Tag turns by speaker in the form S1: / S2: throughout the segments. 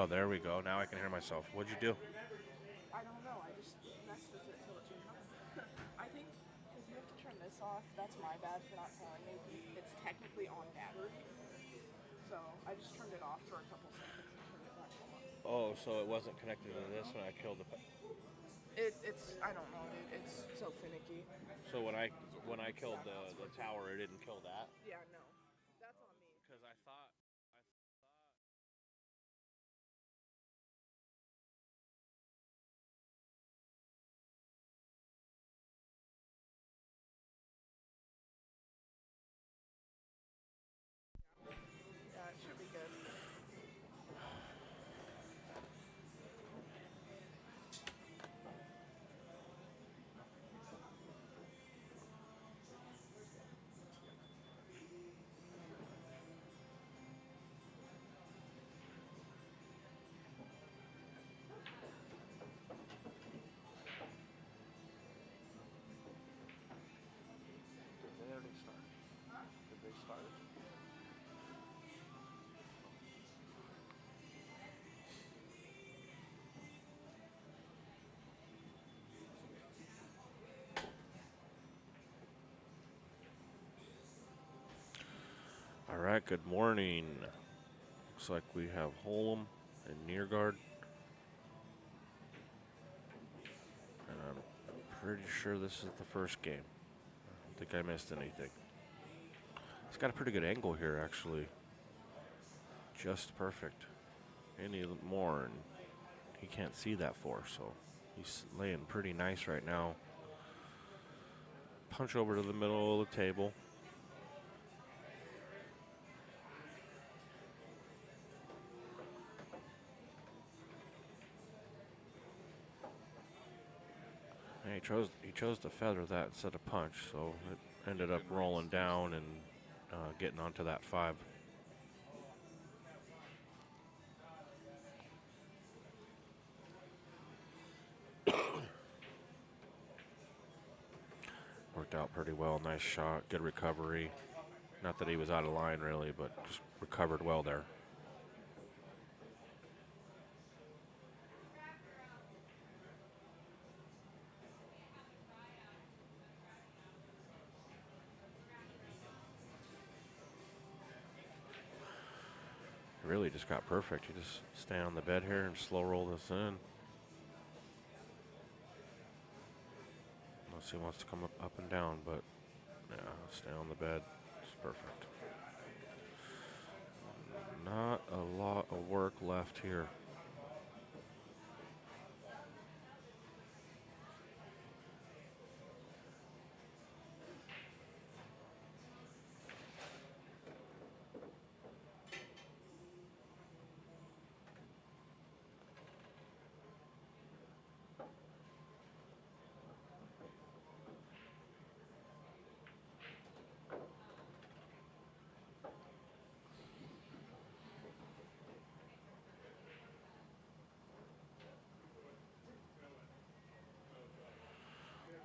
S1: Oh, there we go. Now I can hear myself. What'd you do?
S2: I don't know. I just messed with it till it turned on. I think because you have to turn this off. That's my bad for not telling you. It's technically on battery. So I just turned it off for a couple seconds and turned it back on.
S1: Oh, so it wasn't connected to this when I killed the.
S2: It's I don't know, dude. It's so finicky.
S1: So when I killed the tower, it didn't kill that.
S2: Yeah, no, that's on me.
S1: Because I thought.
S2: Yeah, it should be good.
S1: Did they already start? Did they start? All right, good morning. Looks like we have Holem and Neergaard. And I'm pretty sure this is the first game. I don't think I missed anything. It's got a pretty good angle here, actually. Just perfect. Any more, and he can't see that for, so he's laying pretty nice right now. Punch over to the middle of the table. And he chose to feather that instead of punch, so it ended up rolling down and getting onto that 5. Worked out pretty well. Nice shot. Good recovery. Not that he was out of line, really, but just recovered well there. Really just got perfect. You just stay on the bed here and slow roll this in. Unless he wants to come up and down, but yeah, stay on the bed. It's perfect. Not a lot of work left here.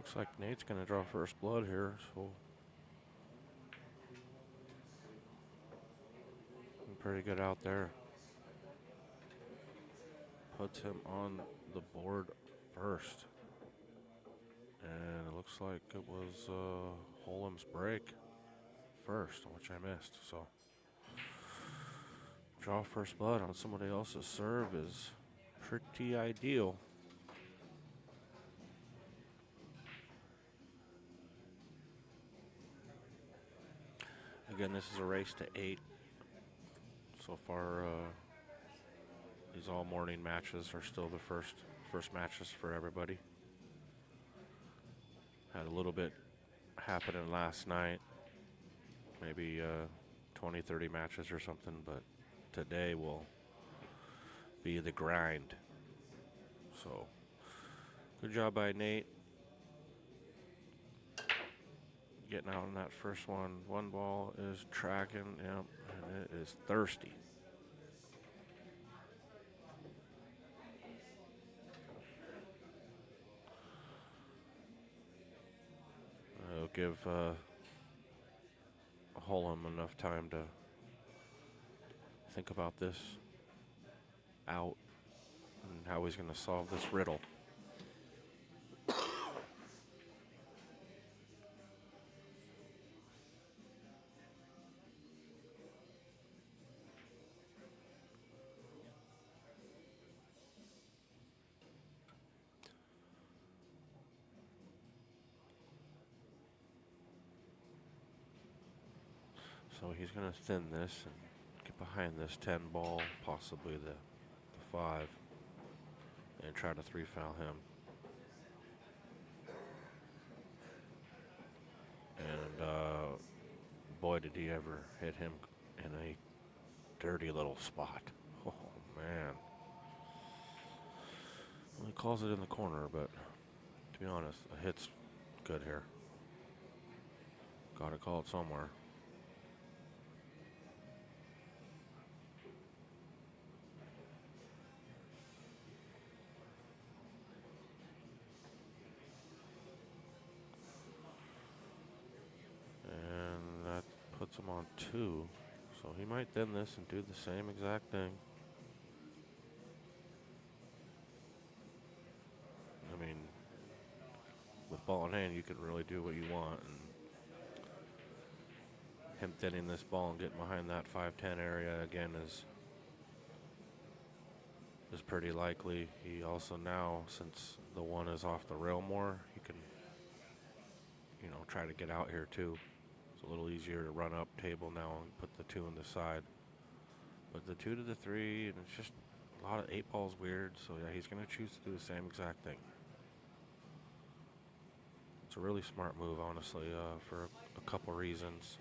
S1: Looks like Nate's going to draw first blood here, so pretty good out there. Puts him on the board first. And it looks like it was Holem's break first, which I missed. So draw first blood on somebody else's serve is pretty ideal. Again, this is a race to 8. So far, these all morning matches are still the first matches for everybody. Had a little bit happening last night, maybe 20, 30 matches or something, but today will be the grind. So, good job by Nate. Getting out on that first one. One ball is tracking, yep, and it is thirsty. It'll give Holem enough time to think about this out and how he's going to solve this riddle. So he's going to thin this and get behind this 10 ball, possibly the 5, and try to 3-foul him. And boy, did he ever hit him in a dirty little spot. Oh, man. Well, he calls it in the corner, but to be honest, a hit's good here. Got to call it somewhere. Puts him on 2, so he might thin this and do the same exact thing. I mean, with ball in hand, you can really do what you want. And him thinning this ball and getting behind that 5-10 area again is pretty likely. He also now, since the 1 is off the rail more, he can, you know, try to get out here too. It's a little easier to run up table now and put the 2 on the side. But the 2 to the 3, and it's just a lot of 8 balls weird. So yeah, he's going to choose to do the same exact thing. It's a really smart move, honestly, for a couple reasons.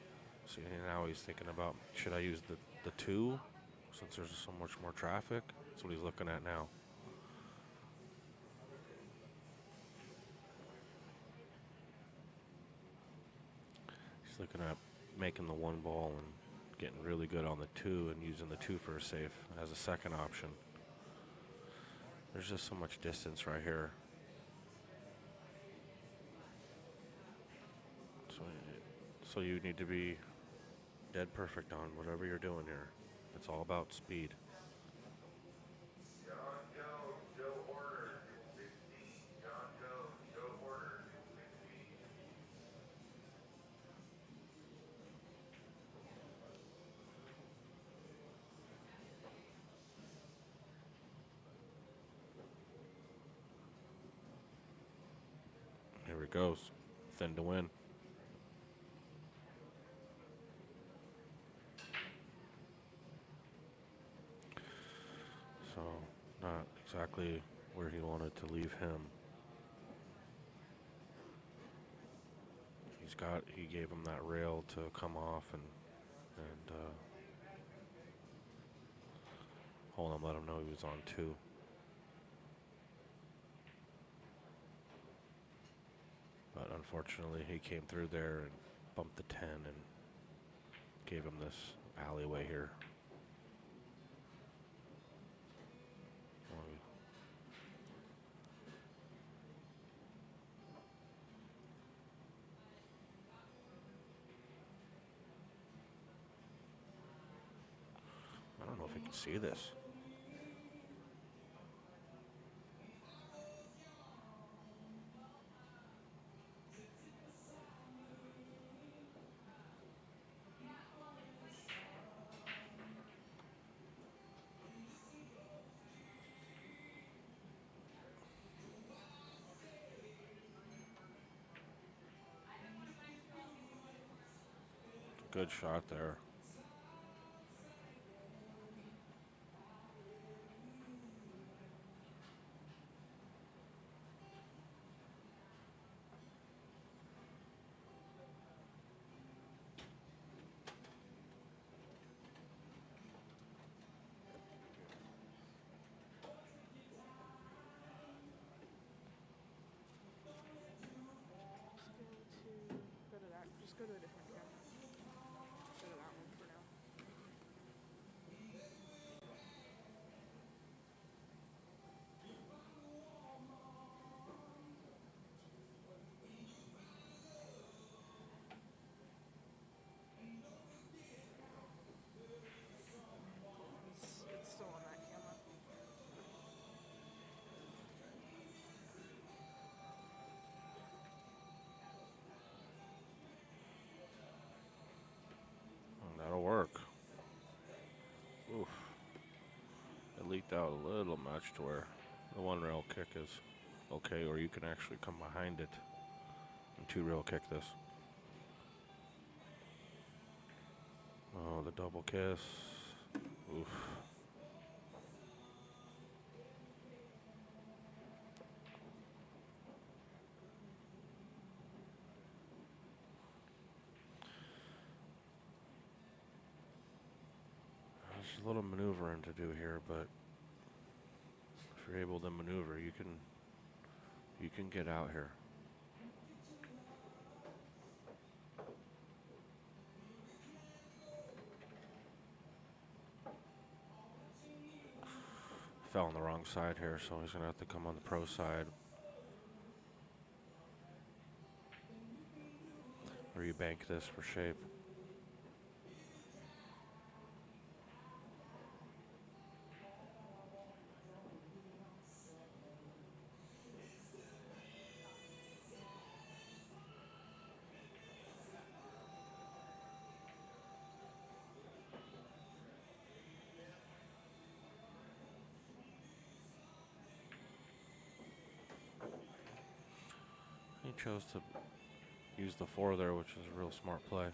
S1: See, now he's thinking about, should I use the 2 since there's so much more traffic? That's what he's looking at now. Looking at making the 1 ball and getting really good on the 2 and using the 2 for a safe as a second option. There's just so much distance right here. So you need to be dead perfect on whatever you're doing here. It's all about speed. Here it goes. Thin to win. So, not exactly where he wanted to leave him. He gave him that rail to come off and Holem let him know he was on 2. But unfortunately, he came through there and bumped the 10 and gave him this alleyway here. I don't know if you can see this. Good shot there.
S2: Just go to a different camera. Go to that one.
S1: out a little much to where the one rail kick is okay, or you can actually come behind it and two rail kick this. Oh, the double kiss. Oof. There's a little maneuvering to do here, but if you're able to maneuver, you can get out here. Fell on the wrong side here, so he's gonna have to come on the pro side. Or you bank this for shape. He chose to use the 4 there, which is a real smart play.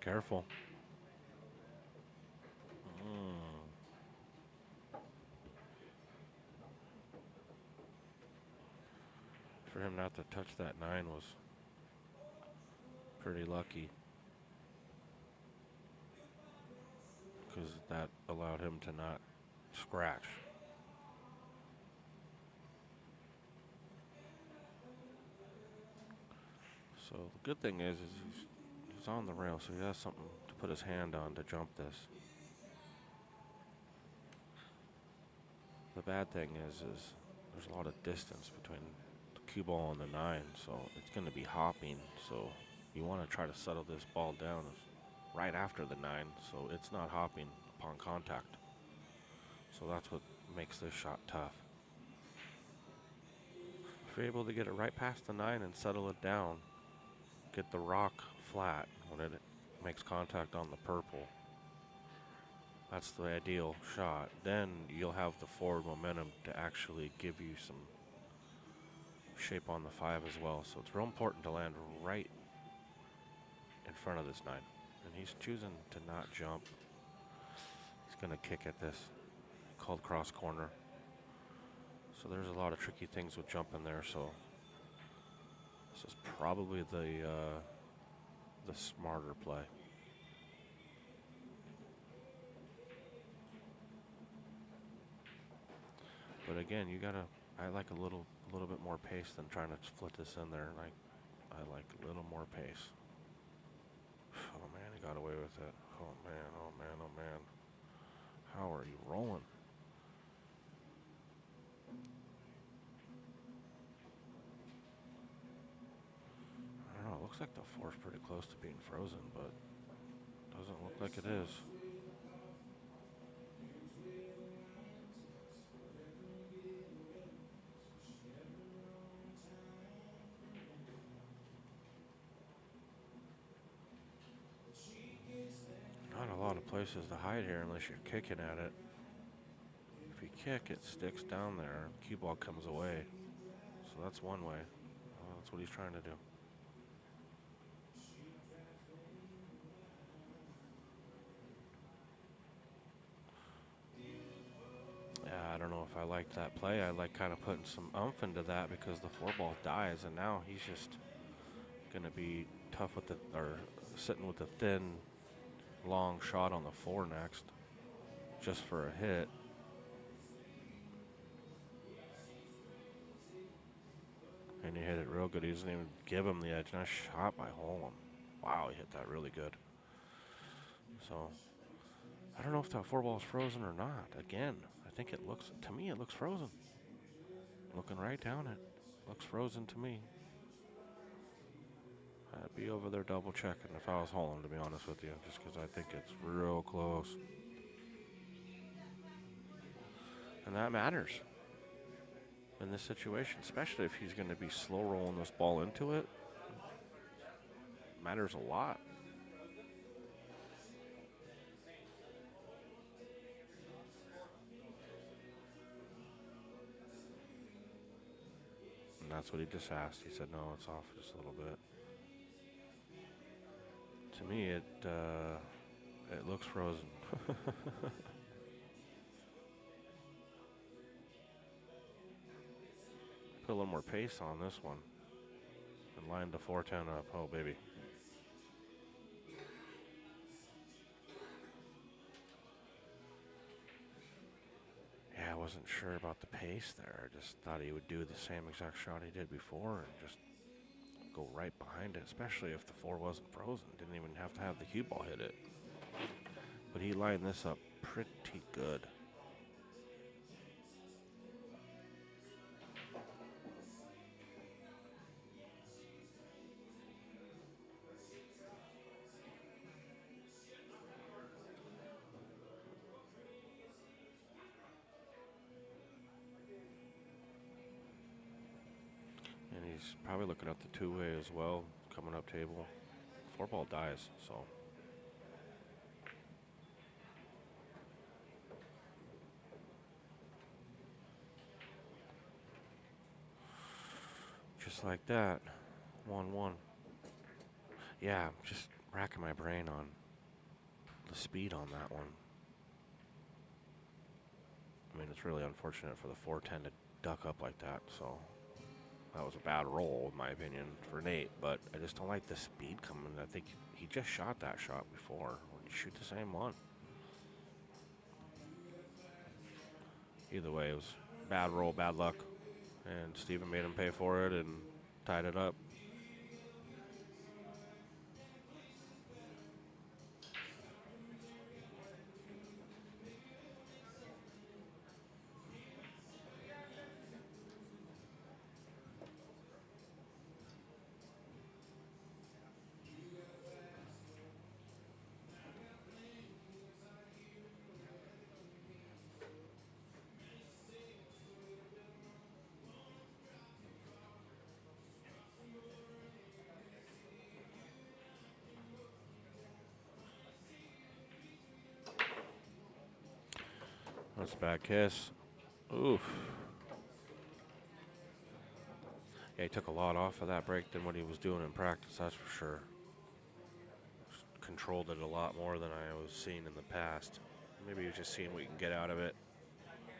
S1: Careful. For him not to touch that 9 was pretty lucky, because that allowed him to not scratch. So the good thing is he's on the rail, so he has something to put his hand on to jump this. The bad thing is there's a lot of distance between the cue ball and the 9, so it's going to be hopping. So you want to try to settle this ball down right after the 9, so it's not hopping upon contact. So that's what makes this shot tough. If you're able to get it right past the 9 and settle it down, get the rock flat when it makes contact on the purple, that's the ideal shot. Then you'll have the forward momentum to actually give you some shape on the 5 as well. So it's real important to land right in front of this 9. And he's choosing to not jump. He's going to kick at this, called cross corner. So there's a lot of tricky things with jumping there. So this is probably the smarter play. But again, I like a little bit more pace than trying to split this in there. Like, I like a little more pace. Oh man, he got away with it. Oh man, oh man, oh man. How are you rolling? I don't know, it looks like the 4's pretty close to being frozen, but doesn't look like it is. Not a lot of places to hide here unless you're kicking at it. If you kick, it sticks down there. Cue ball comes away. So that's one way. That's what he's trying to do. Yeah, I don't know if I liked that play. I like kind of putting some oomph into that because the 4 ball dies, and now he's just going to be tough with or sitting with the thin, long shot on the 4 next, just for a hit. And he hit it real good. He doesn't even give him the edge. Nice shot by Holem. Wow, he hit that really good. So, I don't know if that 4 ball is frozen or not. Again, I think it looks, to me, it looks frozen. Looking right down it. Looks frozen to me. I'd be over there double checking if I was Holem, to be honest with you, just because I think it's real close. And that matters in this situation, especially if he's going to be slow rolling this ball into it. Matters a lot. And that's what he just asked. He said, no, it's off just a little bit. To me, it looks frozen. Put a little more pace on this one. And line the 410 up. Oh, baby. Yeah, I wasn't sure about the pace there. I just thought he would do the same exact shot he did before and just go right behind it, especially if the 4 wasn't frozen. Didn't even have to have the cue ball hit it. But he lined this up pretty good. And he's probably looking at the 2-way as well, coming up table. 4-ball dies, so. Just like that, 1-1. Yeah, I'm just racking my brain on the speed on that one. I mean, it's really unfortunate for the 410 to duck up like that, so that was a bad roll, in my opinion, for Nate, but I just don't like the speed coming. I think he just shot that shot before. You shoot the same one. Either way, it was bad roll, bad luck, and Steven made him pay for it and tied it up. That's a bad kiss. Oof. Yeah, he took a lot off of that break than what he was doing in practice, that's for sure. Just controlled it a lot more than I was seeing in the past. Maybe he was just seeing what he can get out of it.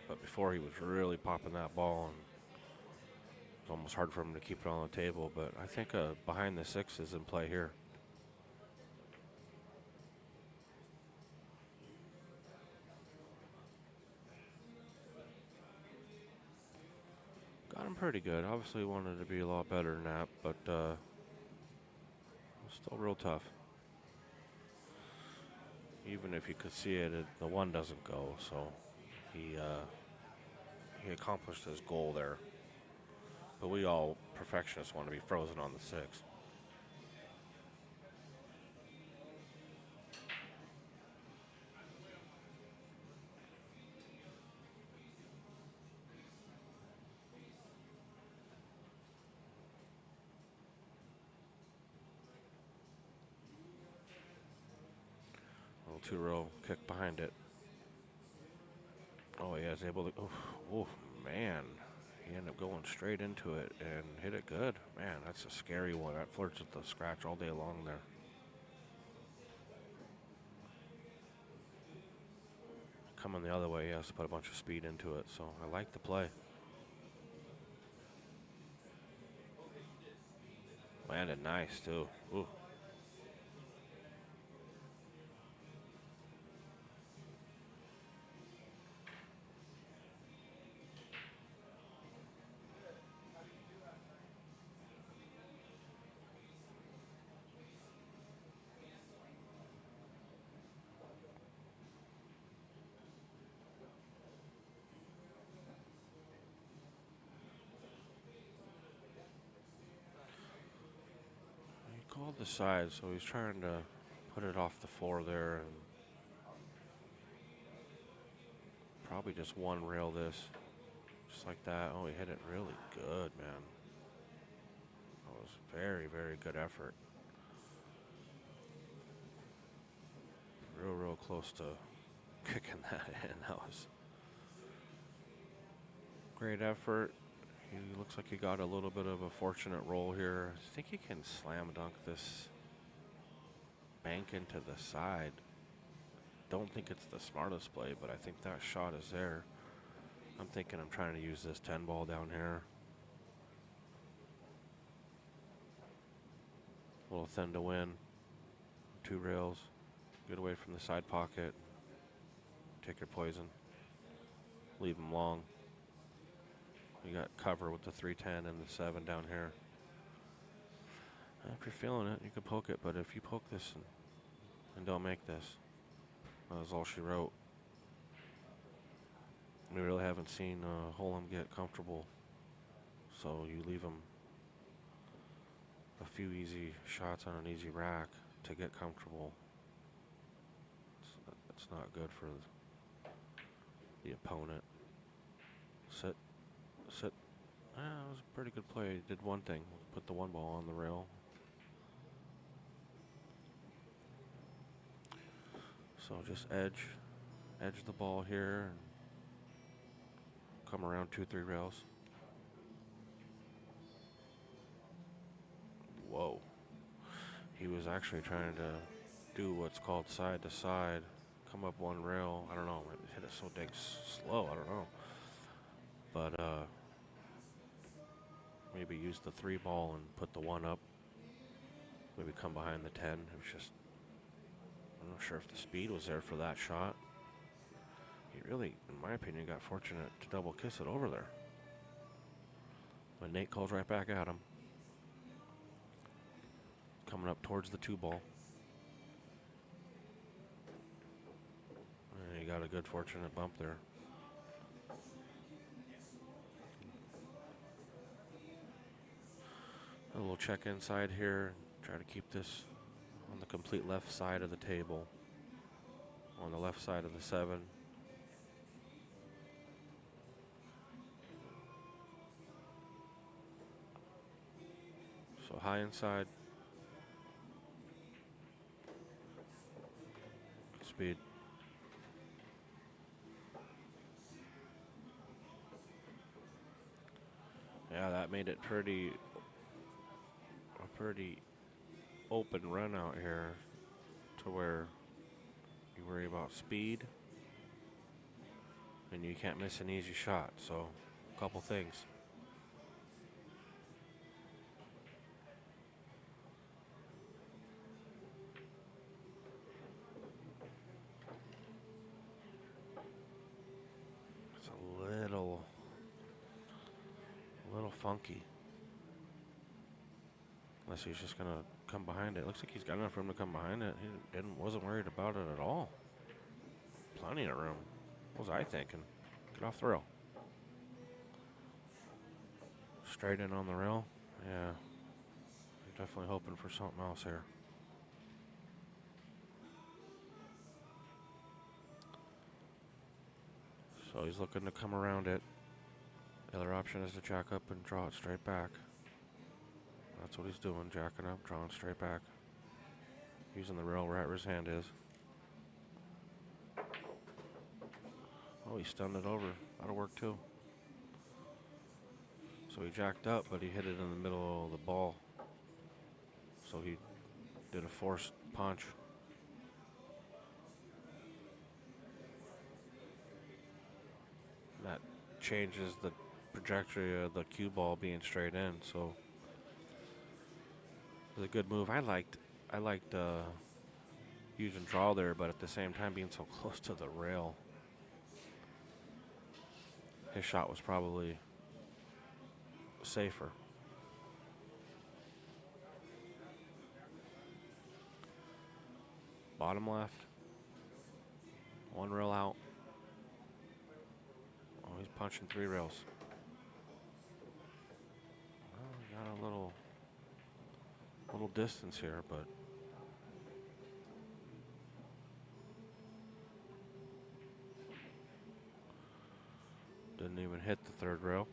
S1: But before, he was really popping that ball, and it was almost hard for him to keep it on the table. But I think behind the 6 is in play here. Got him pretty good. Obviously wanted to be a lot better than that, but still real tough. Even if you could see it, the 1 doesn't go, so he accomplished his goal there. But we all perfectionists want to be frozen on the 6. Little 2-row kick behind it. Oh, yeah, he's able to. Oh, man. He ended up going straight into it and hit it good. Man, that's a scary one. That flirts with the scratch all day long there. Coming the other way, he has to put a bunch of speed into it, so I like the play. Landed nice, too. Ooh. Called the side, so he's trying to put it off the 4 there, and probably just one rail this. Just like that. Oh, he hit it really good, man. That was very, very good effort. Real close to kicking that in. That was great effort. He looks like he got a little bit of a fortunate roll here. I think he can slam dunk this bank into the side. Don't think it's the smartest play, but I think that shot is there. I'm thinking I'm trying to use this 10 ball down here. A little thin to win. 2 rails. Get away from the side pocket. Take your poison. Leave them long. You got cover with the 310 and the 7 down here. If you're feeling it, you can poke it, but if you poke this and don't make this, that was all she wrote. We really haven't seen Holem get comfortable, so you leave him a few easy shots on an easy rack to get comfortable. It's not good for the opponent. Sit. It was a pretty good play. Did one thing, put the 1 ball on the rail. So just edge the ball here, and come around 2-3 rails. Whoa. He was actually trying to do what's called side to side, come up 1 rail. I don't know, hit it so dang slow, I don't know. But maybe use the 3 ball and put the 1 up. Maybe come behind the 10. It was just, I'm not sure if the speed was there for that shot. He really, in my opinion, got fortunate to double kiss it over there. But Nate calls right back at him. Coming up towards the 2 ball. And he got a good fortunate bump there. A little check inside here. Try to keep this on the complete left side of the table. On the left side of the 7. So high inside. Good speed. Yeah, that made it pretty open run out here to where you worry about speed and you can't miss an easy shot. So a couple things. It's a little funky. Unless he's just gonna come behind it. Looks like he's got enough room to come behind it. He wasn't worried about it at all. Plenty of room. What was I thinking? Get off the rail. Straight in on the rail. Yeah. I'm definitely hoping for something else here. So he's looking to come around it. The other option is to jack up and draw it straight back. That's what he's doing, jacking up, drawing straight back. Using the rail right where his hand is. Oh, he stunned it over. That'll work too. So he jacked up, but he hit it in the middle of the ball. So he did a forced punch. That changes the trajectory of the cue ball being straight in, so it was a good move. I liked using draw there, but at the same time being so close to the rail. His shot was probably safer. Bottom left. 1 rail out. Oh, he's punching 3 rails. Well, we got a little distance here, but even hit the third rail.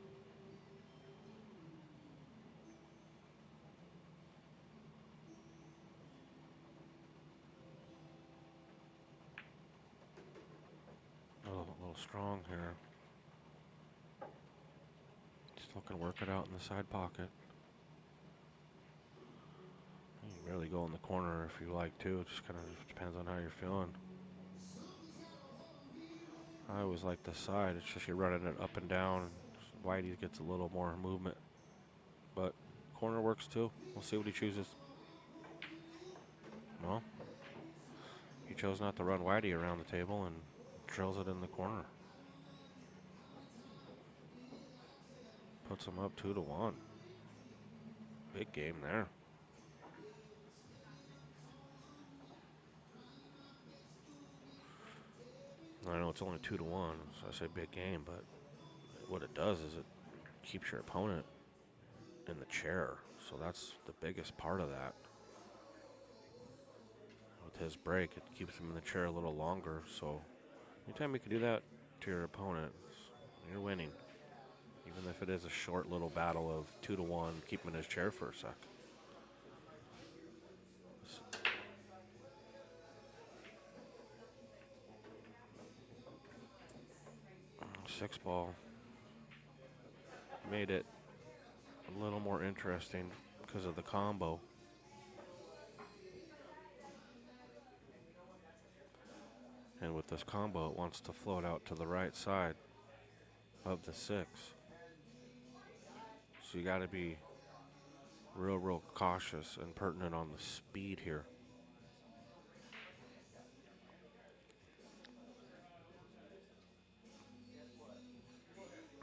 S1: A little strong here. Still can work it out in the side pocket. You can really go in the corner if you like to. It just kind of depends on how you're feeling. I always like the side. It's just you're running it up and down. Whitey gets a little more movement. But corner works too. We'll see what he chooses. Well, he chose not to run Whitey around the table and drills it in the corner. Puts him up 2-1. Big game there. I know it's only 2-1, so I say big game, but what it does is it keeps your opponent in the chair. So that's the biggest part of that. With his break, it keeps him in the chair a little longer. So anytime you can do that to your opponent, you're winning. Even if it is a short little battle of 2-1, keep him in his chair for a sec. 6-ball made it a little more interesting because of the combo. And with this combo, it wants to float out to the right side of the 6. So you got to be real cautious and pertinent on the speed here.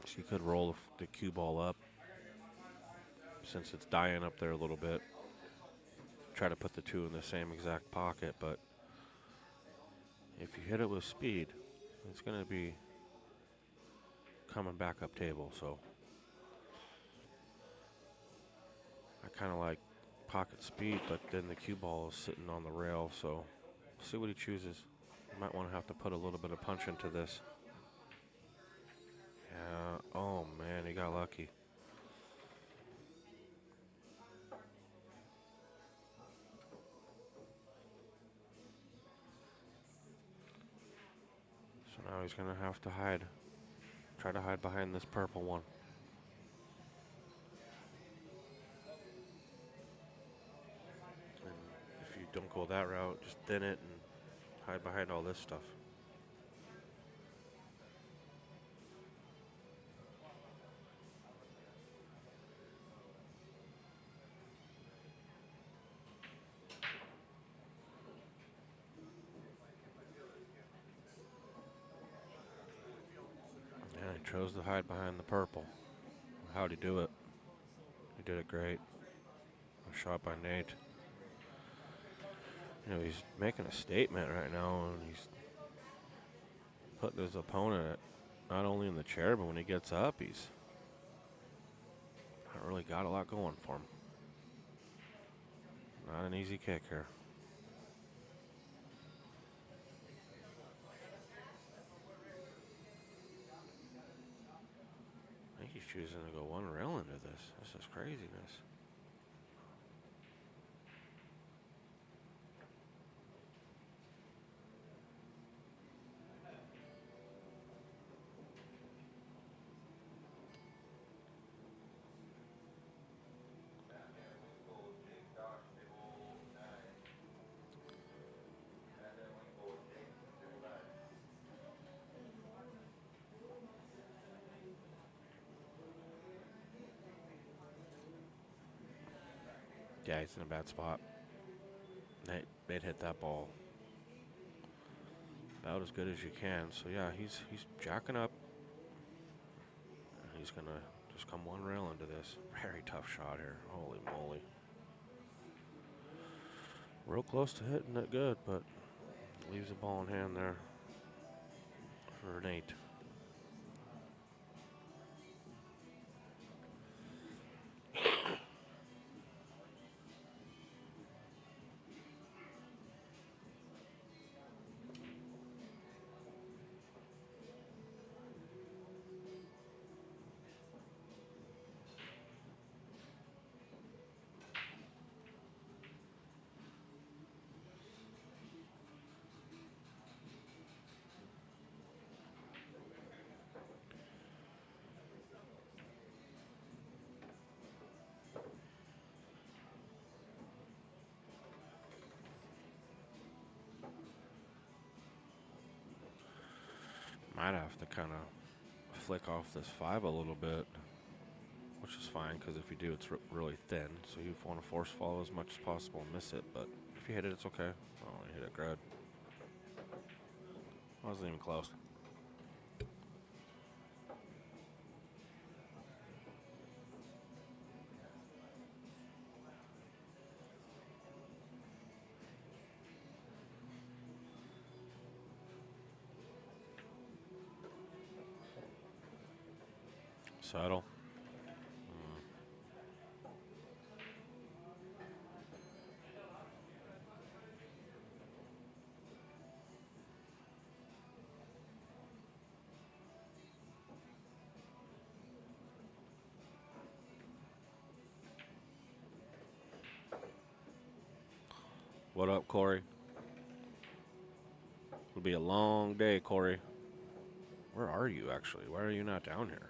S1: She could roll the cue ball up since it's dying up there a little bit. Try to put the 2 in the same exact pocket, but if you hit it with speed, it's going to be coming back up table. So I kind of like pocket speed, but then the cue ball is sitting on the rail. So we'll see what he chooses. You might want to have to put a little bit of punch into this. Yeah. Oh man, he got lucky. So now he's gonna have to hide. Try to hide behind this purple one. And if you don't go that route, just thin it and hide behind all this stuff. Yeah, he chose to hide behind the purple. How'd he do it? He did it great. A shot by Nate. You know, he's making a statement right now, and he's putting his opponent not only in the chair, but when he gets up, he's not really got a lot going for him. Not an easy kick here. I think he's choosing to go one rail into this. This is craziness. Yeah, he's in a bad spot. They'd hit that ball about as good as you can. So yeah, he's jacking up. And he's gonna just come one rail into this. Very tough shot here. Holy moly. Real close to hitting it good, but leaves the ball in hand there for Nate. Might have to kind of flick off this 5 a little bit, which is fine because if you do, it's really thin. So you want to force follow as much as possible and miss it. But if you hit it, it's okay. Oh, you hit it good. Wasn't even close. Settle. What up, Corey? It'll be a long day, Corey. Where are you, actually? Why are you not down here?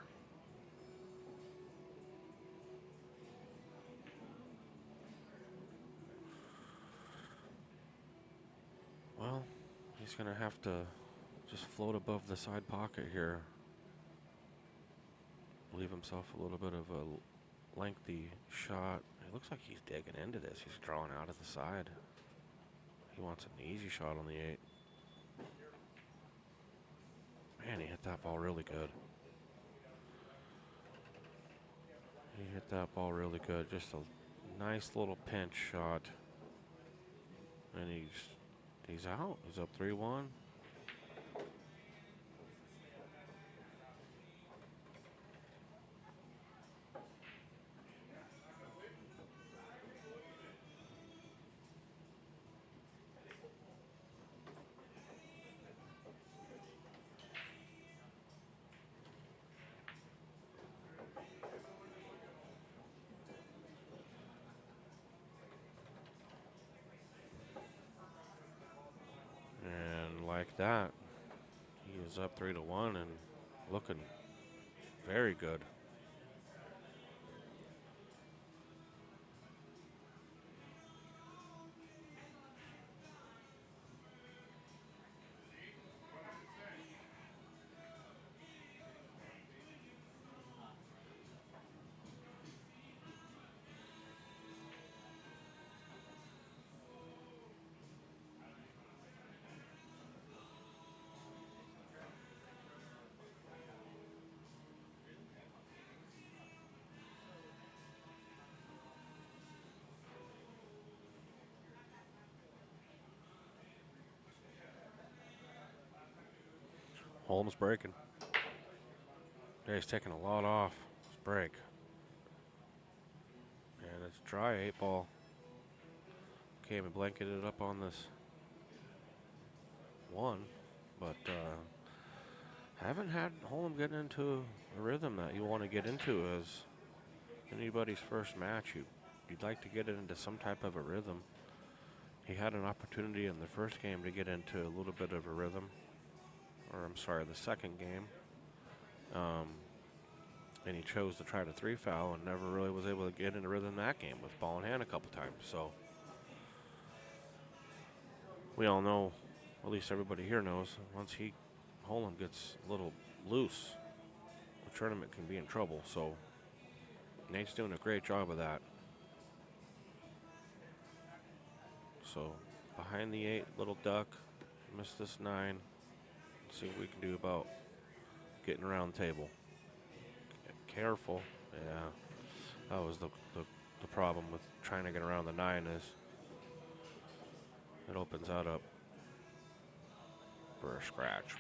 S1: Well, he's going to have to just float above the side pocket here. Leave himself a little bit of a lengthy shot. It looks like he's digging into this. He's drawing out of the side. He wants an easy shot on the 8. Man, he hit that ball really good. He hit that ball really good. Just a nice little pinch shot. And he's out. He's up 3-1. Like that, he is up 3-1 and looking very good. Holmes breaking. Yeah, he's taking a lot off his break. And it's dry 8 ball. Came and blanketed up on this 1, but haven't had Holem get into a rhythm that you want to get into as anybody's first match. You'd like to get it into some type of a rhythm. He had an opportunity in the first game to get into a little bit of a rhythm. Or I'm sorry, the second game. And he chose to try to 3 foul and never really was able to get into rhythm that game with ball in hand a couple times. So we all know, at least everybody here knows, once Holem gets a little loose, the tournament can be in trouble. So Nate's doing a great job of that. So behind the 8, little duck, missed this 9. See what we can do about getting around the table. Careful. Yeah. That was the problem with trying to get around the 9 is it opens that up for a scratch.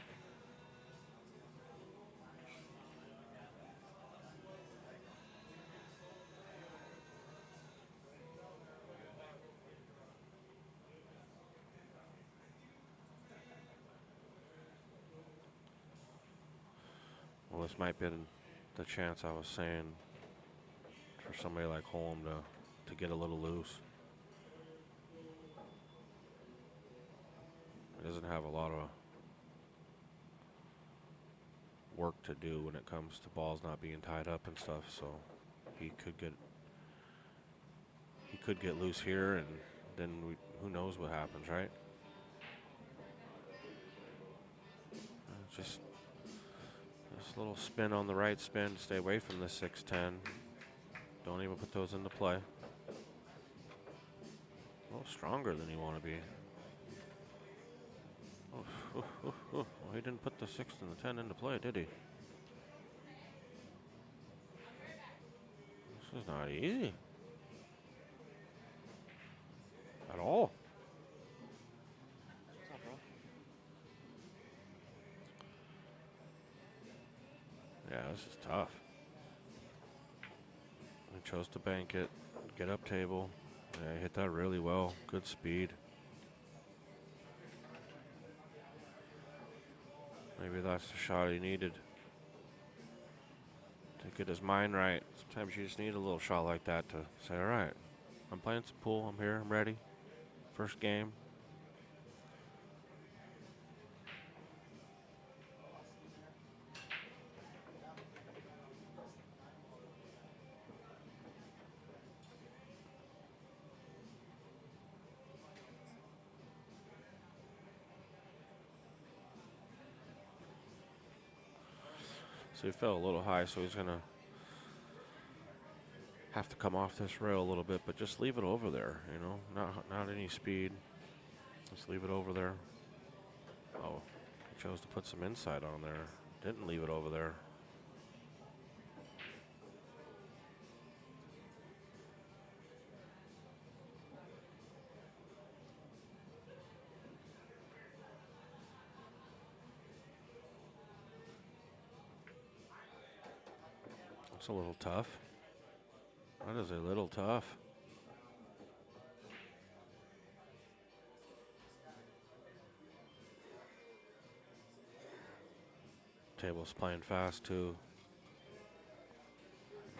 S1: Well, this might be the chance I was saying for somebody like Holem to get a little loose. He doesn't have a lot of work to do when it comes to balls not being tied up and stuff, so he could get loose here, and then who knows what happens, right? Just Just a little spin on the right spin to stay away from the 6-10. Don't even put those into play. A little stronger than you want to be. Well, he didn't put the 6 and the 10 into play, did he? This is not easy. At all.
S3: What's up, bro?
S1: Yeah, this is tough. He chose to bank it, get up table. Yeah, he hit that really well. Good speed. Maybe that's the shot he needed to get his mind right. Sometimes you just need a little shot like that to say, all right, I'm playing some pool. I'm here. I'm ready. First game. So he fell a little high, so he's going to have to come off this rail a little bit, but just leave it over there, you know, not any speed. Just leave it over there. Oh, he chose to put some inside on there. Didn't leave it over there. That's a little tough. That is a little tough. Table's playing fast too.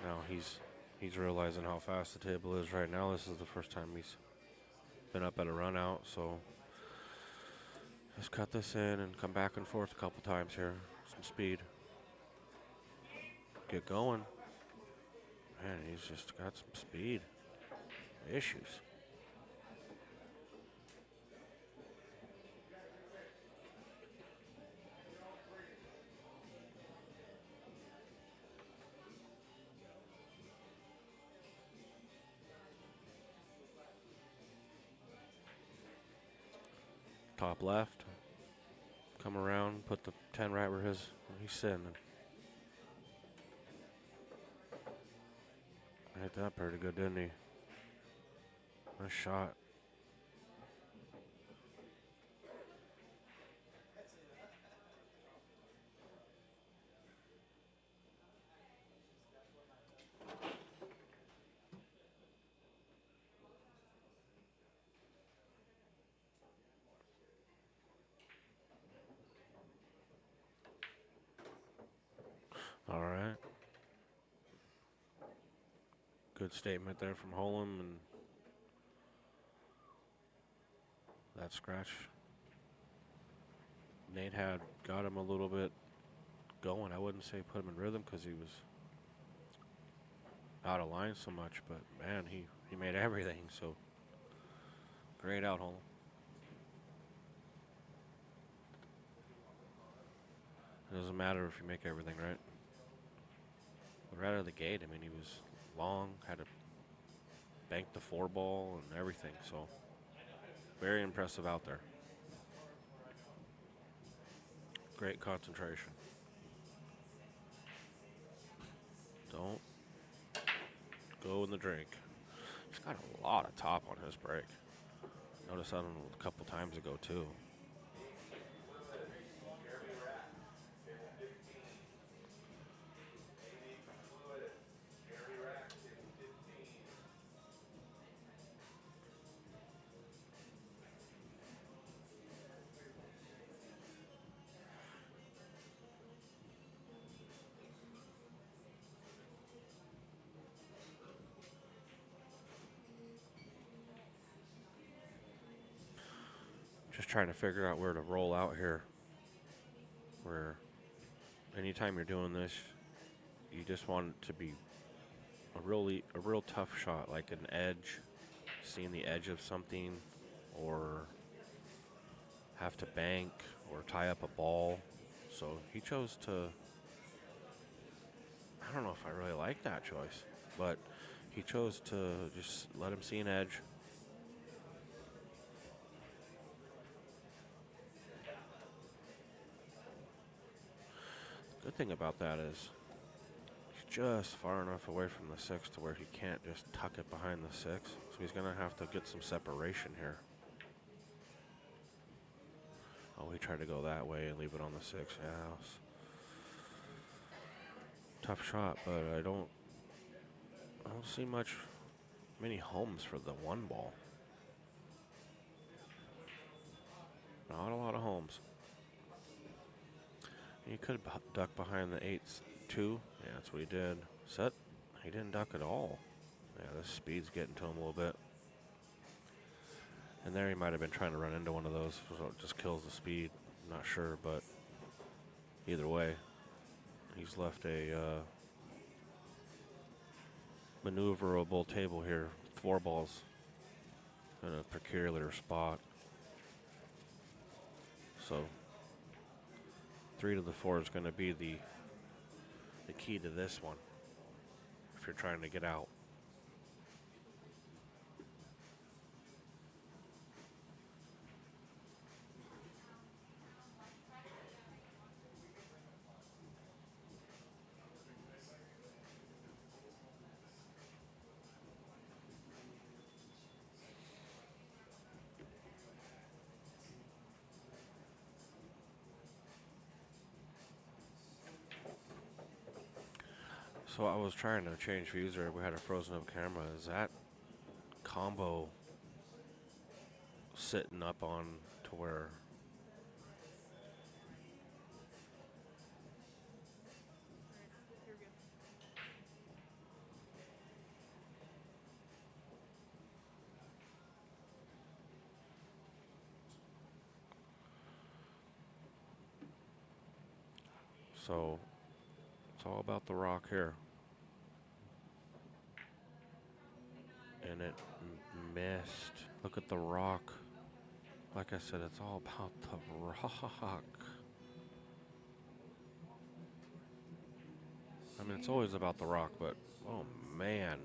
S1: Now he's realizing how fast the table is right now. This is the first time he's been up at a run out, so just cut this in and come back and forth a couple times here. Some speed. Get going. Man, he's just got some speed issues. Top left. Come around, put the 10 right where he's sitting. Hit that pretty good, didn't he? Nice shot. All right. Good statement there from Holem, and that scratch. Nate had got him a little bit going. I wouldn't say put him in rhythm because he was out of line so much, but man, he made everything. So great out, Holem. It doesn't matter if you make everything right. But right out of the gate, I mean, he was long, had to bank the 4 ball and everything, so very impressive out there. Great concentration. Don't go in the drink. He's got a lot of top on his break. Noticed that a couple times ago too. Just trying to figure out where to roll out here. Where anytime you're doing this, you just want it to be a real tough shot, like an edge, seeing the edge of something, or have to bank or tie up a ball. So he chose to I don't know if I really like that choice, but he chose to just let him see an edge. Good thing about that is he's just far enough away from the 6 to where he can't just tuck it behind the 6. So he's going to have to get some separation here. Oh, he tried to go that way and leave it on the 6. Yeah, tough shot, but I don't see many homes for the 1 ball. Not a lot of homes. He could duck behind the 8s too. Yeah, that's what he did. Set. He didn't duck at all. Yeah, this speed's getting to him a little bit. And there he might have been trying to run into one of those, so it just kills the speed. I'm not sure, but either way, he's left a maneuverable table here. 4 balls in a peculiar spot. So 3 to the 4 is going to be the key to this one if you're trying to get out. So I was trying to change views there. We had a frozen up camera. Is that combo sitting up on to where? So it's all about the rock here. And it missed. Look at the rock. Like I said, it's all about the rock. I mean, it's always about the rock, but oh man.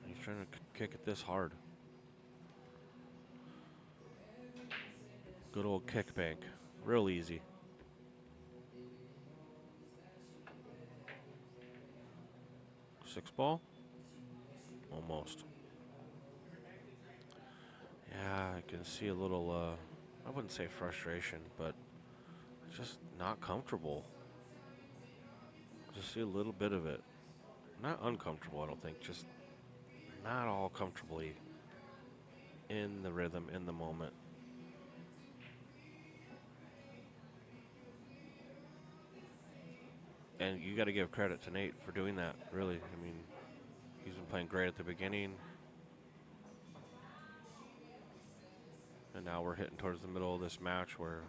S1: He's trying to kick it this hard. Good old kick bank. Real easy. Six ball? Almost. Yeah, I can see a little, I wouldn't say frustration, but just not comfortable. Just see a little bit of it. Not uncomfortable, I don't think. Just not all comfortably in the rhythm, in the moment. And you got to give credit to Nate for doing that, really. I mean, he's been playing great at the beginning. And now we're hitting towards the middle of this match where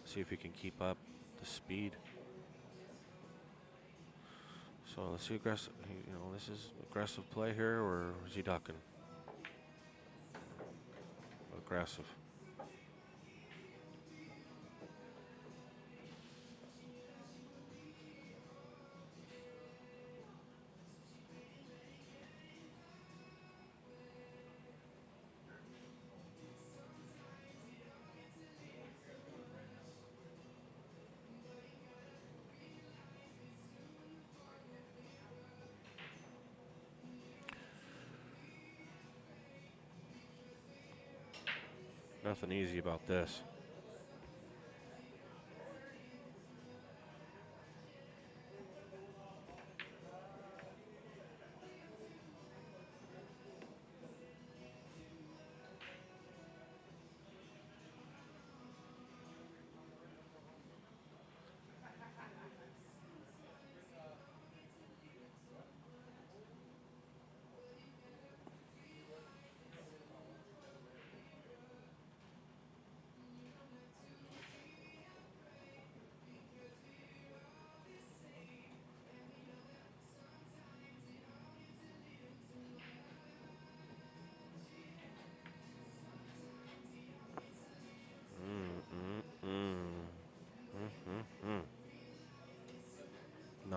S1: see if he can keep up the speed. So let's see aggressive. You know, this is aggressive play here, or is he ducking? Aggressive. Nothing easy about this.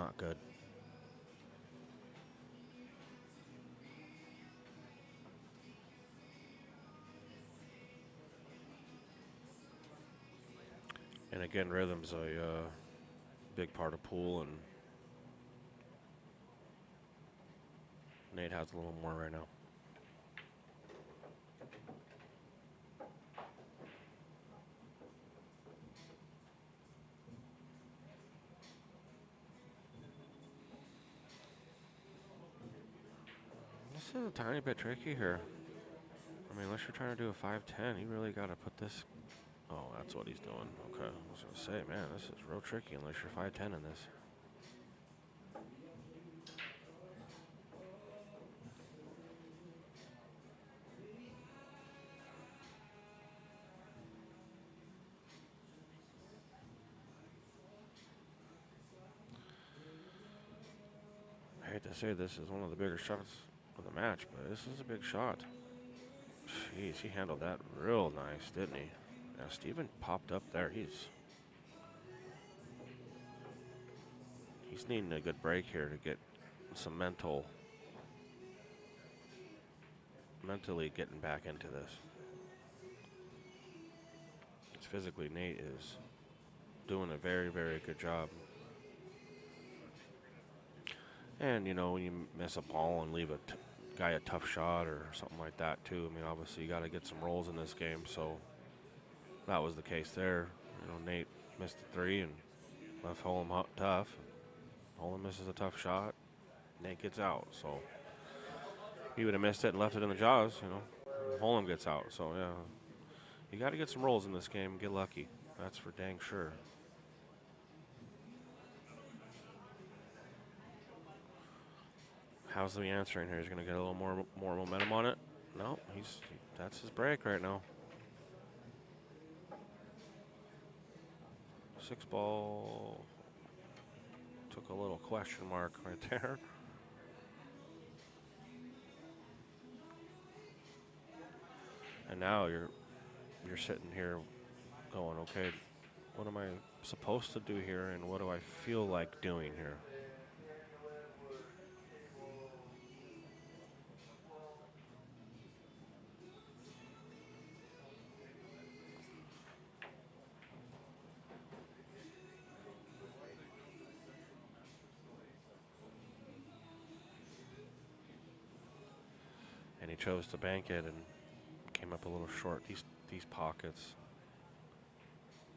S1: not good. And again, rhythm's a big part of pool, and Nate has a little more right now. This is a tiny bit tricky here. I mean, unless you're trying to do a 5-10, you really got to put this. Oh, that's what he's doing. Okay. I was going to say, man, this is real tricky unless you're 5-10 in this. I hate to say this is one of the bigger shots of the match, but this is a big shot. Jeez, he handled that real nice, didn't he? Yeah, Steven popped up there. He's needing a good break here to get some mentally getting back into this. It's physically, Nate is doing a very, very good job. And, you know, when you miss a ball and leave a guy a tough shot or something like that, too, I mean, obviously you got to get some rolls in this game, so that was the case there. You know, Nate missed a 3 and left Holem tough. Holem misses a tough shot. Nate gets out, so he would have missed it and left it in the jaws, you know. Holem gets out, so, yeah. You got to get some rolls in this game and get lucky. That's for dang sure. How's he answering here? He's going to get a little more momentum on it. No, that's his break right now. 6 ball. Took a little question mark right there. And now you're sitting here going, okay, what am I supposed to do here, and what do I feel like doing here? And he chose to bank it and came up a little short. These pockets,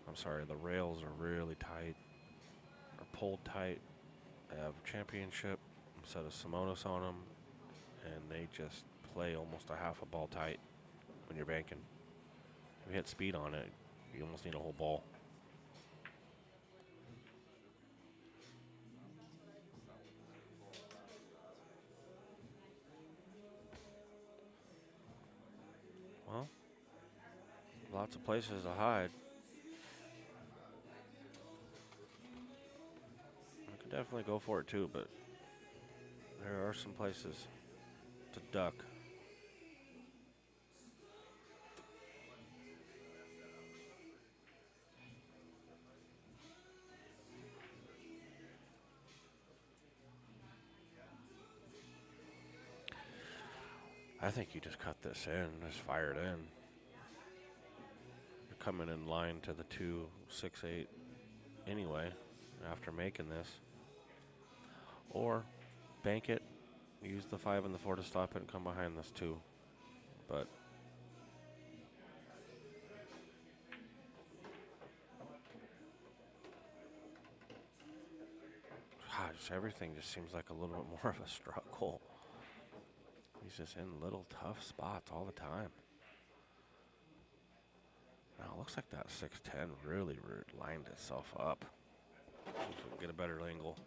S1: I'm sorry, the rails are really tight, or pulled tight. They have a championship set of Simonis on them, and they just play almost a half a ball tight when you're banking. If you hit speed on it, you almost need a whole ball. Well, lots of places to hide. I could definitely go for it too, but there are some places to duck. I think you just cut this in, just fire it in. You're coming in line to the 2-6-8 anyway after making this. Or bank it, use the 5 and the 4 to stop it and come behind this 2. But gosh, everything just seems like a little bit more of a struggle. He's just in little tough spots all the time. Now it looks like that 6-10 really lined itself up. See if we can get a better angle.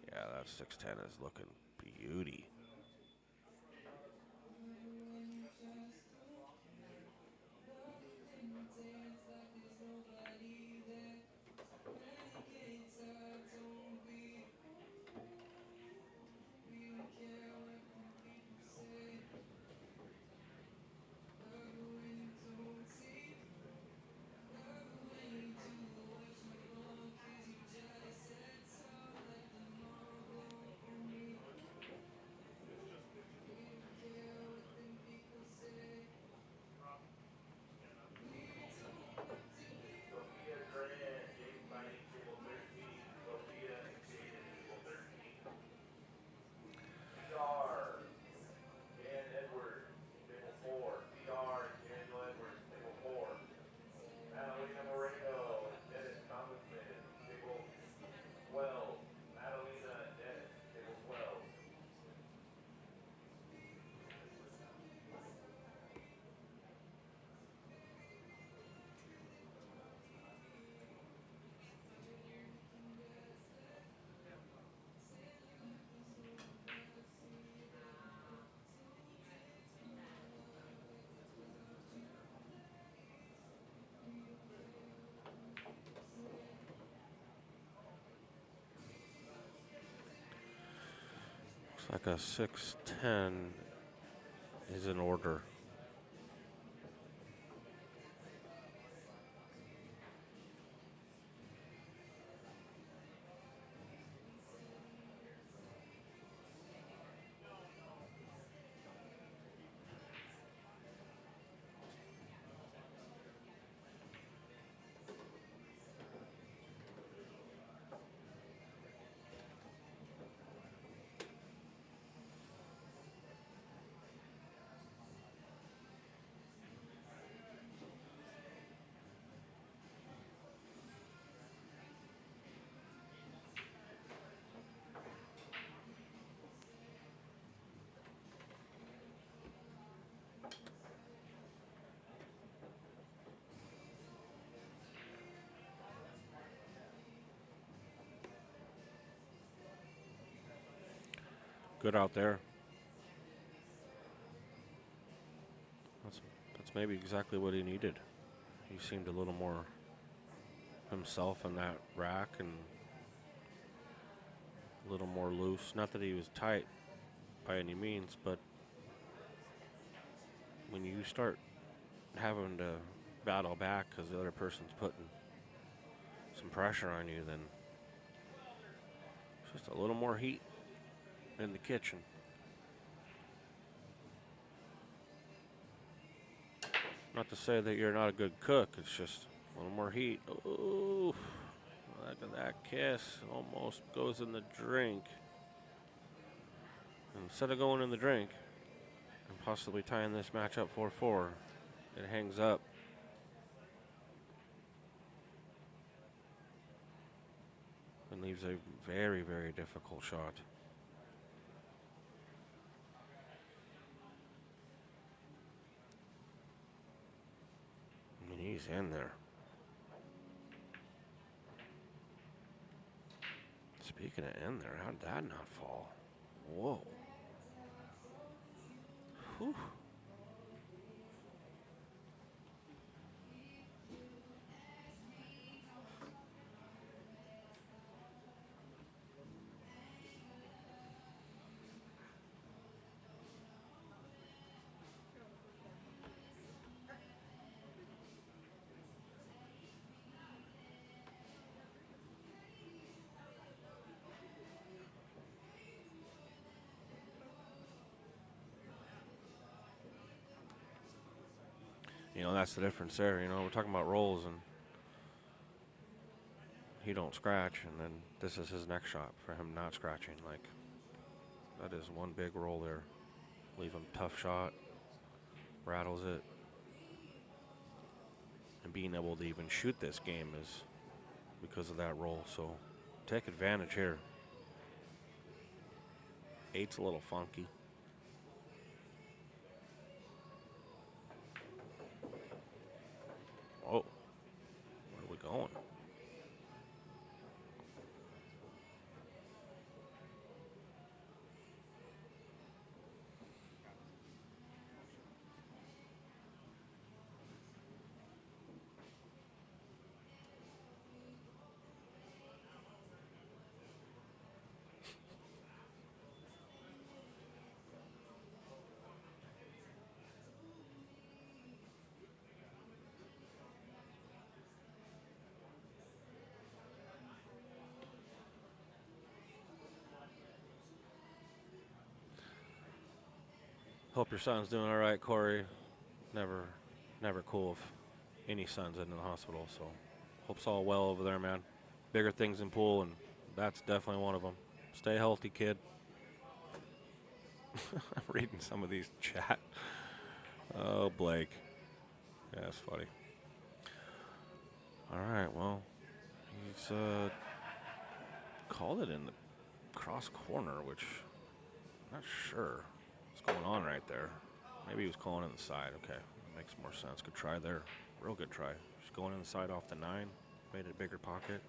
S1: Yeah, that 6-10 is looking beauty. Looks like a 6-10 is in order. Good out there. That's maybe exactly what he needed. He seemed a little more himself in that rack and a little more loose. Not that he was tight by any means, but when you start having to battle back because the other person's putting some pressure on you, then it's just a little more heat in the kitchen. Not to say that you're not a good cook, it's just a little more heat. Ooh, look at that kiss. Almost goes in the drink. Instead of going in the drink and possibly tying this match up 4-4, it hangs up. And leaves a very, very difficult shot. I mean, he's in there. Speaking of in there, how did that not fall? Whoa. Whew. You know, that's the difference there. You know, we're talking about rolls, and he don't scratch, and then this is his next shot for him not scratching. Like, that is one big roll there. Leave him tough shot, rattles it. And being able to even shoot this game is because of that roll. So take advantage here. 8's a little funky. Oh, where are we going? Hope your son's doing all right, Corey. Never cool if any son's in the hospital, so hope's all well over there, man. Bigger things in pool, and that's definitely one of them. Stay healthy, kid. I'm reading some of these chat. Oh, Blake. Yeah, that's funny. All right, well, he's called it in the cross corner, which I'm not sure what's going on right there. Maybe he was calling in the side. Okay, that makes more sense. Good try there. Real good try. Just going inside off the 9. Made it a bigger pocket.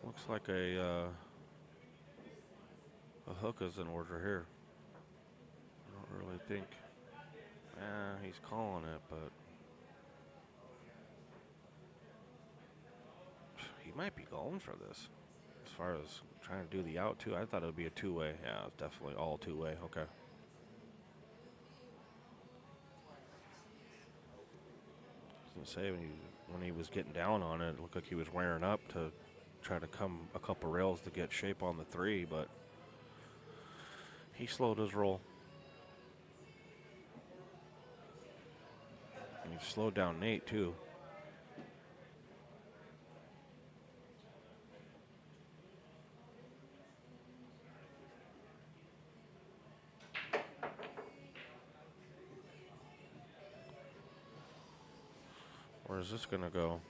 S1: Looks like a hook is in order here. I don't really think. He's calling it, but he might be going for this. As far as trying to do the out, too. I thought it would be a two-way. Yeah, it's definitely all two-way. Okay. I was going to say, when he was getting down on it, it looked like he was wearing up to try to come a couple rails to get shape on the three, but he slowed his roll. And he slowed down Nate, too. Where is this going to go?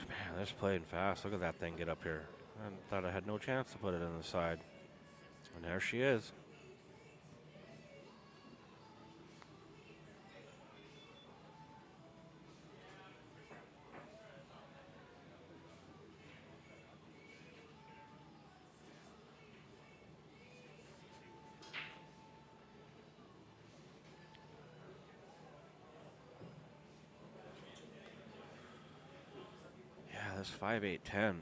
S1: Man, this playing fast. Look at that thing get up here. I thought I had no chance to put it in the side. And there she is. This 5-8-10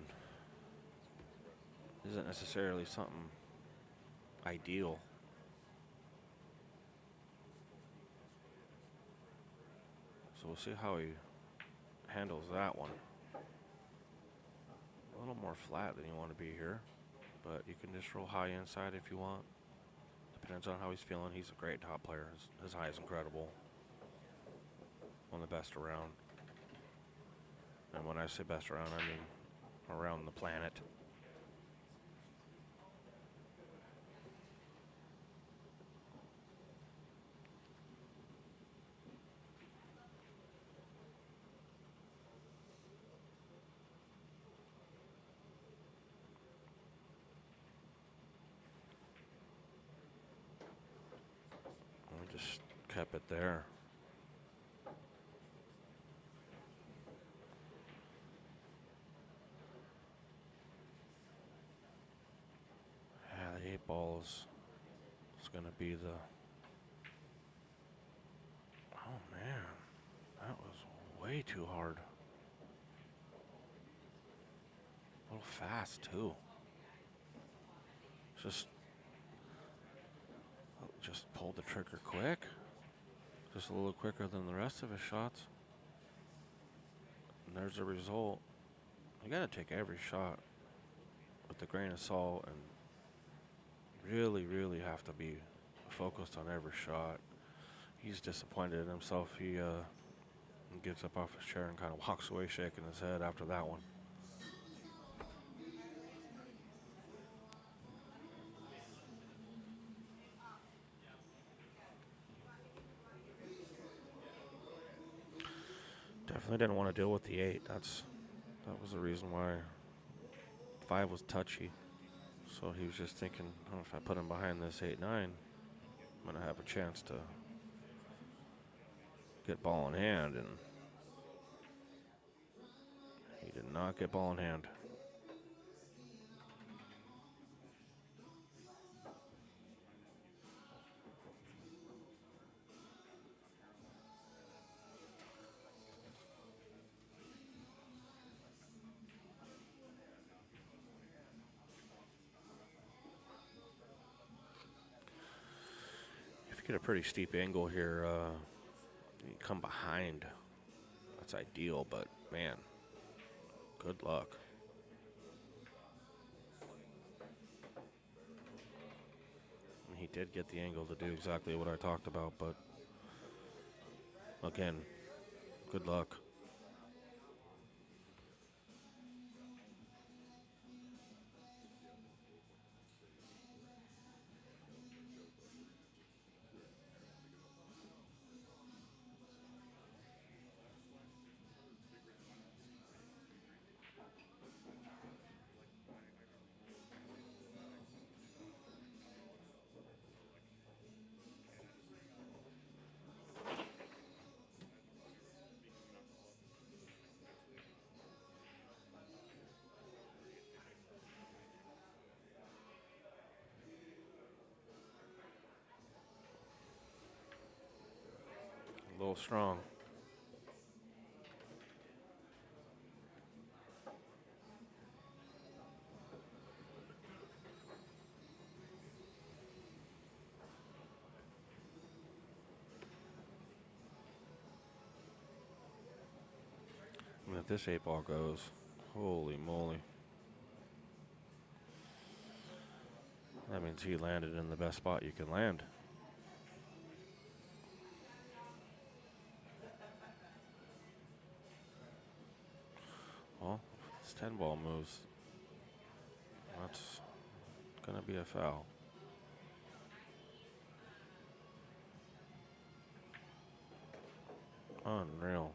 S1: isn't necessarily something ideal. So we'll see how he handles that one. A little more flat than you want to be here, but you can just roll high inside if you want. Depends on how he's feeling. He's a great top player. His high is incredible. One of the best around. And when I say best around, I mean around the planet. And we just kept it there. Balls is going to be the... Oh, man. That was way too hard. A little fast, too. Just pulled the trigger quick. Just a little quicker than the rest of his shots. And there's the result. You got to take every shot with a grain of salt and really have to be focused on every shot. He's disappointed in himself. He gets up off his chair and kind of walks away shaking his head after that one. Definitely didn't want to deal with the 8. That was the reason why 5 was touchy. So he was just thinking, oh, if I put him behind this 8-9, I'm going to have a chance to get ball in hand. And he did not get ball in hand. Get a pretty steep angle here. You come behind. That's ideal, but man, good luck. And he did get the angle to do exactly what I talked about, but again, good luck. A little strong. if this 8-ball goes. Holy moly. That means he landed in the best spot you can land. Well, if this 10-ball moves, that's going to be a foul. Unreal.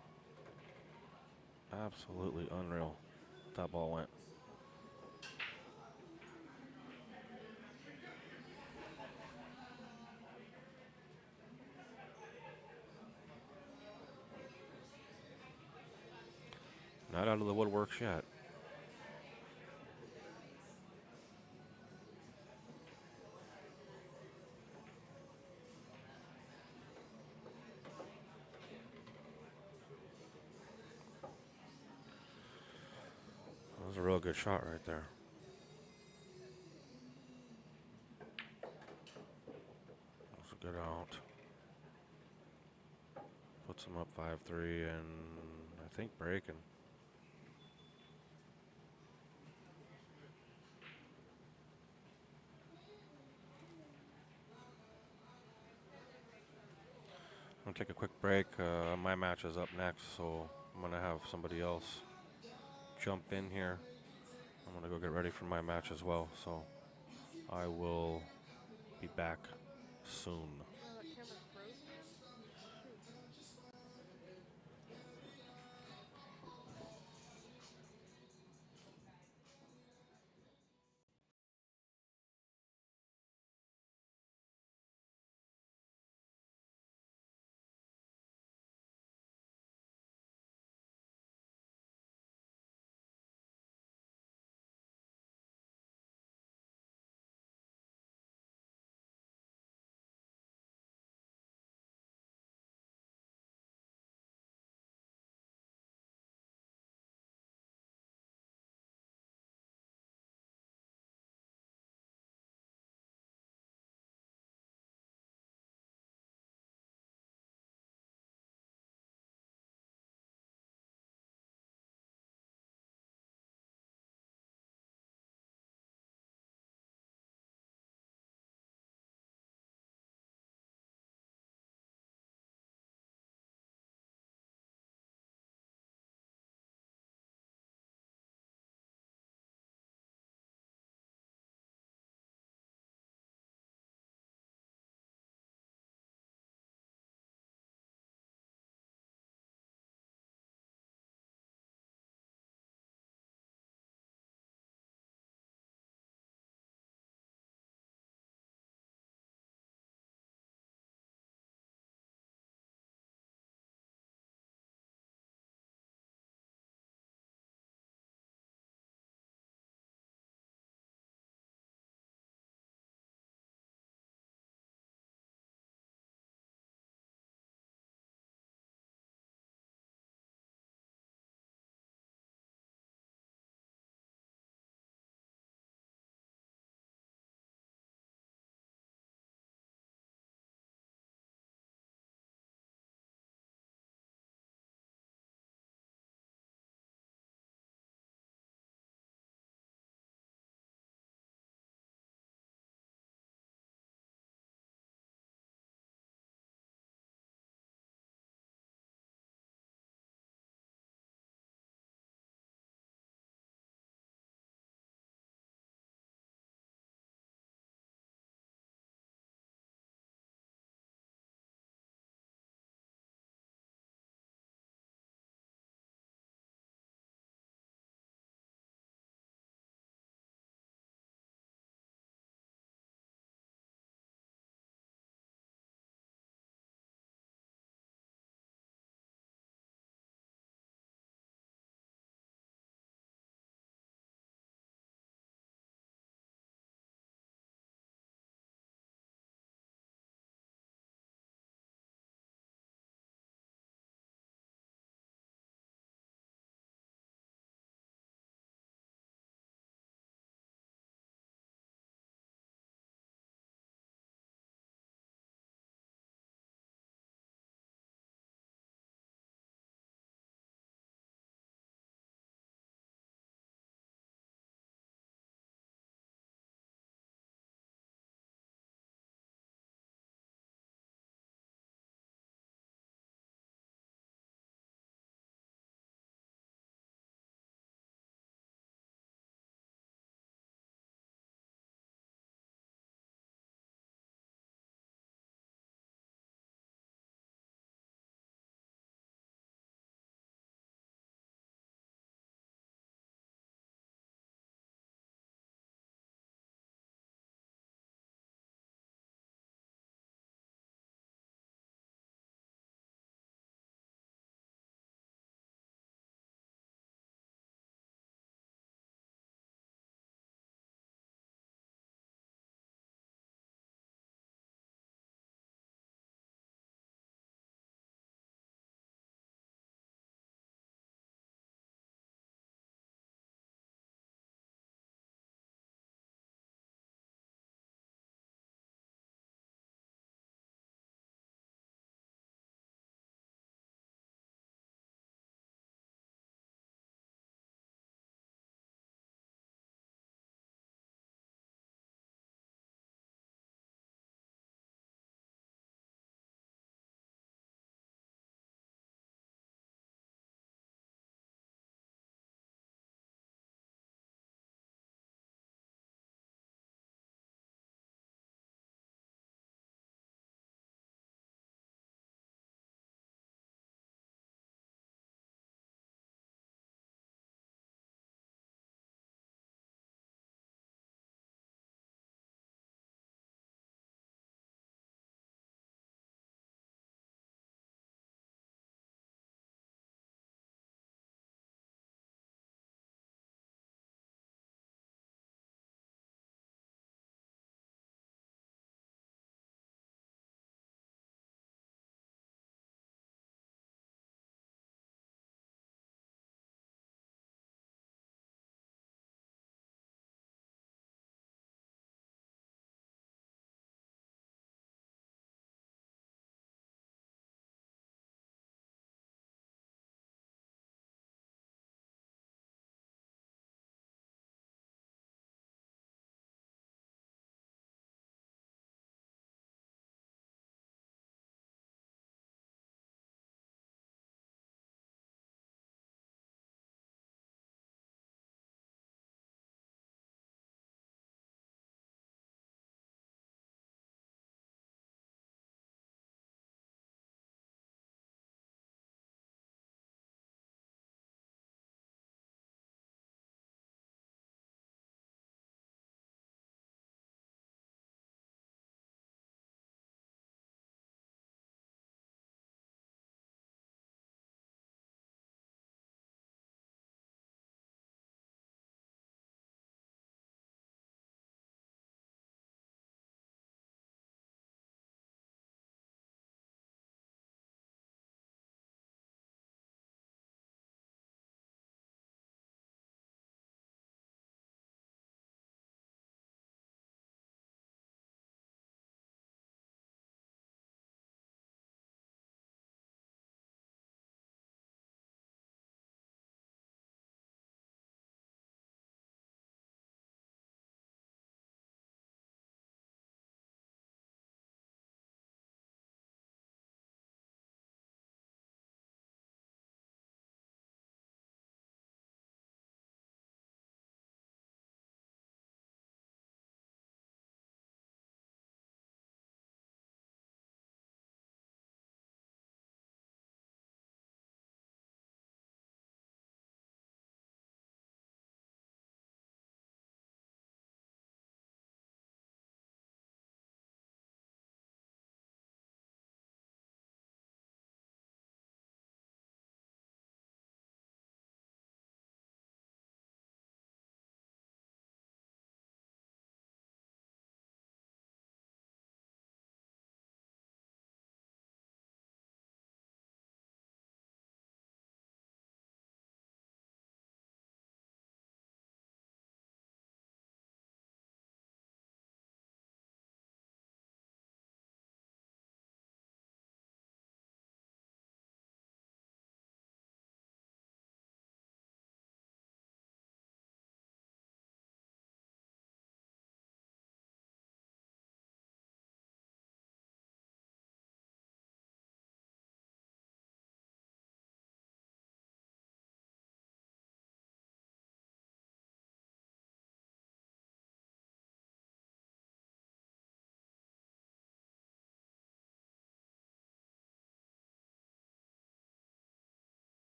S1: Absolutely unreal. That ball went. Not out of the woodworks yet. That was a real good shot right there. That was a good out. Puts him up 5-3 and I think breaking. I'm going to take a quick break. My match is up next, so I'm going to have somebody else jump in here. I'm going to go get ready for my match as well, so I will be back soon.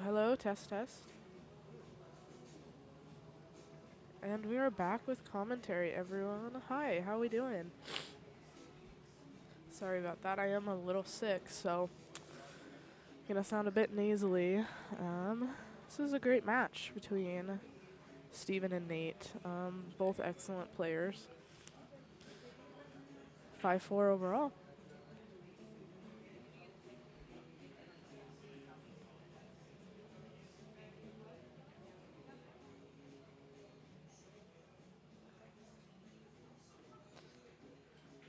S2: hello, test. And we are back with commentary, everyone. Hi, how we doing? Sorry about that. I am a little sick, so gonna sound a bit nasally. This is a great match between Steven and Nate. Both excellent players. 5-4 overall.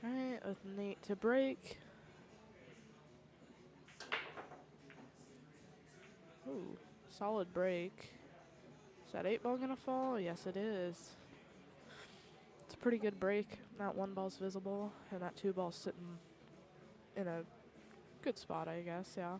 S2: Alright, with Nate to break. Ooh, solid break. Is that 8 ball gonna fall? Yes, it is. It's a pretty good break. That 1 ball's visible, and that 2 ball's sitting in a good spot, I guess, yeah.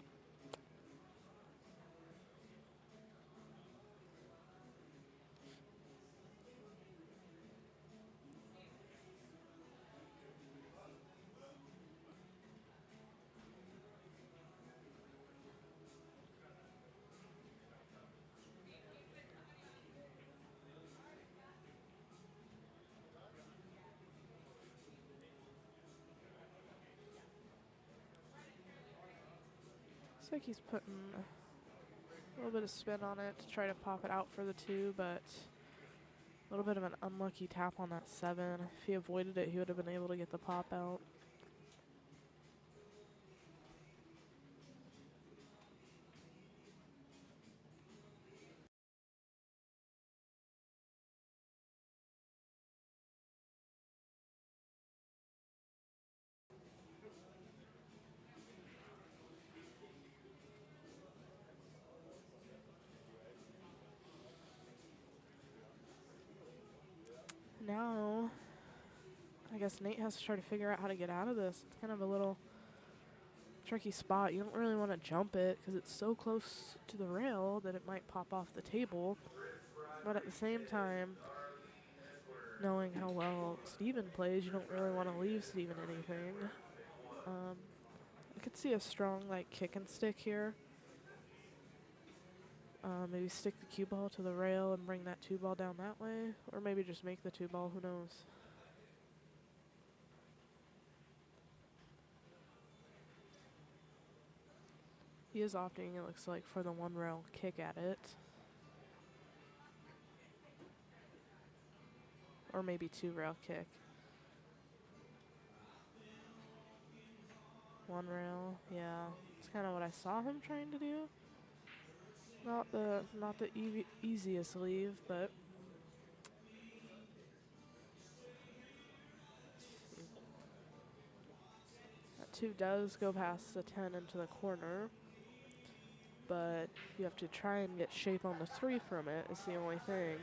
S2: Looks like he's putting a little bit of spin on it to try to pop it out for the 2, but a little bit of an unlucky tap on that 7. If he avoided it, he would have been able to get the pop out. Now, I guess Nate has to try to figure out how to get out of this. It's kind of a little tricky spot. You don't really want to jump it because it's so close to the rail that it might pop off the table. But at the same time, knowing how well Steven plays, you don't really want to leave Steven anything. I could see a strong kick and stick here. Maybe stick the cue ball to the rail and bring that 2 ball down that way. Or maybe just make the 2 ball, who knows. He is opting, it looks like, for the 1 rail kick at it. Or maybe 2 rail kick. 1 rail, yeah. It's kind of what I saw him trying to do. Not the easiest leave, but that 2 does go past the 10 into the corner. But you have to try and get shape on the 3 from it, is the only thing.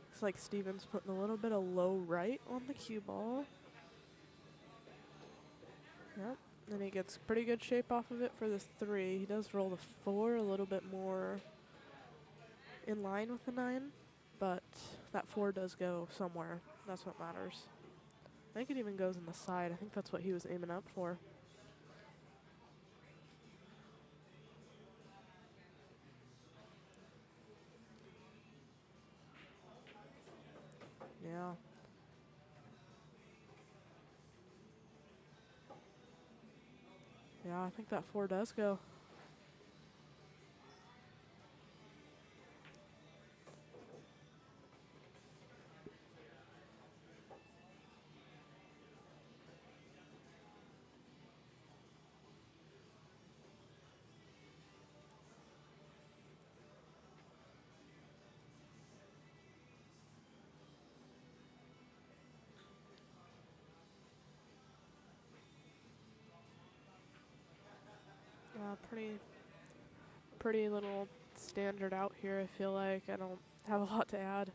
S2: Looks like Steven's putting a little bit of low right on the cue ball. Yep, and he gets pretty good shape off of it for this 3. He does roll the 4 a little bit more in line with the 9, but that 4 does go somewhere. That's what matters. I think it even goes in the side. I think that's what he was aiming up for. Yeah. Yeah, I think that 4 does go. Pretty little standard out here, I feel like. I don't have a lot to add.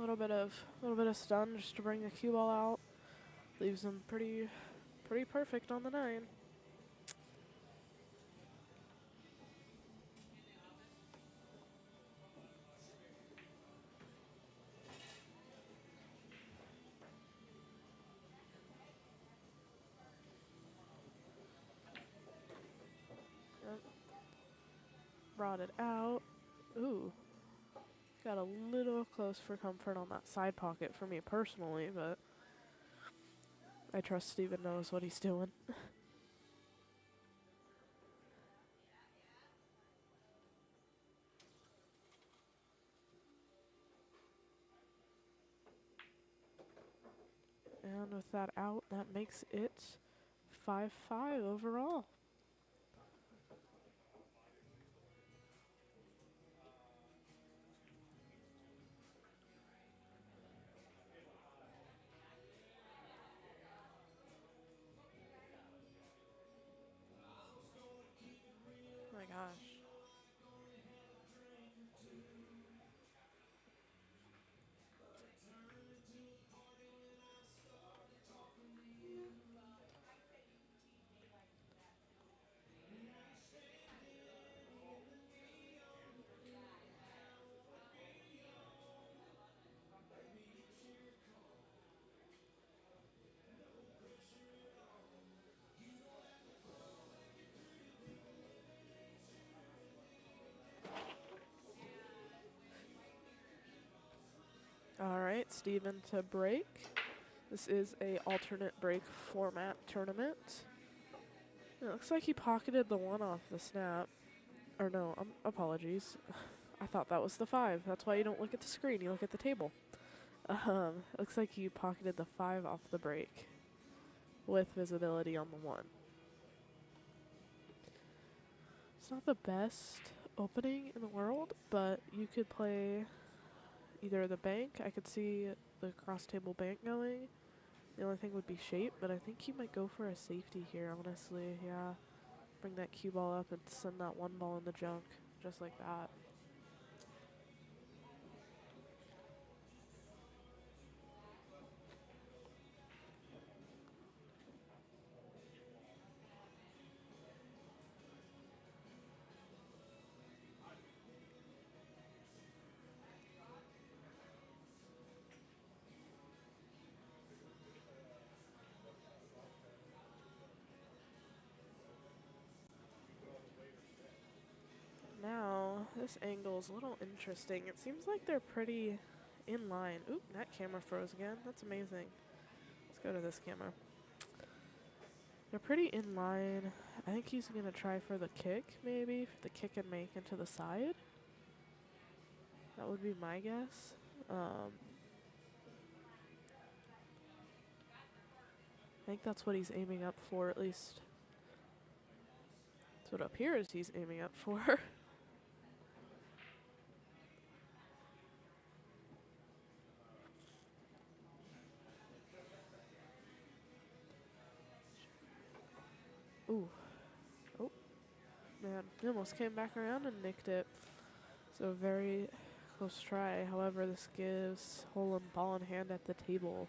S2: little bit of stun just to bring the cue ball out. Leaves him pretty perfect on the 9. Yep. Brought it out. Ooh. Got a little close for comfort on that side pocket for me personally, but I trust Steven knows what he's doing. And with that out, that makes it 5-5 overall. Oh my gosh. All right, Steven to break. This is a alternate break format tournament. It looks like he pocketed the 1 off the snap. Or no, apologies. I thought that was the 5. That's why you don't look at the screen, you look at the table. Looks like you pocketed the 5 off the break with visibility on the 1. It's not the best opening in the world, but you could play either the bank. I could see the cross table bank going. The only thing would be shape, but I think he might go for a safety here, honestly. Yeah. Bring that cue ball up and send that 1 ball in the junk, just like that. Now, this angle is a little interesting. It seems like they're pretty in line. Oop, that camera froze again. That's amazing. Let's go to this camera. They're pretty in line. I think he's going to try for the kick, maybe. For the kick and make into the side. That would be my guess. I think that's what he's aiming up for, at least. That's what it appears he's aiming up for. Ooh. Oh. Man, he almost came back around and nicked it. So very close try. However, this gives Holem ball in hand at the table.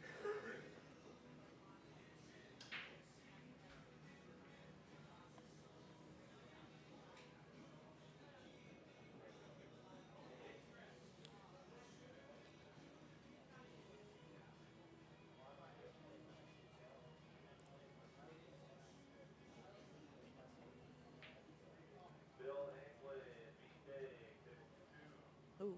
S2: Ooh.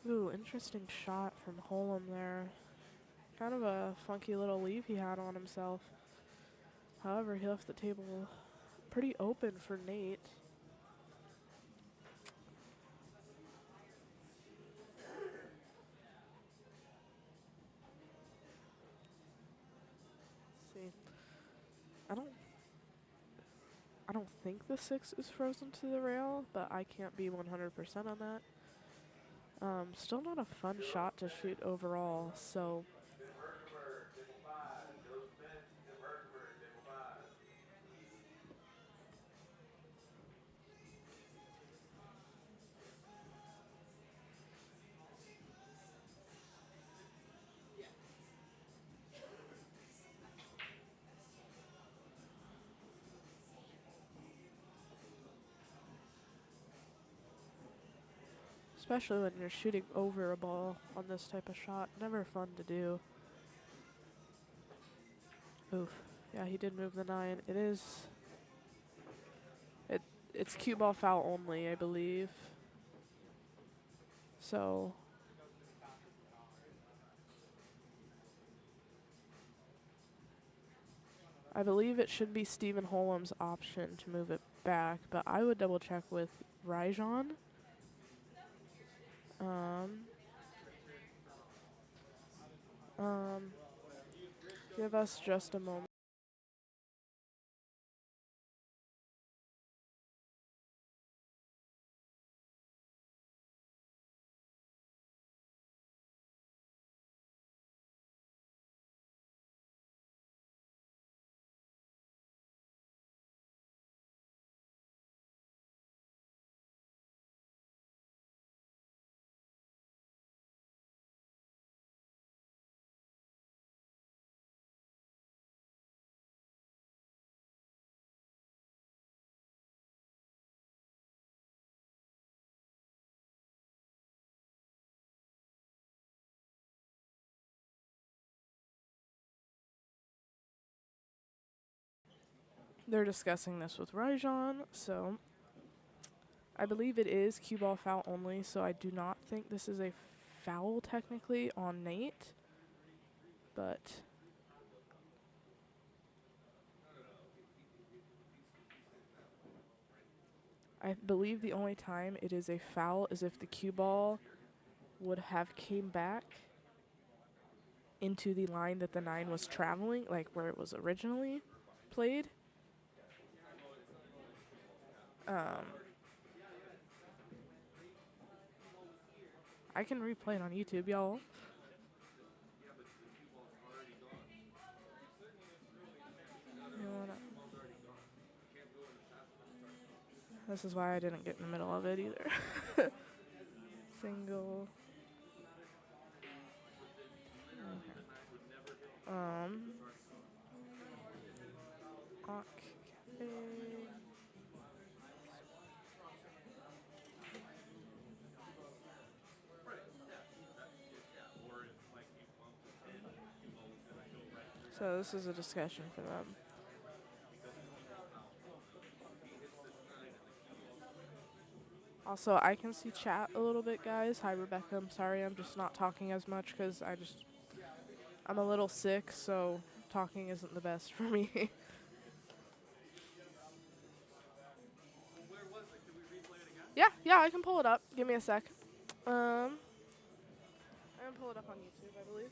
S2: Ooh, interesting shot from Holem there. Kind of a funky little leave he had on himself. However, he left the table pretty open for Nate. Let's see. I don't think the 6 is frozen to the rail, but I can't be 100% on that. Still not a fun shot to shoot overall, so especially when you're shooting over a ball on this type of shot, never fun to do. Oof. Yeah, he did move the 9. It's cue ball foul only, I believe. So I believe it should be Stephen Holem's option to move it back, but I would double check with Rijon. Give us just a moment. They're discussing this with Rijon, so I believe it is cue ball foul only, so I do not think this is a foul technically on Nate, but I believe the only time it is a foul is if the cue ball would have came back into the line that the 9 was traveling, like where it was originally played. I can replay it on YouTube, y'all. This is why I didn't get in the middle of it either. Single. Up Cafe. So this is a discussion for them. Also, I can see chat a little bit, guys. Hi, Rebecca. I'm sorry I'm just not talking as much because I'm a little sick, so talking isn't the best for me. Yeah, I can pull it up. Give me a sec. I can pull it up on YouTube, I believe.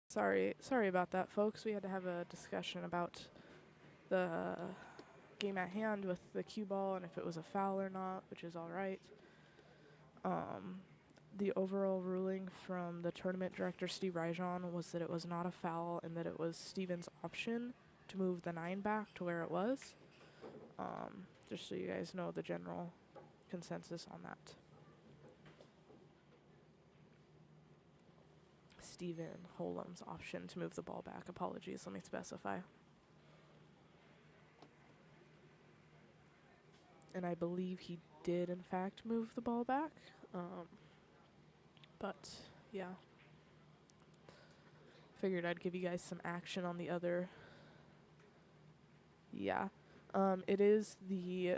S2: Sorry about that, folks. We had to have a discussion about the game at hand with the cue ball and if it was a foul or not, which is all right. The overall ruling from the tournament director, Steve Rijon, was that it was not a foul and that it was Steven's option to move the 9 back to where it was. Just so you guys know the general consensus on that. Steven Holem's option to move the ball back. Apologies, let me specify. And I believe he did, in fact, move the ball back. But, yeah. Figured I'd give you guys some action on the other. Yeah. It is the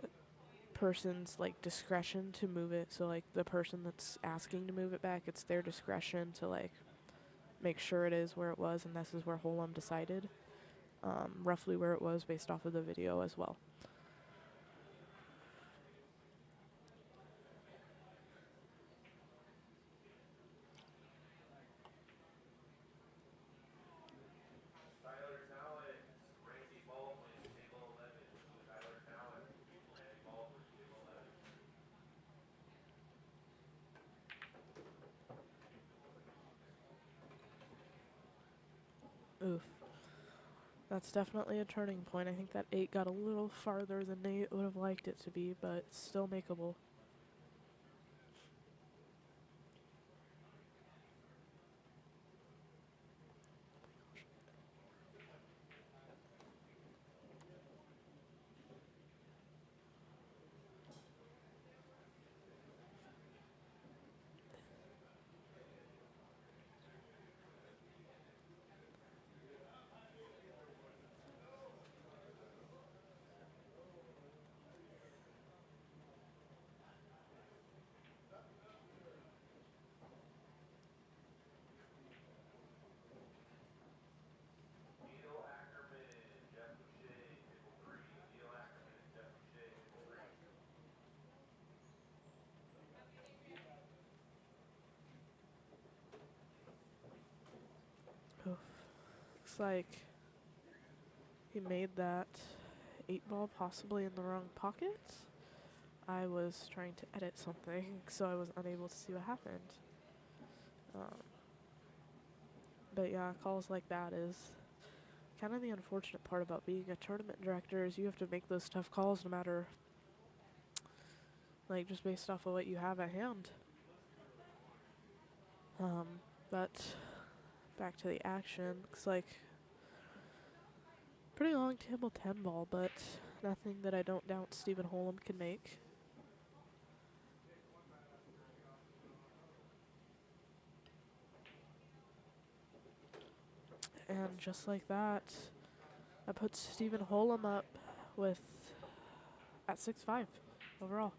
S2: person's, like, discretion to move it. So, like, the person that's asking to move it back, it's their discretion to, like, make sure it is where it was, and this is where Holem decided. Roughly where it was based off of the video as well. Oof. That's definitely a turning point. I think that 8 got a little farther than Nate would have liked it to be, but it's still makeable. Oof. Looks like he made that 8 ball possibly in the wrong pocket. I was trying to edit something, so I was unable to see what happened. But yeah, calls like that is kind of the unfortunate part about being a tournament director is you have to make those tough calls no matter, like, just based off of what you have at hand. But back to the action. Looks like pretty long table 10 ball, but nothing that I don't doubt Stephen Holem can make. And just like that, that puts Stephen Holem up with at 6-5 overall.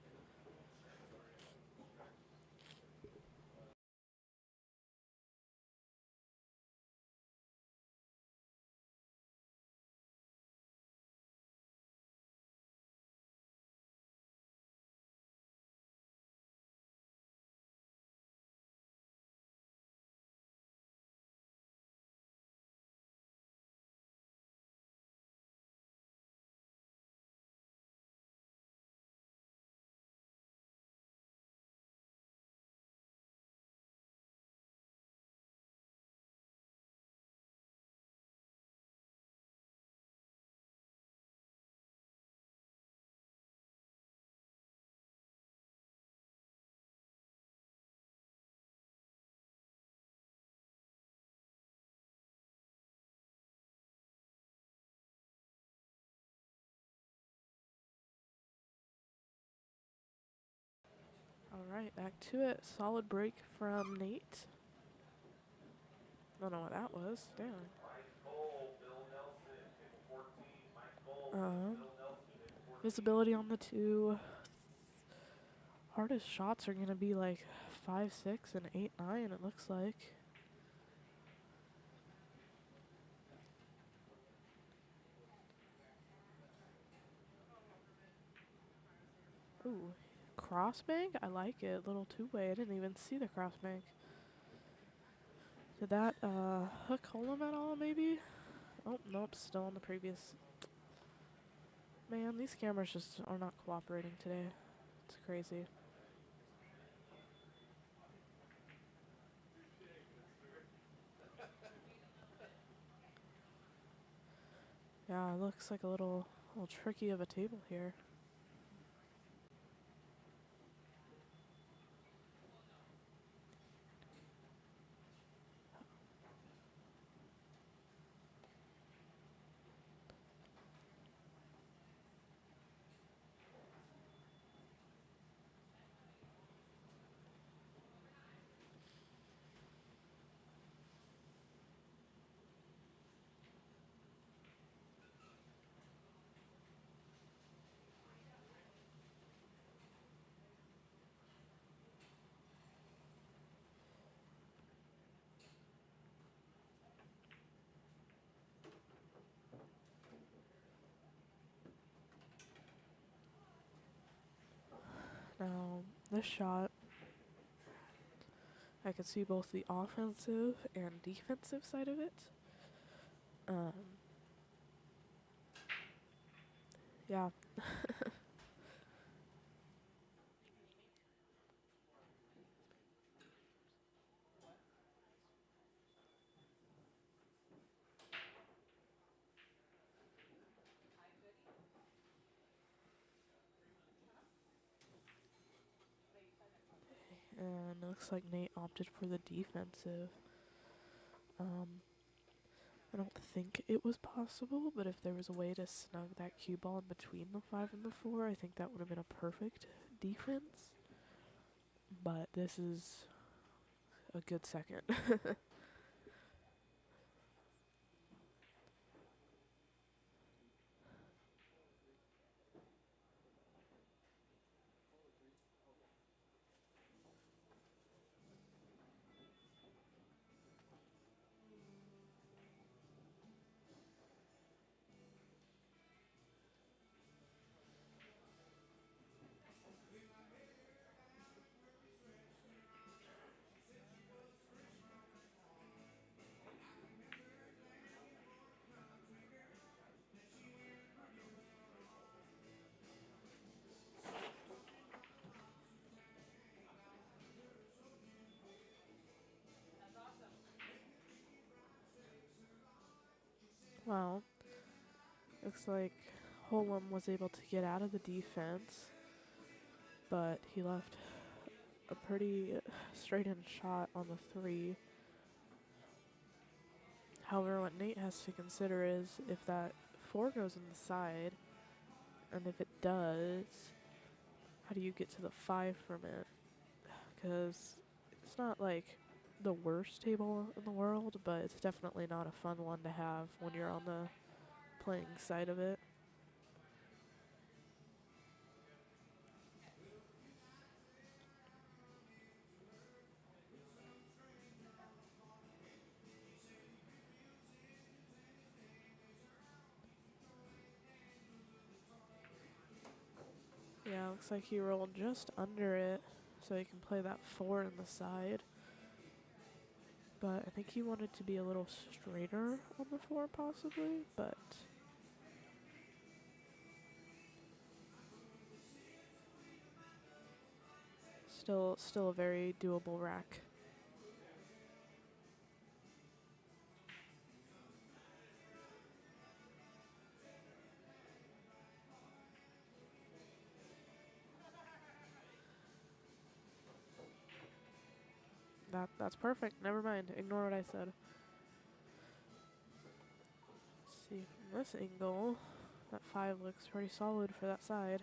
S2: All right, back to it. Solid break from Nate. Don't know what that was. Damn. Visibility on the 2. Hardest shots are going to be like 5, 6, and 8, 9, it looks like. Ooh, cross bank? I like it. Little 2-way. I didn't even see the cross bank. Did that hook Holem at all, maybe? Oh, nope, still on the previous. Man, these cameras just are not cooperating today. It's crazy. Yeah, it looks like a little tricky of a table here. Now, this shot, I could see both the offensive and defensive side of it. Yeah. And it looks like Nate opted for the defensive. I don't think it was possible, but if there was a way to snug that cue ball in between the 5 and the 4, I think that would have been a perfect defense. But this is a good second. Well, looks like Holem was able to get out of the defense, but he left a pretty straight-in shot on the 3. However, what Nate has to consider is if that 4 goes in the side, and if it does, how do you get to the 5 from it? Because it's not like the worst table in the world, but it's definitely not a fun one to have when you're on the playing side of it. Yeah, looks like he rolled just under it, so he can play that 4 in the side. But I think he wanted to be a little straighter on the 4 possibly, but still a very doable rack. That's perfect. Never mind. Ignore what I said. Let's see, from this angle, that 5 looks pretty solid for that side.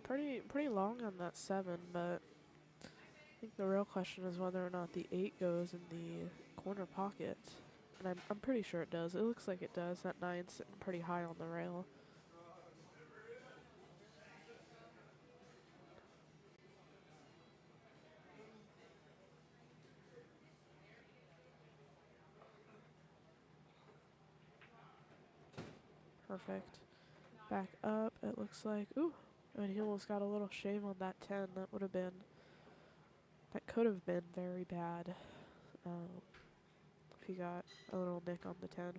S2: pretty long on that 7, but I think the real question is whether or not the 8 goes in the corner pocket. And I'm pretty sure it does. It looks like it does. That 9's sitting pretty high on the rail. Perfect. Back up, it looks like. Ooh, and he almost got a little shame on that 10. That would have been, that could have been very bad if he got a little nick on the 10.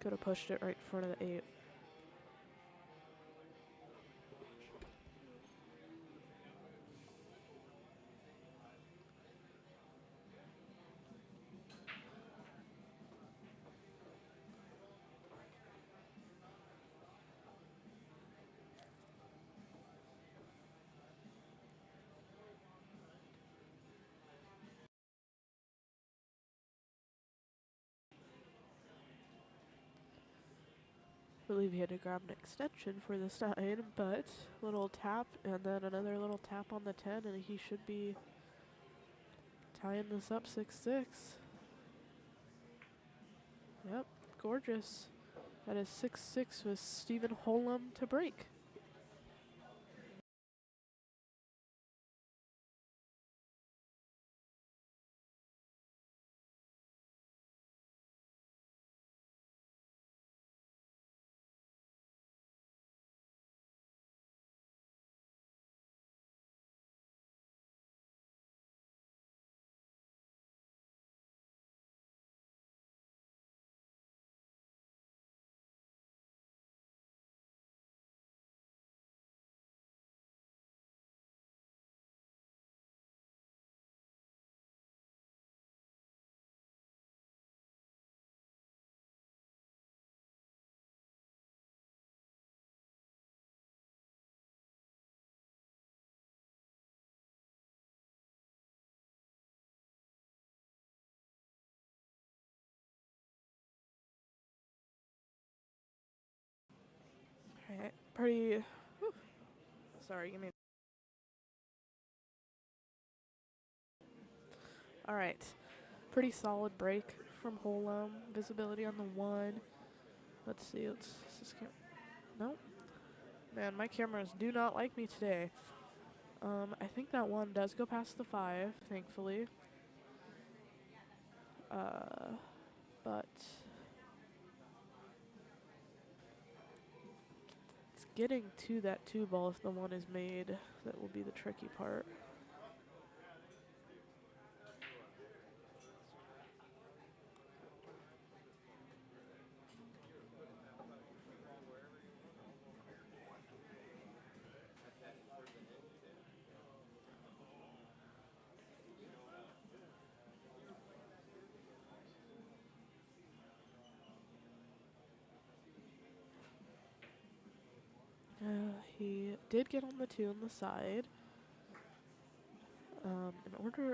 S2: Could have pushed it right in front of the 8. I believe he had to grab an extension for this 9, but little tap and then another little tap on the 10, and he should be tying this up 6-6. Yep, gorgeous. That is 6-6 with Stephen Holem to break. Alright, pretty. Whew. Sorry, give me. Alright, pretty solid break from Holem. Visibility on the 1. Let's see, nope. Man, my cameras do not like me today. I think that 1 does go past the 5, thankfully. But it's getting to that 2 ball if the 1 is made. That will be the tricky part. He did get on the 2 on the side.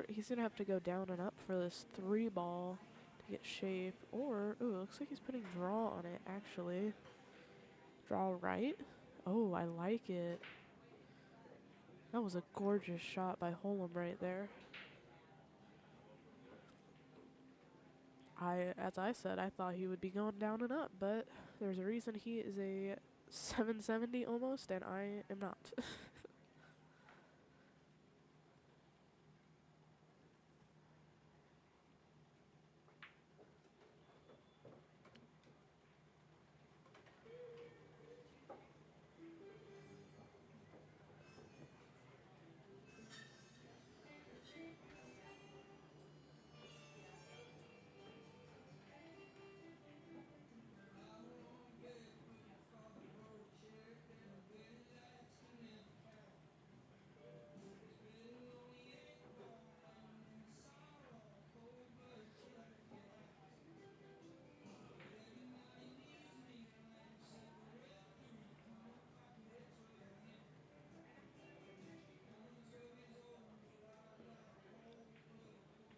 S2: He's gonna have to go down and up for this 3 ball to get shape. Or, ooh, it looks like he's putting draw on it, actually. Draw right? Oh, I like it. That was a gorgeous shot by Holem right there. As I said, I thought he would be going down and up, but there's a reason he is a 770 almost, and I am not.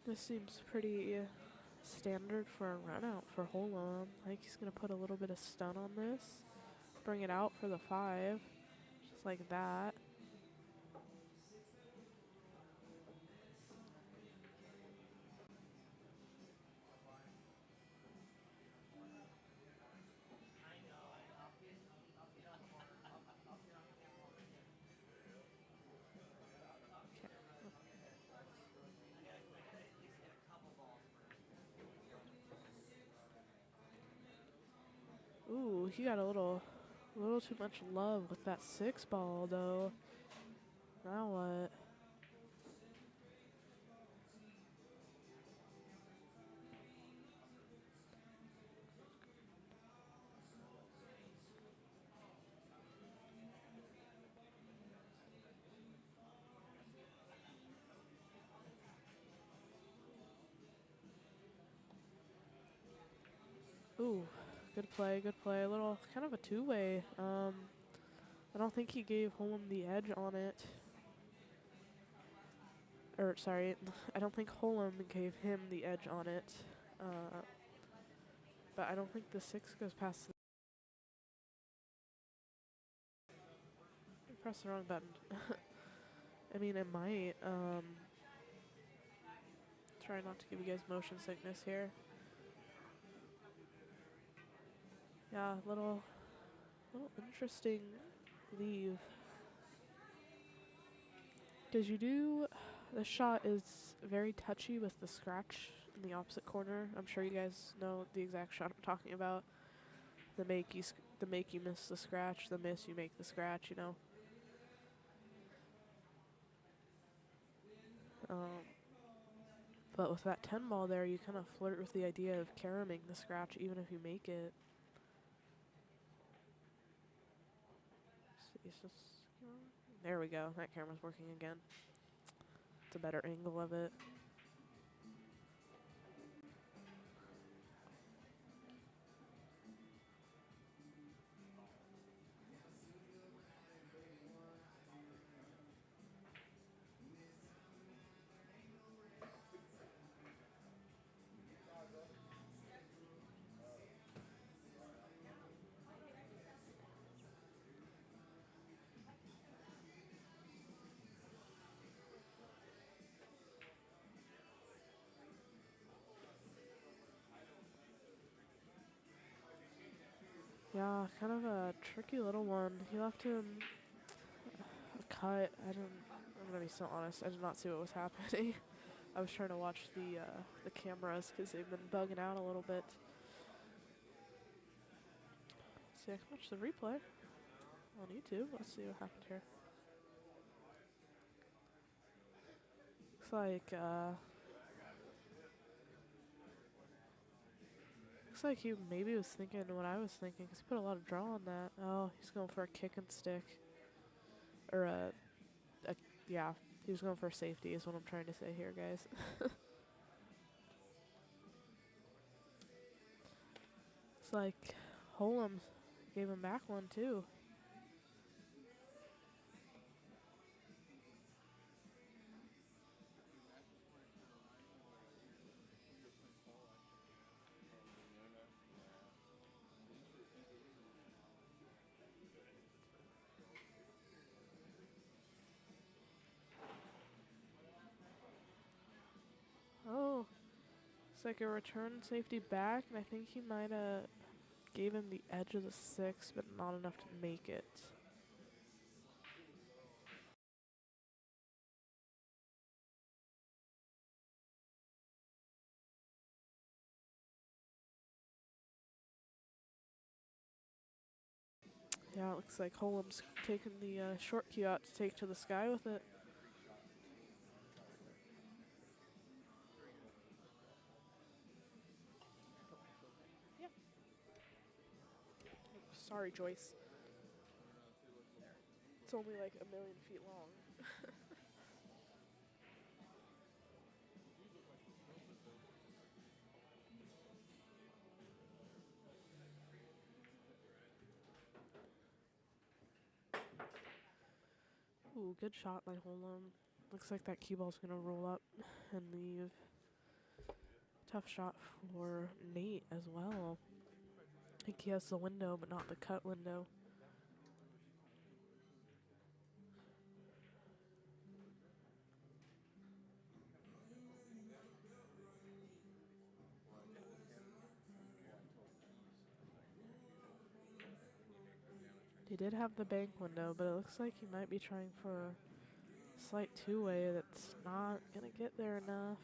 S2: This seems pretty standard for a run out for Holem. I think he's going to put a little bit of stun on this. Bring it out for the 5.
S3: Just like that. Ooh, he got a little too much love with that 6 ball though. Now what? Ooh, good play, good play. A little kind of a two-way. I don't think he gave Holem the edge on it. Or sorry, I don't think Holem gave him the edge on it. But I don't think the 6 goes past the press the wrong button. I mean, it might. Try not to give you guys motion sickness here. Yeah, little interesting leave. Because the shot is very touchy with the scratch in the opposite corner. I'm sure you guys know the exact shot I'm talking about. The make you miss the scratch, the miss you make the scratch, you know. But with that 10 ball there, you kind of flirt with the idea of caroming the scratch even if you make it. There we go. That camera's working again. It's a better angle of it. Yeah, kind of a tricky little one. He left him a cut. I'm gonna be so honest. I did not see what was happening. I was trying to watch the cameras because they've been bugging out a little bit. See, I can watch the replay on YouTube. Let's see what happened here. Looks like he maybe was thinking what I was thinking, because he put a lot of draw on that. Oh, he's going for a kick and stick. Or yeah, he was going for a safety is what I'm trying to say here, guys. It's like Holem gave him back one too. Oh, it's like a return safety back, and I think he might have gave him the edge of the 6, but not enough to make it. Yeah, it looks like Holem's taking the short cue out to take to the sky with it. Yeah. Sorry, Joyce. It's only like 1,000,000 feet long. Ooh, good shot by Holem. Looks like that cue ball's gonna roll up and leave. Tough shot for Nate as well. I think he has the window, but not the cut window. He did have the bank window, but it looks like he might be trying for a slight two-way that's not going to get there enough.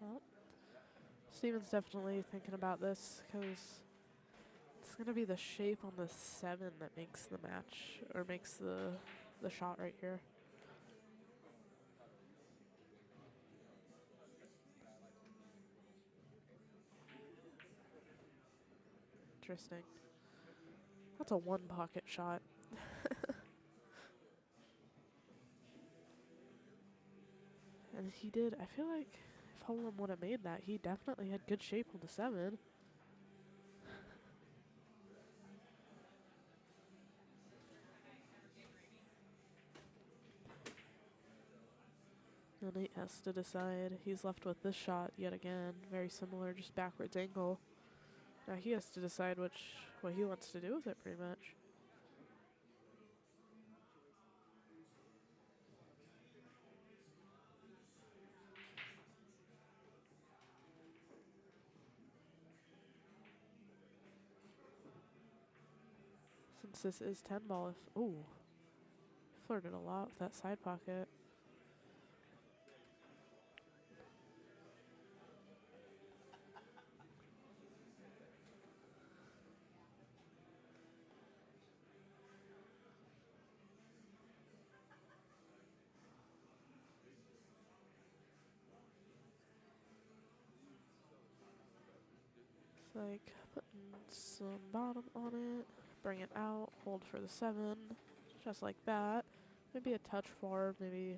S3: Well, Steven's definitely thinking about this because it's going to be the shape on the 7 that makes the match, or makes the shot right here. Interesting. That's a one pocket shot. And he did, I feel like if Holem would have made that, he definitely had good shape on the 7. And Nate has to decide. He's left with this shot yet again. Very similar, just backwards angle. Now he has to decide what he wants to do with it, pretty much. Since this is 10 ball, if, ooh, flirted a lot with that side pocket. It's like putting some bottom on it, bring it out, hold for the 7, just like that. Maybe a touch far, maybe.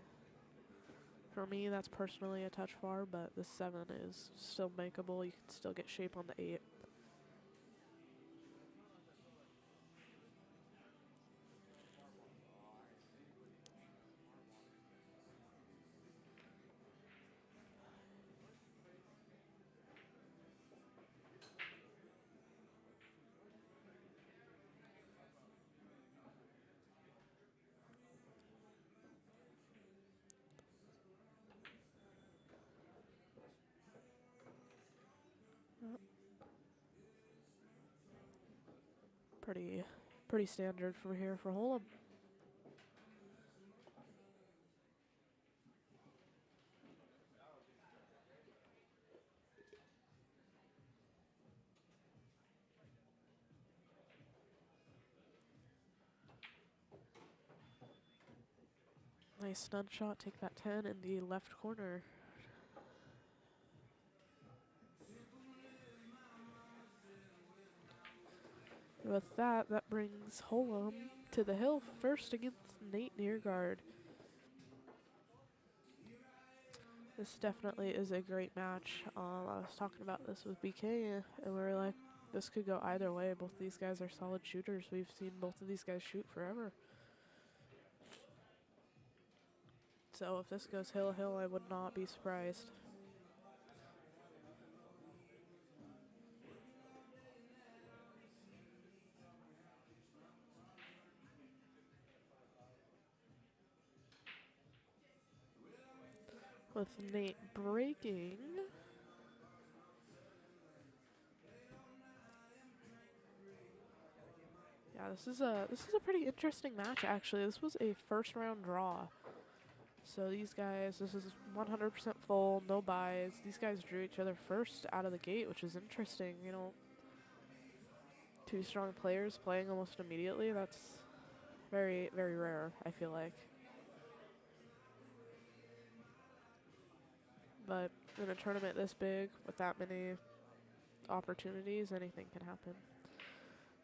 S3: For me, that's personally a touch far, but the 7 is still makeable. You can still get shape on the 8. Pretty standard from here for Holem. Nice stun shot, take that 10 in the left corner. With that, that brings Holem to the hill first against Nate Neergaard. This definitely is a great match. I was talking about this with BK, and we were like, this could go either way. Both of these guys are solid shooters. We've seen both of these guys shoot forever. So if this goes hill-hill, I would not be surprised. With Nate breaking. Yeah, this is a pretty interesting match actually. This was a first round draw. So these guys, this is 100% full, no buys. These guys drew each other first out of the gate, which is interesting. You know, two strong players playing almost immediately. That's very, very rare, I feel like. But in a tournament this big, with that many opportunities, anything can happen.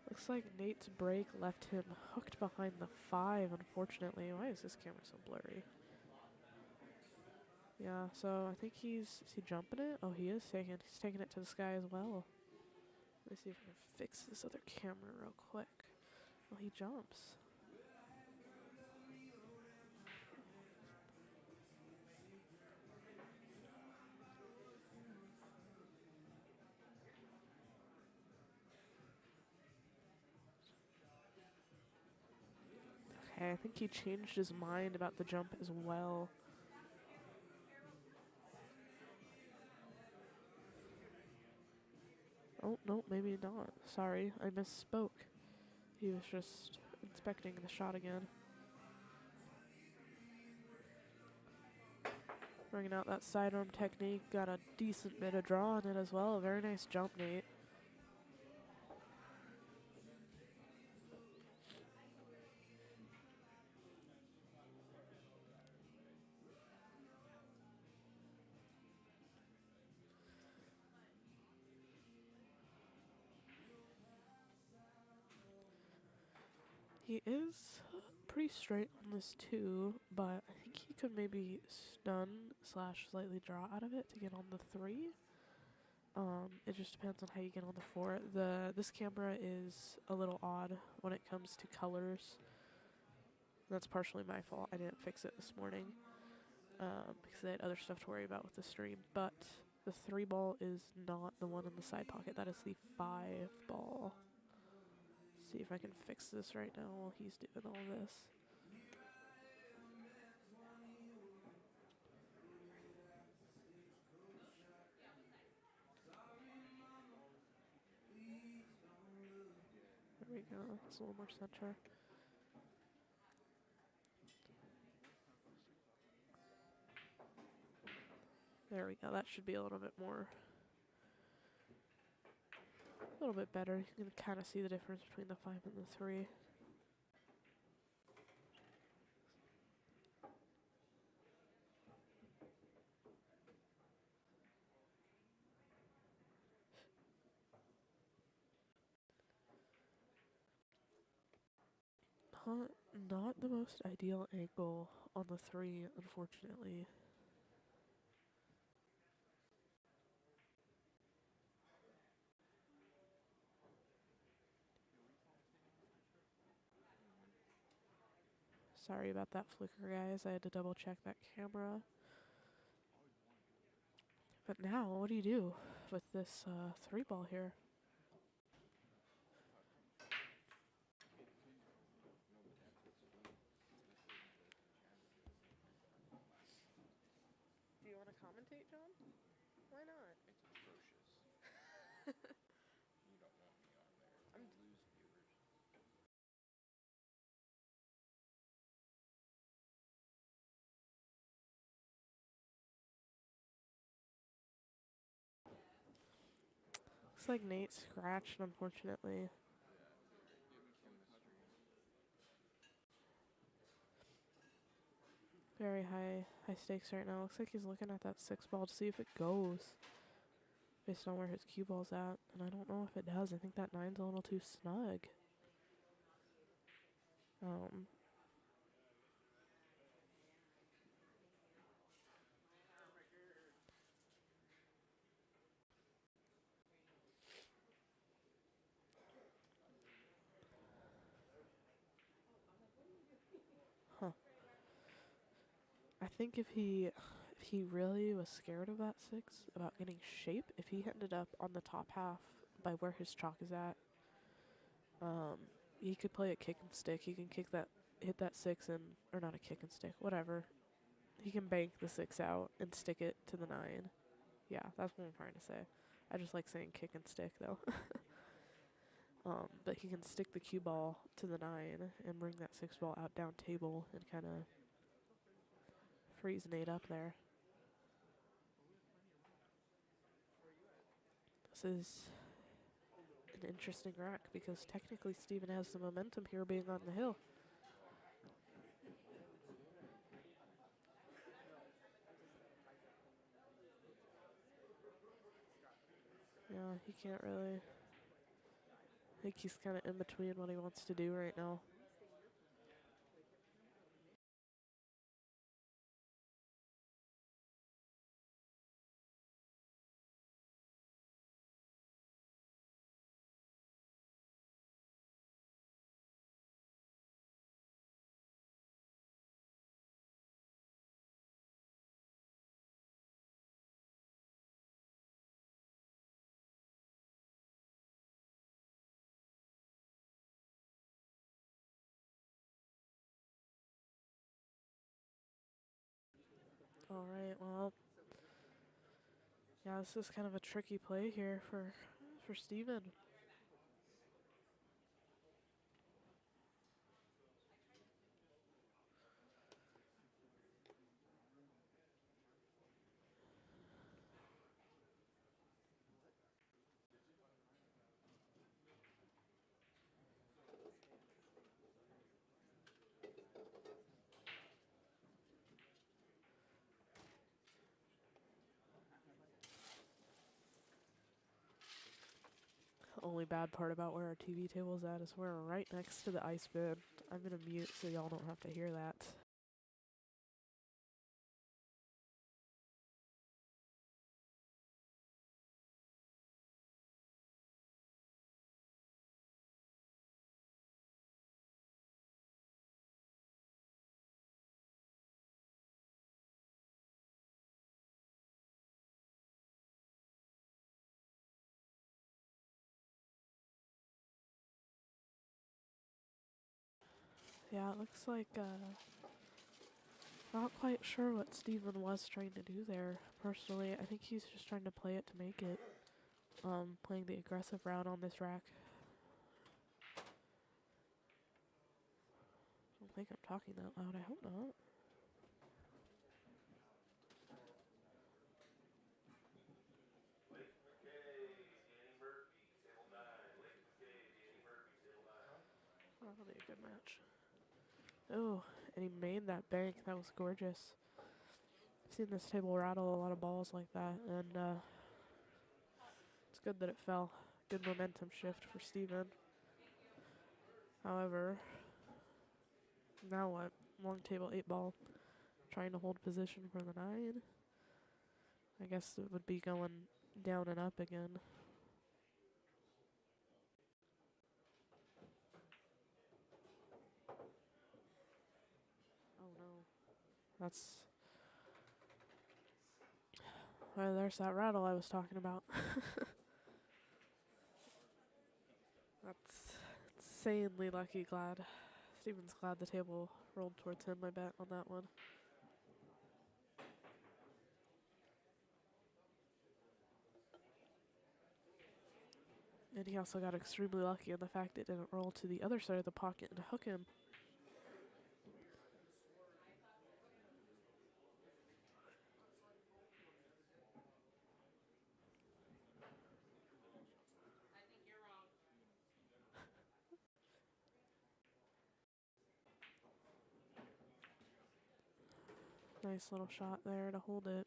S3: Looks like Nate's break left him hooked behind the 5, unfortunately. Why is this camera so blurry? Yeah, so I think is he jumping it? Oh, he's taking it to the sky as well. Let me see if I can fix this other camera real quick. Well, he jumps. okay. I think he changed his mind about the jump as well. Oh, no, maybe not. Sorry, I misspoke. He was just inspecting the shot again. Bringing out that sidearm technique. Got a decent bit of draw on it as well. A very nice jump, Nate. He is pretty straight on this too, but I think he could maybe stun slash slightly draw out of it to get on the 3. It just depends on how you get on the 4. This camera is a little odd when it comes to colors. That's partially my fault. I didn't fix it this morning because I had other stuff to worry about with the stream. But the 3 ball is not the one in the side pocket. That is the 5 ball. See if I can fix this right now while he's doing all this. There we go. It's a little more center. There we go. That should be a little bit more, a little bit better. You can kind of see the difference between the 5 and the 3. Not the most ideal angle on the 3, unfortunately. Sorry about that flicker, guys. I had to double check that camera. But now, what do you do with this 3 ball here? Do you want to commentate, John? Why not?
S1: It's atrocious. You don't want me on there. I'm lose viewers.
S3: Looks like Nate scratched, unfortunately. Very high stakes right now. Looks like he's looking at that 6 ball to see if it goes based on where his cue ball's at. And I don't know if it does. I think that 9's a little too snug. I think if he really was scared of that 6, about getting shape, if he ended up on the top half by where his chalk is at, he could play a kick and stick. He can hit that 6 and, or not a kick and stick, whatever. He can bank the 6 out and stick it to the 9. Yeah, that's what I'm trying to say. I just like saying kick and stick though. But he can stick the cue ball to the 9 and bring that 6 ball out down table and kind of freeze Nate up there. This is an interesting rack because technically Steven has the momentum here being on the hill. Yeah, he can't really. I think he's kind of in between what he wants to do right now. All right, well, yeah, this is kind of a tricky play here for Steven. Only bad part about where our TV table is at is we're right next to the ice bin. I'm gonna mute so y'all don't have to hear that. Yeah, it looks like not quite sure what Steven was trying to do there. Personally, I think he's just trying to play it to make it. Playing the aggressive route on this rack. I don't think I'm talking that loud. I hope not. Oh, that'll be a good match. Oh, and he made that bank. That was gorgeous. I've seen this table rattle a lot of balls like that, and it's good that it fell. Good momentum shift for Steven. However, now what? Long table 8 ball. Trying to hold position for the 9. I guess it would be going down and up again. Oh no. That's... Well, there's that rattle I was talking about. That's insanely lucky glad. Steven's glad the table rolled towards him, I bet, on that one. And he also got extremely lucky in the fact it didn't roll to the other side of the pocket and hook him. Nice little shot there to hold it.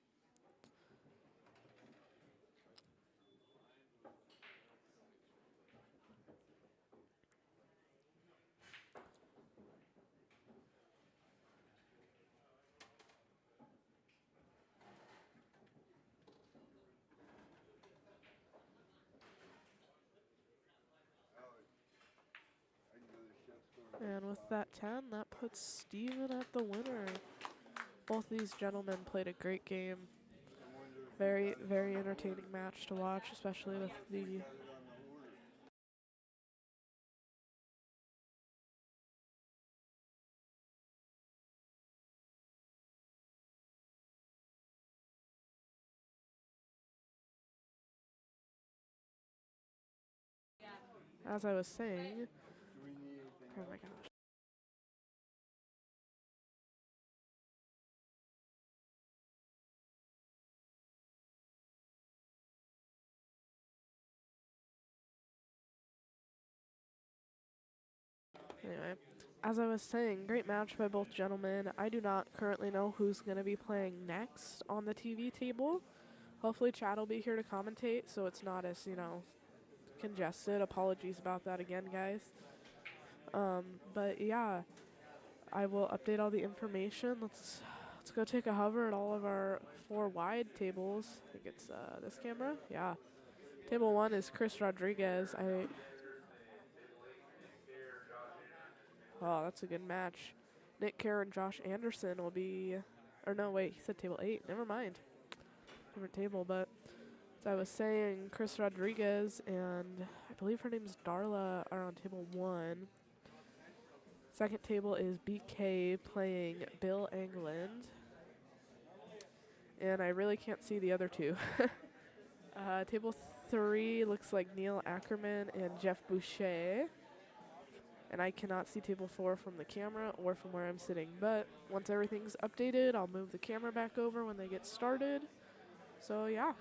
S3: And with that 10, that puts Steven at the winner. Both these gentlemen played a great game. Very, very entertaining match to watch, especially with the... As I was saying... Oh my gosh. Anyway, as I was saying, great match by both gentlemen. I do not currently know who's going to be playing next on the TV table. Hopefully Chad will be here to commentate, so it's not as, congested. Apologies about that again, guys. But yeah, I will update all the information. Let's go take a hover at all of our 4 wide tables. I think it's this camera. Yeah. Table 1 is Chris Rodriguez. Oh, that's a good match. Nick Kerr and Josh Anderson will be... Or no, wait, he said table 8. Never mind. Different table, but as I was saying, Chris Rodriguez and I believe her name's Darla are on table 1. Second table is BK playing Bill England. and I really can't see the other two. Table 3 looks like Neil Ackerman and Jeff Boucher. And I cannot see table 4 from the camera or from where I'm sitting. But once everything's updated, I'll move the camera back over when they get started. So yeah.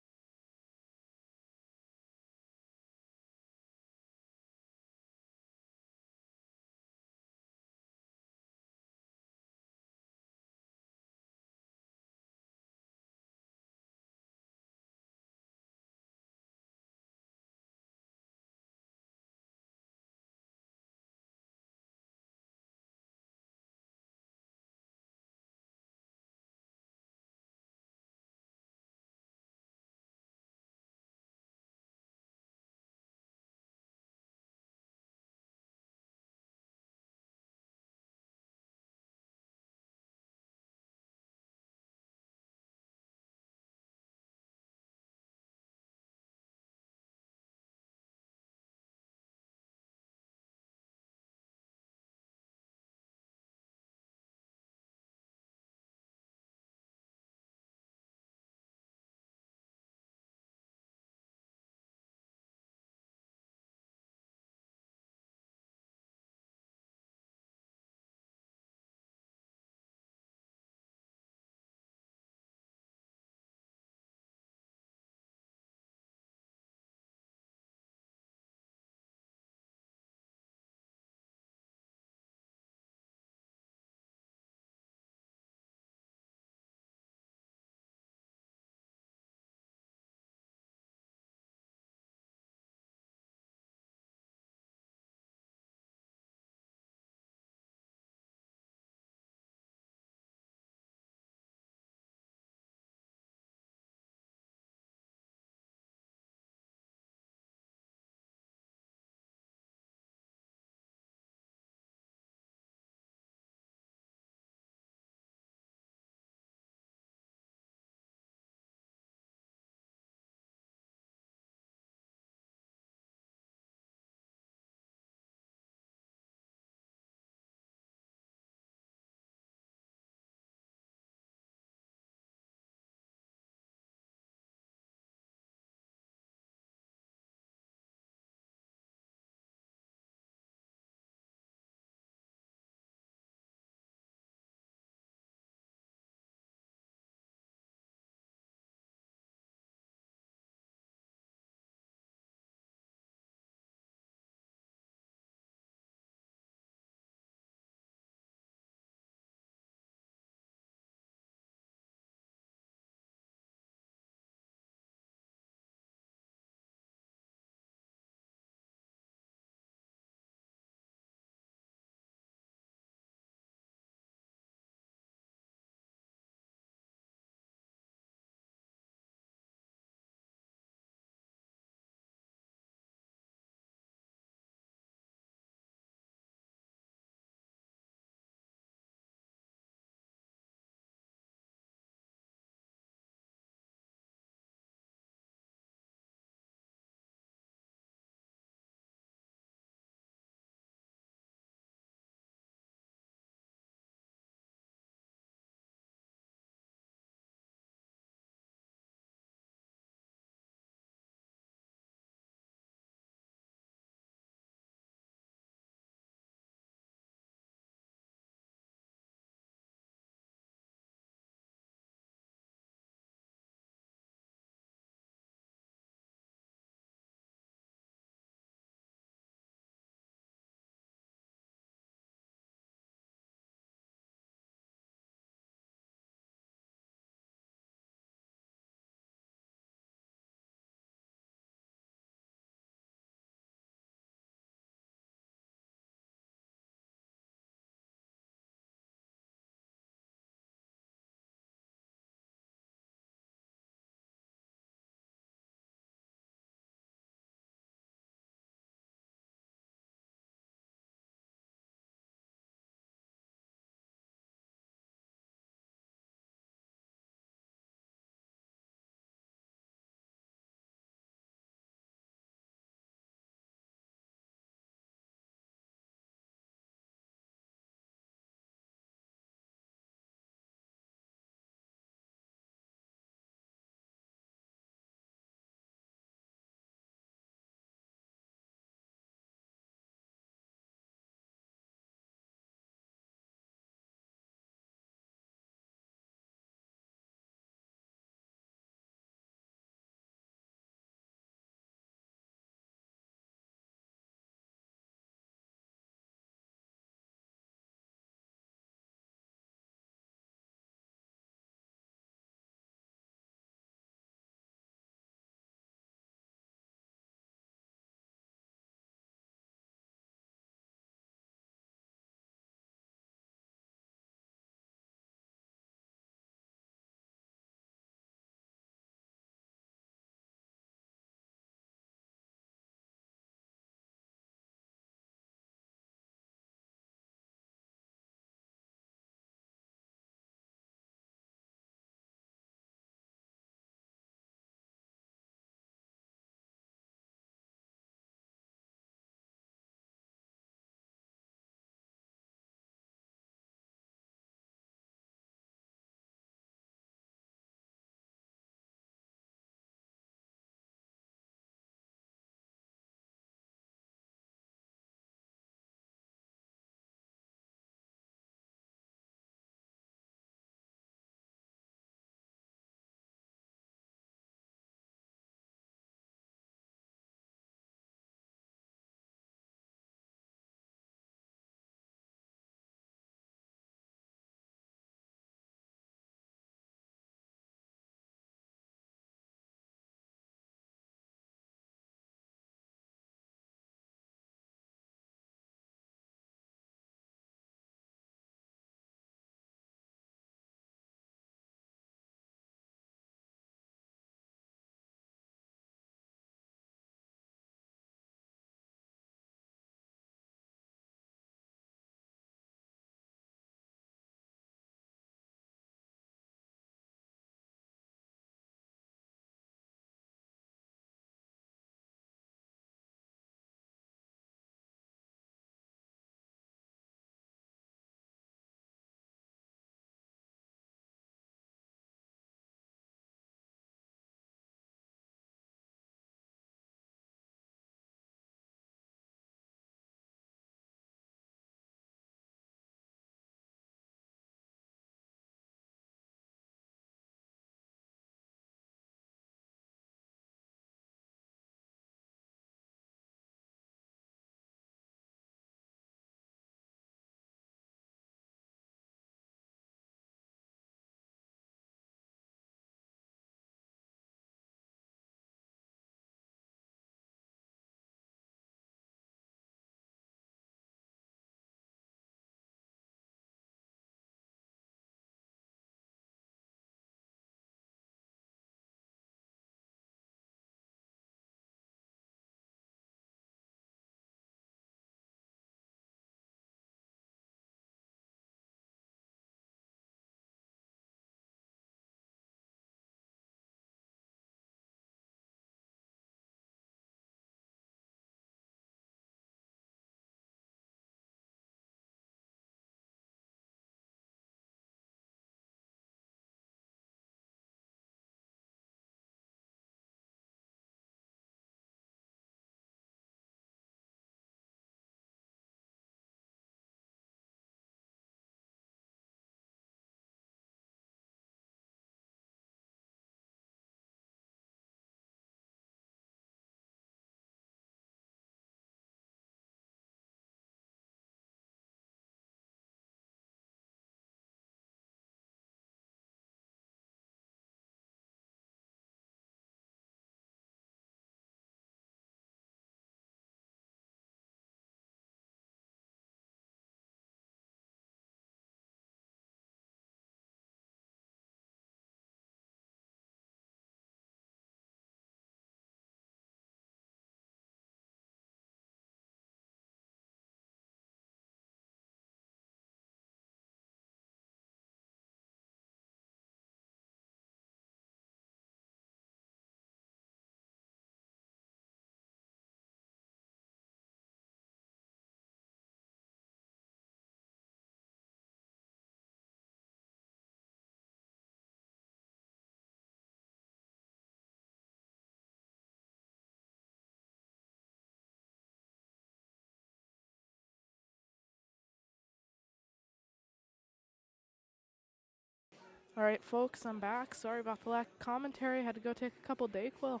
S3: All right, folks, I'm back. Sorry about the lack of commentary. Had to go take a couple Dayquil.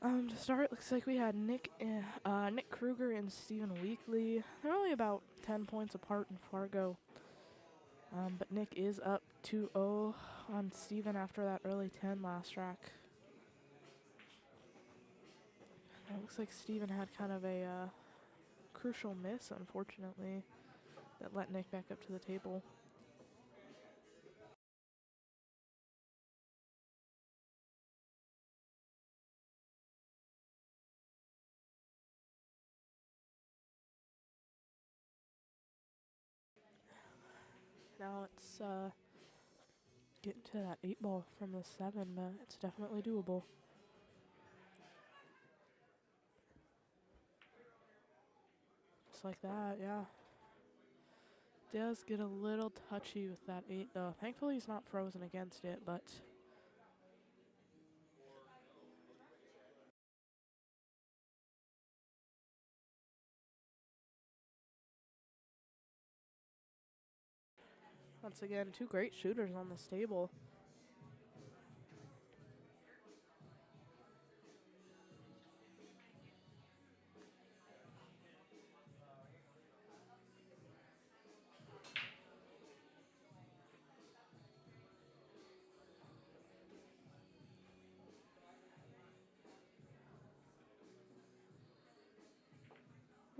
S3: To start, looks like we had Nick Krueger and Stephen Weekley. They're only about 10 points apart in Fargo. But Nick is up 2-0 on Stephen after that early 10 last track. It looks like Stephen had kind of a crucial miss, unfortunately, that let Nick back up to the table. Now it's getting to that 8-ball from the 7, but it's definitely doable. Just like that, yeah. Does get a little touchy with that 8, though. Thankfully, he's not frozen against it, but once again, two great shooters on this table.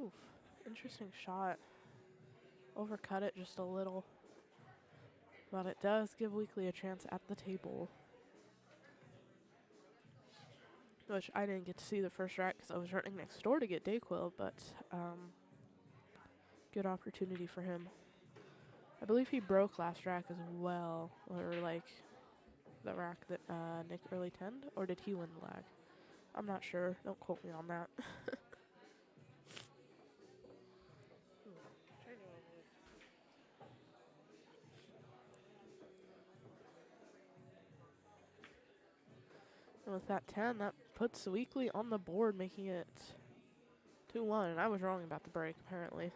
S3: Oof, interesting shot. Overcut it just a little. But it does give Weekley a chance at the table. Which I didn't get to see the first rack because I was running next door to get Dayquil, but good opportunity for him. I believe he broke last rack as well, or like the rack that Nick early 10'd, or did he win the lag? I'm not sure. Don't quote me on that. And with that 10, that puts Weekley on the board, making it 2-1. And I was wrong about the break, apparently.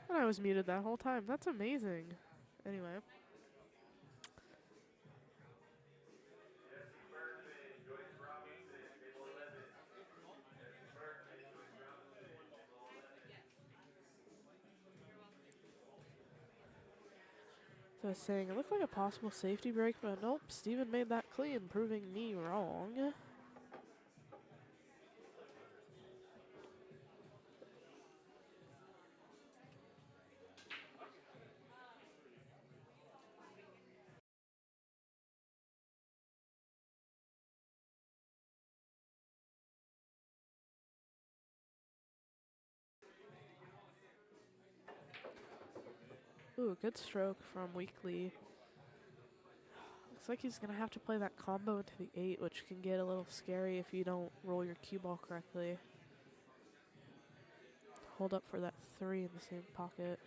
S3: And I was muted that whole time. That's amazing. Anyway. So I was saying, it looked like a possible safety break, but nope, Steven made that clean, proving me wrong. Ooh, good stroke from Weekley. Looks like he's going to have to play that combo into the 8, which can get a little scary if you don't roll your cue ball correctly. Hold up for that 3 in the same pocket.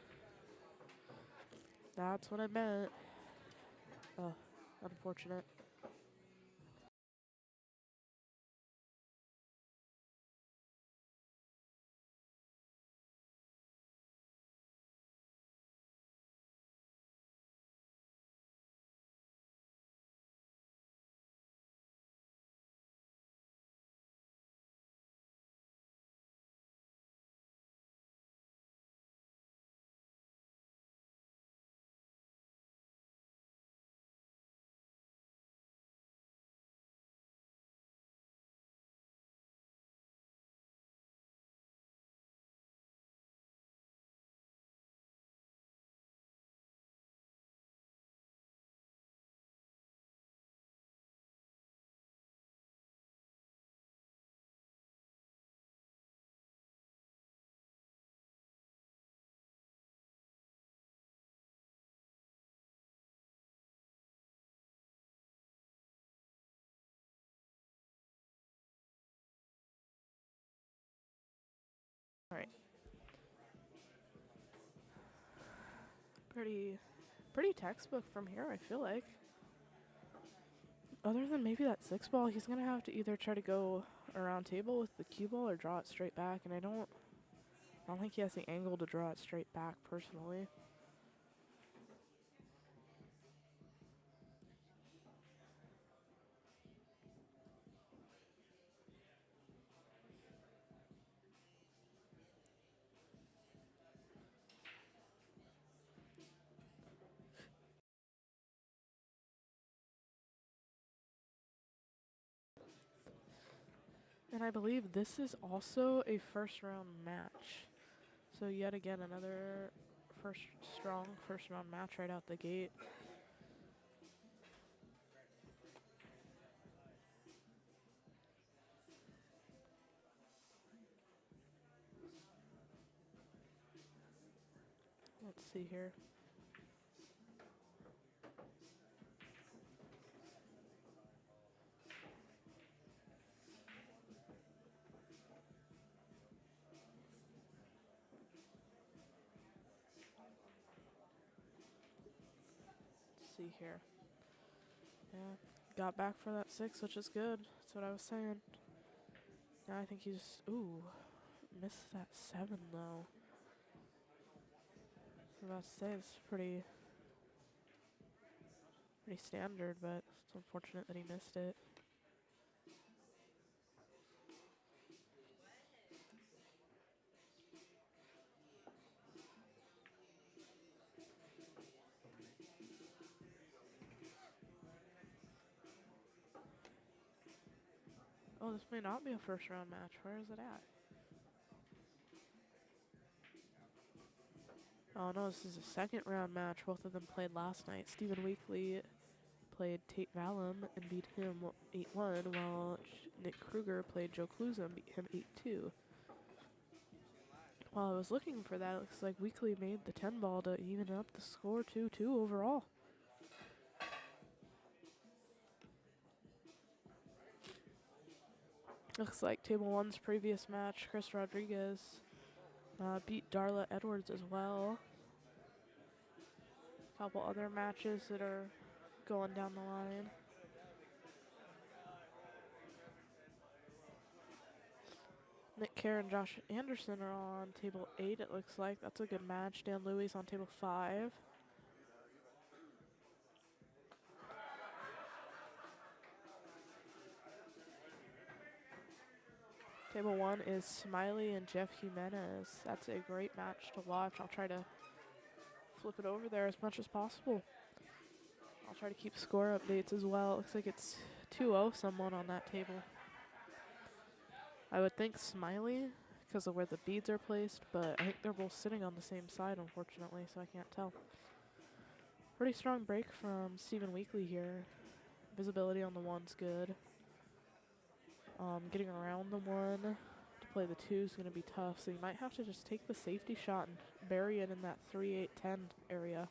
S3: That's what I meant. Oh, unfortunate. pretty textbook from here, I feel like. Other than maybe that 6 ball, he's going to have to either try to go around table with the cue ball or draw it straight back, and I don't think he has the angle to draw it straight back, personally. And I believe this is also a first-round match. So yet again, another strong first-round match right out the gate. Let's see here. See here. Yeah, got back for that 6, which is good. That's what I was saying. Now I think he's, missed that 7 though. I was about to say it's pretty standard, but it's unfortunate that he missed it. Oh, this may not be a first round match. Where is it at? Oh no, this is a second round match. Both of them played last night. Stephen Weekley played Tate Valum and beat him 8-1, while Nick Krueger played Joe Cluza and beat him 8-2. While I was looking for that, it looks like Weekley made the 10 ball to even up the score 2-2 overall. Looks like Table 1's previous match, Chris Rodriguez beat Darla Edwards as well. A couple other matches that are going down the line. Nick Kerr and Josh Anderson are on Table 8, it looks like. That's a good match. Dan Louis on Table 5. Table 1 is Smiley and Jeff Jimenez. That's a great match to watch. I'll try to flip it over there as much as possible. I'll try to keep score updates as well. It looks like it's 2-0 someone on that table. I would think Smiley because of where the beads are placed, but I think they're both sitting on the same side, unfortunately, so I can't tell. Pretty strong break from Stephen Weekley here. Visibility on the 1's good. Getting around the 1 to play the 2 is going to be tough, so you might have to just take the safety shot and bury it in that 3-8-10 area.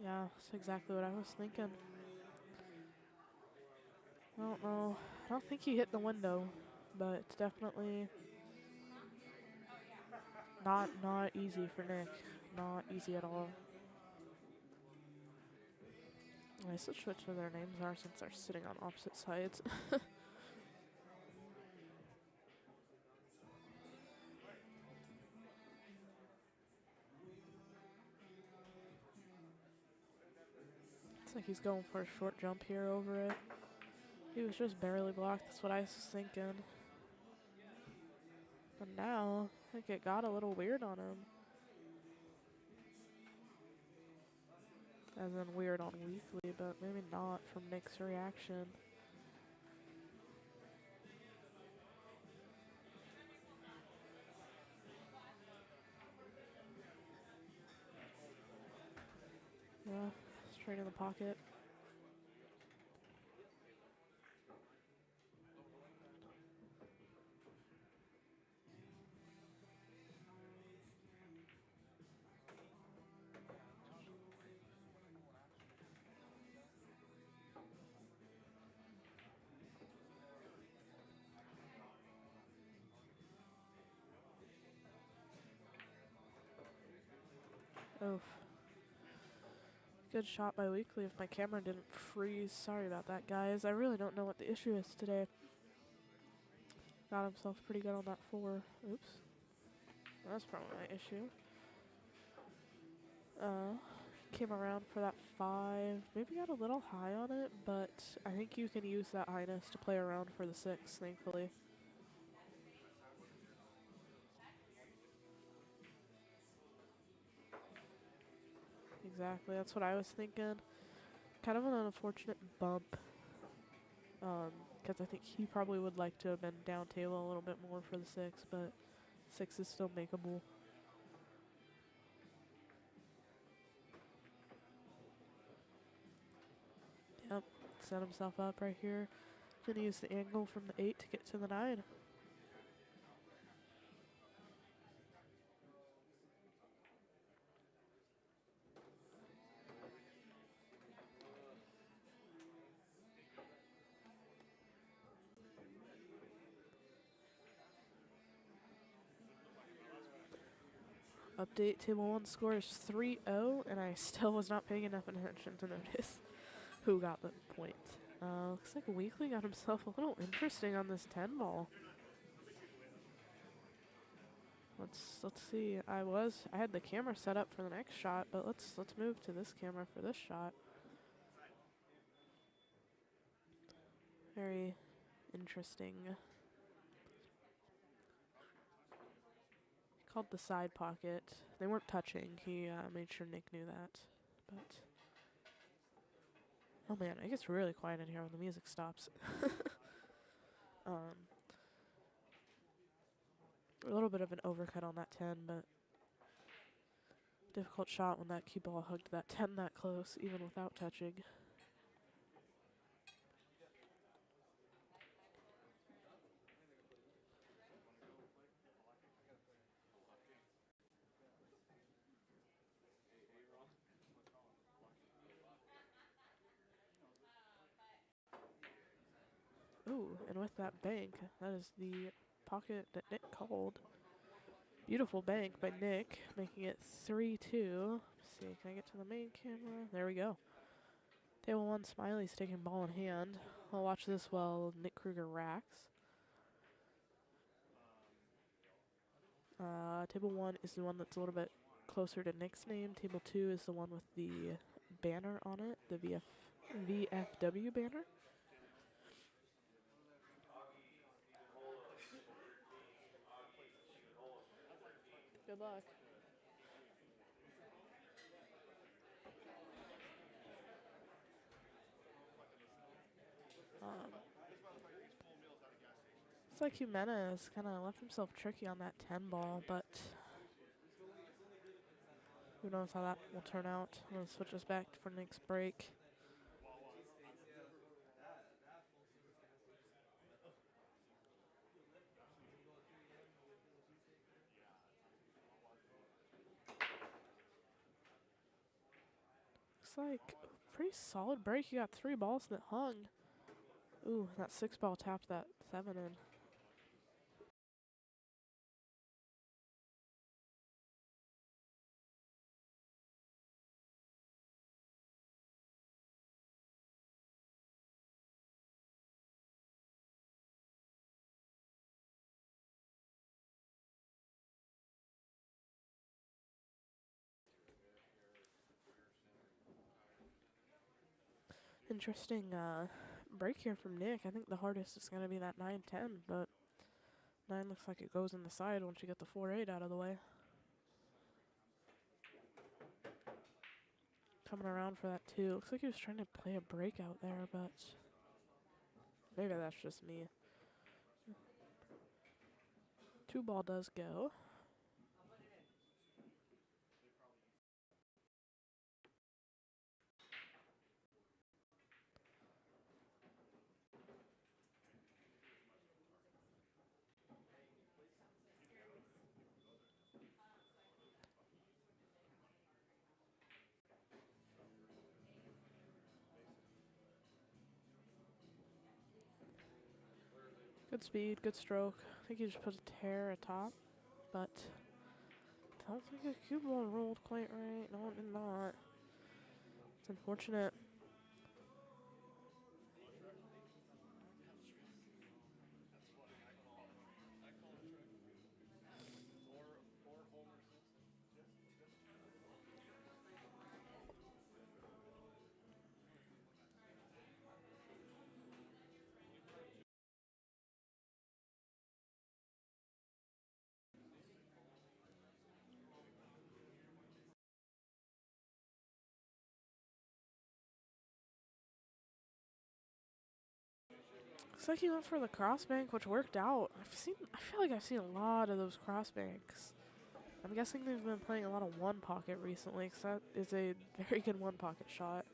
S3: Yeah, that's exactly what I was thinking. I don't know. I don't think he hit the window, but it's definitely not easy for Nick. Not easy at all. I should switch where their names are since they're sitting on opposite sides. Looks like he's going for a short jump here over it. He was just barely blocked. That's what I was thinking. But now, I think it got a little weird on him. As in weird on Weekley, but maybe not from Nick's reaction. Yeah, straight in the pocket. Good shot by Weekley if my camera didn't freeze. Sorry about that, guys. I really don't know what the issue is today. Got himself pretty good on that 4. Oops. That's probably my issue. Came around for that 5. Maybe got a little high on it, but I think you can use that highness to play around for the 6, thankfully. Exactly, that's what I was thinking. Kind of an unfortunate bump. Because I think he probably would like to have been down table a little bit more for the 6, but 6 is still makeable. Yep, set himself up right here. Gonna use the angle from the 8 to get to the 9. Update, table 1 score is 3-0, and I still was not paying enough attention to notice who got the point. Looks like Weekley got himself a little interesting on this 10 ball. Let's see. I had the camera set up for the next shot, but let's move to this camera for this shot. Very interesting. Called the side pocket. They weren't touching. He made sure Nick knew that. But oh man, it gets really quiet in here when the music stops. A little bit of an overcut on that 10, but difficult shot when that cue ball hugged that 10 that close, even without touching. Ooh, and with that bank, that is the pocket that Nick called. Beautiful bank by Nick, making it 3-2. Let's see, can I get to the main camera? There we go. Table 1, Smiley's taking ball in hand. I'll watch this while Nick Krueger racks. Table 1 is the one that's a little bit closer to Nick's name. Table 2 is the one with the banner on it, the VFW banner. Good luck. It's like Jimenez kind of left himself tricky on that 10 ball, but who knows how that will turn out. I'm going to switch us back for Nick's break. Looks like a pretty solid break. You got 3 balls that hung. Ooh, that 6 ball tapped that 7 in. Interesting break here from Nick. I think the hardest is going to be that 9-10, but 9 looks like it goes in the side once you get the 4-8 out of the way. Coming around for that 2. Looks like he was trying to play a breakout there, but maybe that's just me. 2 ball does go. Good speed, good stroke. I think he just put a tear atop, but I don't think the cue ball rolled quite right. No, it did not. It's unfortunate. Looks like he went for the crossbank, which worked out. I feel like I've seen a lot of those crossbanks. I'm guessing they've been playing a lot of one pocket recently, because that is a very good one pocket shot.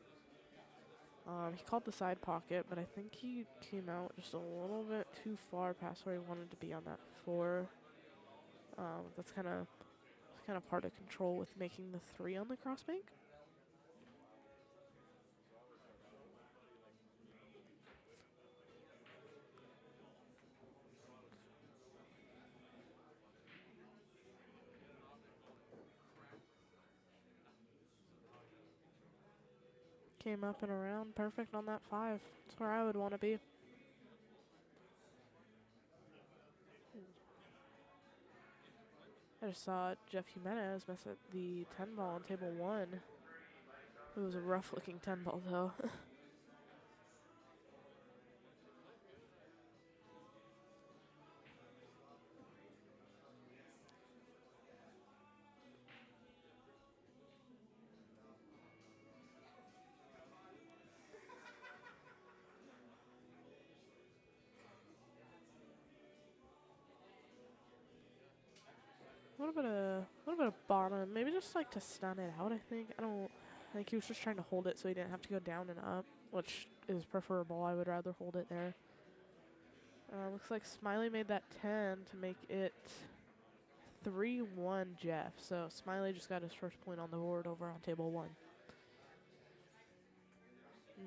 S3: He called the side pocket, but I think he came out just a little bit too far past where he wanted to be on that floor. That's kind of part of control with making the 3 on the crossbank. Came up and around perfect on that 5. That's where I would want to be. I just saw Jeff Jimenez mess at the 10 ball on table 1. It was a rough looking 10 ball though. A little bit of bottom, maybe just like to stun it out. I think he was just trying to hold it so he didn't have to go down and up, which is preferable. I would rather hold it there. Looks like Smiley made that 10 to make it 3-1 Jeff. So Smiley just got his first point on the board over on table 1.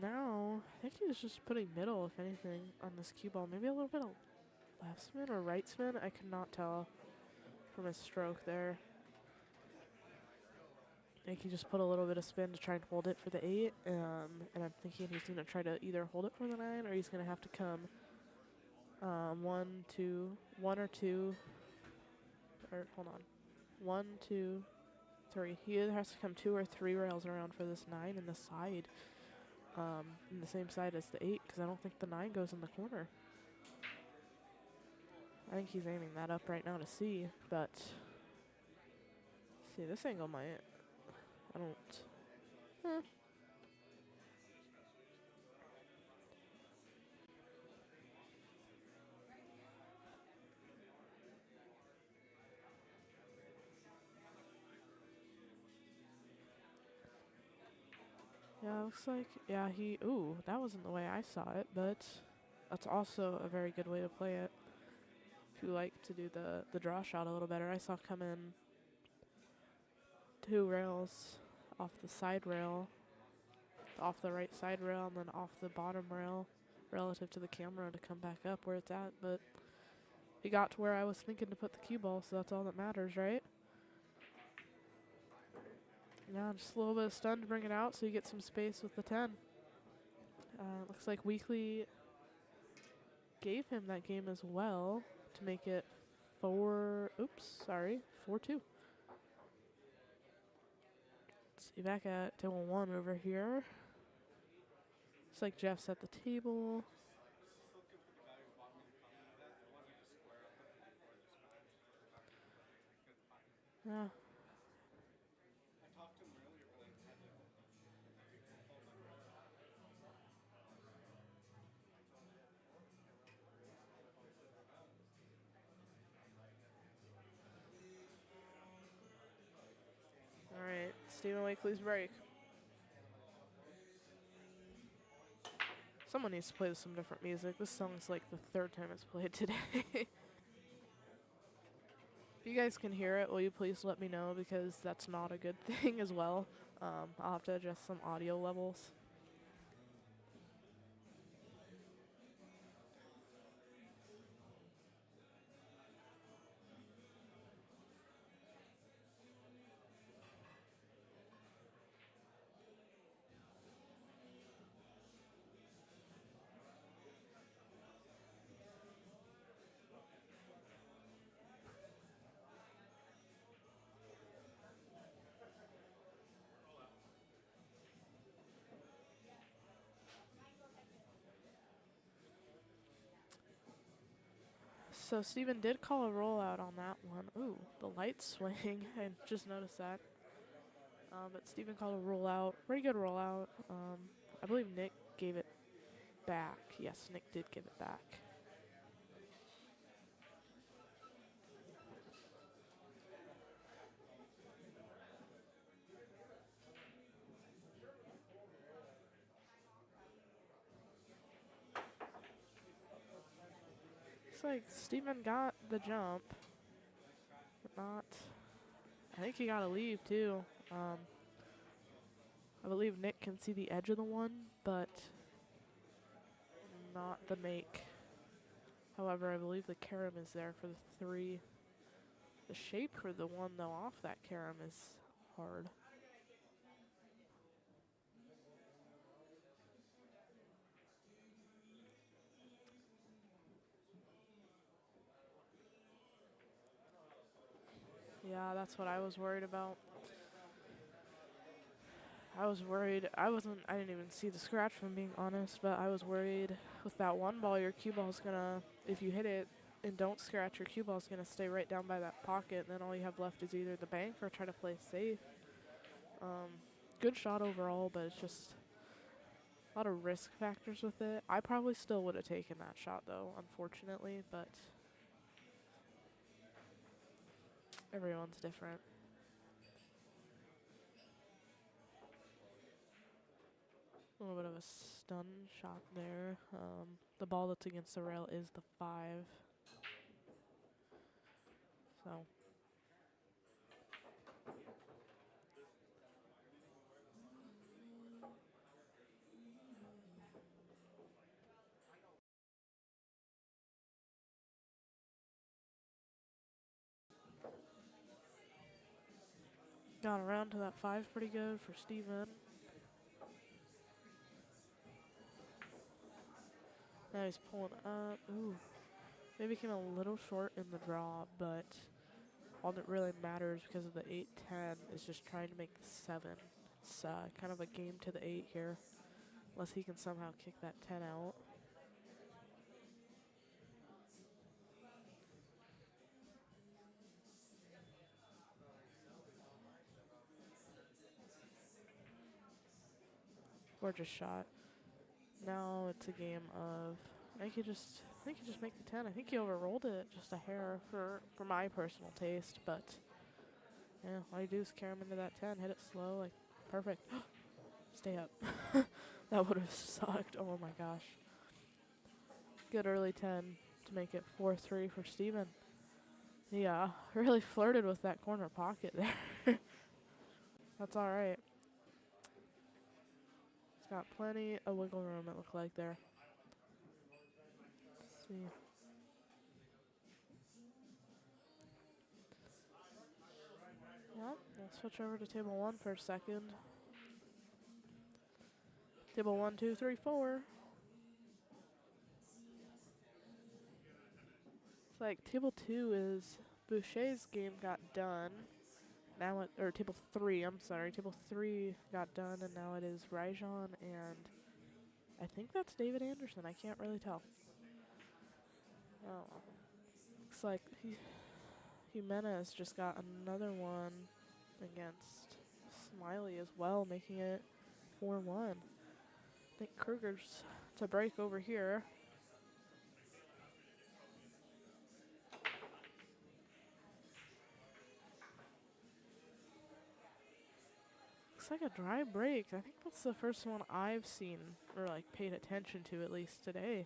S3: Now, I think he was just putting middle, if anything, on this cue ball. Maybe a little bit of left spin or right spin. I could not tell from his stroke there. I think he just put a little bit of spin to try and hold it for the 8. And I'm thinking he's going to try to either hold it for the 9 or he's going to have to come 1 or 2. Or hold on. 1, 2, 3. He either has to come 2 or 3 rails around for this 9 in the side. In the same side as the 8, because I don't think the 9 goes in the corner. I think he's aiming that up right now to see, but see, this angle might. I don't. Yeah, looks like, yeah, ooh, that wasn't the way I saw it, but that's also a very good way to play it. If you like to do the draw shot a little better, I saw come in 2 rails off the side rail, off the right side rail, and then off the bottom rail relative to the camera to come back up where it's at, but he got to where I was thinking to put the cue ball, so that's all that matters, right? Yeah, just a little bit of stun to bring it out so you get some space with the 10. Looks like Weekley gave him that game as well to make it 4-2. See, back at table 1 over here. Looks like Jeff's at the table. Yeah. All right, Stephen Wakely's break. Someone needs to play some different music. This song's like the 3rd time it's played today. If you guys can hear it, will you please let me know, because that's not a good thing as well. I'll have to adjust some audio levels. So Steven did call a rollout on that one. Ooh, the light swing. I just noticed that. But Steven called a rollout. Pretty good rollout. I believe Nick gave it back. Yes, Nick did give it back. Looks like Steven got the jump, but not. I think he got a leave too. I believe Nick can see the edge of the one, but not the make. However, I believe the carom is there for the 3. The shape for the one, though, off that carom is hard. Yeah, that's what I was worried about. I was worried. I didn't even see the scratch, if I'm being honest, but I was worried with that one ball, your cue ball's gonna, if you hit it and don't scratch, your cue ball's gonna stay right down by that pocket, and then all you have left is either the bank or try to play safe. Good shot overall, but it's just a lot of risk factors with it. I probably still would have taken that shot, though, unfortunately, but everyone's different. A little bit of a stun shot there. The ball that's against the rail is the 5. So. Got around to that 5 pretty good for Steven. Now he's pulling up. Ooh. Maybe came a little short in the draw, but all that really matters because of the 8-10 is just trying to make the 7. It's kind of a game to the 8 here, unless he can somehow kick that 10 out. Gorgeous shot. Now it's a game of I think he just make the 10. I think he overrolled it just a hair for my personal taste, but yeah, all you do is carry him into that 10, hit it slow, like perfect. Stay up. That would have sucked. Oh my gosh. Good early 10 to make it 4-3 for Steven. Yeah, really flirted with that corner pocket there. That's all right. It's got plenty of wiggle room, it looked like there. Let's see. Yep, we'll switch over to table 1 for a second. Table 1, 2, 3, 4. It's like table 2 is Boucher's game got done. Now or table 3, I'm sorry. Table 3 got done, and now it is Rijon and I think that's David Anderson. I can't really tell. Oh, looks like Jimenez just got another one against Smiley as well, making it 4-1. I think Krueger's to break over here. Looks like a dry break. I think that's the first one I've seen or like paid attention to at least today.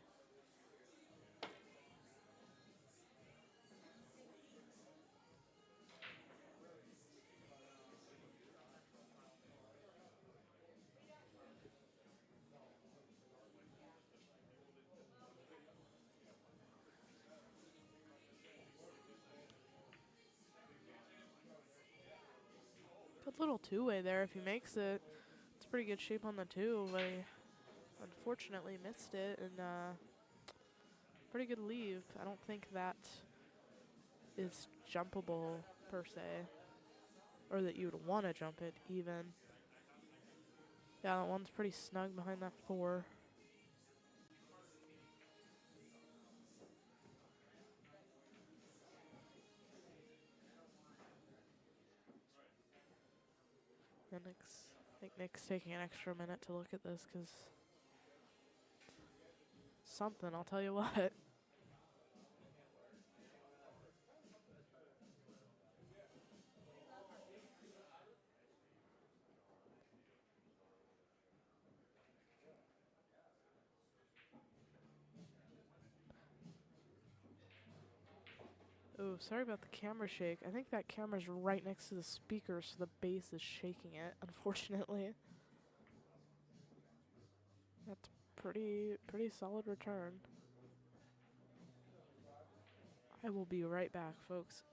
S3: Good little two-way there. If he makes it, it's pretty good shape on the 2, but he unfortunately missed it, and pretty good leave. I don't think that is jumpable per se, or that you would want to jump it even. Yeah, that one's pretty snug behind that 4. And I think Nick's taking an extra minute to look at this because something, I'll tell you what. Oh, sorry about the camera shake. I think that camera's right next to the speaker, so the bass is shaking it, unfortunately. That's pretty solid return. I will be right back, folks.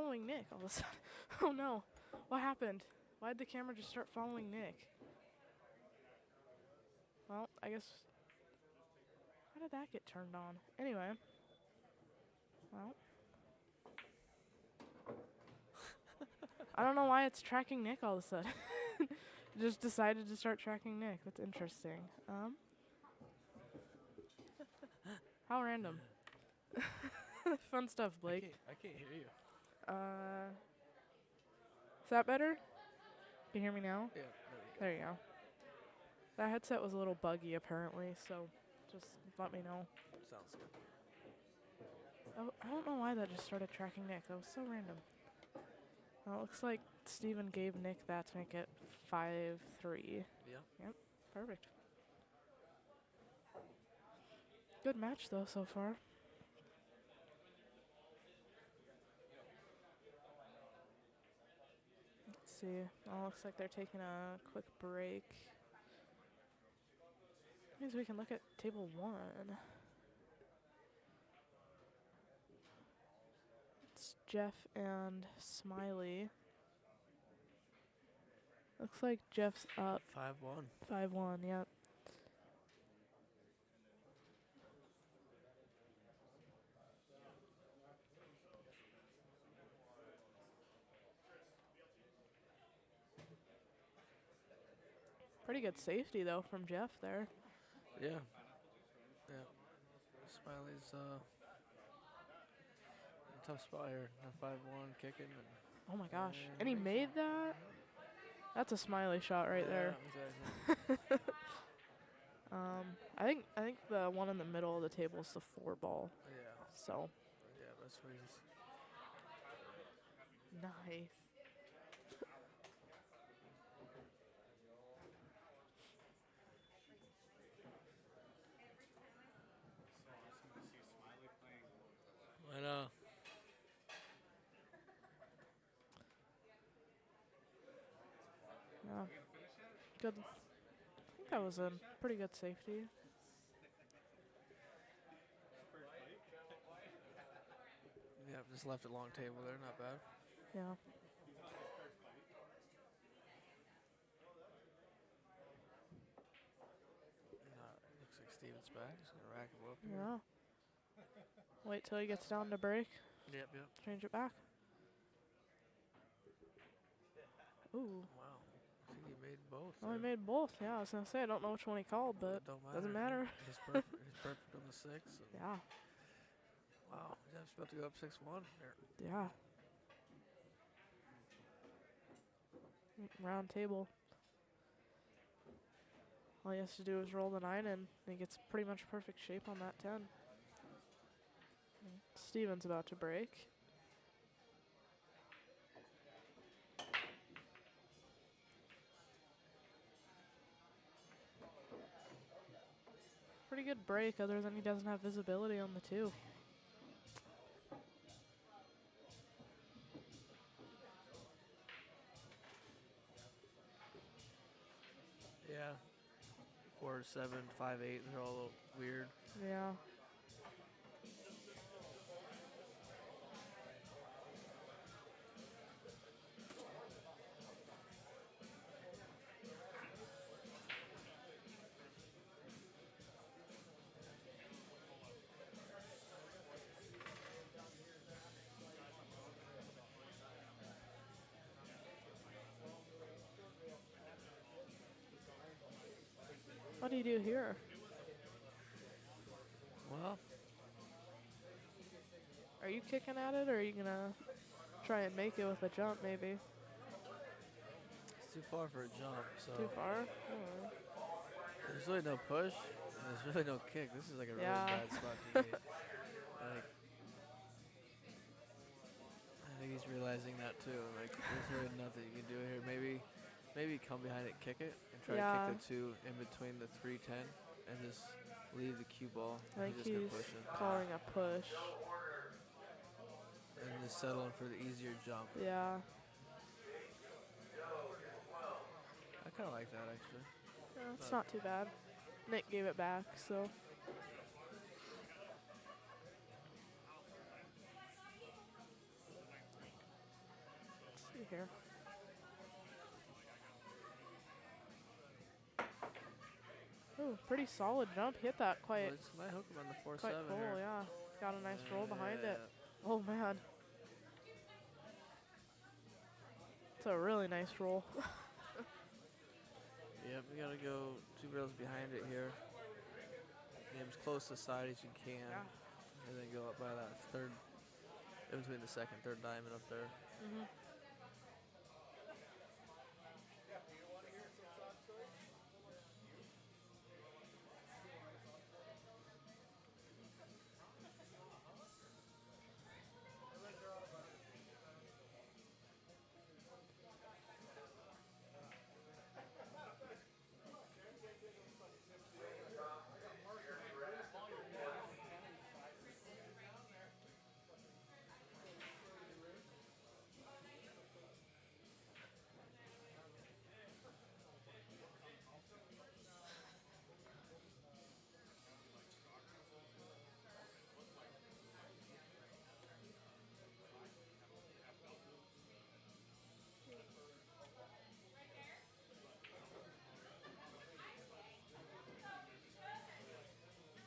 S3: following Nick all of a sudden. Oh no. What happened? Why'd the camera just start following Nick? Well, I guess... How did that get turned on? Anyway. Well. I don't know why it's tracking Nick all of a sudden. Just decided to start tracking Nick. That's interesting. How random. Fun stuff, Blake.
S4: I can't hear you.
S3: Is that better? Can you hear me now?
S4: Yeah,
S3: There you go. That headset was a little buggy apparently, so just let me know.
S4: Sounds good.
S3: Oh, I don't know why that just started tracking Nick. That was so random. Well, it looks like Steven gave Nick that to make it 5-3.
S4: Yeah.
S3: Yep, perfect. Good match though so far. Let's see. Oh, looks like they're taking a quick break. Means we can look at table 1. It's Jeff and Smiley. Looks like Jeff's up
S4: 5-1.
S3: 5-1, yep. Pretty good safety though from Jeff there.
S4: Yeah. Yeah. Smiley's in a tough spot here. 5-1 kicking.
S3: Oh my gosh. And he made that? That's a Smiley shot right there.
S4: Exactly.
S3: I think the one in the middle of the table is the 4 ball.
S4: Yeah.
S3: So
S4: Yeah, that's what he's.
S3: nice.
S4: I know.
S3: Yeah. Good. I think that was a pretty good safety.
S4: Yeah, just left a long table there. Not bad.
S3: Yeah.
S4: Looks like Steven's back. He's going to rack him up here.
S3: Yeah. Wait till he gets down to break.
S4: Yep, yep.
S3: Change it back. Ooh.
S4: Wow. I think he made both.
S3: Oh, he
S4: there.
S3: made both. Yeah, I was going to say, I don't know which one he called, but
S4: Don't
S3: doesn't matter.
S4: He's perfect. He's perfect on the 6. And
S3: Yeah.
S4: wow. Jeff's about to go up 6-1 there.
S3: Yeah. Round table. All he has to do is roll the 9 and he gets pretty much perfect shape on that 10. Steven's about to break. Pretty good break other than he doesn't have visibility on the 2.
S4: Yeah. 4-7, 5-8. They're all a little weird.
S3: Yeah. What do you do here?
S4: Well,
S3: Are you kicking at it, or are you gonna try and make it with a jump, maybe?
S4: it's too far for a jump, so
S3: Too far? Oh.
S4: there's really no push. And there's really no kick. This is like a really
S3: Yeah.
S4: bad spot to get. Like, I think he's realizing that too. Like, there's really nothing you can do here. Maybe come behind it, kick it, and try
S3: Yeah.
S4: to kick the 2 in between the 3-10, and just leave the cue ball.
S3: I think
S4: and just go
S3: he's
S4: pushing.
S3: calling a push.
S4: And just settling for the easier jump.
S3: Yeah.
S4: I kind of like that actually.
S3: Yeah, it's not too bad. Nick gave it back, so. You here? Ooh, pretty solid jump. Hit that quite
S4: Might hook him on the 4-7
S3: quite full,
S4: here.
S3: yeah. Got a nice roll behind it.
S4: Yeah.
S3: Oh man. It's a really nice roll.
S4: Yep, we gotta go 2 rails behind it here. Get as close to the side as you can.
S3: Yeah.
S4: And then go up by that third, in between the second, third diamond up there.
S3: Mm-hmm.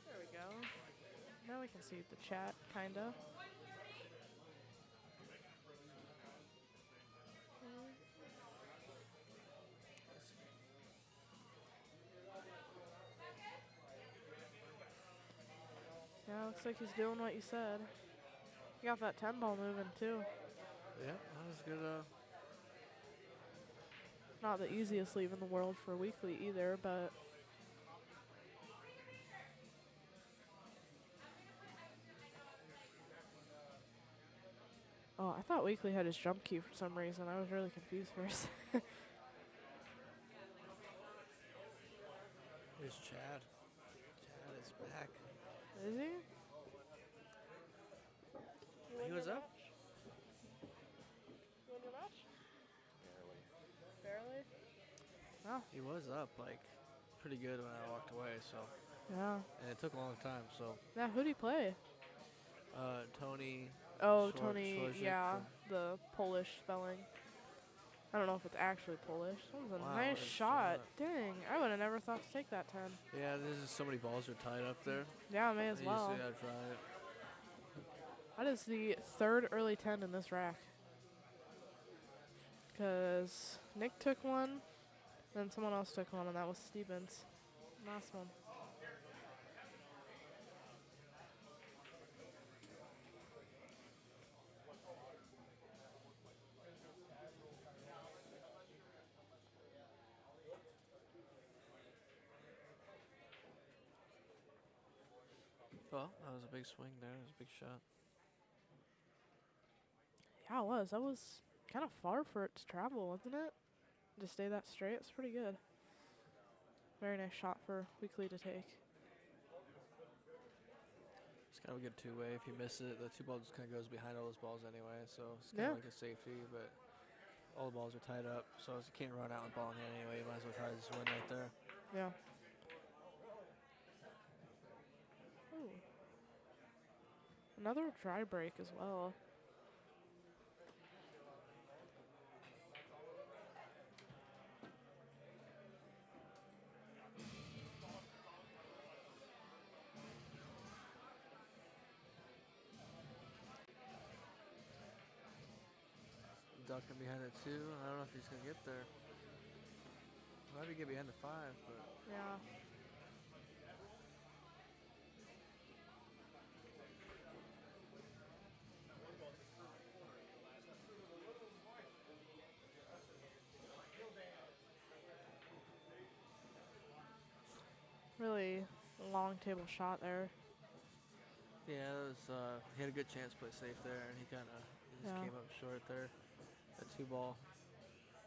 S3: There we go. Now we can see the chat, kinda. Yeah, looks like he's doing what you said. You got that 10 ball moving too.
S4: Yeah, that was good.
S3: Not the easiest leave in the world for Weekley either, but oh, I thought Weekley had his jump key for some reason. I was really confused first.
S4: Here's Chad. Chad is back.
S3: Is he?
S4: He was up.
S3: You won your match? Barely. Oh,
S4: He was up, like, pretty good when I walked away, so.
S3: yeah.
S4: And it took a long time, so.
S3: Yeah, who'd he play?
S4: Tony.
S3: Oh,
S4: Schwar-
S3: Tony,
S4: Schwarzik
S3: yeah,
S4: from-
S3: the Polish spelling. I don't know if it's actually Polish. That was a
S4: Wow,
S3: nice
S4: what a
S3: shot.
S4: shot.
S3: Dang, I would have never thought to take that 10.
S4: Yeah, there's just so many balls are tied up there.
S3: Yeah, may as
S4: You
S3: well.
S4: just gotta try it.
S3: That is the third early 10 in this rack. Because Nick took one, then someone else took one, and that was Stevens. Last one.
S4: Well, that was a big swing there. It was a big shot.
S3: Yeah, it was. That was kind of far for it to travel, wasn't it? To stay that straight, it's pretty good. Very nice shot for Weekley to take.
S4: It's kind of a good two-way. If you miss it, the two ball just kind of goes behind all those balls anyway, so it's kind of
S3: Yeah.
S4: like a safety, but all the balls are tied up, so you can't run out with ball in hand anyway. You might as well try to just win right there.
S3: Yeah. Ooh. Another dry break as well.
S4: Ducking behind it too. I don't know if he's gonna get there. Maybe get behind the 5, but
S3: Yeah. Really long table shot there.
S4: yeah, that was, he had a good chance to play safe there, and he kind of just
S3: Yeah.
S4: came up short there. That two ball.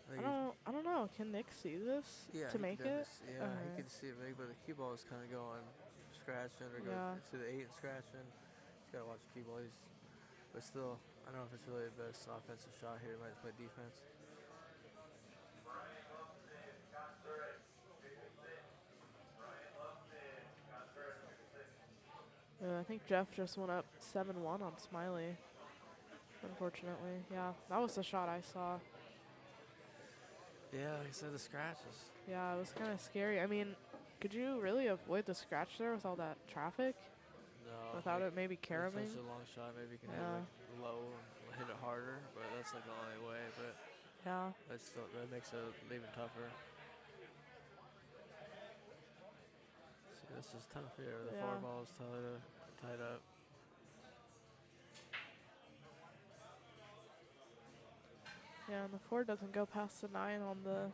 S3: I don't know. Can Nick see this
S4: Yeah,
S3: to
S4: he
S3: make
S4: could
S3: it?
S4: definitely yeah,
S3: Okay.
S4: he could see it big, but the cue ball is kind of going scratching or
S3: Yeah.
S4: go to the 8 and scratching. He's got to watch the cue ball. But still, I don't know if it's really the best offensive shot here. He might play defense.
S3: I think Jeff just went up 7-1 on Smiley. Unfortunately, yeah, that was the shot I saw.
S4: Yeah, like I said, the scratches.
S3: Yeah, it was kind of scary. I mean, could you really avoid the scratch there with all that traffic?
S4: No.
S3: Without
S4: like,
S3: it maybe
S4: It's
S3: caroming?
S4: such a long shot. Maybe you can hit
S3: Yeah.
S4: like low and hit it harder, but that's like the only way. But
S3: Yeah.
S4: that makes it even tougher. See, this is tough here. The
S3: Yeah.
S4: 4 ball is tied up.
S3: Yeah, and the 4 doesn't go past the 9 on the,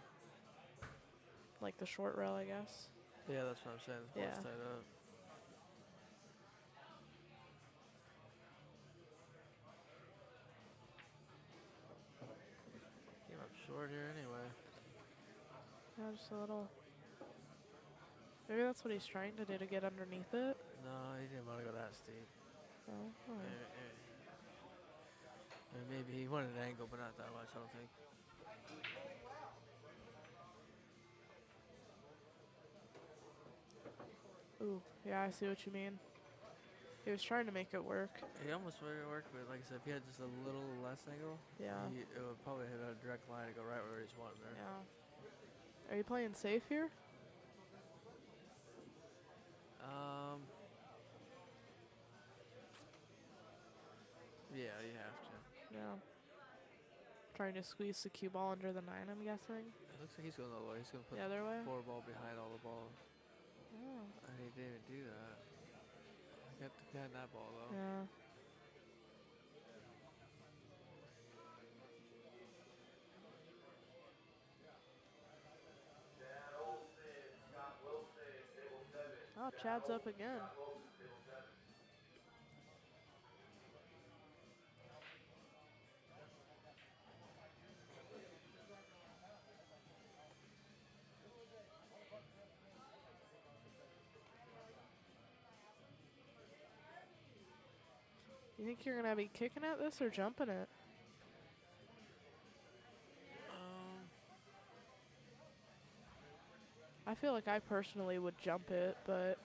S3: like the short rail, I guess.
S4: Yeah, that's what I'm saying. The 4's
S3: Yeah.
S4: tied up. Came up short here anyway.
S3: Yeah, just a little. Maybe that's what he's trying to do to get underneath it.
S4: No, he didn't want to go that steep.
S3: Oh, alright.
S4: Maybe he wanted an angle, but not that much, I don't think.
S3: Ooh, yeah, I see what you mean. He was trying to make it work.
S4: He almost made it work, but like I said, if he had just a little less angle,
S3: Yeah.
S4: it would probably hit a direct line to go right where he's wanting there.
S3: Yeah. Are you playing safe here?
S4: Yeah, you have to.
S3: Yeah. Trying to squeeze the cue ball under the 9, I'm guessing.
S4: It looks like he's going the other way. He's going to put
S3: The other way?
S4: the 4 ball behind all the balls.
S3: Oh.
S4: And he didn't do that. He kept behind that ball, though.
S3: Yeah. Oh, Chad's up again. You think you're gonna be kicking at this or jumping it? I feel like I personally would jump it, but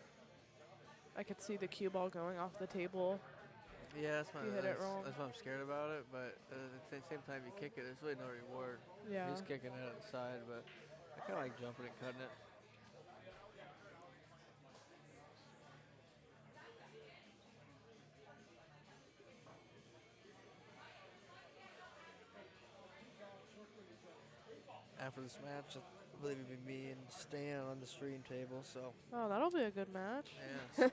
S3: I could see the cue ball going off the table.
S4: Yeah,
S3: You hit it wrong.
S4: that's why I'm scared about it. But at the same time, you kick it, there's really no reward.
S3: Yeah.
S4: He's kicking it at the side, but I kind of like jumping and cutting it. After this match, I believe it'd be me and Stan on the stream table. So
S3: Oh, that'll be a good match.
S4: yeah,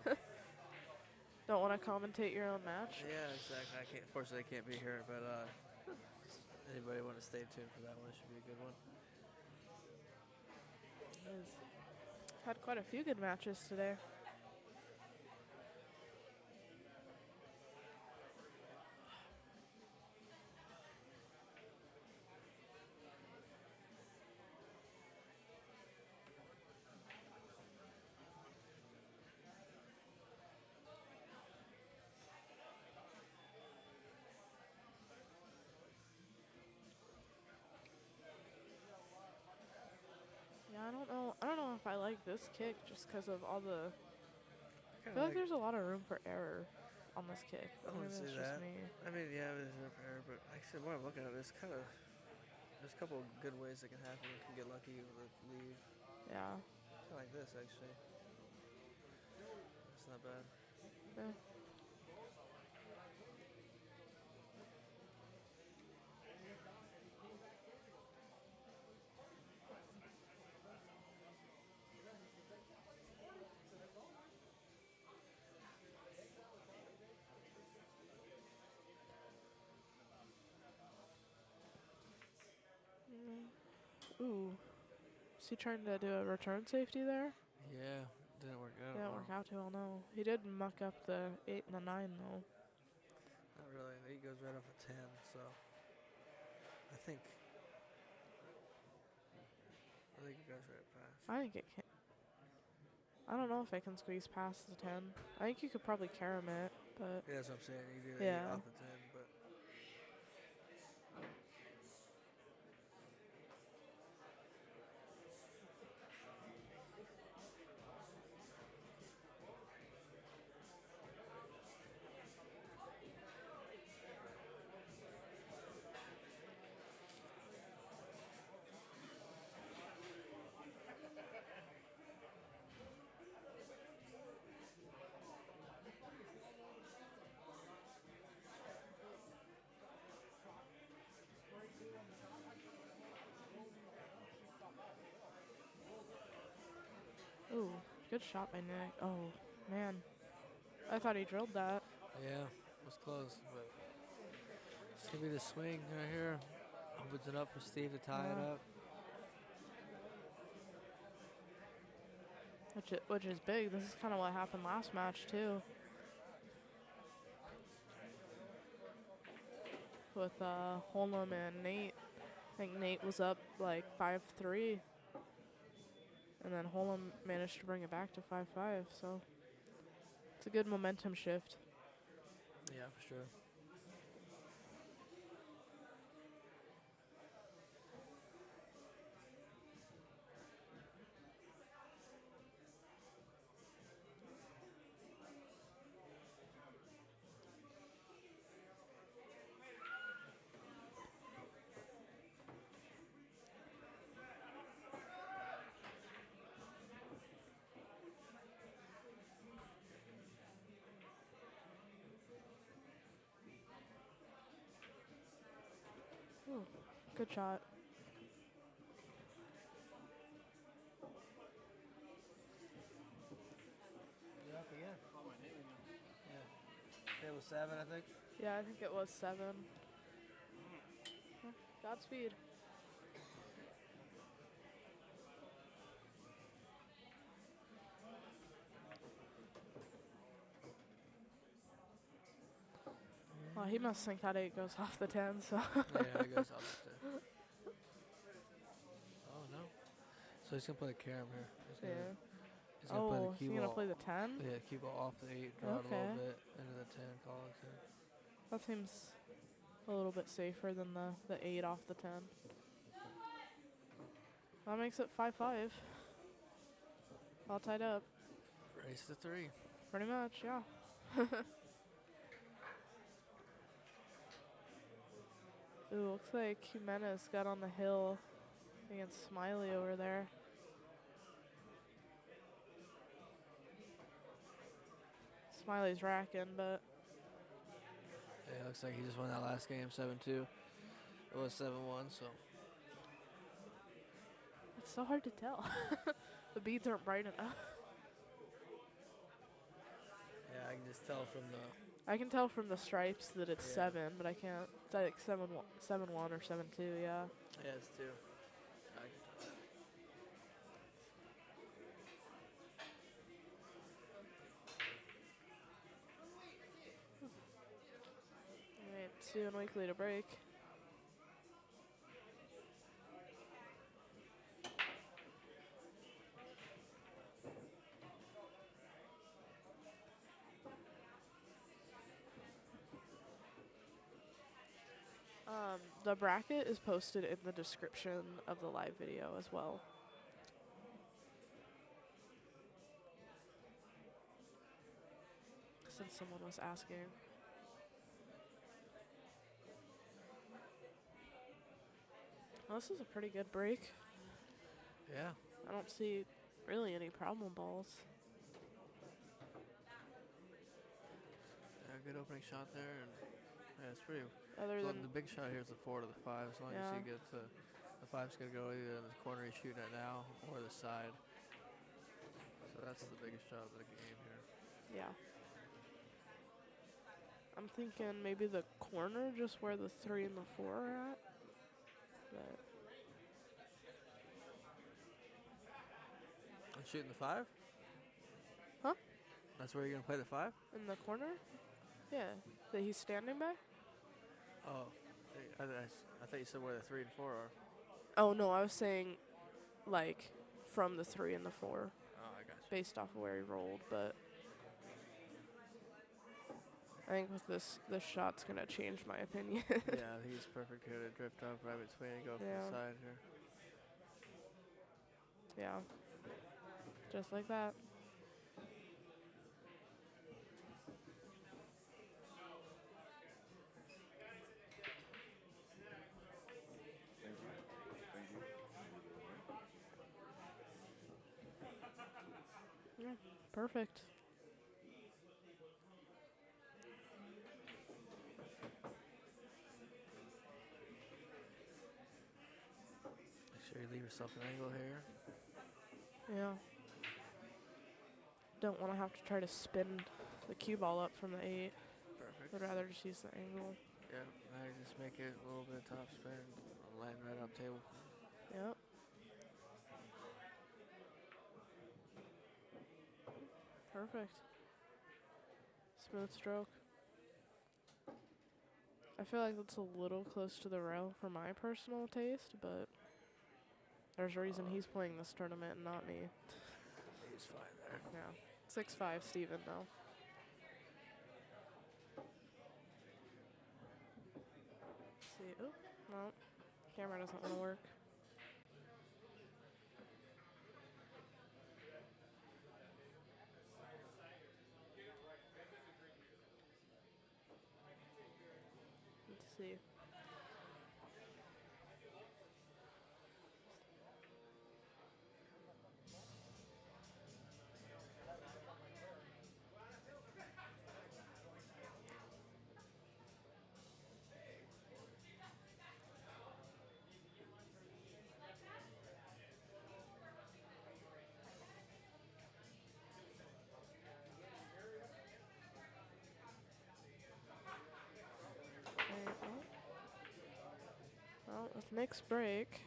S3: Don't want to commentate your own match?
S4: yeah, exactly. Unfortunately, I can't be here, but anybody want to stay tuned for that one? It should be a good one.
S3: Had quite a few good matches today. Yeah, I don't know if I like this kick just because of all the. I feel like there's a lot of room for error on this kick.
S4: I wouldn't
S3: Maybe
S4: say
S3: that's just
S4: that.
S3: me.
S4: I mean, yeah, there's a repair, but like I said, when I'm looking at it, there's a couple of good ways that can happen. You can get lucky with leave.
S3: Yeah.
S4: Kind of like this, actually. That's not bad.
S3: Yeah. Ooh. Is he trying to do a return safety there?
S4: Yeah, didn't work out.
S3: Didn't work out too well, no. He did muck up the 8 and the 9, though.
S4: Not really. He goes right off a 10, so I think it goes right past.
S3: I think it can. I don't know if I can squeeze past the 10. I think you could probably carom it, but
S4: Yeah, that's what I'm saying. You do that
S3: Yeah.
S4: off the 10, but
S3: Good shot by Nick. Oh, man. I thought he drilled that.
S4: Yeah, it was close, but it's gonna be the swing right here. Opens it up for Steve to tie it
S3: Yeah.
S4: up.
S3: Which is big. This is kind of what happened last match, too. With Holem and Nate. I think Nate was up like 5-3. And then Holem managed to bring it back to 5-5. So it's a good momentum shift.
S4: Yeah, for sure.
S3: Ooh, good shot.
S4: You're up again. Yeah. It was 7, I think.
S3: Yeah, I think it was 7. Yeah, Godspeed. Well, he must think that 8 goes off the 10, so.
S4: Yeah, it goes off the 10. Oh, no. So he's going to play the carom here. He's gonna,
S3: Yeah.
S4: He's going to play
S3: Oh,
S4: the
S3: is
S4: cue
S3: he gonna
S4: ball.
S3: play the 10?
S4: Yeah, cue ball off the 8, draw it a
S3: Okay.
S4: little bit into the 10, call it 10.
S3: That seems a little bit safer than the 8 off the 10. That makes it 5-5. All tied up.
S4: Race to 3.
S3: Pretty much, yeah. Ooh, looks like Jimenez got on the hill against Smiley over there. Smiley's racking, but
S4: Yeah, looks like he just won that last game 7-2. It was 7-1, so.
S3: it's so hard to tell. The beads aren't bright enough.
S4: Yeah, I can just tell from the.
S3: I can tell from the stripes that it's
S4: Yeah.
S3: 7, but I can't. It's like 7-1 or 7-2, yeah.
S4: Yeah, it's 2. I can tell.
S3: Alright, Sue and Weekley to break. The bracket is posted in the description of the live video as well. Since someone was asking. Well, this is a pretty good break.
S4: Yeah.
S3: I don't see really any problem balls.
S4: Yeah, good opening shot there, and yeah, it's pretty.
S3: Other
S4: So
S3: than
S4: the big shot here is the 4 to the 5. As long as
S3: Yeah.
S4: he gets the 5's gonna go either in the corner he's shooting at now or the side. So that's the biggest shot of the game here.
S3: yeah. I'm thinking maybe the corner, just where the 3 and the 4 are at. But
S4: And shooting the 5?
S3: Huh?
S4: That's where you're gonna play the 5?
S3: in the corner? Yeah. That he's standing by?
S4: Oh, I thought you said where the 3 and 4 are.
S3: Oh no, I was saying like from the 3 and the 4,
S4: Oh, I got you.
S3: based off of where he rolled, but I think with this shot's gonna change my opinion.
S4: Yeah, he's perfect here to drift up right between and go from
S3: Yeah.
S4: the side here.
S3: Yeah. Just like that. Yeah, perfect.
S4: Make sure you leave yourself an angle here.
S3: Yeah. don't want to have to try to spin the cue ball up from the 8.
S4: Perfect.
S3: I'd rather just use the angle.
S4: Yeah, now you just make it a little bit of top spin, land right up table.
S3: Yep. Perfect. Smooth stroke. I feel like that's a little close to the rail for my personal taste, but there's a reason he's playing this tournament and not me.
S4: He's fine there.
S3: Yeah. 6'5" Steven, though. See. Oh, no. Camera doesn't want to work. Let's see. Okay, well, with Nick's break,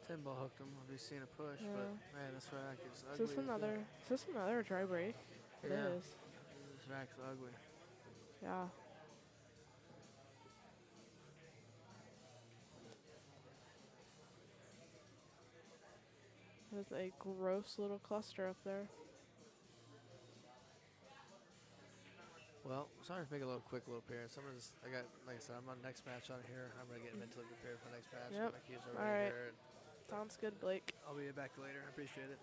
S4: 10 ball hooked him. I'll be seeing a push,
S3: Yeah.
S4: but man, this rack is
S3: is
S4: ugly.
S3: this another dry break? It
S4: Yeah.
S3: is.
S4: This rack's ugly.
S3: Yeah. There's a gross little cluster up there.
S4: Well, sorry to make a little quick little appearance. I got, like I said, I'm on next match on here. I'm gonna get mentally prepared for the next match.
S3: Yep.
S4: My keys are
S3: All
S4: right
S3: right.
S4: here.
S3: Sounds good, Blake.
S4: I'll be back later. I appreciate it.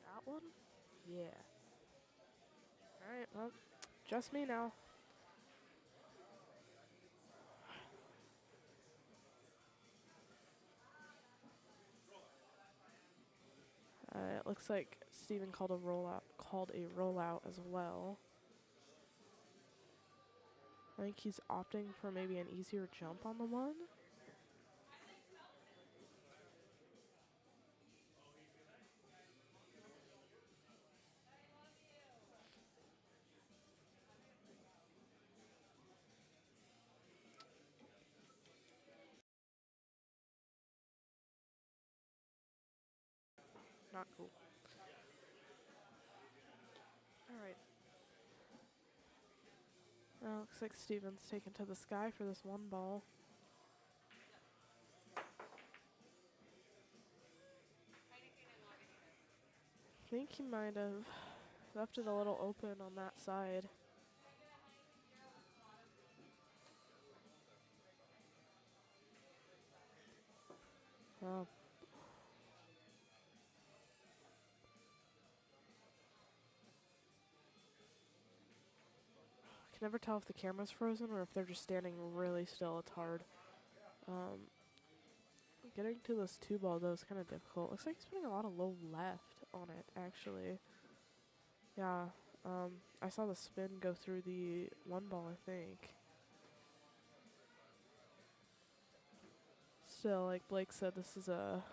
S3: That one? Yeah. Alright, well, just me now. It looks like Steven called a rollout as well. I think he's opting for maybe an easier jump on the 1. Not cool. Alright. Looks like Steven's taken to the sky for this 1 ball. I think he might have left it a little open on that side. Oh. I can never tell if the camera's frozen or if they're just standing really still. It's hard. Getting to this 2 ball though is kind of difficult. Looks like he's putting a lot of low left on it, actually. Yeah. I saw the spin go through the 1 ball, I think. Still, like Blake said, this is a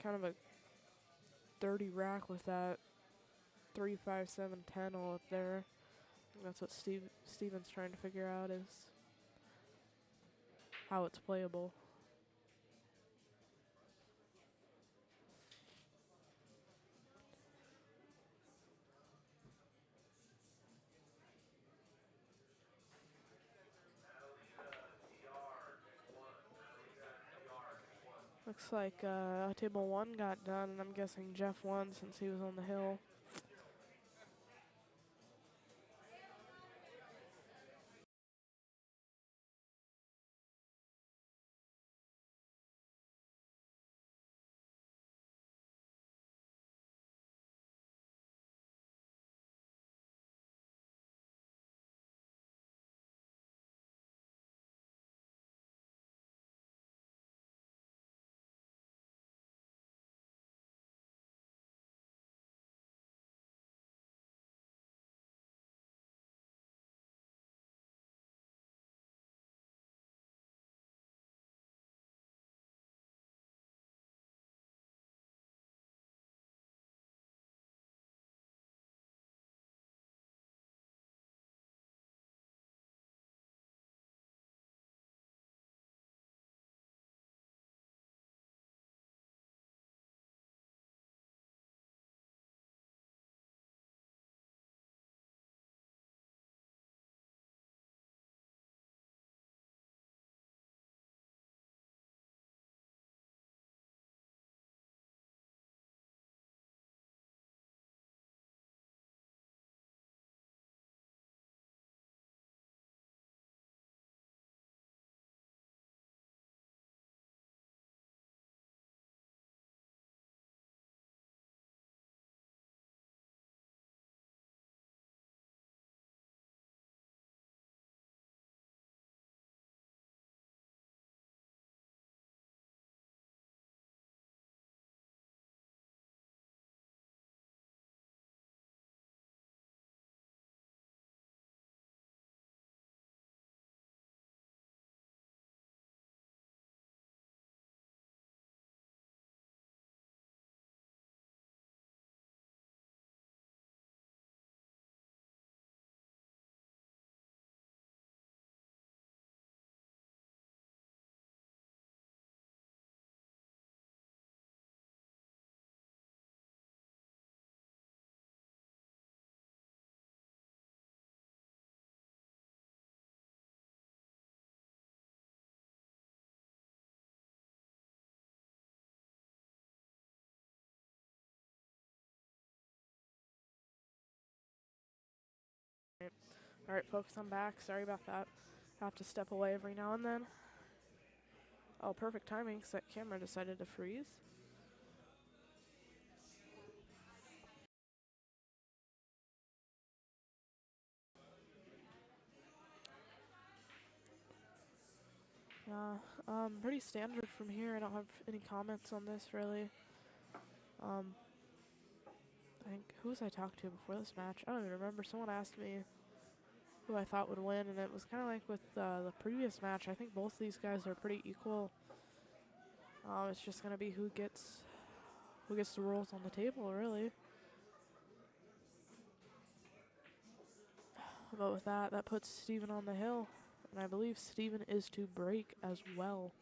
S3: kind of a dirty rack with that 3, 5, 7, 10 all up there. That's what Steven's trying to figure out is how it's playable. Looks like table 1 got done, and I'm guessing Jeff won since he was on the hill. Alright, folks, I'm back. Sorry about that. I have to step away every now and then. Oh, perfect timing, because that camera decided to freeze. Pretty standard from here. I don't have any comments on this, really. I think, who was I talked to before this match? I don't even remember. Someone asked me who I thought would win, and it was kind of like with the previous match. I think both these guys are pretty equal. It's just going to be who gets the rolls on the table, really. But with that, that puts Steven on the hill. And I believe Steven is to break as well.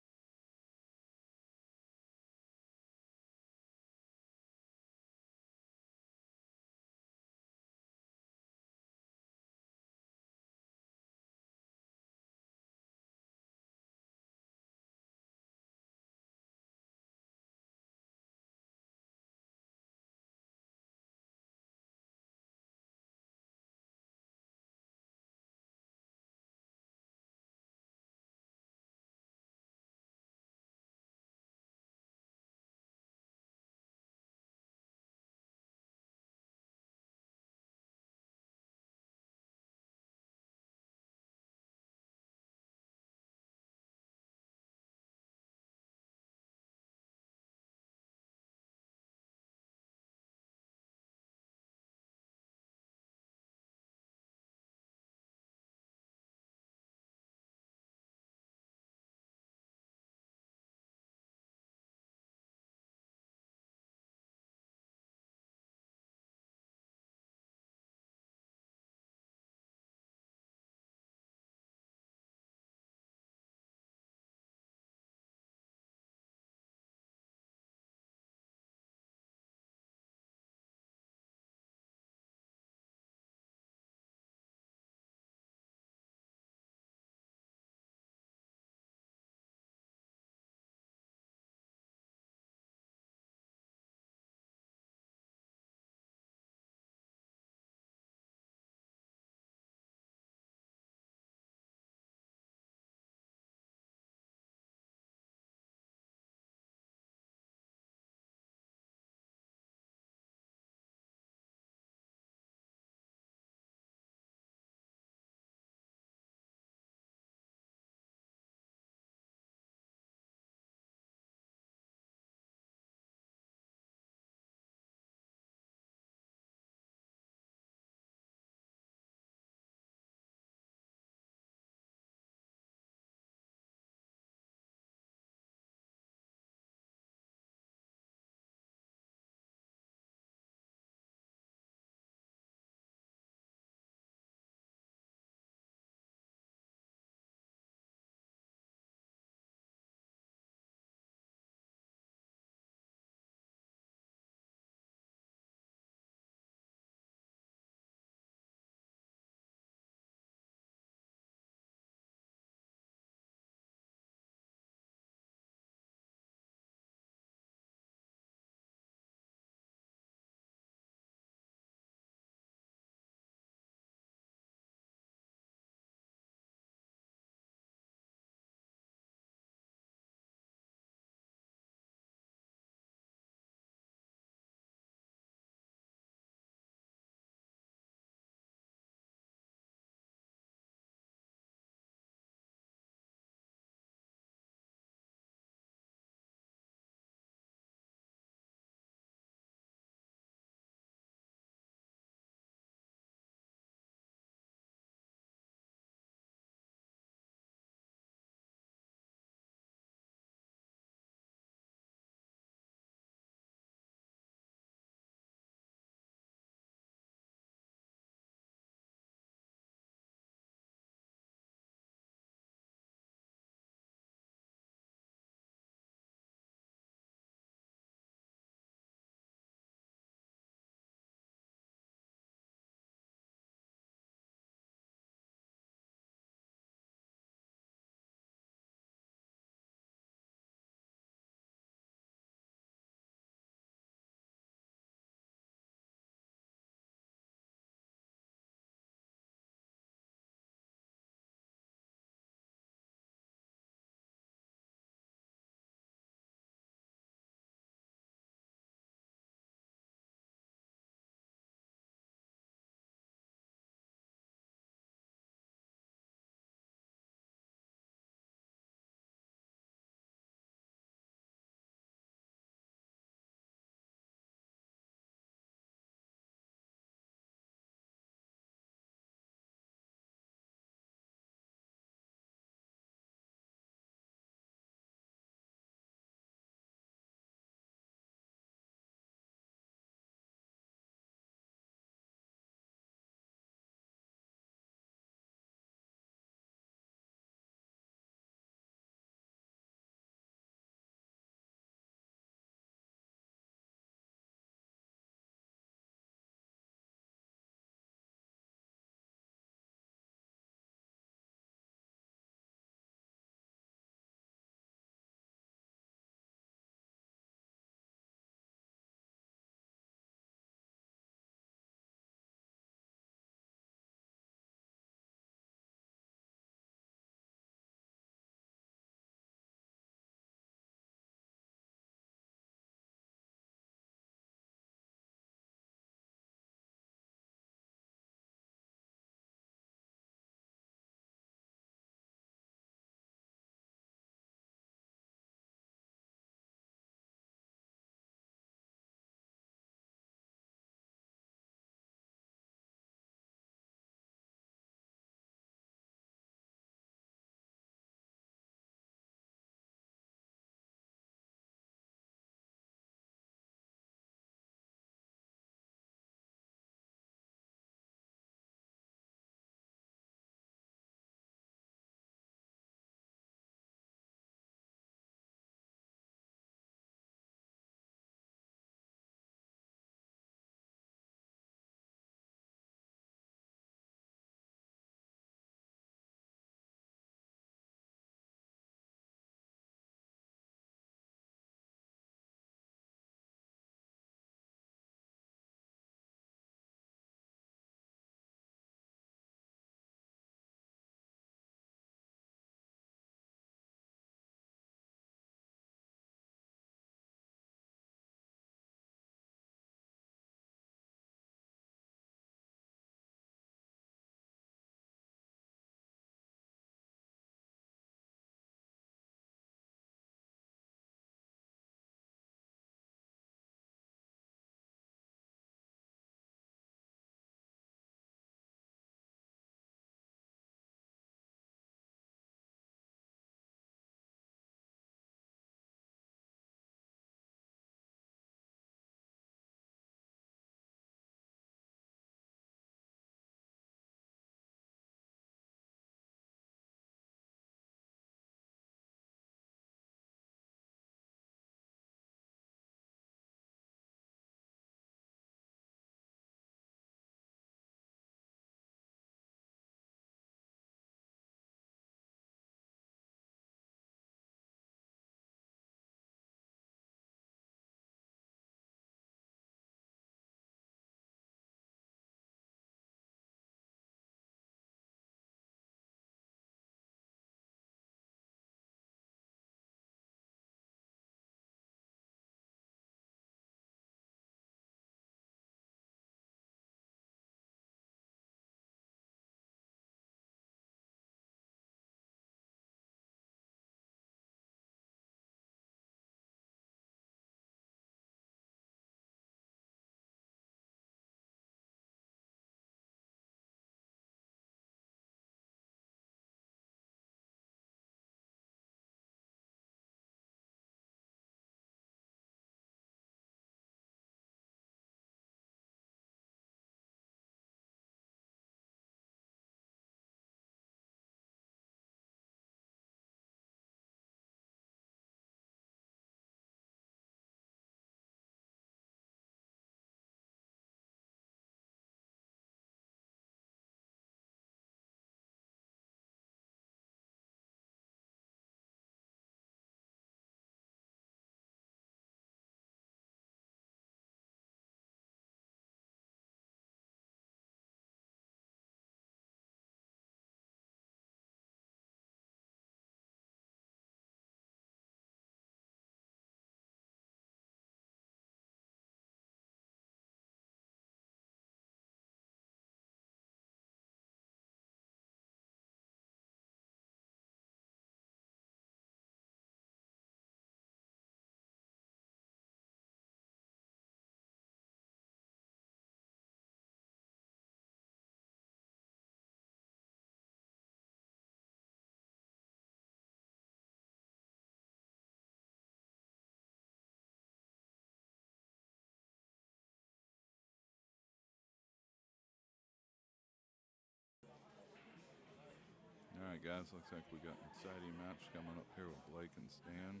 S5: Alright guys, looks like we got an exciting match coming up here with Blake and Stan.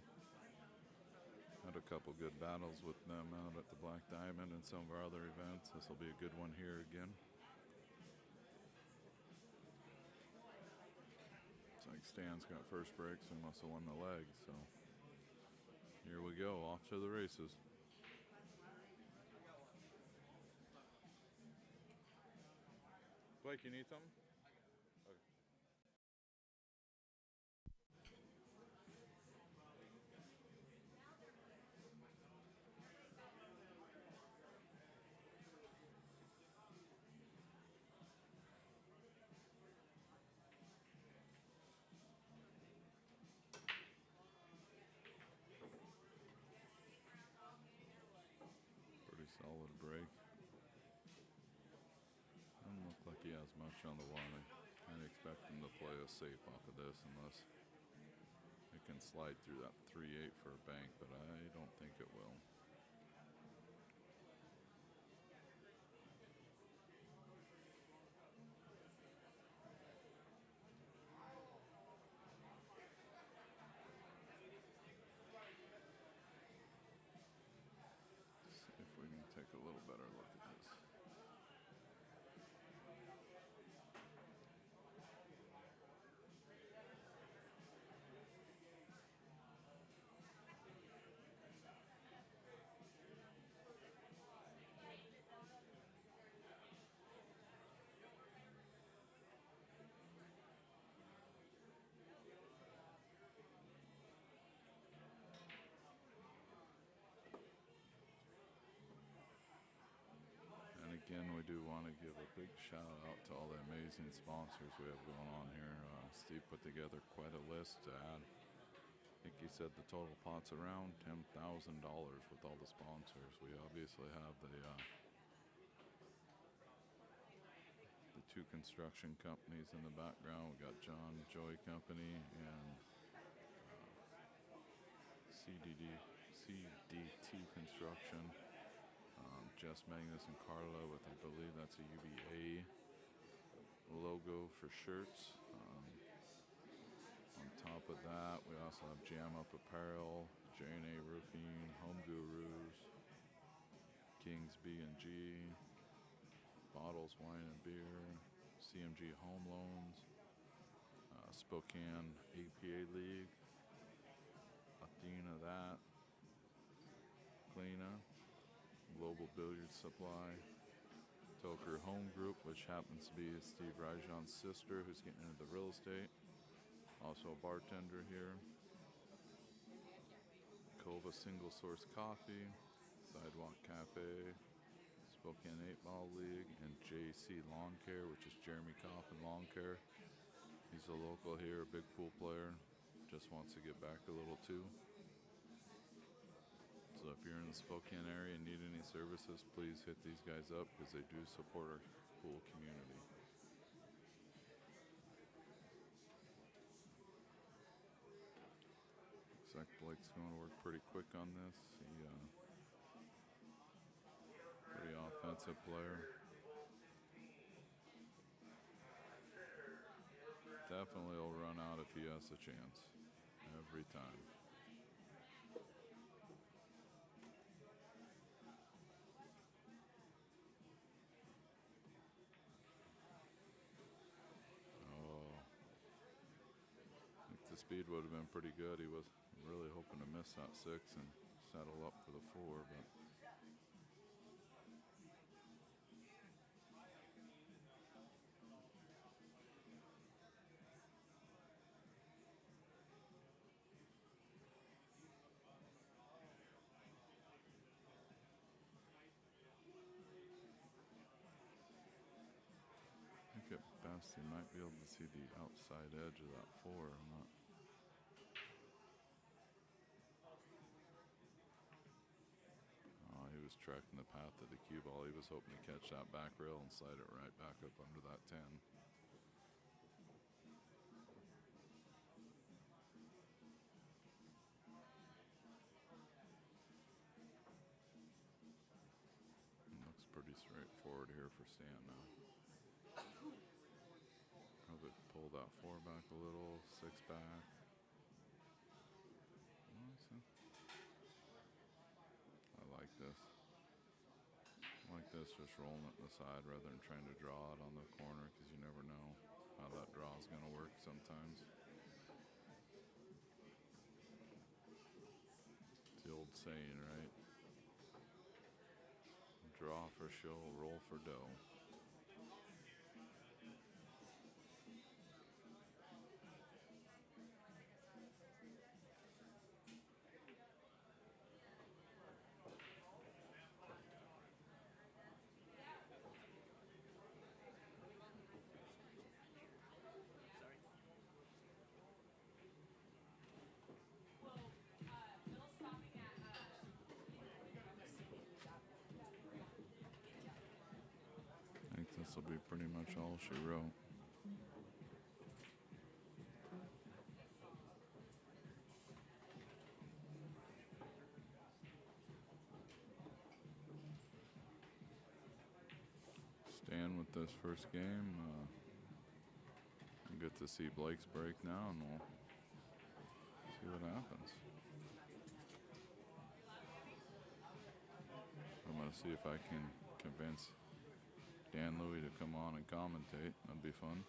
S5: Had a couple good battles with them out at the Black Diamond and some of our other events. This will be a good one here again. It's like Stan's got first break, so he must have won the leg. So here we go, off to the races. Blake, you need something? Solid break. Doesn't look like he has much on the one. I kind of expect him to play us safe off of this unless it can slide through that 3-8 for a bank, but I don't think it will. Take a little better look at this. Again, we do want to give a big shout out to all the amazing sponsors we have going on here. Steve put together quite a list to add. I think he said the total pot's around $10,000 with all the sponsors. We obviously have the two construction companies in the background. We got John Joy Company and CDT Construction. Jess Magnus and Carla with, I believe that's a UBA logo for shirts. On top of that, we also have Up Apparel, J&A Roofing, Home Gurus, Kings B&G, Bottles Wine and Beer, CMG Home Loans, Spokane APA League, Athena that, Cleana, Global Billiard Supply, Toker Home Group, which happens to be Steve Rijon's sister who's getting into the real estate. Also a bartender here. Coava Single Source Coffee, Sidewalk Cafe, Spokane APA League, and JC Lawn Care, which is Jeremy Coffin Lawn Care. He's a local here, a big pool player. Just wants to get back a little too. So if you're in the Spokane area and need any services, please hit these guys up because they do support our pool community. Looks like Blake's going to work pretty quick on this. Pretty offensive player. Definitely will run out if he has a chance. Every time. Speed would have been pretty good. He was really hoping to miss that 6 and settle up for the 4, but I think at best he might be able to see the outside edge of that 4. I'm not. Tracking the path of the cue ball. He was hoping to catch that back rail and slide it right back up under that 10. Looks pretty straightforward here for Stan now. but pull that 4 back a little, 6 back. I like this. I like this, just rolling it to the side rather than trying to draw it on the corner because you never know how that draw is going to work sometimes. It's the old saying, right? Draw for show, roll for dough. I think this will be pretty much all she wrote. Staying with this first game. Get to see Blake's break now, and we'll see what happens. I'm going to see if I can convince Dan Louie to come on and commentate. That'd be fun.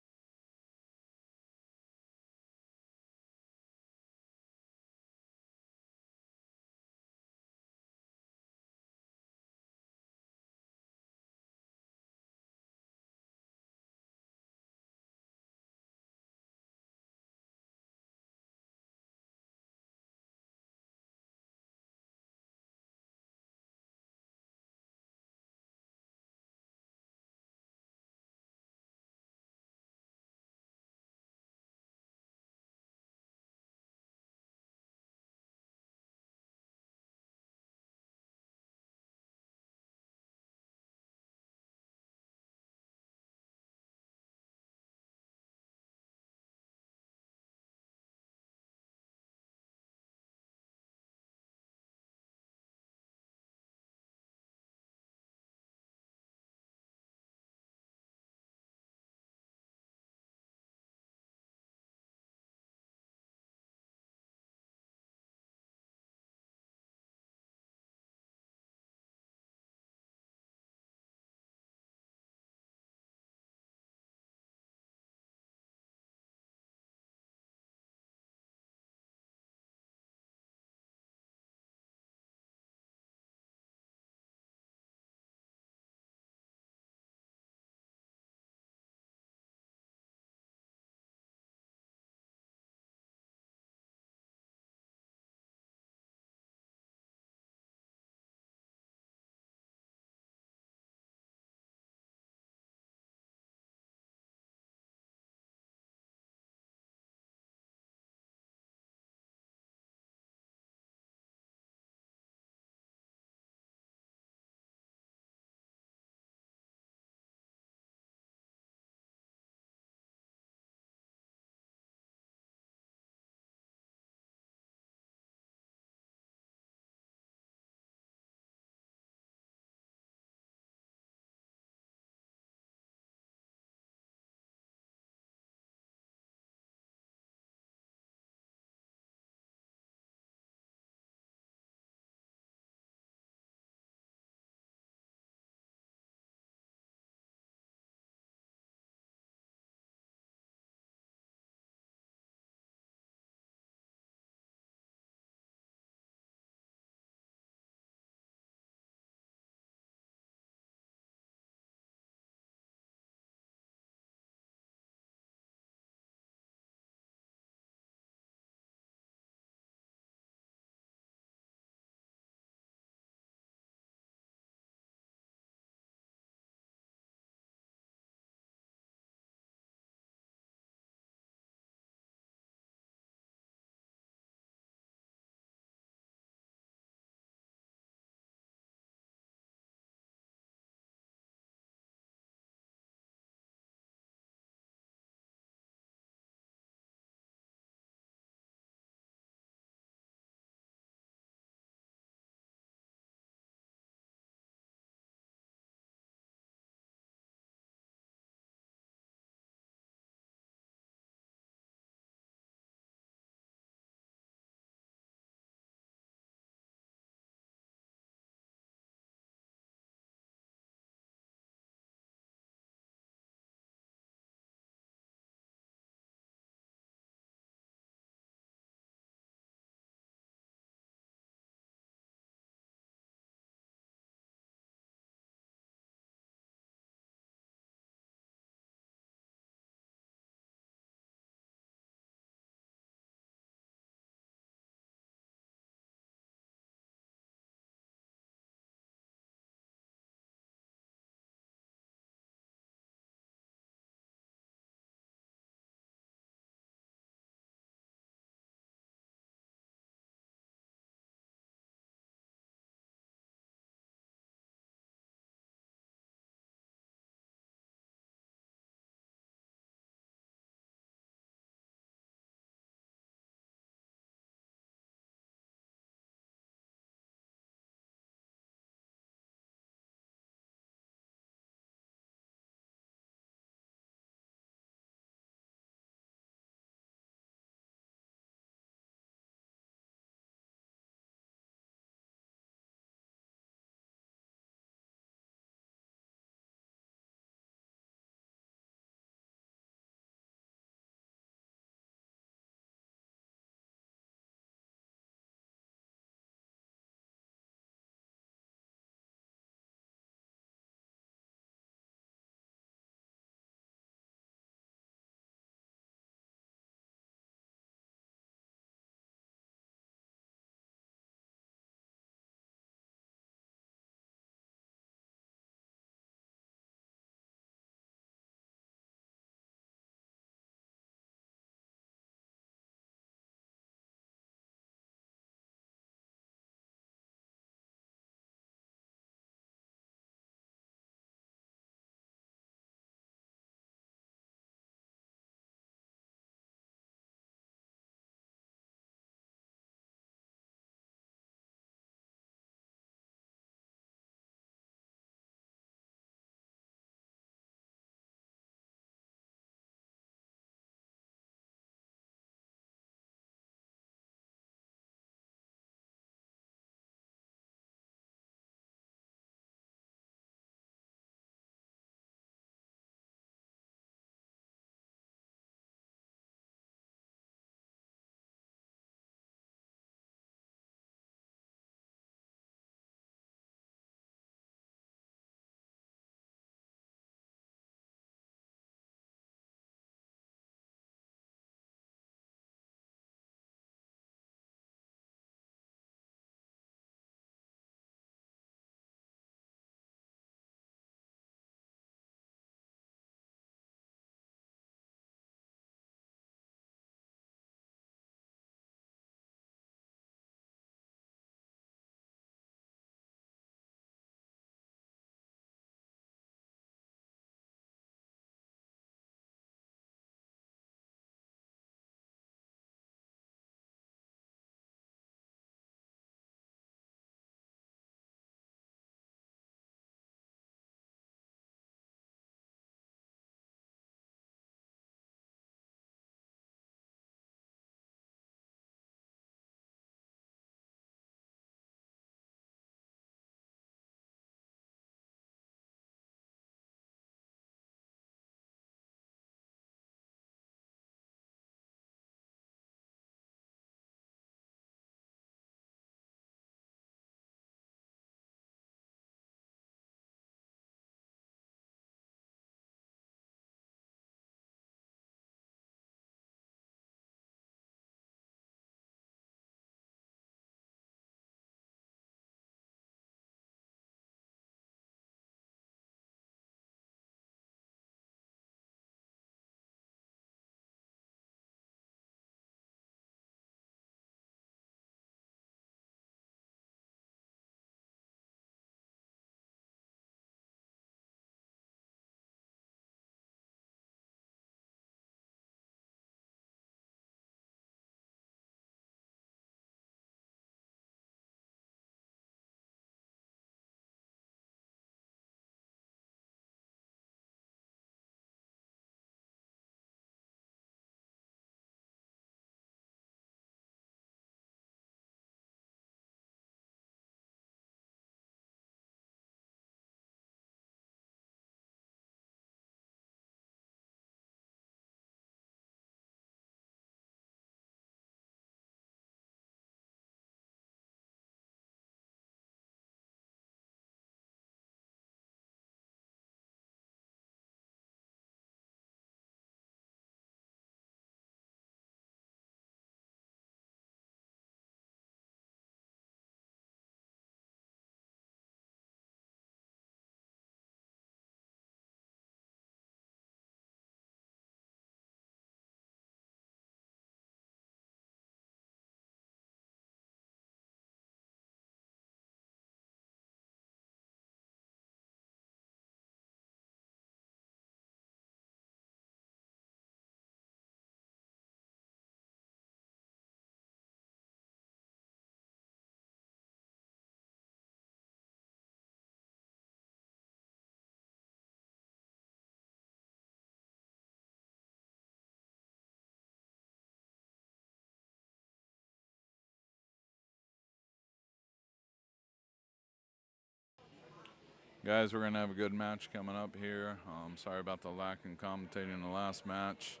S5: Guys, we're going to have a good match coming up here. Sorry about the lack in commentating in the last match.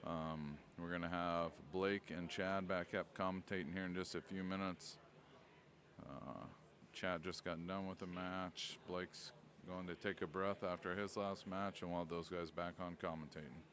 S5: We're going to have Blake and Chad back up commentating here in just a few minutes. Chad just got done with the match. Blake's going to take a breath after his last match, and we'll have those guys back on commentating.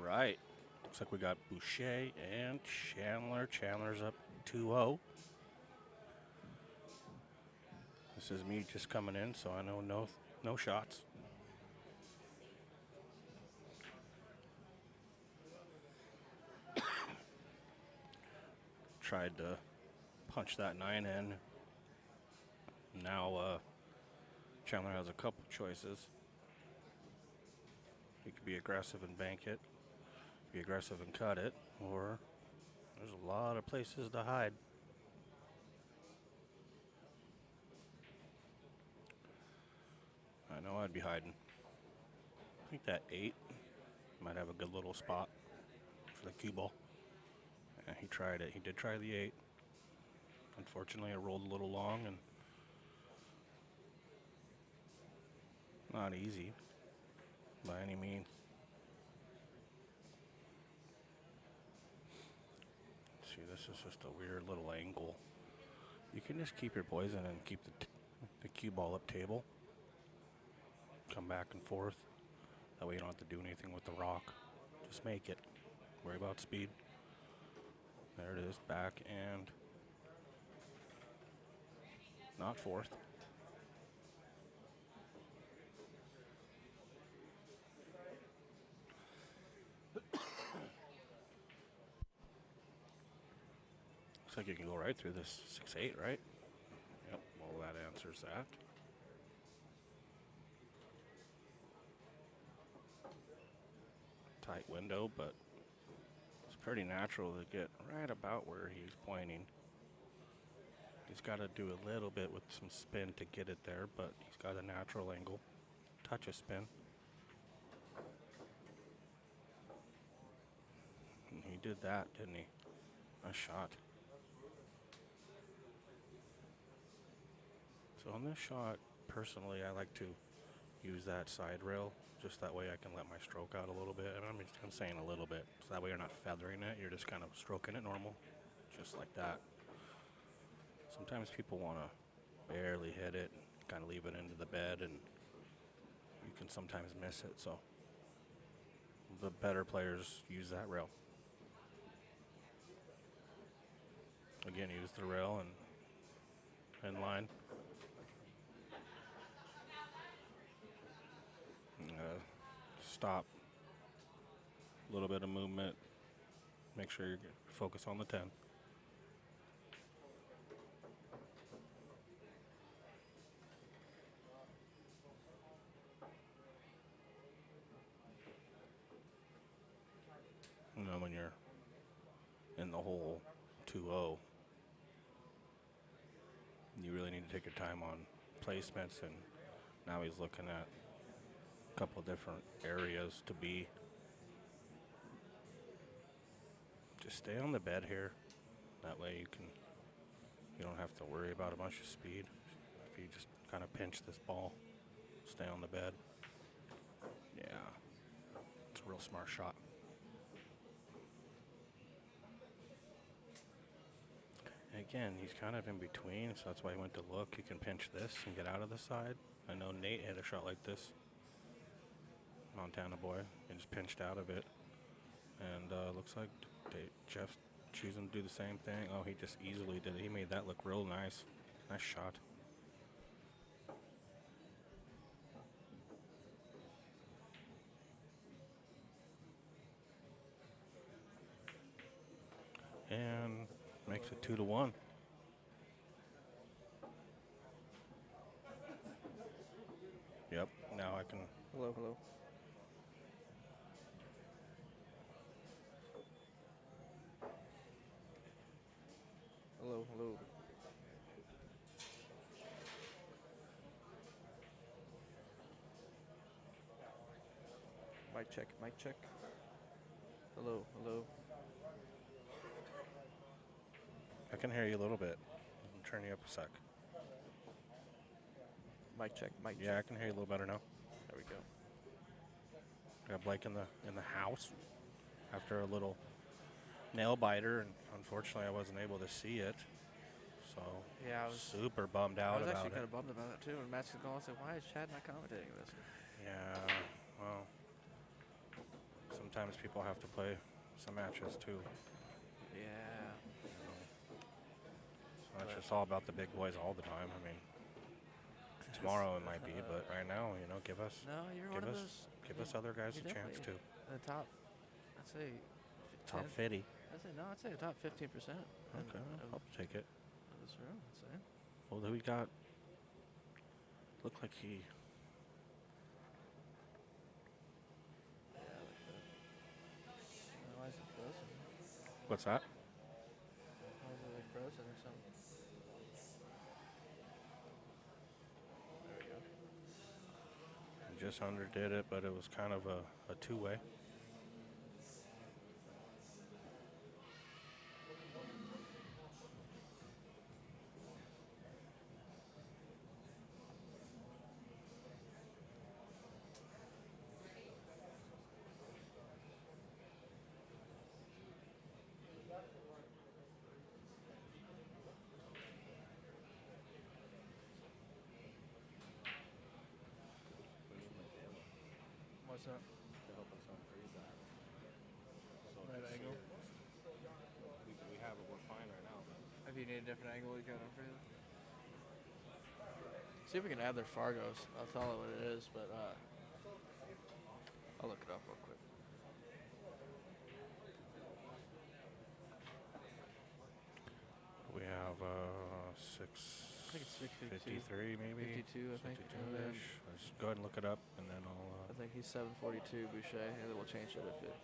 S1: right. Looks like we got Boucher and Chandler. Chandler's up 2-0. This is me just coming in, so I know no shots. Tried to punch that 9 in. Now Chandler has a couple choices. He could be aggressive and bank it, be aggressive and cut it, or there's a lot of places to hide. I know I'd be hiding. I think that 8 might have a good little spot for the cue ball. Yeah, he tried it. He did try the 8. Unfortunately, it rolled a little long and not easy by any means. See, this is just a weird little angle. You can just keep your poison and keep the cue ball up table. Come back and forth. That way you don't have to do anything with the rock. Just make it. Worry about speed. There it is, back and not fourth. Looks like you can go right through this 6-8, right? Yep, well that answers that. Tight window, but it's pretty natural to get right about where he's pointing. He's got to do a little bit with some spin to get it there, but he's got a natural angle. Touch of spin. And he did that, didn't he? Nice shot. So on this shot, personally, I like to use that side rail. Just that way I can let my stroke out a little bit. And I'm saying a little bit. So that way you're not feathering it. You're just kind of stroking it normal. Just like that. Sometimes people want to barely hit it. Kind of leave it into the bed. And you can sometimes miss it. So the better players use that rail. Again, use the rail and in line. Stop. A little bit of movement. Make sure you focus on the 10. And then when you're in the hole 2-0, you really need to take your time on placements, and now he's looking at a couple different areas to be. Just stay on the bed here. That way you don't have to worry about a bunch of speed. If you just kind of pinch this ball, stay on the bed. Yeah, it's a real smart shot. And again, he's kind of in between, so that's why he went to look. You can pinch this and get out of the side. I know Nate had a shot like this. Montana boy, and just pinched out of it. And looks like Jeff's choosing to do the same thing. Oh, he just easily did it. He made that look real nice. Nice shot. And makes it 2-1. Yep, now I can.
S4: Hello, hello. Hello, hello. Mic check, mic check. Hello, hello.
S1: I can hear you a little bit. I'll turn you up a sec.
S4: Mic check, mic check.
S1: Yeah, I can hear you a little better now.
S4: There we go.
S1: Got Blake in the house after a little nail biter, and unfortunately I wasn't able to see it. So
S4: Yeah, I was
S1: super bummed out
S4: I was
S1: about
S4: actually
S1: it.
S4: kind of bummed about it too. And Matt's going, I was like, why is Chad not commentating this?
S1: Yeah, well, sometimes people have to play some matches too.
S4: Yeah.
S1: So it's just all about the big boys all the time. I mean, tomorrow it might be, but right now, give us
S4: No, you're
S1: give
S4: one of
S1: us
S4: those.
S1: give us other guys a
S4: you're
S1: chance too.
S4: definitely The top, I'd say.
S1: Top
S4: 10
S1: 50.
S4: I'd say the top 15%.
S1: Okay, I'll take it.
S4: Of this room, I'd say.
S1: Well, then we got. Look like he.
S4: Yeah, like that. Why is it frozen?
S1: What's that?
S4: Why is it like frozen or something? There we go.
S1: Just underdid it, but it was kind of a two-way.
S4: What's up?
S1: To help us unfreeze that. So
S4: Right angle.
S1: We have it. We're fine right now. But
S4: If you need a different angle, you can unfreeze it. See if we can add their Fargos. I'll tell it what it is, but I'll look it up real quick.
S1: we have
S4: I think it's
S1: 653 maybe.
S4: 52, I think. And then
S1: 52-ish. Let's go ahead and look it up, and then I'll.
S4: I think he's 742 Boucher, and then we'll change it if it.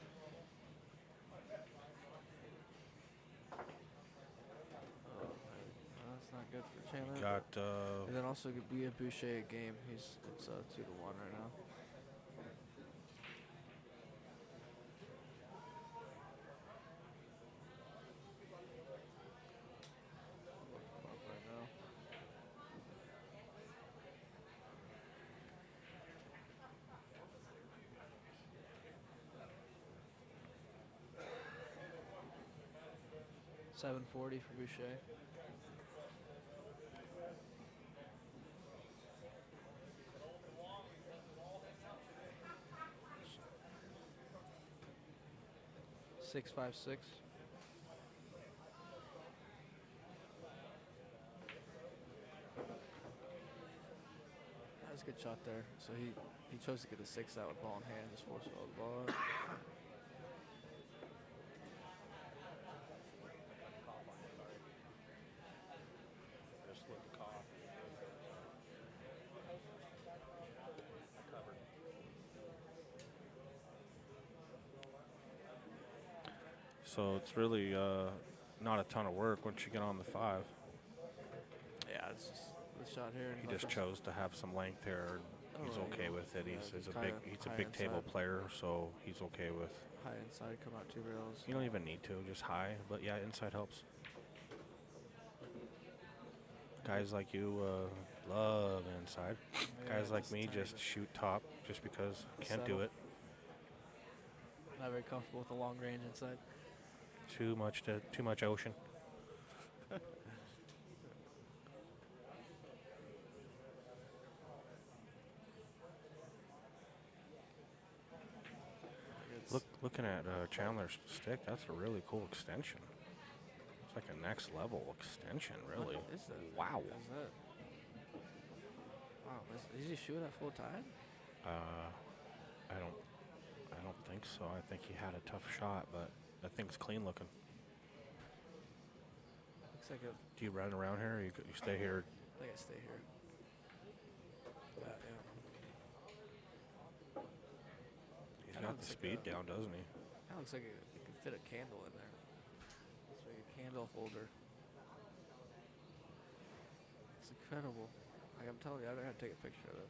S4: Oh, that's not good for Chandler.
S1: Got
S4: And then also we have Boucher a game. It's 2-1 right now. Look him up right now. $740 for Boucher. $656. That was a good shot there. So he chose to get the 6 out with ball in hand, just force all the ball out.
S1: just look the cough. So it's really not a ton of work once you get on the 5.
S4: Yeah, it's just the shot here.
S1: He just chose to have some length here. And he's
S4: Oh,
S1: okay
S4: yeah.
S1: with it.
S4: Yeah,
S1: He's
S4: just
S1: a big
S4: high
S1: big table
S4: inside.
S1: player, so he's okay with.
S4: High inside, come out 2 rails.
S1: You don't even need to, just high. But yeah, inside helps. Guys like you love inside.
S4: Yeah,
S1: Guys like
S4: just
S1: me
S4: tiny
S1: just
S4: bit.
S1: shoot top just because can't do
S4: Settle.
S1: it.
S4: Not very comfortable with the long range inside.
S1: Too much ocean. Looking at Chandler's stick, that's a really cool extension. It's like a next level extension, really.
S4: What is that?
S1: Wow.
S4: What is that? Wow, is he shooting at full time?
S1: I don't think so. I think he had a tough shot, but that thing's clean looking.
S4: Looks like it.
S1: Do you run around here, or you stay here?
S4: I think I stay here. Yeah.
S1: He's
S4: Kinda
S1: got the
S4: looks like
S1: speed
S4: a-
S1: down, doesn't he?
S4: Kind of looks like it could fit a candle in there. It's like a candle holder. It's incredible. Like I'm telling you, I gotta take a picture of it.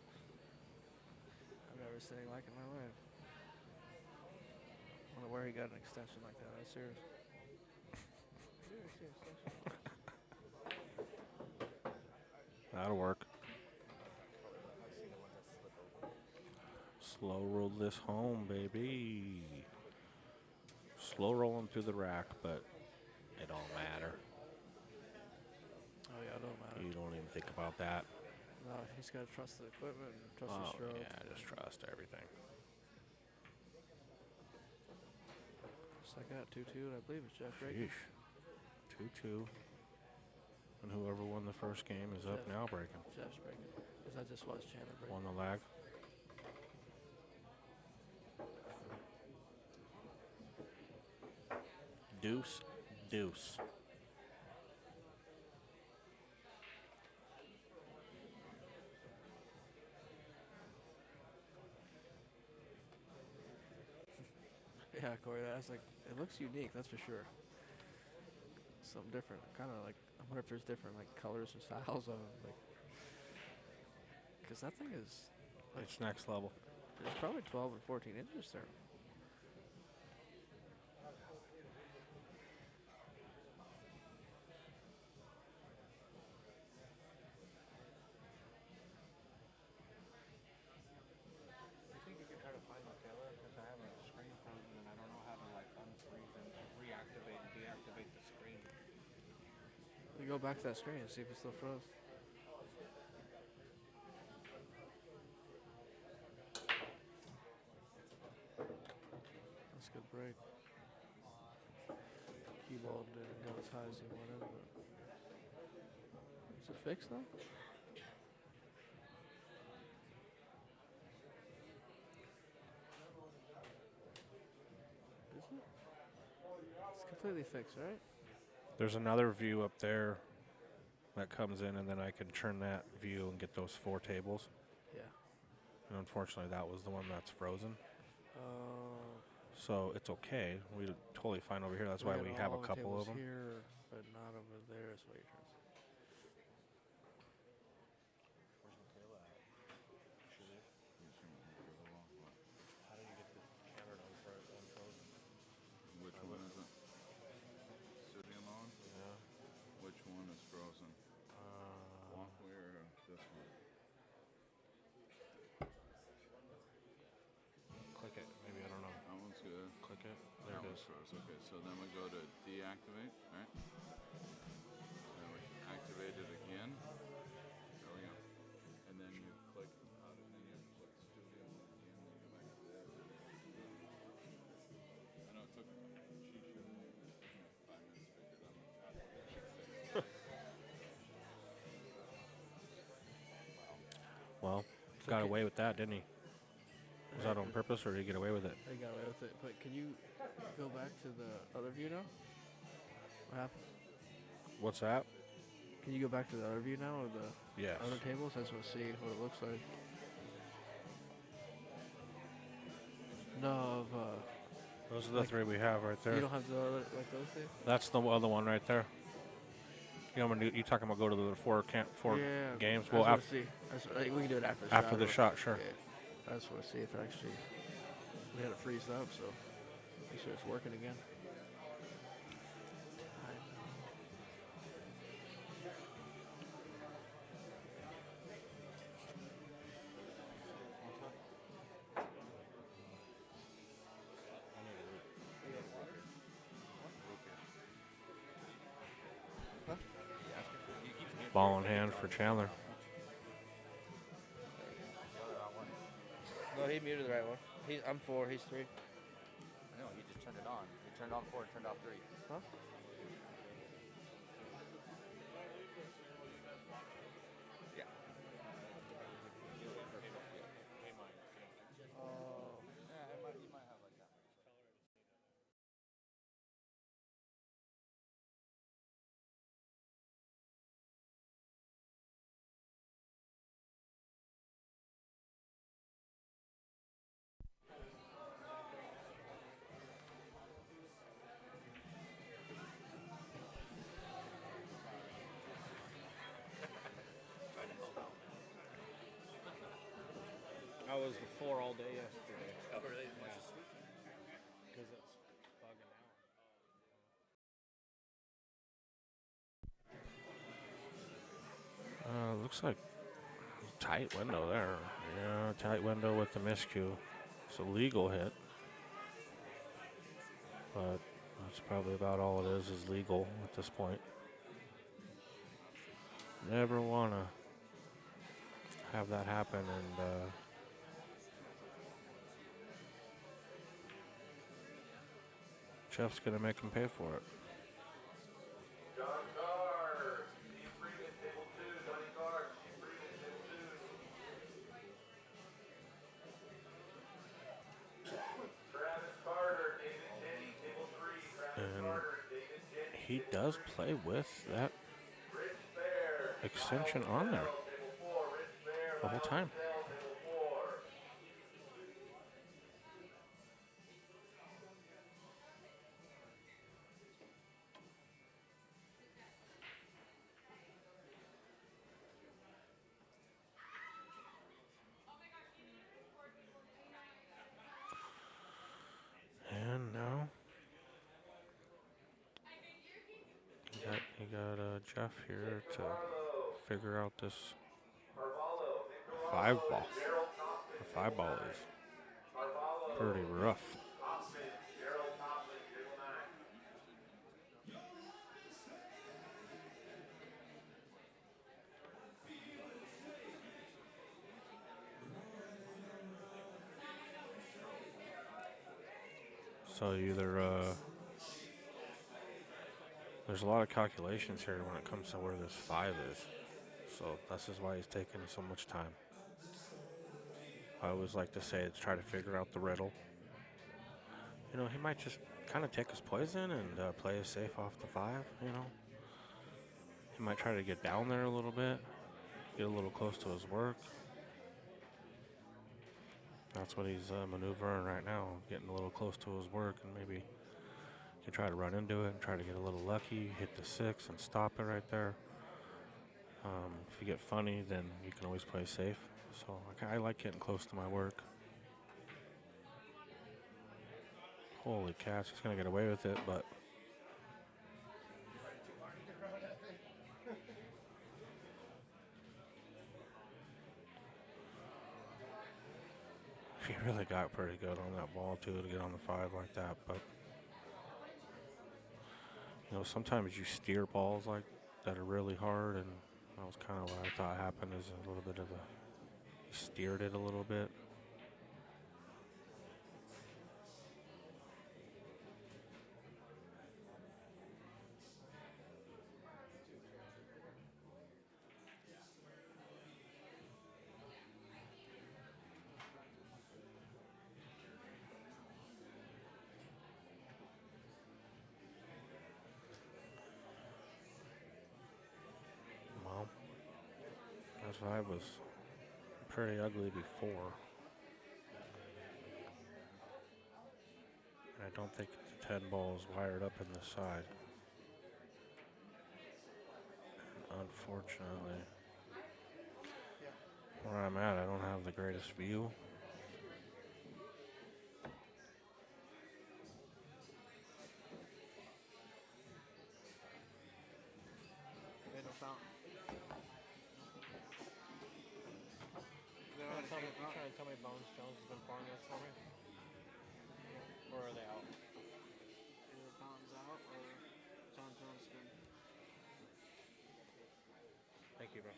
S4: I've never seen anything like it in my life. I wonder where he got an extension like that. I'm serious. Seriously, extension.
S1: That'll work. Slow roll this home, baby. Slow rolling through the rack, but it don't matter.
S4: Oh yeah, it don't matter.
S1: You don't even think about that.
S4: No, he's gotta trust the equipment and trust
S1: Oh,
S4: the stroke.
S1: yeah, just trust everything.
S4: Second at 2-2, and I believe it's Jeff breaking.
S1: Sheesh. 2-2. And whoever won the first game is up
S4: Jeff.
S1: now breaking.
S4: Jeff's breaking. Because I just watched Chandler break.
S1: Won the lag. Deuce, deuce.
S4: Yeah, Corey, that's like, it looks unique, that's for sure. Something different. Kind of like, I wonder if there's different like colors and styles of it. Like, because that thing is,
S1: It's next level.
S4: it's probably 12 or 14 inches there.
S6: I think you could try to find the tailor because I have a screen frozen and I don't know how to like unfreeze and reactivate and deactivate the screen.
S4: You go back to that screen and see if it's still froze. That's a good break. Cue ball didn't go as high as he wanted, but is it fixed though? Is it? It's completely fixed, right?
S1: There's another view up there that comes in, and then I can turn that view and get those 4 tables.
S4: Yeah.
S1: And unfortunately, that was the one that's frozen.
S4: Oh.
S1: So it's okay. We're totally fine over here. That's why we have a couple of them.
S4: Here, but not over there. Is what you're trying to say.
S6: Where's the tailor at? Should it? How do you get the camera to unfrozen?
S5: Which one is it? City alone?
S1: Yeah.
S5: Which one is frozen? Walkway or this one?
S1: Click it. Maybe, I don't know.
S5: That one's good.
S1: Click it. There
S5: That
S1: it
S5: one's
S1: is.
S5: froze. Okay, so then we go to deactivate, right? Then we activate it again. There we go. And then you click out and then you click studio again. Then you go back to there. I know it took she should have 5 minutes to figure it out.
S1: Well, got away with that, didn't he? Was that on purpose, or did he get away with it?
S4: I got away with it. But can you go back to the other view now? What happened?
S1: What's that?
S4: Can you go back to the other view now, or the
S1: Yes.
S4: other tables? I just want to see what it looks like. No, of
S1: Those are the
S4: Like,
S1: 3 we have right there.
S4: you don't have the other like those two.
S1: That's the other one right there. You know, you talking about go to the 4
S4: Yeah.
S1: games?
S4: I
S1: Well,
S4: just wanna see. We can do it after the
S1: after
S4: shot.
S1: the
S4: or-
S1: shot, sure.
S4: Yeah. I just want to see if actually we had it freeze up, so make sure it's working again.
S1: Ball in hand for Chandler.
S7: No, he muted the right one. I'm 4, he's 3.
S6: No, he just turned it on. He turned on 4, turned off 3.
S7: Huh? Yeah. Oh. Yeah, you might have like that.
S6: I was the 4 all day yesterday. Oh, really? Because it's bugging out.
S1: Looks like tight window there. Yeah, tight window with the miscue. It's a legal hit. But that's probably about all it is legal at this point. Never want to have that happen, and Jeff's going to make him pay for it. And he does play with that extension on there the whole time. And now you got Jeff here to figure out this 5-ball. The 5-ball is pretty rough. So either there's a lot of calculations here when it comes to where this 5 is. So this is why he's taking so much time. I always like to say, try to figure out the riddle. You know, he might just kind of take his poison and play it safe off the 5, you know. He might try to get down there a little bit, get a little close to his work. That's what he's maneuvering right now, getting a little close to his work, and maybe you can try to run into it and try to get a little lucky, hit the 6 and stop it right there. If you get funny, then you can always play safe. So I like getting close to my work. Holy cats, he's going to get away with it, but he really got pretty good on that ball, too, to get on the 5 like that. But, you know, sometimes you steer balls like that are really hard, and that was kind of what I thought happened, is a little bit of he steered it a little bit. Well, that 5 was pretty ugly before. And I don't think the 10 ball is wired up in the side. And unfortunately, where I'm at, I don't have the greatest view.
S4: Made no fountain. You trying to tell me Bones Jones has been pouring this for me? Or are they out?
S6: Either the fountain's out or John Jones been.
S4: Thank you, bro.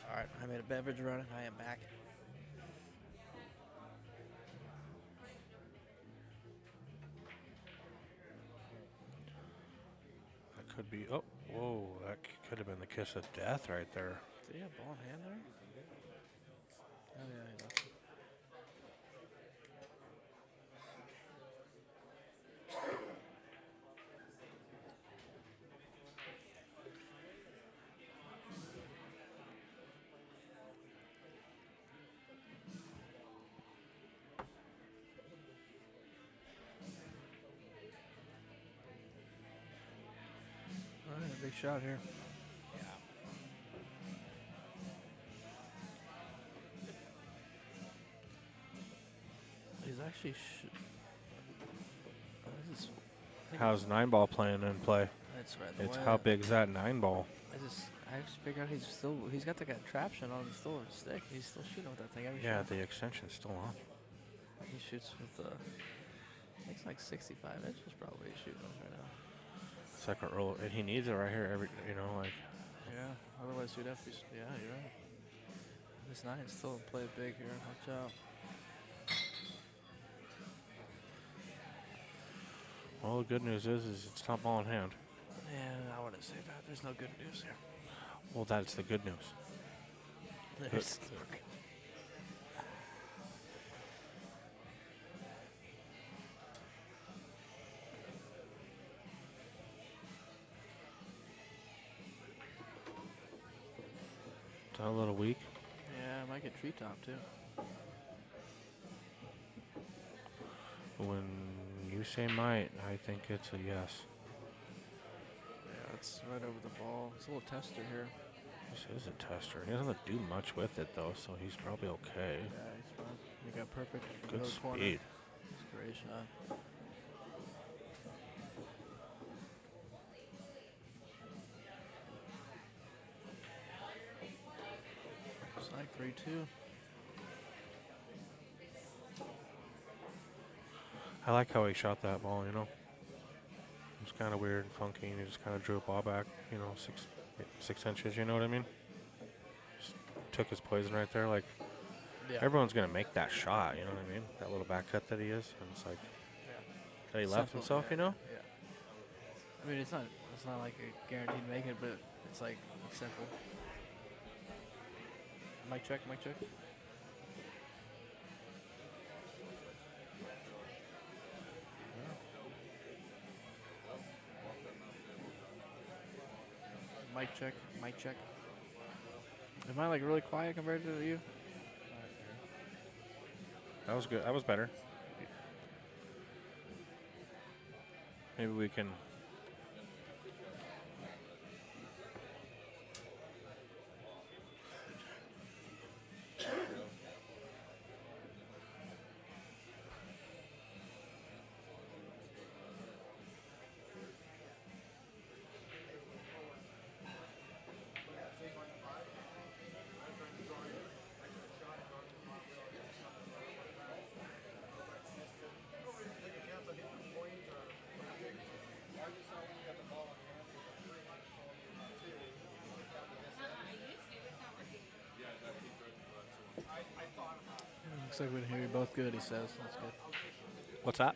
S7: All right, I made a beverage run and I am back.
S1: That could be, oh, whoa, that could have been the kiss of death right there.
S7: Did he have ball in hand there? Oh, yeah, he left it.
S4: All right, a big shot here. He's actually. This is.
S1: How's 9-ball playing in play?
S7: That's right.
S1: It's how big's that 9-ball?
S7: I just figured he's got the traction on still stick. He's still shooting with that thing every
S1: Yeah,
S7: shot.
S1: the extension's still on.
S7: He shoots with the
S4: It's like 65 inches probably he's shooting us right now.
S1: Second roll, and he needs it right here. Like
S4: Yeah, otherwise you'd have to be, yeah, you're right. This 9's still in play big here, watch out.
S1: well, the good news is it's not ball in hand.
S4: Yeah, I wouldn't say that. There's no good news here.
S1: Well, that's the good news.
S4: There's
S1: Is that a little weak?
S4: yeah, I might get treetop too.
S1: When you say might, I think it's a yes.
S4: Yeah, it's right over the ball. It's a little tester here.
S1: This is a tester. He doesn't do much with it though, so he's probably okay.
S4: Yeah, he's fine. You got perfect.
S1: Good
S4: Middle corner.
S1: speed.
S4: It's a great shot. Side 3-2.
S1: I like how he shot that ball, It was kind of weird and funky, and he just kind of drew a ball back, 6 inches, you know what I mean? Just took his poison right there. Like,
S4: Yeah.
S1: everyone's going to make that shot, you know what I mean? That little back cut that he is. And it's like, that he left
S4: Simple,
S1: himself,
S4: yeah,
S1: you know?
S4: Yeah. I mean, it's not like a guaranteed to make it, but it's like simple. Mic check, mic check. Mic check, mic check. Am I like really quiet compared to you?
S1: That was good. That was better. Maybe we can.
S4: Looks like we can hear you both good, he says. That's good.
S1: What's that?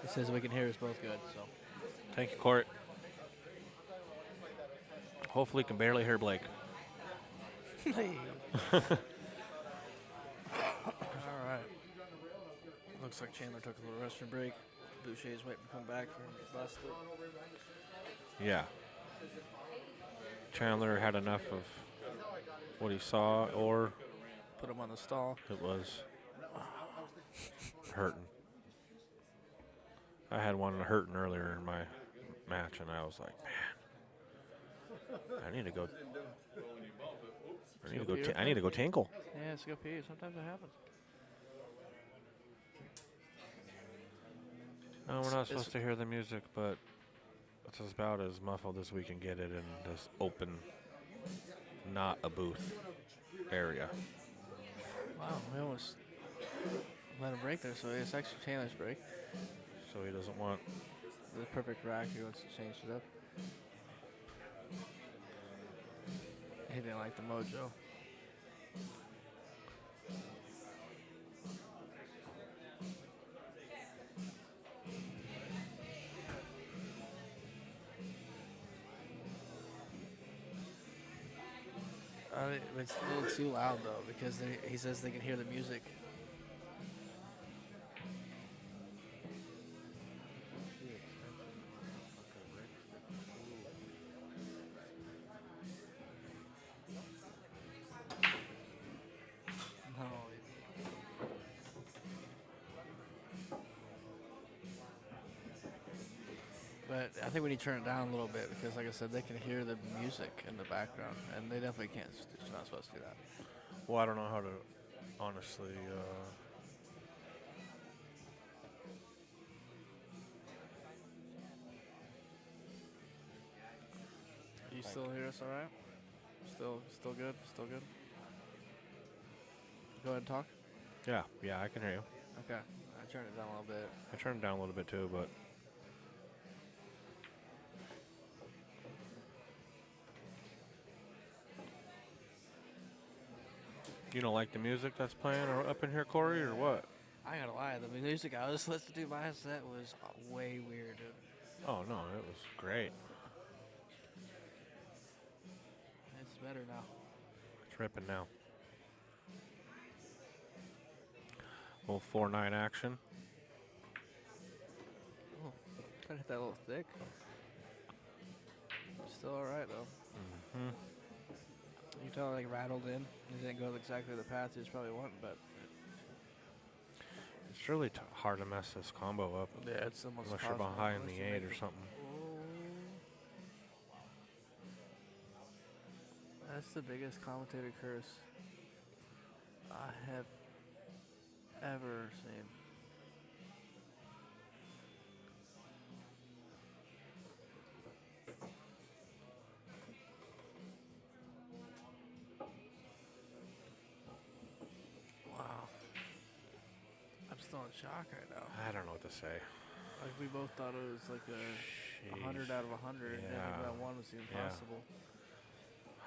S4: He says we can hear us both good, so.
S1: Thank you, Court. Hopefully, can barely hear Blake.
S4: Hey. All right. Looks like Chandler took a little restroom break. Boucher's waiting to come back for him to get busted.
S1: Yeah. Chandler had enough of what he saw, or
S4: Put him on the stall.
S1: it was hurting. I had one hurting earlier in my match, and I was like, man, I need to go. I need to go tinkle.
S4: Yeah, it's go pee. Sometimes it happens.
S1: No, we're not supposed to hear the music, but it's about as muffled as we can get it in this open, not a booth area.
S4: Wow, we almost let him break there, so it's actually Chandler's break.
S1: So he doesn't want.
S4: The perfect rack, he wants to change it up. He didn't like the mojo. It's a little too loud though, because he says they can hear the music. No. But I think we need to turn it down a little bit because, like I said, they can hear the music in the background, and they definitely can't. They're not supposed to do that.
S1: Well, I don't know how to honestly.
S4: You still hear us all right? Still good? Still good? Go ahead and talk.
S1: Yeah, I can hear you.
S4: Okay. I turned it down a little bit.
S1: I turned it down a little bit too, but you don't like the music that's playing or up in here, Corey, or what?
S4: I gotta lie, the music I was listening to my set was way weird.
S1: Oh no, it was great.
S4: It's better now.
S1: It's ripping now. Little 4-9 action.
S4: Oh, kind of hit that a little thick. Still all right though.
S1: Hmm.
S4: You can tell it like rattled in. It didn't go exactly the path he was probably wanting, but
S1: It's really hard to mess this combo up
S4: yeah, it's almost
S1: unless you're
S4: impossible
S1: behind
S4: unless
S1: the
S4: you
S1: 8
S4: make
S1: or
S4: it-
S1: something.
S4: Oh. That's the biggest commentator curse I have ever seen. Wow. I'm still in shock right now.
S1: I don't know what to say.
S4: Like we both thought it was like a 100
S1: Sheesh.
S4: out of 100. And
S1: Yeah.
S4: that one was
S1: Yeah.
S4: impossible.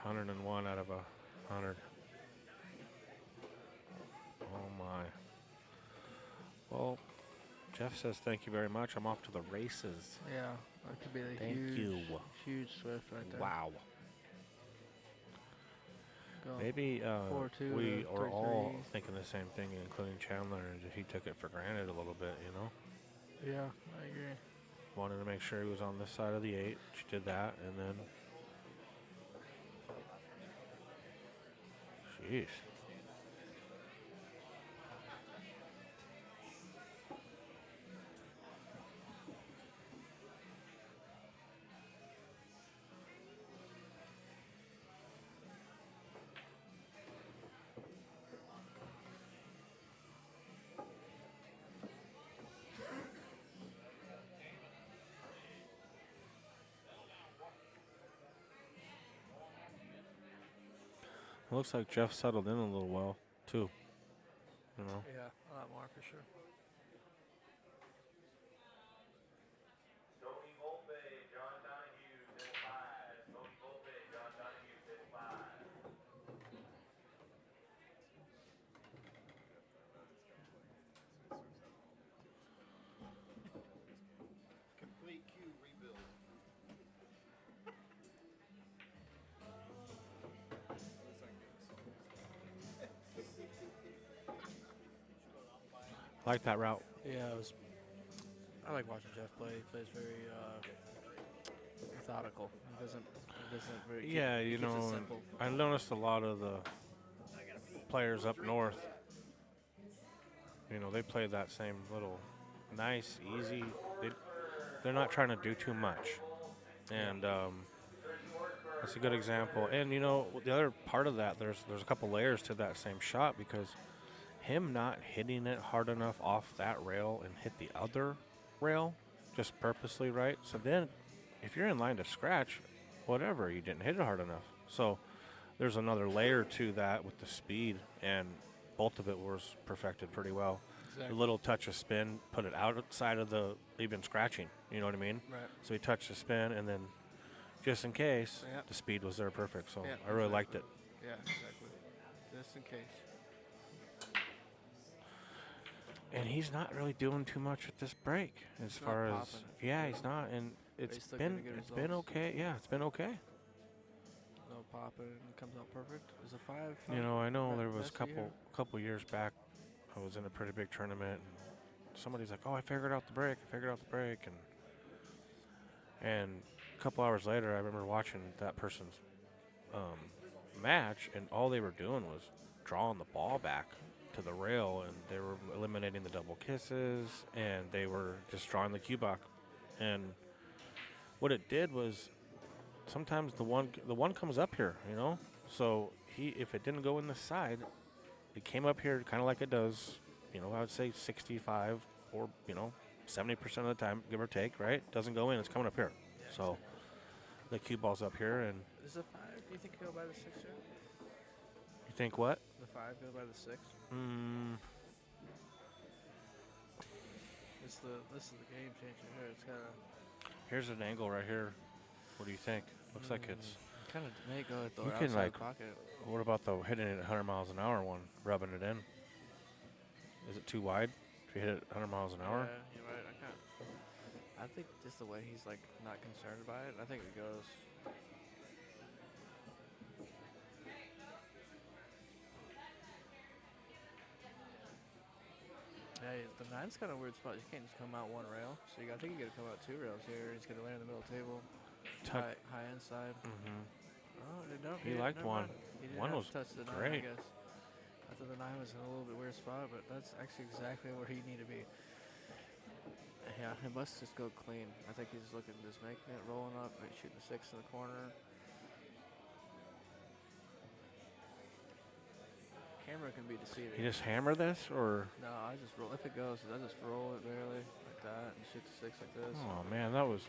S1: 101 out of 100. Oh my. Well, Jeff says thank you very much. I'm off to the races.
S4: Yeah, that could be a
S1: Thank
S4: huge,
S1: you.
S4: huge Swift right there.
S1: Wow.
S4: Go.
S1: Maybe
S4: 4-2
S1: we
S4: to
S1: are all
S4: 3-3.
S1: thinking the same thing, including Chandler. And he took it for granted a little bit, you know.
S4: Yeah, I agree.
S1: Wanted to make sure he was on this side of the 8. She did that, and then. Jeez. It looks like Jeff settled in a little well, too. You know.
S4: Yeah, a lot more for sure.
S8: Complete queue rebuild.
S1: Like that route.
S4: Yeah, it was. I like watching Jeff play. He plays very methodical. He doesn't very.
S1: Yeah,
S4: he
S1: you
S4: keeps it
S1: know, and
S4: simple.
S1: I noticed a lot of the players up north, you know, they play that same little nice, easy. They're not trying to do too much. And that's a good example. And, you know, the other part of that, there's a couple layers to that same shot because him not hitting it hard enough off that rail and hit the other rail just purposely, right? So then if you're in line to scratch, whatever, you didn't hit it hard enough. So there's another layer to that with the speed, and both of it was perfected pretty well. A little touch of spin, put it outside of the even scratching, you know what I mean?
S4: Right.
S1: So he touched the spin, and then just in case,
S4: Yeah.
S1: the speed was there perfect. So
S4: Yeah,
S1: I really liked it.
S4: Yeah, exactly. Just in case.
S1: And he's not really doing too much with this break as
S4: He's not
S1: far as
S4: popping.
S1: yeah, he's not, and
S4: he's
S1: it's
S4: still
S1: been
S4: getting good
S1: it's been
S4: results.
S1: okay. Yeah, it's been okay.
S4: No popping. It comes out perfect. Is a 5?
S1: You know, I know
S4: Be-
S1: there was
S4: best of the year?
S1: couple years back, I was in a pretty big tournament, and somebody's like, "Oh, I figured out the break. And a couple hours later, I remember watching that person's match, and all they were doing was drawing the ball back to the rail, and they were eliminating the double kisses, and they were just drawing the cue back. And what it did was sometimes the one comes up here, you know. So if it didn't go in the side, it came up here kind of like it does, you know. I would say 65 or 70% of the time, give or take, right? Doesn't go in, it's coming up here. So the cue ball's up here, and
S4: Is a 5? Do you think he'll go by the 6 here?
S1: you think what?
S4: The 5 go by the 6? This is the game changer here. It's kind of
S1: Here's an angle right here. What do you think? Looks like it's.
S4: kind of may go at the
S1: You
S4: outside
S1: can, like,
S4: pocket.
S1: What about the hitting it at 100 miles an hour one, rubbing it in? Is it too wide if you hit it 100 miles an hour?
S4: Yeah, you're right. I think just the way he's like not concerned by it. I think it goes. Yeah, the 9's kind of a weird spot. You can't just come out one rail. So I think you got to come out 2 rails here. He's going to land in the middle of the table. High inside.
S1: Mm-hmm.
S4: Oh, no,
S1: He liked
S4: never
S1: one.
S4: mind. He didn't
S1: One
S4: have
S1: was
S4: to touch the 9,
S1: great.
S4: I guess. I thought the 9 was in a little bit weird spot, but that's actually exactly where he needed to be. Yeah, it must just go clean. I think he's looking, just making it, rolling up, shooting a 6 in the corner. Camera can be deceiving.
S1: You just hammer this, or?
S4: No, I just roll. If it goes, I just roll it barely like that and shoot the 6 like this.
S1: Oh man, that was.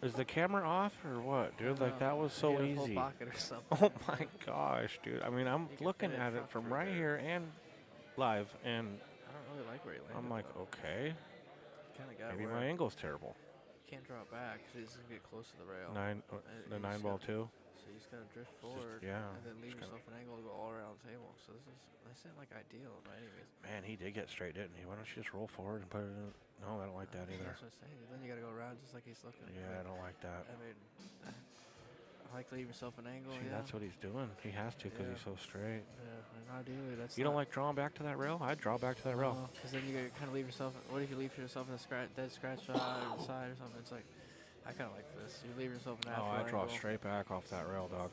S1: Is the camera off or what, dude? Like that was so
S4: Hit a full
S1: easy.
S4: pocket or something.
S1: Oh my gosh, dude. I mean, I'm
S4: You can
S1: looking
S4: fit it
S1: at it
S4: front
S1: from
S4: to
S1: right
S4: rear.
S1: here and live, and
S4: I don't really like where he landed.
S1: I'm like,
S4: though.
S1: okay,
S4: Kind of got
S1: maybe
S4: where
S1: my angle's terrible.
S4: you can't draw it back because he's gonna get close to the rail.
S1: The
S4: you
S1: 9
S4: just
S1: ball
S4: gotta-
S1: too.
S4: So you just gotta drift forward,
S1: yeah,
S4: and then leave
S1: just kinda-
S4: yourself an angle to go all around the table. So this isn't like ideal by any means.
S1: Man, he did get straight, didn't he? Why don't you just roll forward and put it in? No, I don't like that either.
S4: That's what I'm saying. Then you gotta go around just like he's looking.
S1: Yeah, I don't like that.
S4: I mean, I like to leave yourself an angle.
S1: See,
S4: yeah.
S1: that's what he's doing. He has to because
S4: Yeah.
S1: he's so straight.
S4: Yeah, and ideally that's.
S1: You don't
S4: not-
S1: like drawing back to that rail? I'd draw back to that rail.
S4: Because then you kind of leave yourself. What if you leave yourself in a dead scratch shot or the side or something? It's like, I kind of like this. You leave yourself an
S1: Oh,
S4: natural
S1: I draw
S4: angle.
S1: straight back off that rail, dog.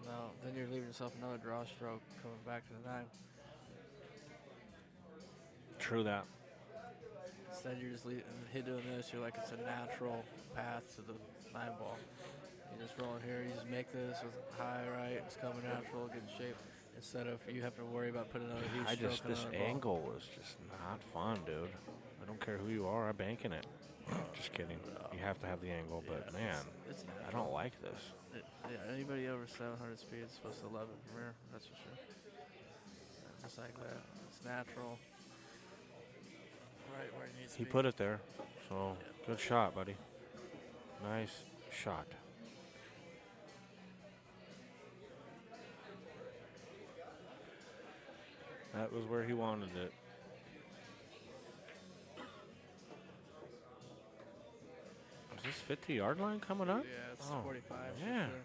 S4: No, then you're leaving yourself another draw stroke coming back to the 9.
S1: True that.
S4: Instead, you're just doing this. You're like it's a natural path to the 9 ball. You just roll in here. You just make this with high right. It's coming natural, good shape. Instead of you have to worry about putting another huge stroke on
S1: This
S4: another ball.
S1: angle was just not fun, dude. I don't care who you are, I'm banking it. Just kidding. You have to have the angle, but man,
S4: It's
S1: I don't like this.
S4: Yeah, anybody over 700 speed is supposed to love it from here. That's for sure. Yeah, just like that. It's natural. Right where it needs to
S1: He
S4: be.
S1: put it there, so good shot, buddy. Nice shot. That was where he wanted it. Is this 50-yard line coming up?
S4: Yeah, it's
S1: Oh,
S4: 45.
S1: yeah.
S4: For sure.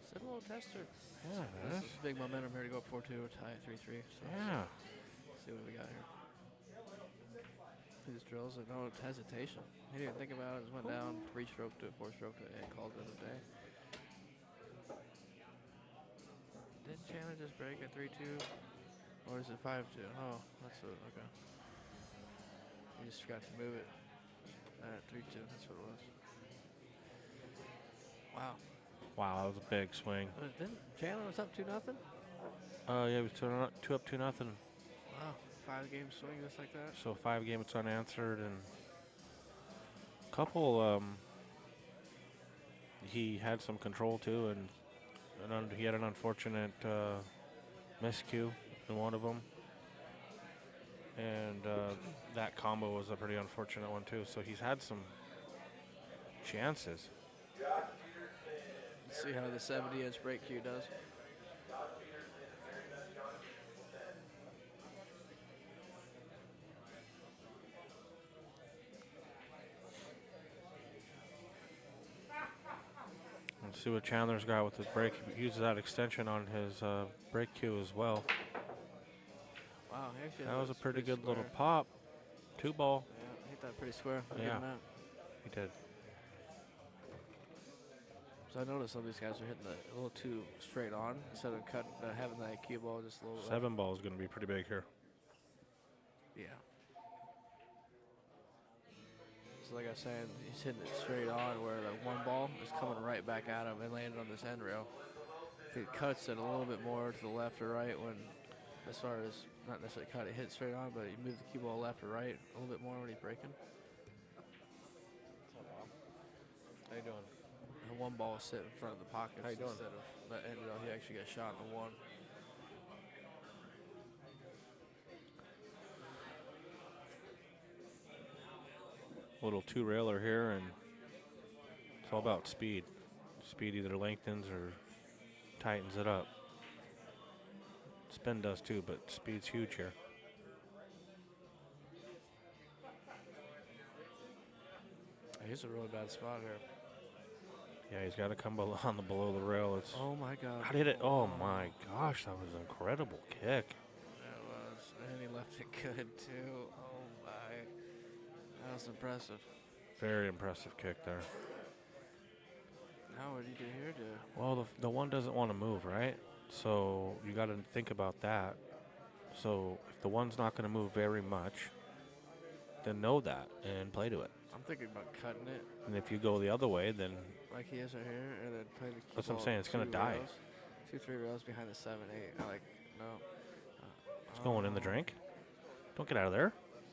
S4: It's a little tester.
S1: Yeah,
S4: This
S1: it
S4: is
S1: is.
S4: big momentum here to go up 4-2, tie at 3-3. So
S1: Yeah.
S4: let's see what we got here. He just drills it, no hesitation. He didn't even think about it, just went down, 3-stroked it, 4-stroked it, and called it a day. Didn't Chandler just break at 3-2? Or is it 5-2? Oh, that's what, okay. He just forgot to move it at 3-2, that's what it was. Wow.
S1: Wow, that was a big swing.
S4: Then Chandler was up 2-0?
S1: Yeah, he was 2 up 2-0.
S4: Wow, 5-game swing just like that?
S1: So 5 games unanswered and couple. He had some control too, and he had an unfortunate miscue in one of them, and that combo was a pretty unfortunate one too. So he's had some chances.
S4: Let's see how the 70-inch break cue does.
S1: Let's see what Chandler's got with his break. He uses that extension on his break cue as well.
S4: Wow, he actually
S1: That was a
S4: looks
S1: pretty good little
S4: square.
S1: pop. 2 ball.
S4: Yeah, hit that pretty square. I'll give
S1: Yeah.
S4: him that.
S1: He did.
S4: So I noticed some of these guys are hitting it a little too straight on instead of having that cue ball just a little.
S1: 7 ball is going to be pretty big here.
S4: Yeah. So like I was saying, he's hitting it straight on where the 1 ball is coming right back at him and landing on this end rail. He cuts it a little bit more to the left or right when, as far as, not necessarily cut it, hit straight on, but he moved the cue ball left or right a little bit more when he's breaking.
S7: How you doing?
S4: And 1 ball is sitting in front of the pockets
S7: How you doing?
S4: instead of that end rail. He actually got shot in the 1.
S1: little two-railer here, and it's all about speed. Speed either lengthens or tightens it up. Spin does too, but speed's huge here.
S4: He's a really bad spot here.
S1: Yeah, he's got to come on the below the rail. It's
S4: Oh my God.
S1: how did it? Oh my gosh, that was an incredible kick.
S4: That was, and he left it good too. Oh my, that was impressive.
S1: Very impressive kick there.
S4: Now what do you do here, dude?
S1: Well, the one doesn't want to move, right? So you got to think about that. So if the one's not going to move very much, then know that and play to it.
S4: I'm thinking about cutting it
S1: And if you go the other way, then
S4: like he is right here, and then play the cue
S1: that's what I'm
S4: ball
S1: saying, it's gonna
S4: 2
S1: die.
S4: rails, 2-3 rails behind the 7-8. I like no.
S1: it's going in the drink. Don't get out of there.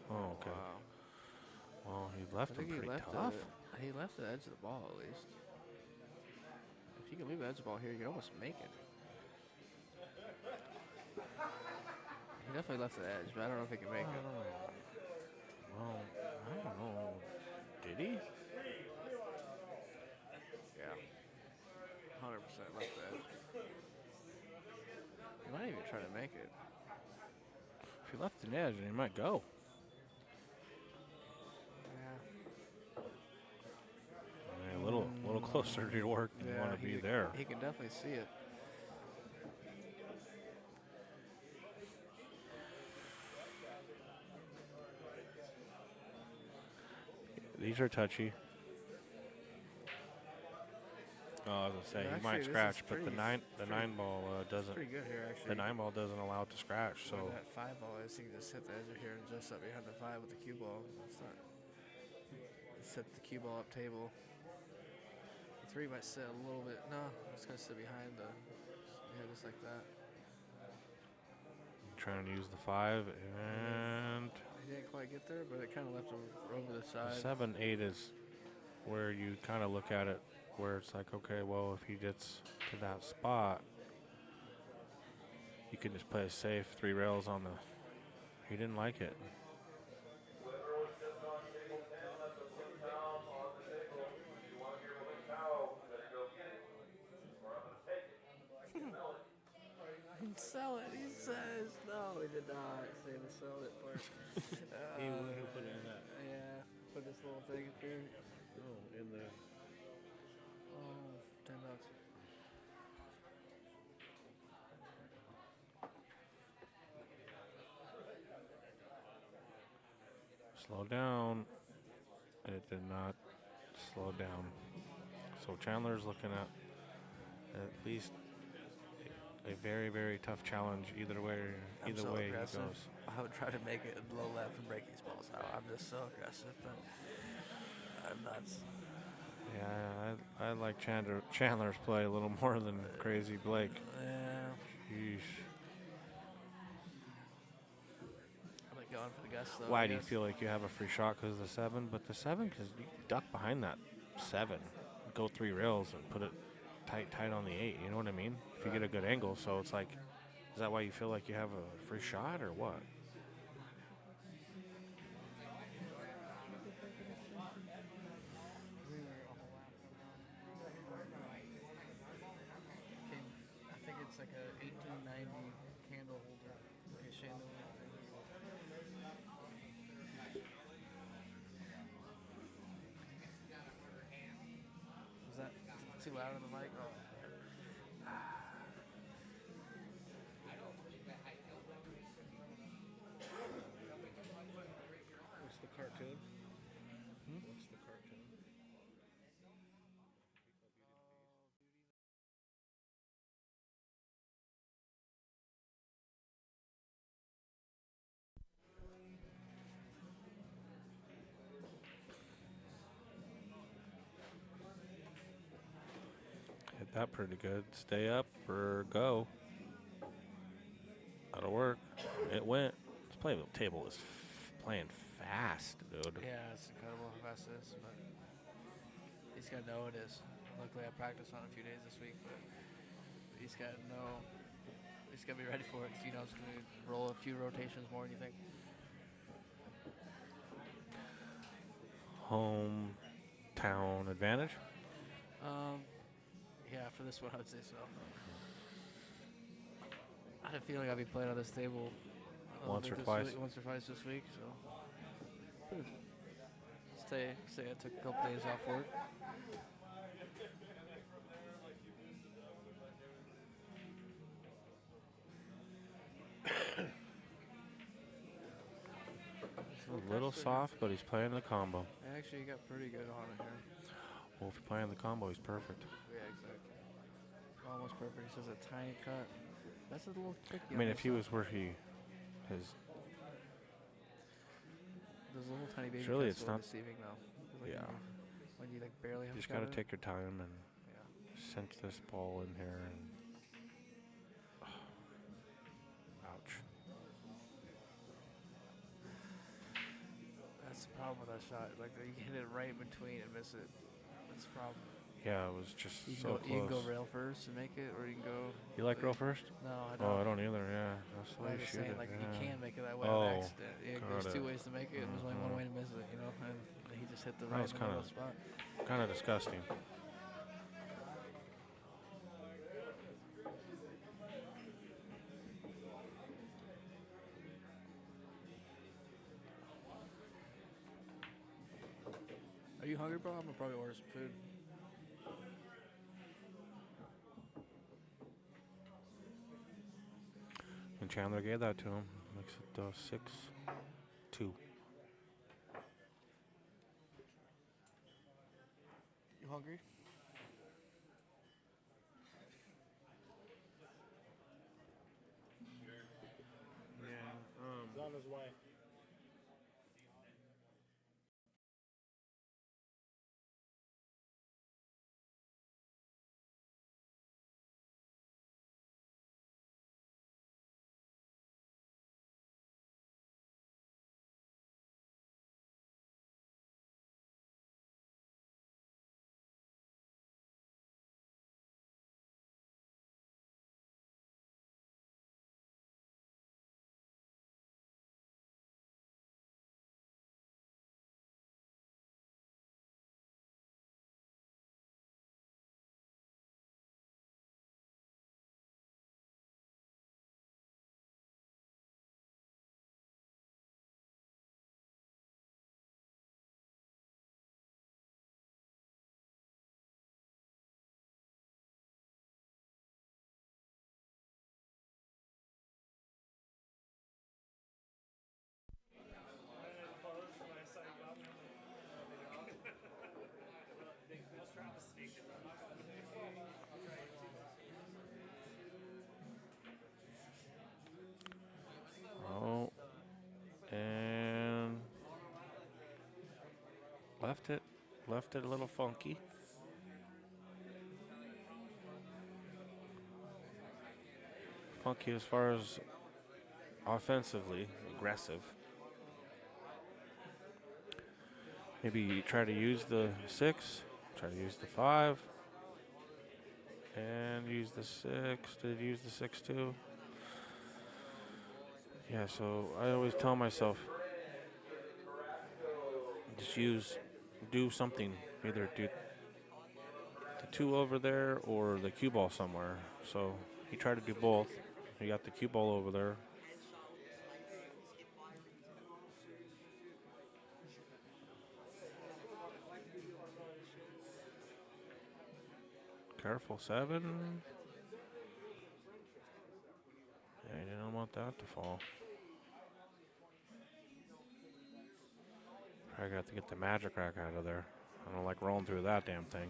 S1: Oh, okay.
S4: Wow.
S1: Well, he
S4: I
S1: left him
S4: think he
S1: pretty
S4: left
S1: tough.
S4: he left the edge of the ball at least. If you can leave the edge of the ball here, you can almost make it. He definitely left the edge, but I don't know if he can make it.
S1: Well, I don't know. Did he?
S4: Yeah. 100% left the edge. He might even try to make it.
S1: If he left an edge, then he might go.
S4: Yeah.
S1: Yeah, a little closer to your work than you want to be there.
S4: He can definitely see it.
S1: These are touchy. Oh, I was gonna say he
S4: Actually,
S1: might
S4: this is
S1: scratch, but the
S4: pretty-
S1: nine ball doesn't.
S4: Pretty good here, actually.
S1: The 9 ball doesn't allow it to scratch. So
S4: Where that 5 ball is, he can just hit the edge of here and just up behind the 5 with the cue ball. It's not. Set the cue ball up table. The 3 might sit a little bit. No, it's gonna sit behind the. Yeah, just like that.
S1: trying to use the 5, and
S4: He didn't quite get there, but it kind of left him over the side.
S1: 7-8 is where you kind of look at it, where it's like, okay, well, if he gets to that spot, you can just play it safe, 3 rails on the. He didn't like it.
S4: Sell it, he says. No, he did not say the sell it part.
S7: He put it in that.
S4: Yeah, put this little thing up here.
S7: Oh, in the.
S4: Oh, $10.
S1: Slow down. It did not slow down. So Chandler's looking at least a very, very tough challenge either way.
S4: I'm
S1: Either
S4: so
S1: way
S4: aggressive.
S1: he goes.
S4: I would try to make it low left and break these balls out. I'm just so aggressive, but I'm nuts.
S1: Yeah, I like Chandler's play a little more than Crazy Blake.
S4: Yeah.
S1: Sheesh.
S4: I'm like going for the guts though.
S1: Why
S4: I
S1: do you
S4: guess.
S1: feel like you have a free shot because of the 7? But the 7, because you duck behind that 7, go 3 rails and put it tight on the 8. You know what I mean? If you get a good angle, so it's like, is that why you feel like you have a free shot or what?
S4: I think it's like a 1890 candle holder, like a chandelier thing. Was that too loud on the mic? Oh.
S7: What's the cartoon? What's the cartoon?
S1: Hit that pretty good. Stay up or go. That'll work. It went. This play table is playing fast, dude.
S4: Yeah, it's incredible how fast it is, but he's got to know it is. Luckily, I practiced on it a few days this week, but he's got to know. He's got to be ready for it. 'Cause you know it's going to roll a few rotations more than you think.
S1: hometown advantage.
S4: Yeah, for this one, I would say so. I had a feeling I'd be playing on this table
S1: Once or
S4: this
S1: twice.
S4: week, once or twice this week. So say I took a couple days off work.
S1: A little soft, but he's playing the combo.
S4: Actually, he got pretty good on it here.
S1: Well, if you're playing the combo, he's perfect.
S4: Yeah, exactly. Almost perfect. He says a tiny cut. That's a little tricky.
S1: I mean, if he was where he has,
S4: those little tiny baby
S1: really,
S4: cuts
S1: it's
S4: are
S1: not.
S4: deceiving though. Like
S1: Yeah.
S4: When you like barely have
S1: You just
S4: got
S1: got to
S4: it.
S1: take your time and
S4: Yeah.
S1: cinch this ball in here. And ouch.
S4: That's the problem with that shot. Like you hit it right in between and miss it. That's the problem.
S1: Yeah, it was just
S4: You can,
S1: so
S4: go,
S1: close.
S4: you can go rail first and make it, or you can go.
S1: You like rail first?
S4: No, I don't.
S1: Oh, I don't either. Yeah, that's the way
S4: I'm
S1: you
S4: just
S1: shoot
S4: saying,
S1: it.
S4: like
S1: yeah.
S4: you can make it that way
S1: Oh,
S4: on accident. Yeah, there's
S1: got
S4: two
S1: it.
S4: ways to make it, and there's only one way to miss it. You know, and he just hit the
S1: That
S4: right
S1: was
S4: in the middle spot.
S1: kind of disgusting.
S4: Are you hungry, bro? I'm gonna probably order some food.
S1: And Chandler gave that to him. Makes it 6-2.
S4: You hungry?
S1: Yeah.
S6: He's on his way.
S1: Oh, and left it a little funky. Funky as far as offensively aggressive. Maybe you try to use the 6, try to use the 5, and use the 6. Did you use the 6 too? Yeah, so I always tell myself, just do something. Either do the 2 over there or the cue ball somewhere. So he tried to do both. He got the cue ball over there. Careful, 7. Yeah, you didn't want that to fall. I got to get the magic rack out of there. I don't like rolling through that damn thing.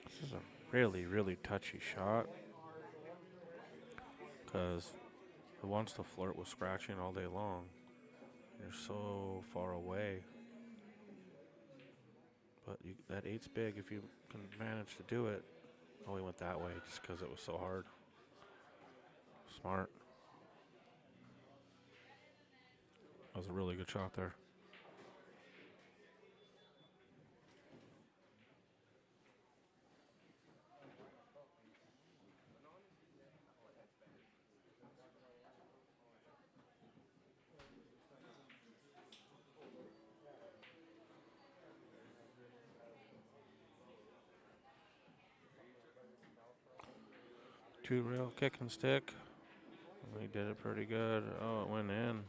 S1: This is a really, really touchy shot. Because it wants to flirt with scratching all day long. You're so far away. But that 8's big if you can manage to do it. Oh, he went that way just because it was so hard. Smart. That was a really good shot there. 2 rail kick and stick. He did it pretty good. Oh, it went in.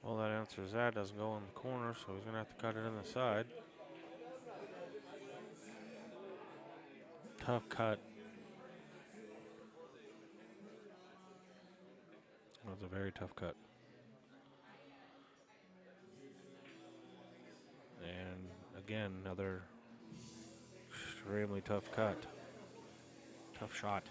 S1: Well, that answers that. Doesn't go in the corner, so he's going to have to cut it in the side. Tough cut. That was a very tough cut. And again, another extremely tough cut. Tough shot.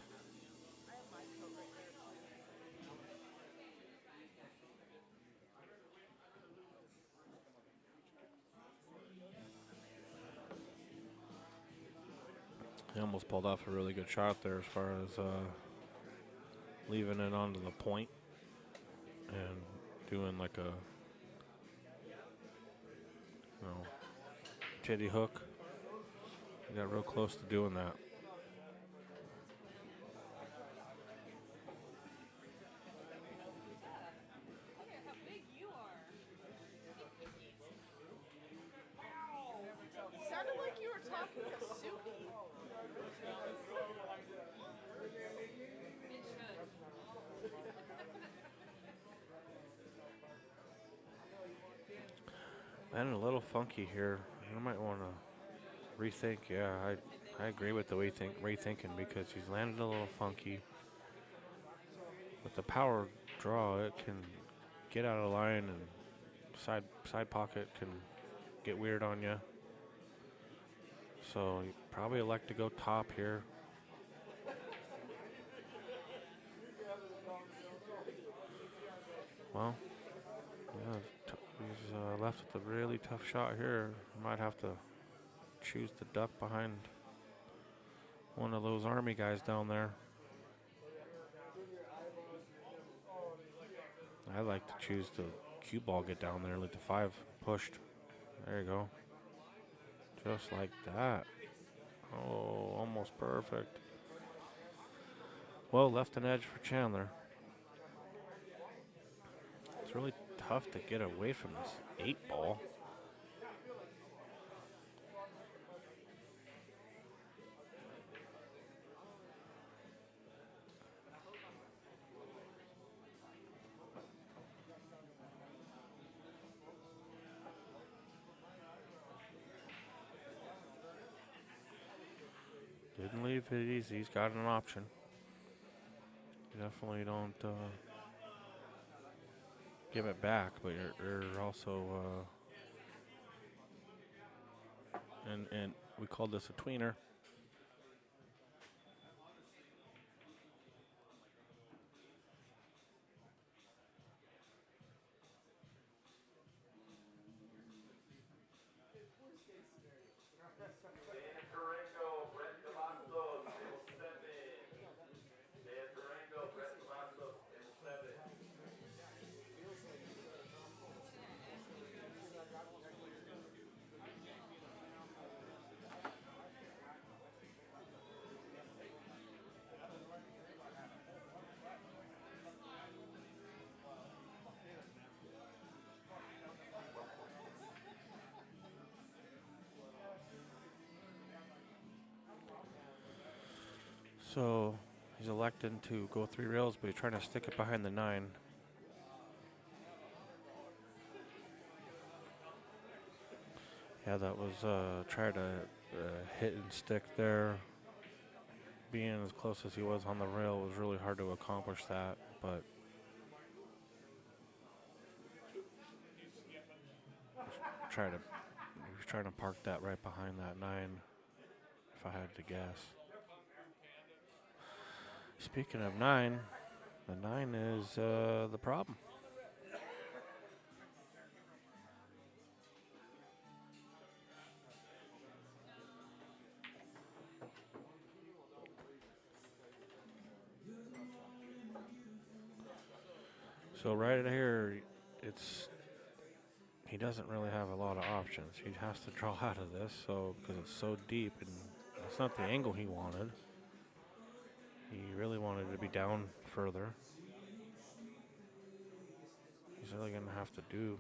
S1: He almost pulled off a really good shot there as far as leaving it onto the point and doing like a titty hook. He got real close to doing that.
S2: Sounded like you were talking to Suki.
S1: And a little funky here. You might want to rethink. Yeah, I agree with the rethinking because he's landed a little funky. With the power draw, it can get out of line and side pocket can get weird on you. So you probably elect to go top here. Well, yeah, he's left with a really tough shot here. Might have to choose to duck behind one of those Army guys down there. I like to choose the cue ball, get down there, let the 5 pushed. There you go. Just like that. Oh, almost perfect. Well, left an edge for Chandler. It's really tough to get away from this 8 ball. Didn't leave it easy. He's got an option. You definitely don't give it back, but you're also and we call this a tweener. So he's electing to go 3 rails, but he's trying to stick it behind the 9. Yeah, that was try to hit and stick there. Being as close as he was on the rail was really hard to accomplish that, but he was trying to park that right behind that 9, if I had to guess. Speaking of 9, the 9 is the problem. So right here, he doesn't really have a lot of options. He has to draw out of this, so because it's so deep and It's not the angle he wanted. He really wanted to be down further. He's really going to have to do.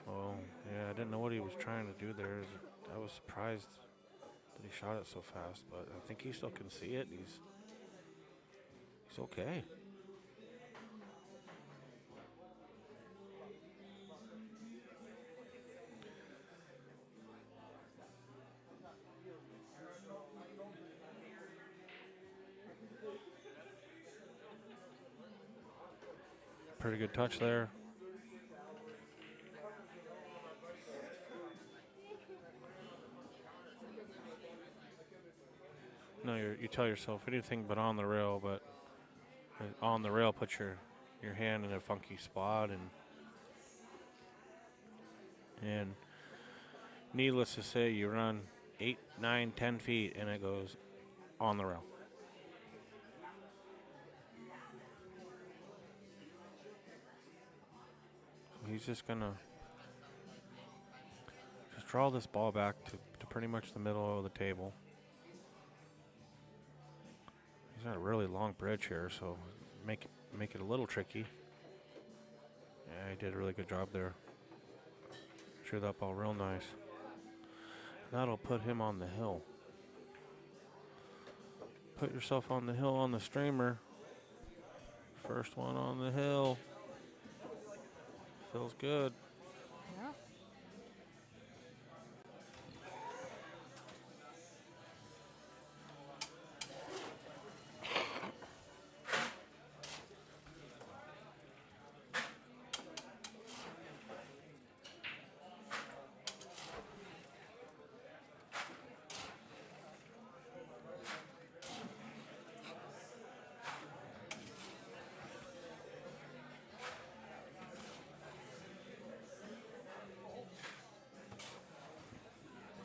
S1: Oh, yeah, I didn't know what he was trying to do there. I was surprised that he shot it so fast, but I think he still can see it. He's okay. Pretty good touch there. No, you tell yourself anything but on the rail, but on the rail, put your hand in a funky spot, and needless to say, you run 8, 9, 10 feet, and it goes on the rail. He's just gonna just draw this ball back to pretty much the middle of the table. He's got a really long bridge here, so make it a little tricky. Yeah, he did a really good job there. Drew that ball real nice. That'll put him on the hill. Put yourself on the hill on the streamer. First one on the hill. Feels good.
S3: Yeah.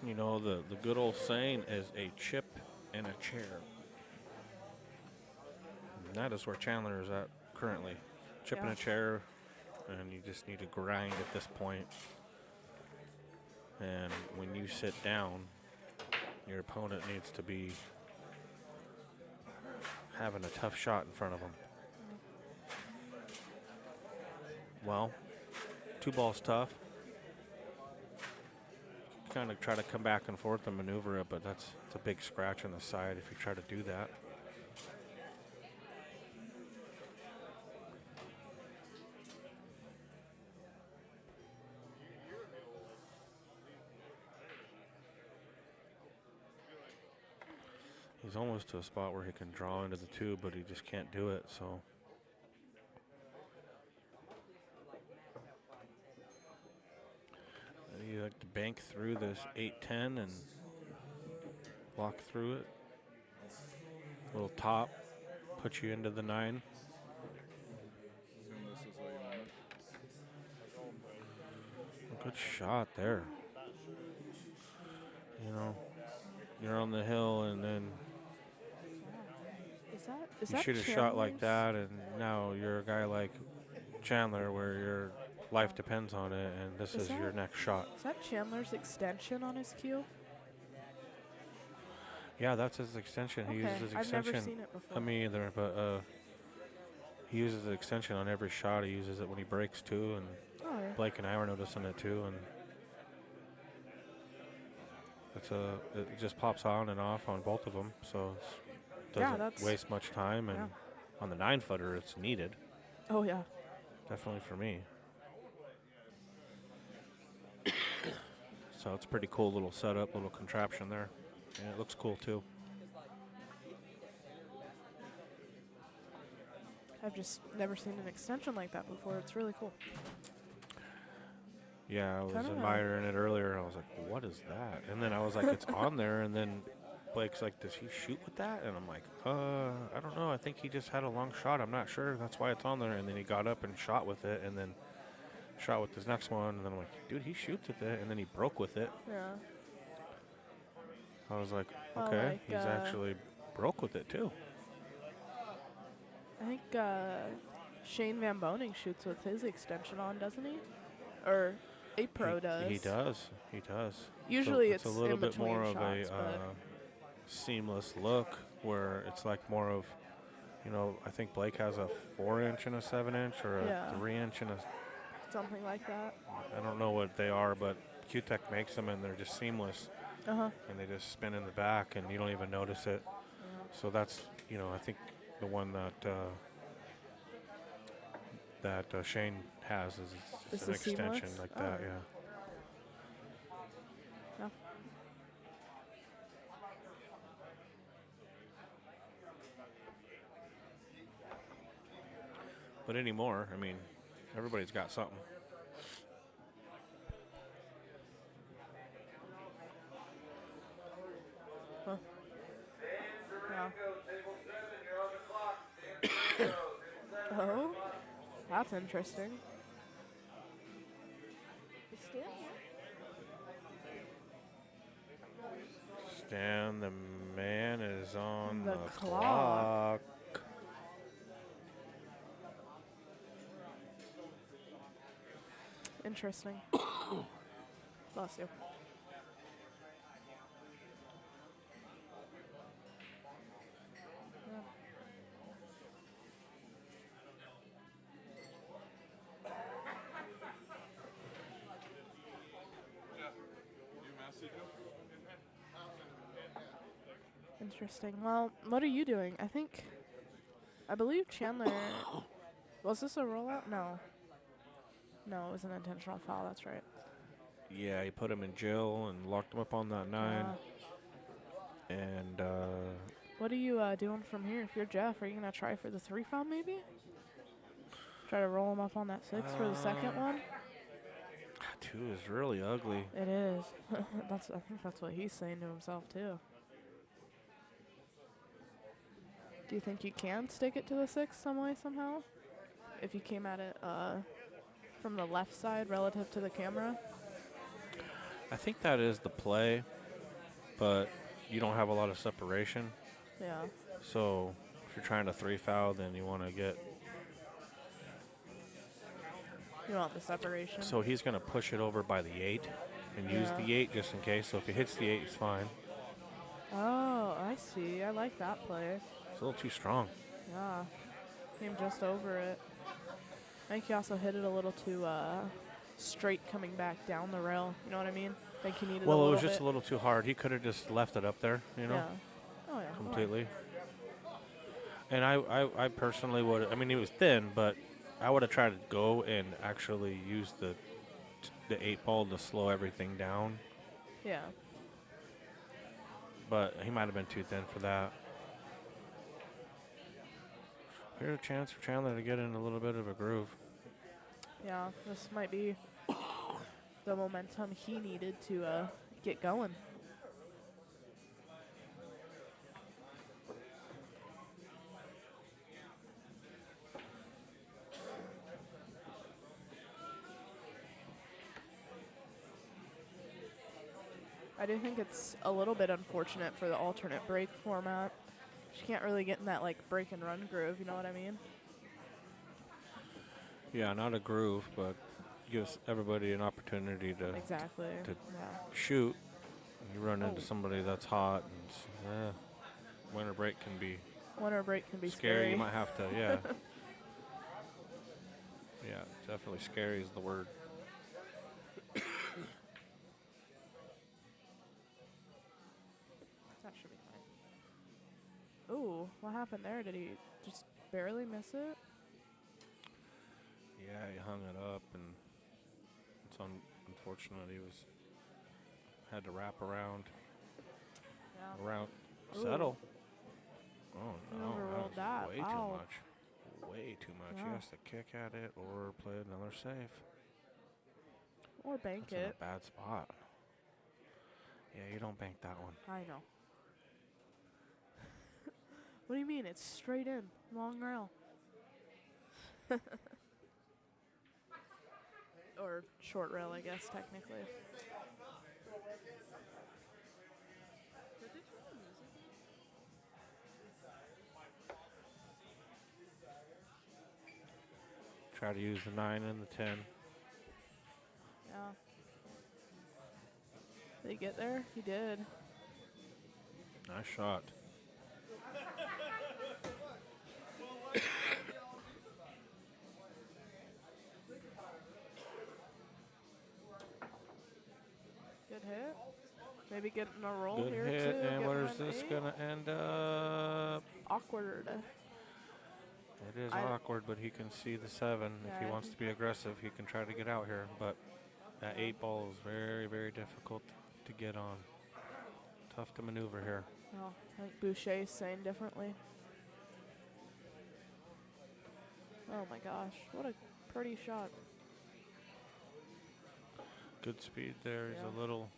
S1: You know, the good old saying is a chip and a chair. And that is where Chandler is at currently. Chip and a chair, and you just need to grind at this point. And when you sit down, your opponent needs to be having a tough shot in front of them. Well, 2 balls tough. Kind of try to come back and forth and maneuver it, but it's a big scratch on the side if you try to do that. He's almost to a spot where he can draw into the tube, but he just can't do it, so. You like to bank through this 8-10 and walk through it. Little top, put you into the 9. Good shot there. You know, you're on the hill and then
S3: Is
S1: you
S3: that
S1: shoot a shot like
S3: Chandler's?
S1: that, and now you're a guy like Chandler where your life depends on it, and this is your next shot.
S3: Is that Chandler's extension on his cue?
S1: Yeah, that's his extension. He uses his
S3: I've
S1: extension.
S3: never seen it before.
S1: Me either, but he uses the extension on every shot. He uses it when he breaks too, and
S3: Oh, yeah.
S1: Blake and I were noticing it too, and it just pops on and off on both of them, so it doesn't waste much time. And on the 9-footer, it's needed.
S3: Oh, yeah.
S1: Definitely for me. So it's a pretty cool little setup, little contraption there. And it looks cool too.
S3: I've just never seen an extension like that before. It's really cool.
S1: Yeah, I was admiring it earlier. I was like, what is that? And then I was like, it's on there. And then Blake's like, does he shoot with that? And I'm like, I don't know. I think he just had a long shot. I'm not sure. That's why it's on there. And then he got up and shot with it, and then shot with his next one. And then I'm like, dude, he shoots with it. And then he broke with it.
S3: Yeah.
S1: I was like, okay, he's actually broke with it too.
S3: I think Shane Van Boning shoots with his extension on, doesn't he? Or a pro does.
S1: He does. He does.
S3: Usually
S1: it's a little
S3: in
S1: bit more of
S3: shots,
S1: a seamless look where it's like more of, I think Blake has a 4-inch and a 7-inch or a
S3: Yeah.
S1: 3-inch and a,
S3: Something like that.
S1: I don't know what they are, but Q-Tech makes them and they're just seamless
S3: Uh-huh.
S1: and they just spin in the back and you don't even notice it. So that's, I think the one that Shane has is
S3: This
S1: an
S3: is
S1: extension
S3: seamless?
S1: like
S3: Oh.
S1: that, yeah.
S3: Yeah.
S1: But anymore, I mean, everybody's got something.
S3: Huh. Yeah. Oh, that's interesting. Is Stan here?
S1: Stan, the man is on
S3: The
S1: the
S3: clock.
S1: clock.
S3: Interesting. Bless you. Yeah. Interesting. Well, what are you doing? I believe Chandler. Was this a rollout? No. No, it was an intentional foul. That's right.
S1: Yeah, he put him in jail and locked him up on that 9. And
S3: What are you doing from here? If you're Jeff, are you gonna try for the 3 foul maybe? Try to roll him up on that 6 for the second one.
S1: 2 is really ugly.
S3: It is. I think that's what he's saying to himself too. Do you think you can stick it to the 6 some way somehow? If you came at it from the left side relative to the camera?
S1: I think that is the play, but you don't have a lot of separation.
S3: Yeah.
S1: So if you're trying to 3 foul, then you want to get.
S3: You want the separation?
S1: So he's going to push it over by the 8 and use the 8 just in case. So if he hits the 8, he's fine.
S3: Oh, I see. I like that play.
S1: It's a little too strong.
S3: Yeah. Came just over it. I think he also hit it a little too straight coming back down the rail. You know what I mean? I think he needed
S1: Well,
S3: a
S1: it
S3: little
S1: was just
S3: bit.
S1: a little too hard. He could have just left it up there,
S3: Yeah. Oh, yeah.
S1: completely. And I personally would. I mean, he was thin, but I would have tried to go and actually use the 8 ball to slow everything down.
S3: Yeah.
S1: But he might have been too thin for that. Here's a chance for Chandler to get in a little bit of a groove.
S3: Yeah, this might be the momentum he needed to get going. I do think it's a little bit unfortunate for the alternate break format. You can't really get in that like break and run groove, you know what I mean?
S1: Yeah, not a groove, but gives everybody an opportunity to
S3: Exactly.
S1: to
S3: Yeah.
S1: shoot. You run into
S3: Oh.
S1: somebody that's hot, and winter break can be
S3: Winter break can be
S1: scary.
S3: scary.
S1: You might have to, yeah. Yeah, definitely scary is the word.
S3: That should be fine. Ooh, what happened there? Did he just barely miss it?
S1: Yeah, he hung it up, and it's unfortunate. He had to wrap around,
S3: Yeah. Ooh.
S1: settle. Oh
S3: He
S1: no,
S3: overrolled
S1: that was
S3: that.
S1: way
S3: Wow.
S1: too much. Way too much. He
S3: Yeah.
S1: has to kick at it or play another safe.
S3: Or bank
S1: That's in a
S3: it.
S1: bad spot. Yeah, you don't bank that one.
S3: I know. What do you mean? It's straight in. Long rail. Or short rail, I guess, technically.
S1: Try to use the 9 and the 10.
S3: Yeah. Did he get there? He did.
S1: Nice shot.
S3: Good hit. Maybe getting a roll
S1: Good
S3: here
S1: hit.
S3: too.
S1: And
S3: Get
S1: where's
S3: one
S1: this
S3: 8.
S1: going to end up?
S3: Awkward.
S1: It is
S3: I-
S1: awkward, but he can see the 7. If he
S3: Yeah.
S1: wants to be aggressive, he can try to get out here. But that 8 ball is very, very difficult to get on. Tough to maneuver here.
S3: Oh, I think Boucher's saying differently. Oh my gosh, what a pretty shot.
S1: Good speed there. He's
S3: Yeah.
S1: a little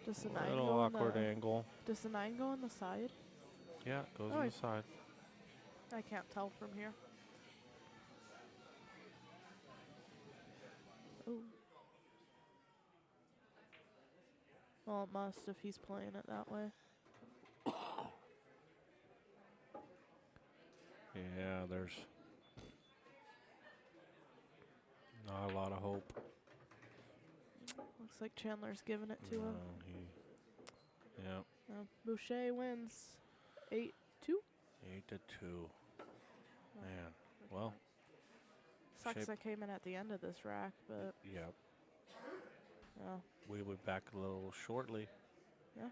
S3: Does the 9
S1: little
S3: go on
S1: awkward
S3: the,
S1: angle.
S3: Does the 9 go on the side?
S1: Yeah, it goes
S3: Oh,
S1: on
S3: I-
S1: the side.
S3: I can't tell from here. Oh. Well, it must if he's playing it that way.
S1: Yeah, there's not a lot of hope.
S3: Looks like Chandler's giving it to him.
S1: Yeah,
S3: Boucher wins 8-2.
S1: 8-2. Man, well,
S3: Sucks
S1: shape-
S3: I came in at the end of this rack, but
S1: yeah,
S3: yeah.
S1: we'll be back a little shortly.
S3: Yeah.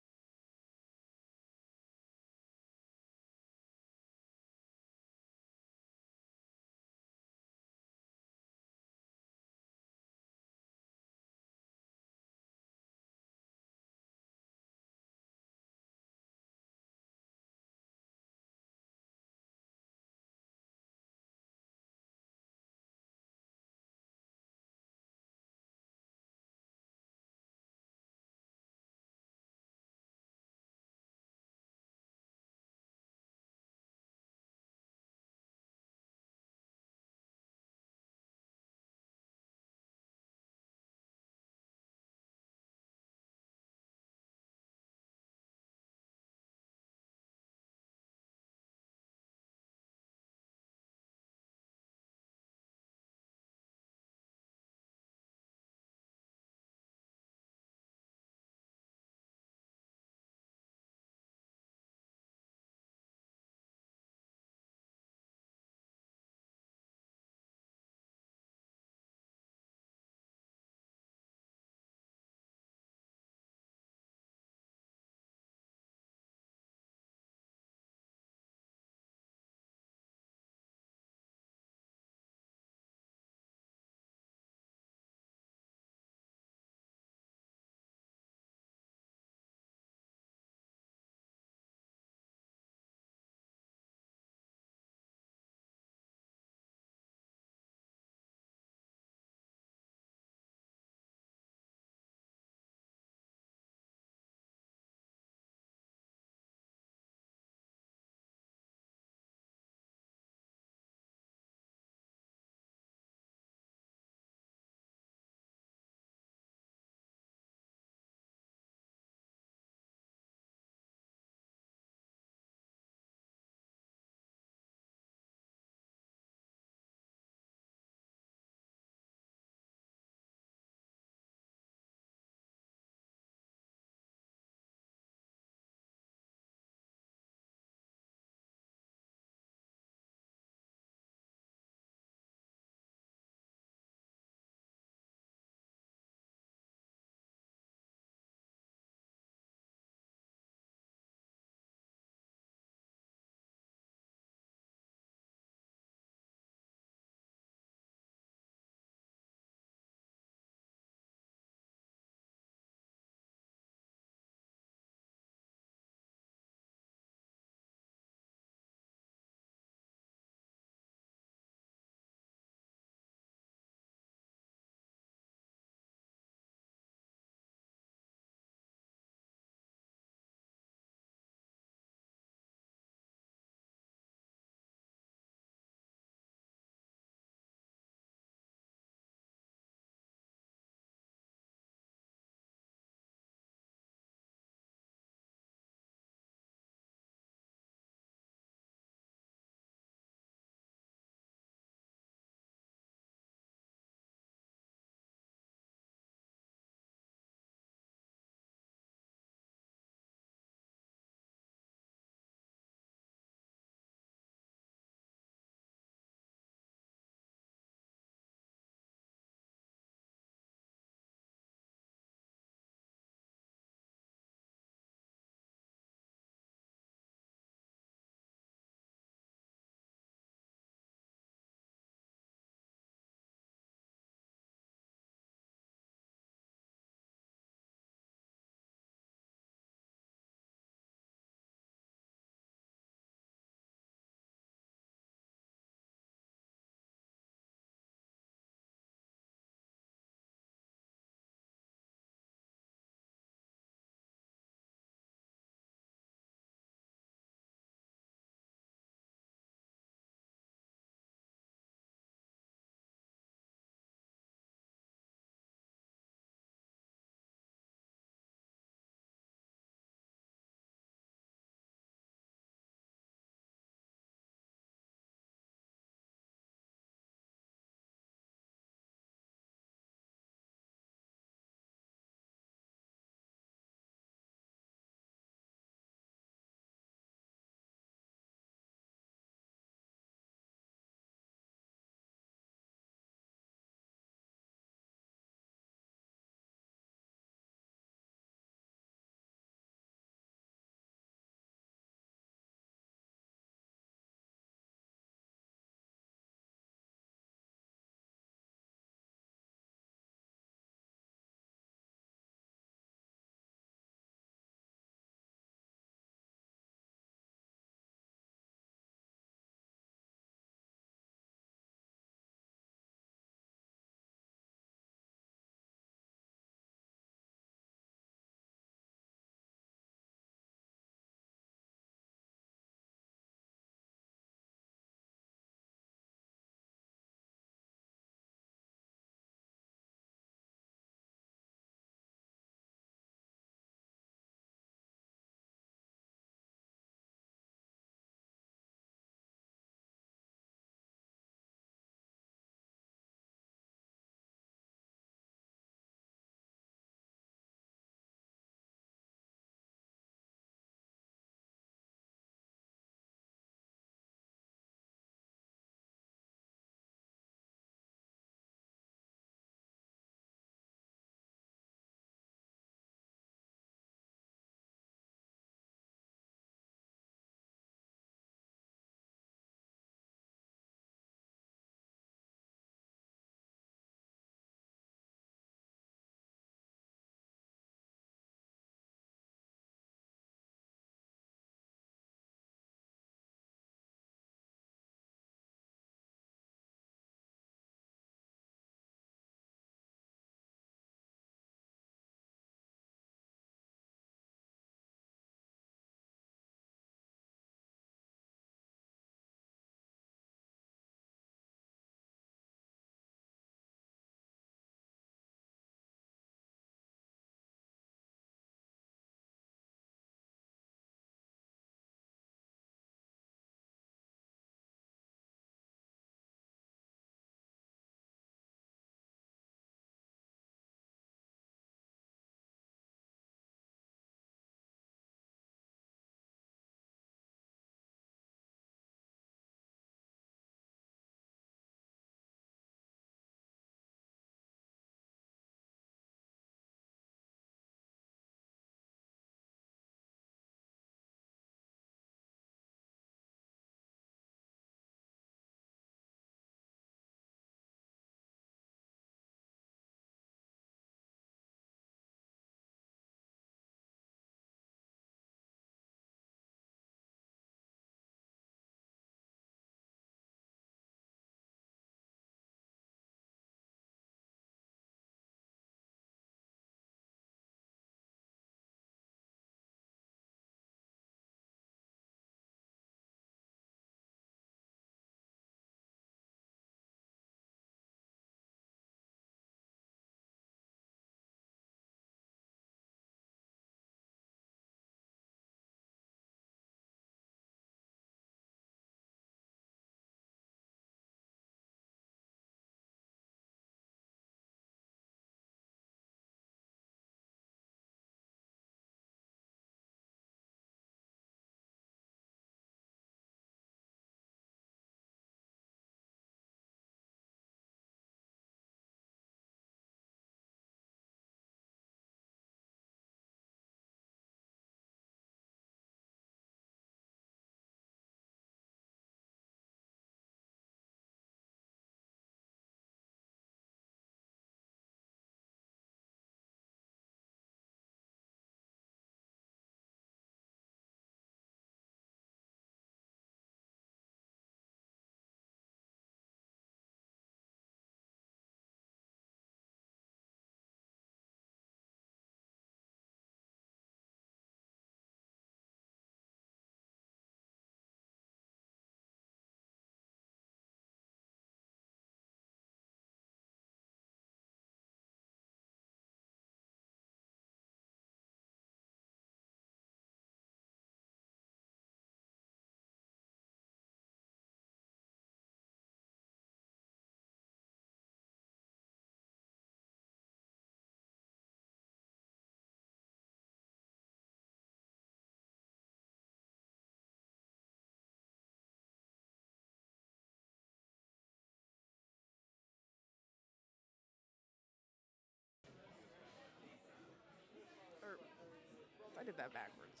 S2: I did that backwards.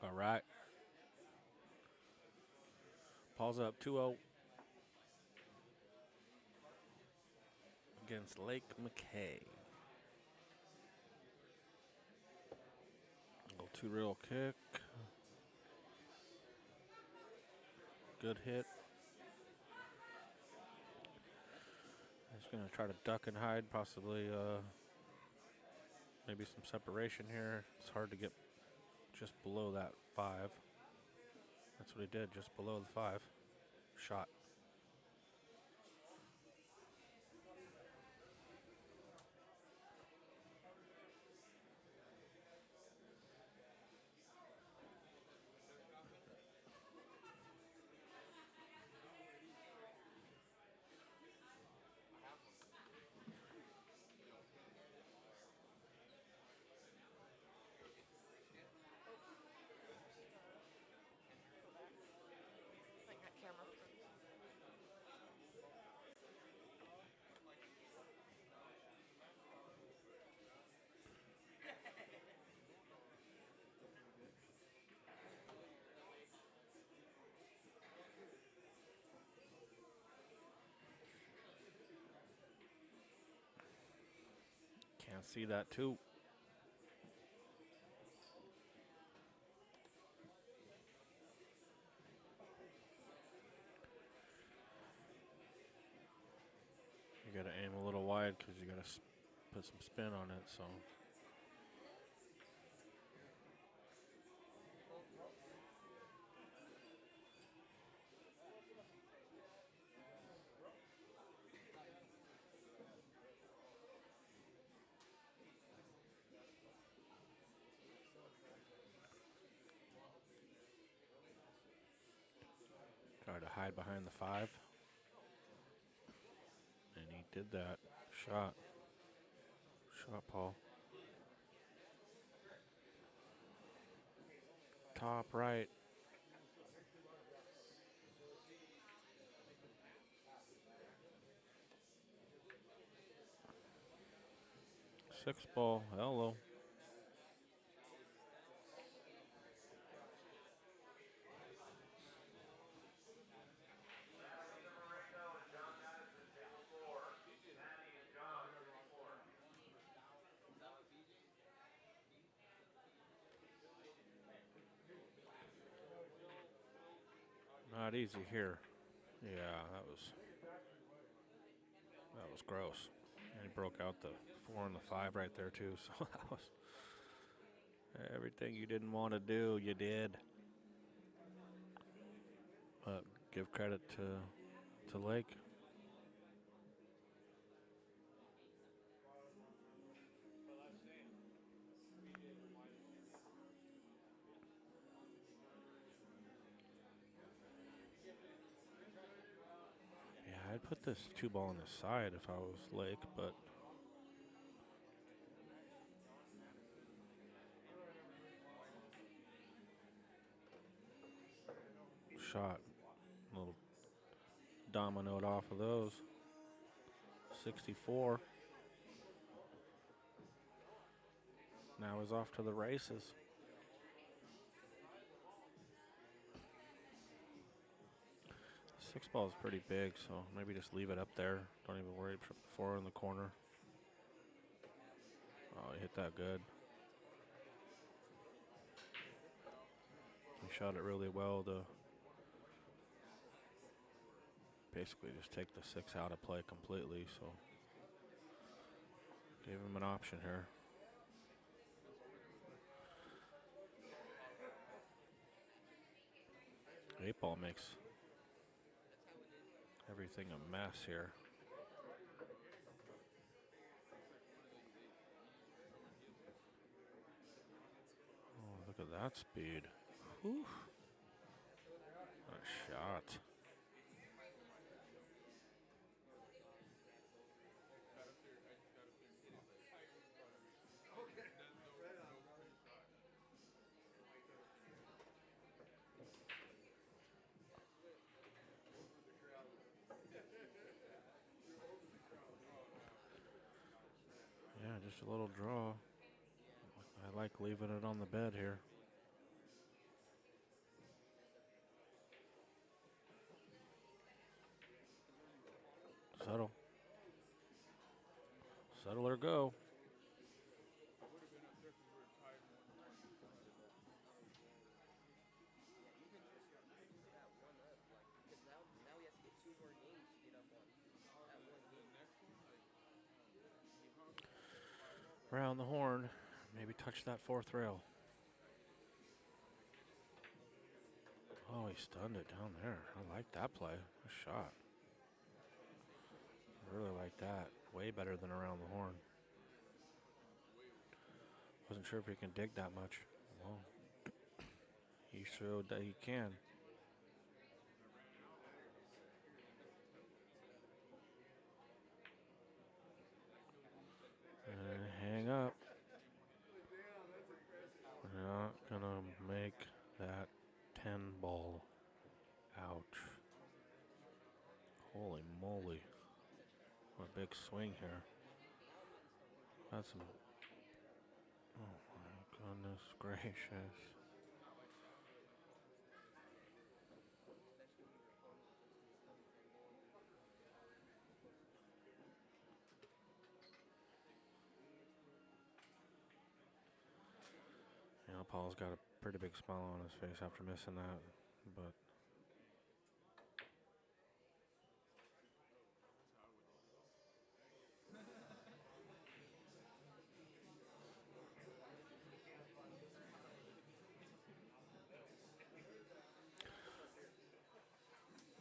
S1: All right. Paul's up 2-0 against Lake McKay. Little two-reel kick. Good hit. He's going to try to duck and hide, possibly maybe some separation here. It's hard to get just below that 5. That's what he did, just below the 5. Shot.
S2: Like that camera froze.
S1: Can't see that too. You got to aim a little wide because you got to put some spin on it. So try to hide behind the 5. And he did that. Shot. Shot, Paul. Top right. Six ball. Hello. Not easy here. Yeah, that was gross. And he broke out the 4 and the 5 right there too. So that was everything you didn't want to do, you did. But give credit to Lake. Yeah, I'd put this 2 ball on the side if I was Lake, but shot. A little dominoed off of those. 64. Now he's off to the races. Six ball is pretty big, so maybe just leave it up there. Don't even worry about the 4 in the corner. Oh, he hit that good. He shot it really well to basically just take the 6 out of play completely, so gave him an option here. Eight ball makes everything a mess here. Oh, look at that speed. Whew. What a shot. Yeah, just a little draw. like leaving it on the bed here. Settle. Settle or go. Around the horn. Maybe touch that fourth rail. Oh, he stunned it down there. I like that play. Good shot. I really like that. Way better than around the horn. Wasn't sure if he can dig that much. Well, he showed that he can. And hang up. We're not gonna make that 10 ball. Ouch. Holy moly. What a big swing here. That's some. Oh my goodness gracious. You know, Paul's got a pretty big smile on his face after missing that, but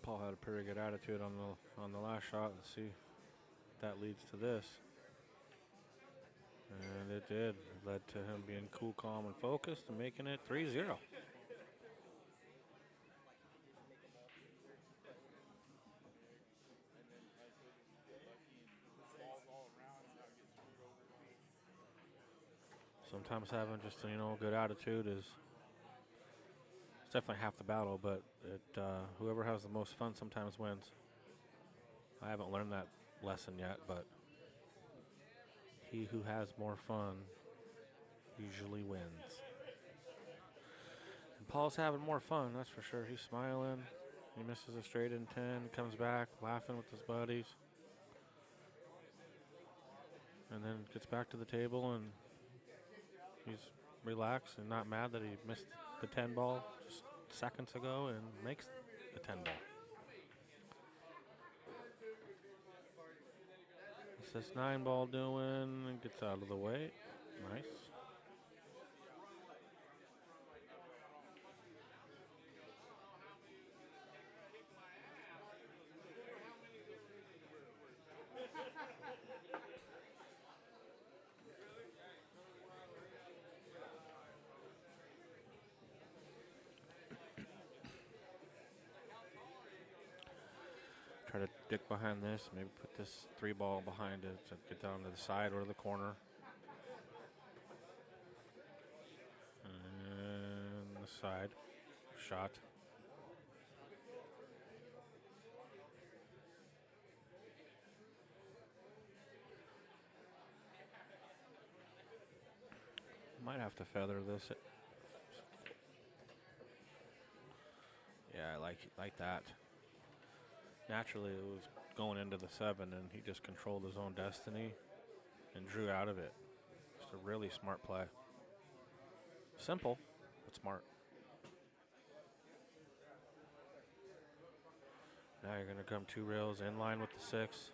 S1: Paul had a pretty good attitude on the last shot. Let's see if that leads to this. And it did. It led to him being cool, calm, and focused and making it 3-0. Sometimes having just, good attitude is it's definitely half the battle, but whoever has the most fun sometimes wins. I haven't learned that lesson yet, but he who has more fun usually wins. And Paul's having more fun, that's for sure. He's smiling. He misses a straight in 10, comes back laughing with his buddies. And then gets back to the table and he's relaxed and not mad that he missed the 10 ball just seconds ago and makes the 10 ball. What's this 9 ball doing? And gets out of the way. Nice. Try to dig behind this, maybe put this 3 ball behind it to get down to the side or the corner. And the side shot. Might have to feather this. Yeah, I like that. Naturally, it was going into the 7, and he just controlled his own destiny and drew out of it. Just a really smart play. Simple, but smart. Now you're going to come 2 rails in line with the 6.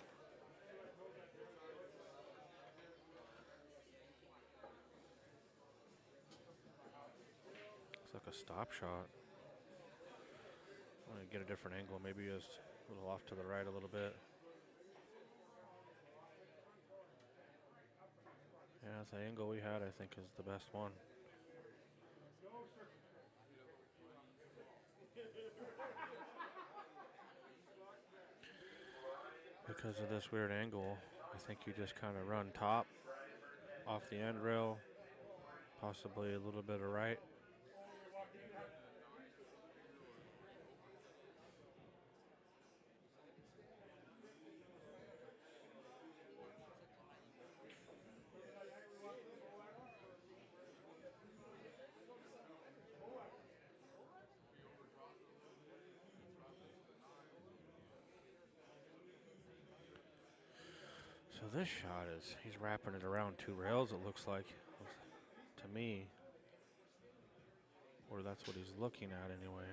S1: Looks like a stop shot. I'm going to get a different angle. Maybe it's a little off to the right a little bit. Yeah, the angle we had, I think, is the best one. Because of this weird angle, I think you just kind of run top off the end rail, possibly a little bit of right. this shot is, he's wrapping it around 2 rails, it looks like, to me. Or that's what he's looking at anyway.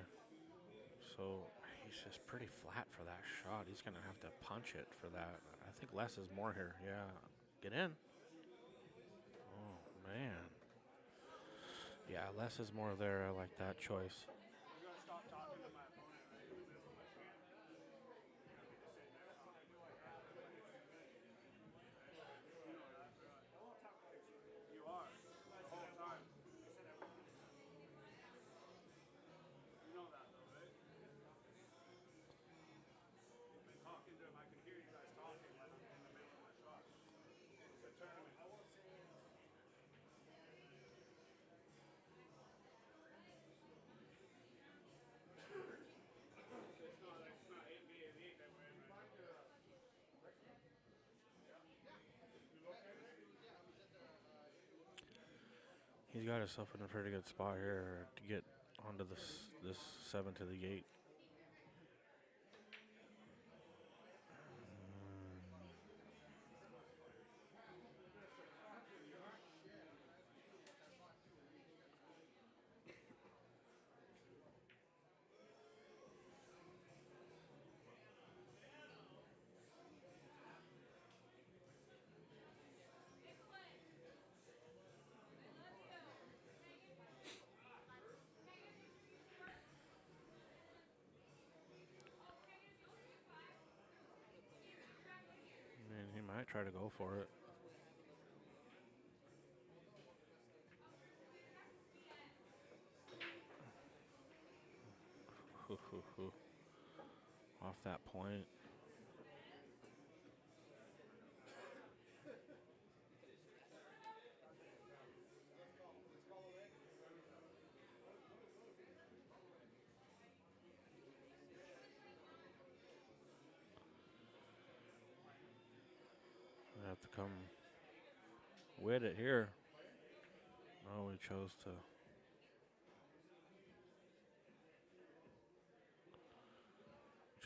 S1: So he's just pretty flat for that shot. He's going to have to punch it for that. I think less is more here. Yeah. Get in. Oh, man. Yeah, less is more there. I like that choice. He's got himself in a pretty good spot here to get onto this 7 to the 8. He might try to go for it. Off that point. I have to come with it here. Oh, we chose to.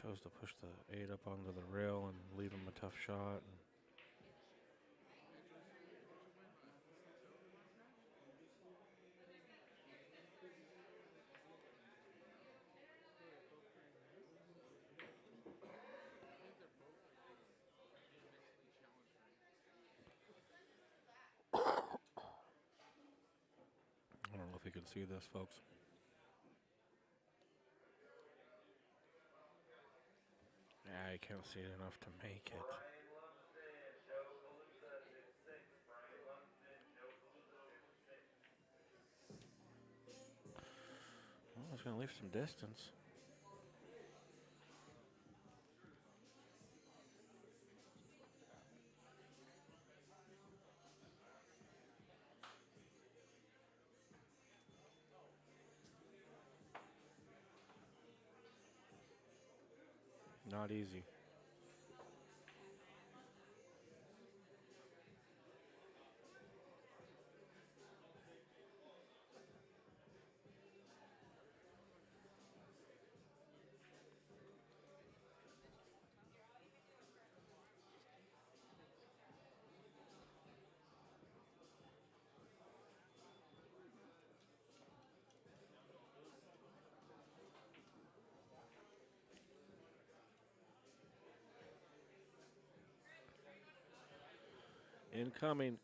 S1: Chose to push the 8 up onto the rail and leave him a tough shot. I don't know if you can see this, folks. Yeah, I can't see it enough to make it. Well, it's going to leave some distance. Not easy. Incoming.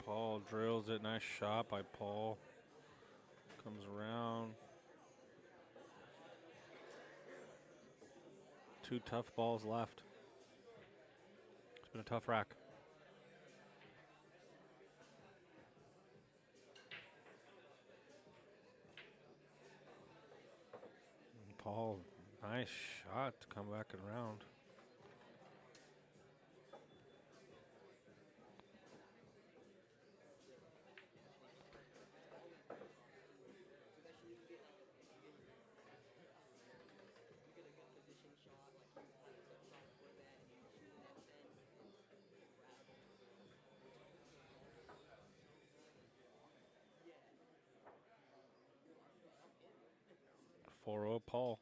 S1: Paul drills it. Nice shot by Paul. Comes around. 2 tough balls left. It's been a tough rack. And Paul, nice shot to come back around. 4-0 Paul.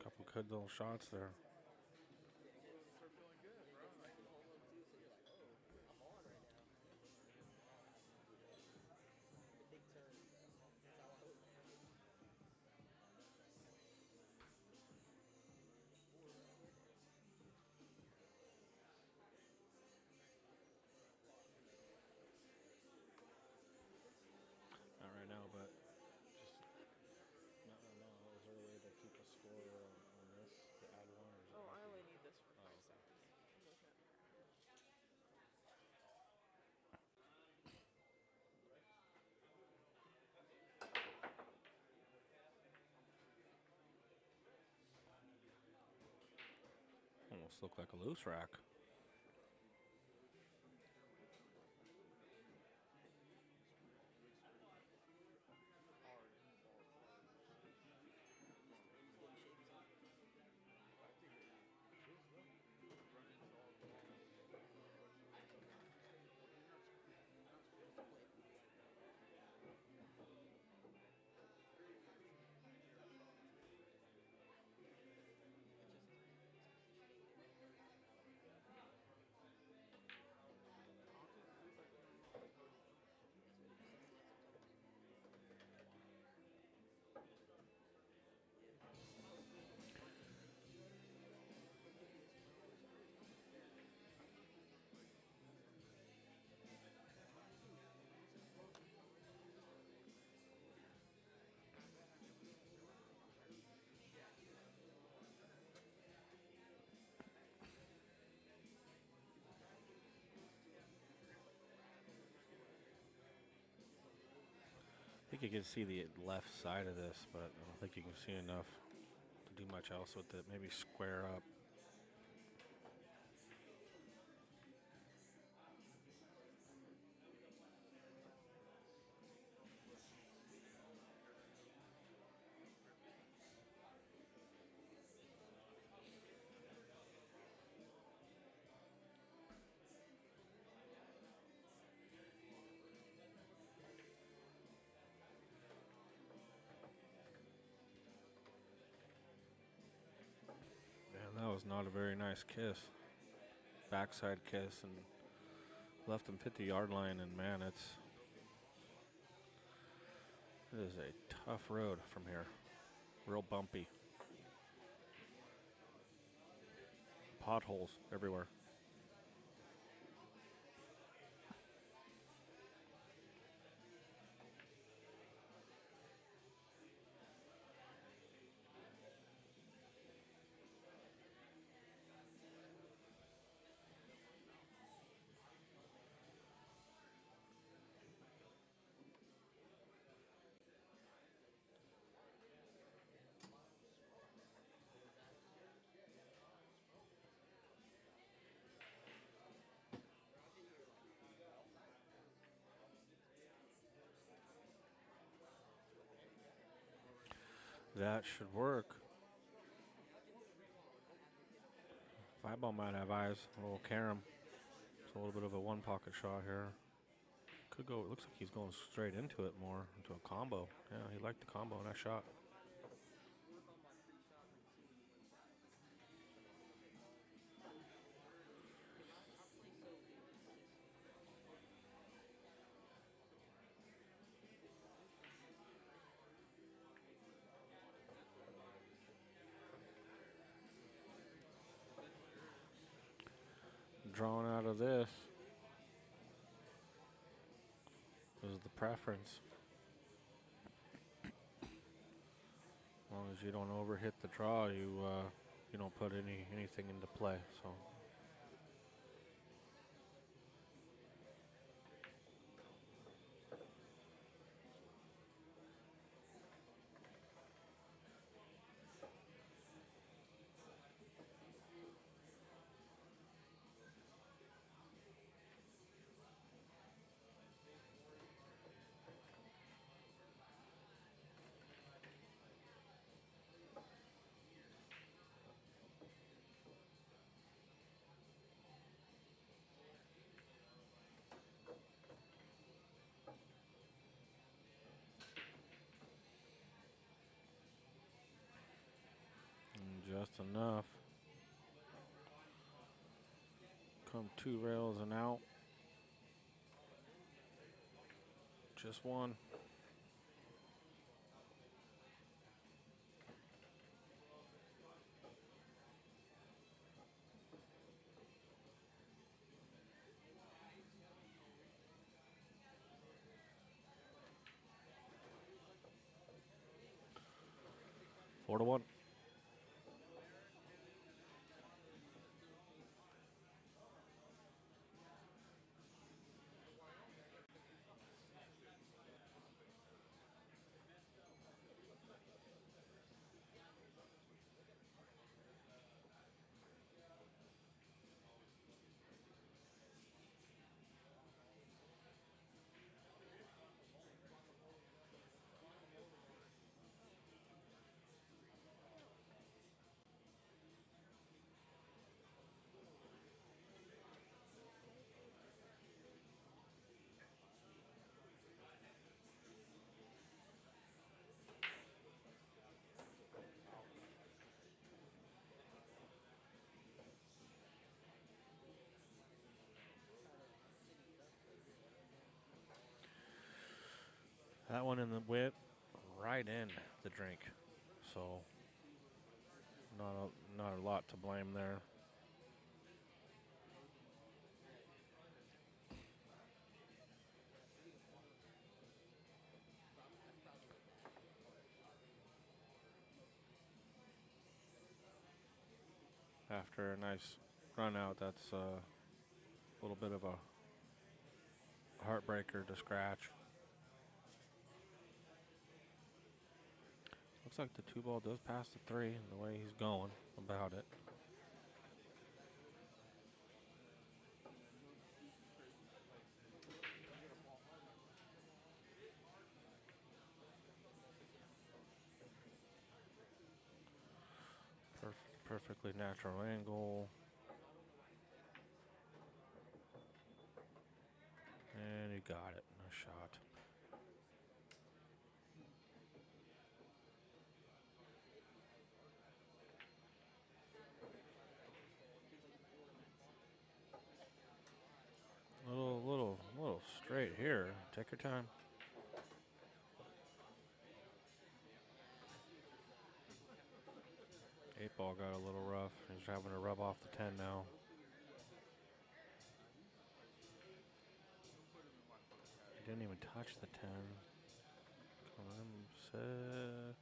S1: Couple good little shots there. Not right now, but just no. Is there a way to keep a score on this to add one? Or is it
S2: Oh, I
S1: not
S2: only
S1: good?
S2: need this for
S1: Oh,
S2: 5
S1: okay.
S2: seconds. I'm looking at the timer.
S1: Almost looked like a loose rack. I think you can see the left side of this, but I don't think you can see enough to do much else with it. Maybe square up. Man, that was not a very nice kiss. Backside kiss and left him 50-yard line, and man, it is a tough road from here. Real bumpy. Potholes everywhere. That should work. Fireball might have eyes. A little carom. It's a little bit of a one-pocket shot here. Could go. It looks like he's going straight into it more, into a combo. Yeah, he liked the combo in that shot. Drawn out of this is the preference. As long as you don't overhit the draw, you don't put anything into play. So. Just enough. Come 2 rails and out. Just one. Four to one. That one in the whip, right in the drink. So not a lot to blame there. After a nice run out, that's a little bit of a heartbreaker to scratch. Looks like the 2 ball does pass the 3 and the way he's going about it. Perfectly natural angle. And he got it. Nice shot. Little straight here. Take your time. 8 ball got a little rough. He's having to rub off the 10 now. He didn't even touch the 10. Come on, set.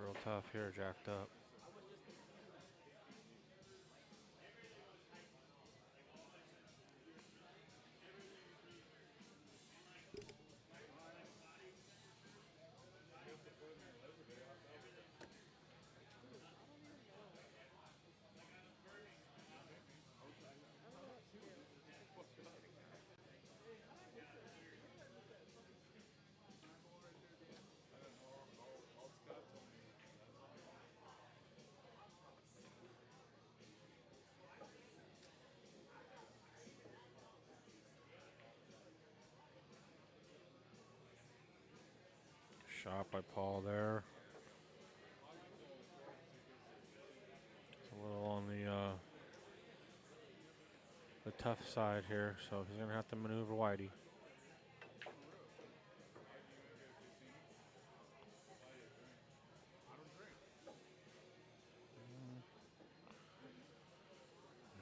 S1: Real tough here, jacked up. Shot by Paul there. It's a little on the tough side here, so he's gonna have to maneuver Whitey.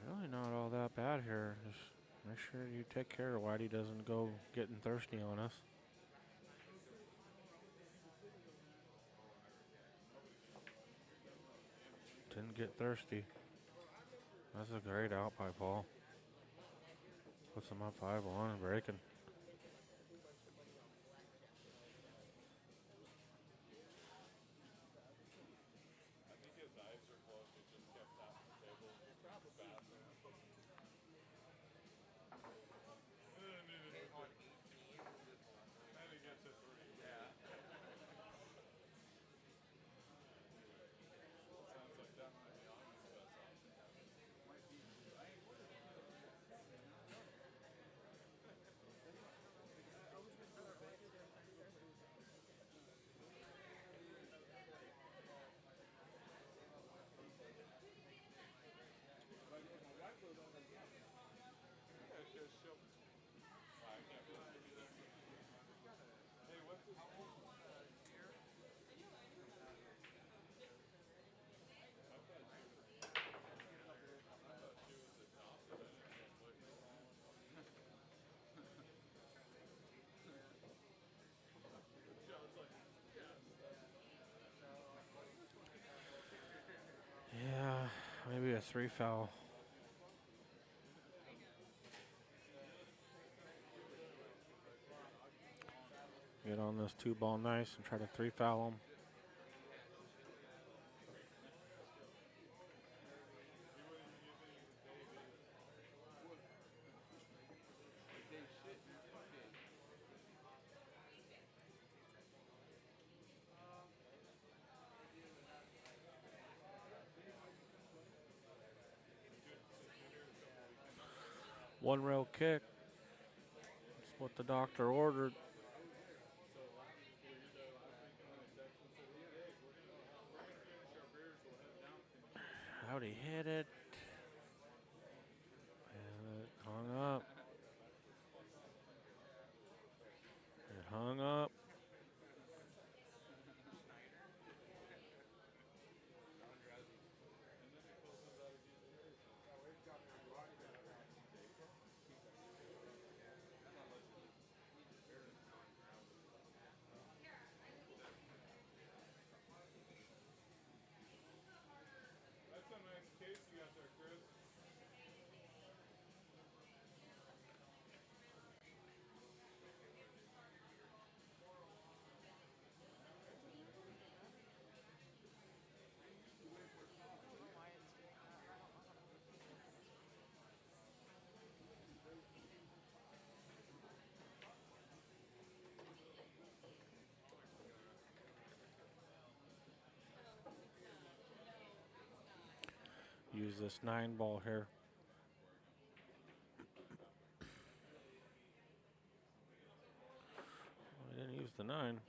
S1: Really not all that bad here. Just make sure you take care of Whitey doesn't go getting thirsty on us. Didn't get thirsty. That's a great out by Paul. Puts him up 5-1 and breaking.
S7: 3 foul. Get on this 2-ball nice and try to 3 foul him. One rail kick. That's what the doctor ordered. How'd he hit it? And it hung up. It hung up. Use this 9-ball here. Well, I didn't use the 9.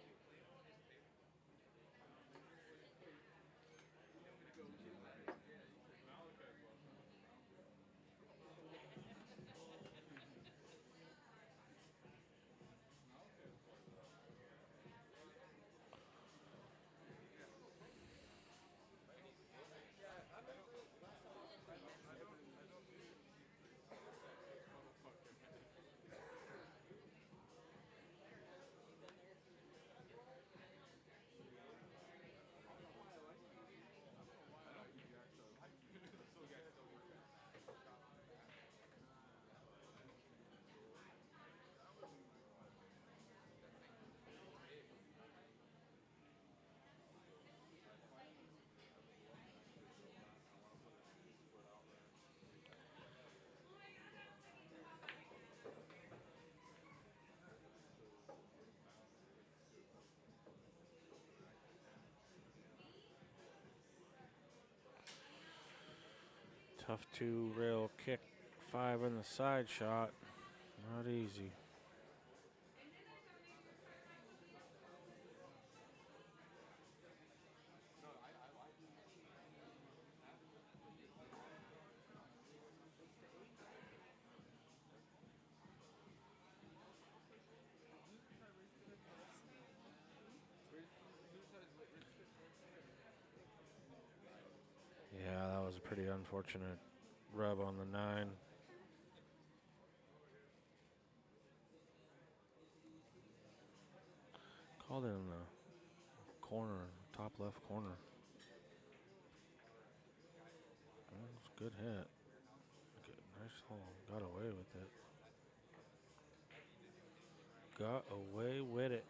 S7: Tough 2-rail kick, 5 in the side shot. Not easy. Yeah, that was a pretty unfortunate rub on the 9. Called it in the corner, top left corner. That was a good hit. Okay, nice hole. Got away with it. Got away with it.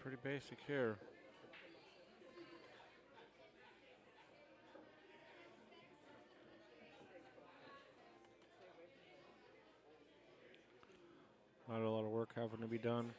S7: pretty basic here. Not a lot of work having to be done.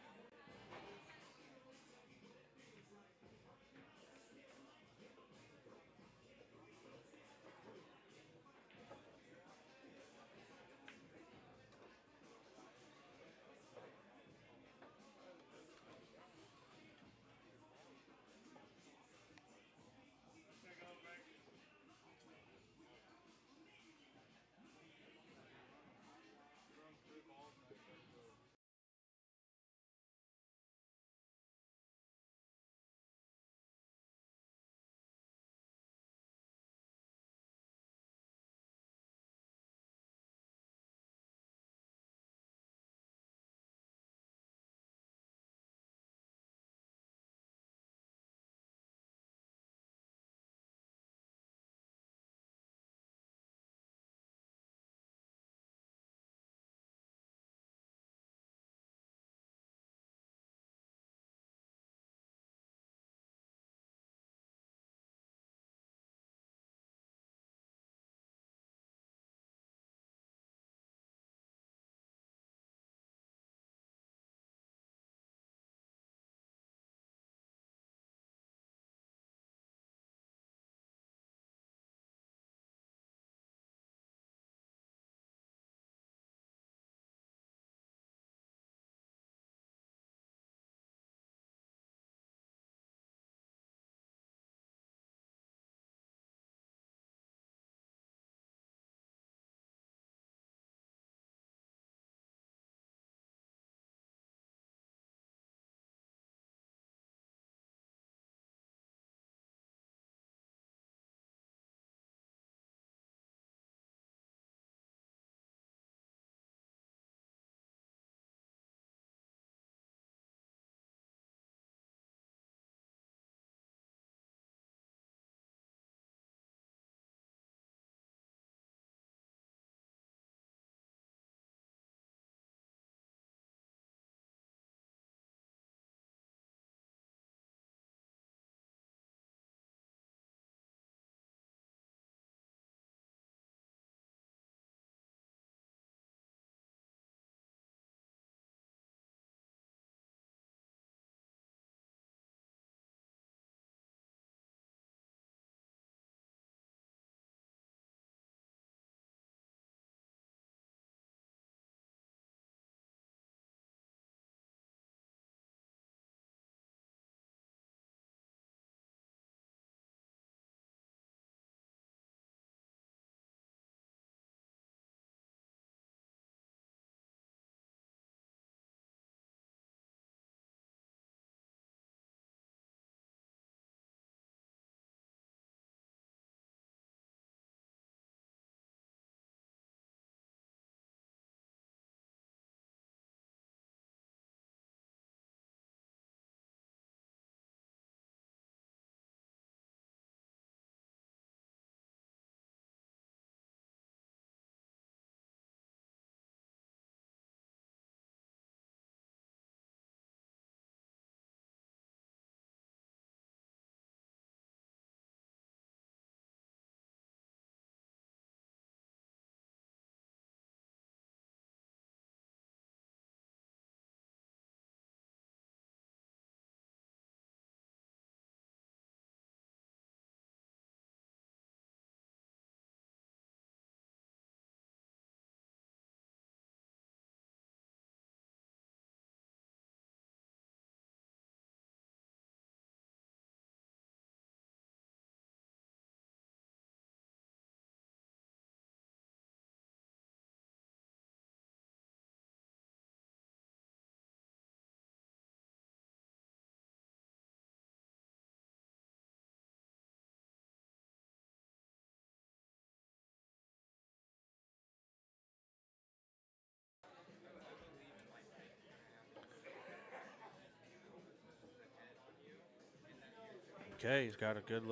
S7: Okay, he's got a good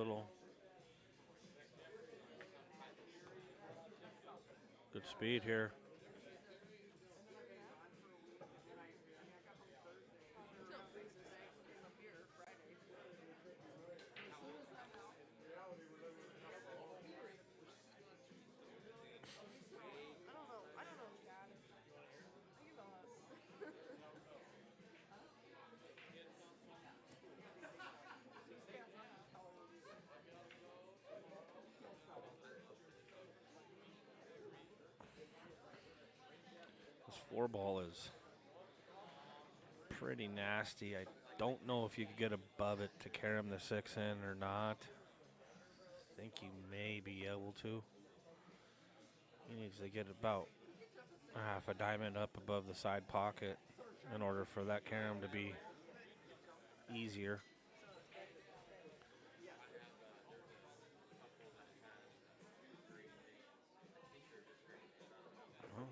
S7: speed here. 4 ball is pretty nasty. I don't know if you could get above it to carry him the 6 in or not. I think you may be able to. He needs to get about a half a diamond up above the side pocket in order for that carom to be easier. Well,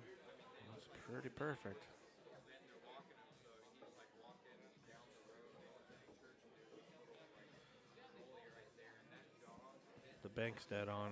S7: that's pretty perfect. The bank's dead on.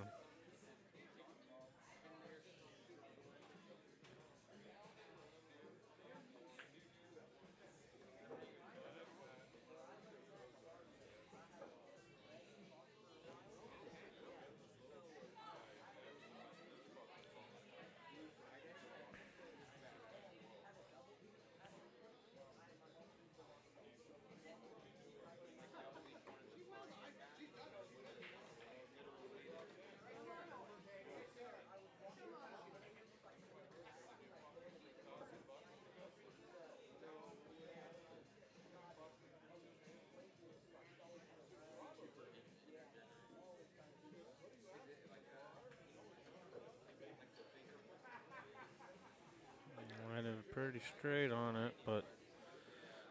S7: Landed pretty straight on it, but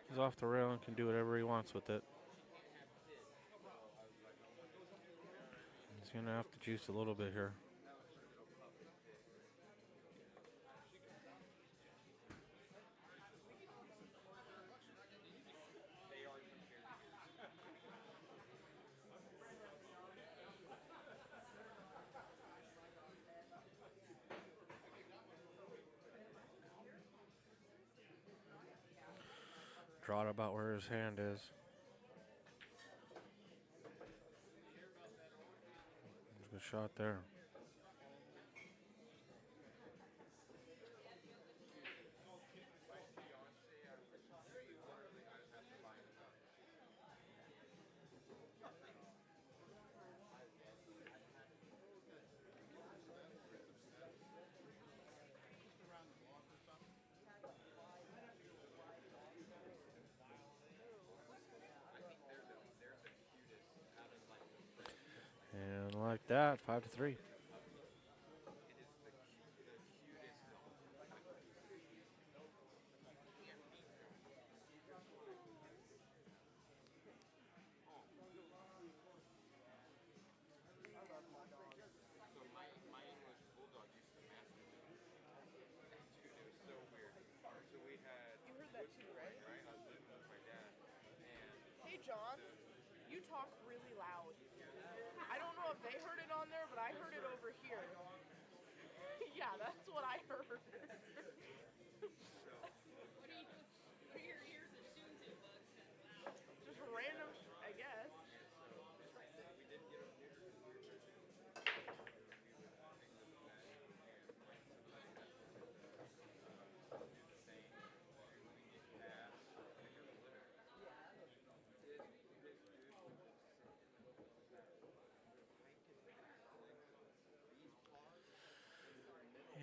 S7: he's off the rail and can do whatever he wants with it. He's going to have to juice a little bit here. Draw it about where his hand is. Good shot there. And like that, 5-3.
S2: You heard that too, right? Hey, John, you talk really loud. I don't know if they heard it on there, but I heard it over here. Yeah, that's what I heard.
S9: What are your ears attuned to, bud?
S2: Just random, I guess.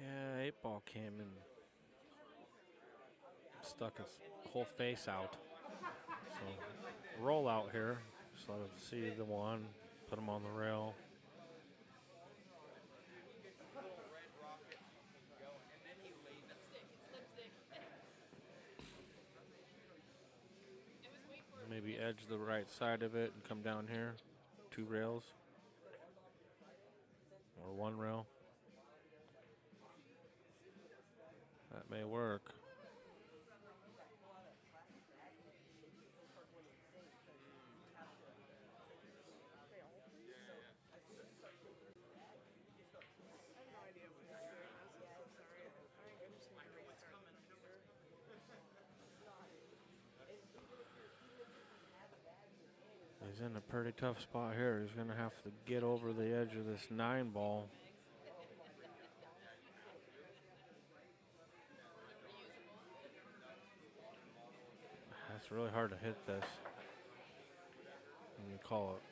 S7: Yeah, 8 ball came and stuck his whole face out. So roll out here. Just let him see the one. Put him on the rail. Maybe edge the right side of it and come down here. 2 rails. Or 1 rail. That may work. He's in a pretty tough spot here. He's going to have to get over the edge of this 9 ball. It's really hard to hit this. And you call it.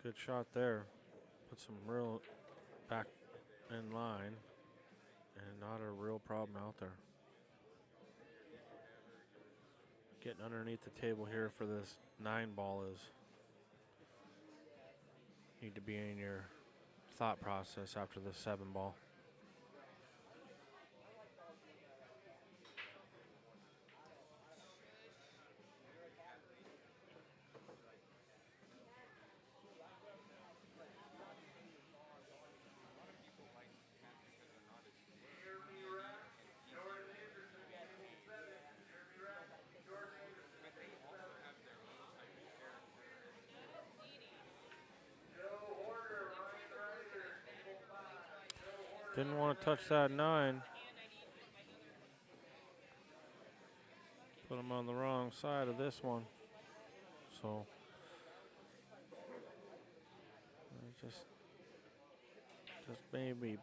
S7: Good shot there. Put some real back in line. And not a real problem out there. Getting underneath the table here for this 9 ball is need to be in your thought process after the 7 ball. Didn't want to touch that 9. Put him on the wrong side of this one. So just maybe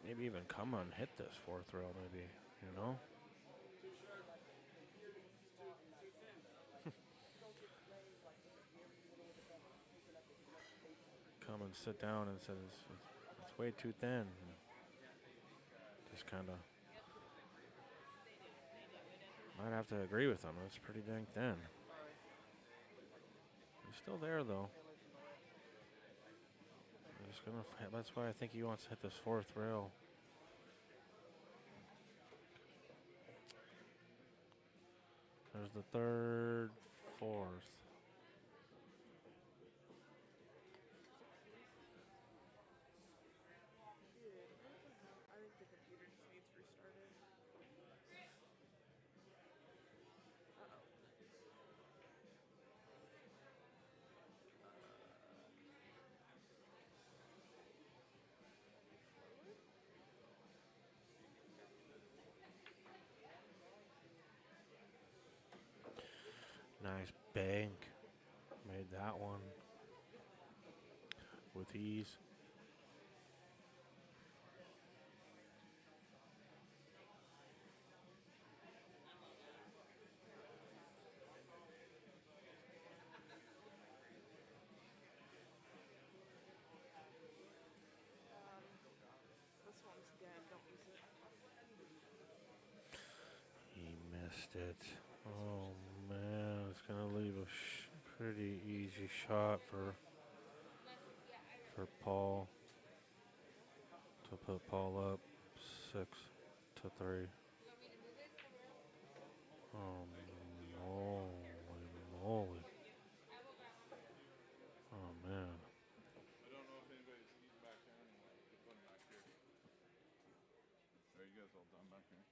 S7: even come and hit this 4th rail, maybe, you know. Come and sit down and says it's way too thin. Just kind of might have to agree with him. It's pretty dang thin. He's still there though. Just gonna. That's why I think he wants to hit this 4th rail. There's the 3rd, 4th.
S2: I think the computer just needs restarted.
S7: Nice bank. Made that one with ease.
S2: This one's dead. Don't use it.
S7: He missed it. Oh man, it's gonna leave a pretty easy shot for Paul to put Paul up 6-3. Oh moly! Oh man!
S5: I don't know if anybody's eating back there anymore. They put them back here. Are you guys all done back here?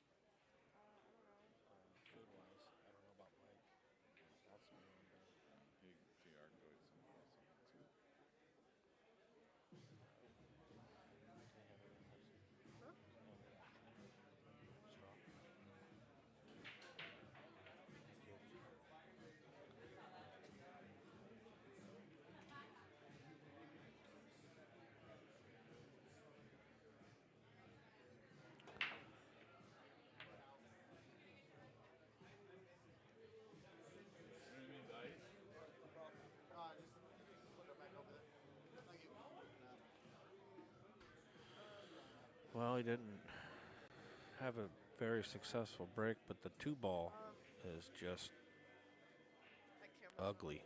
S7: Food-wise, I don't know about Mike. That's me.
S5: He TR can go eat somewhere else too.
S7: Well, he didn't have a very successful break, but the 2 ball is just
S2: That camera's
S7: ugly.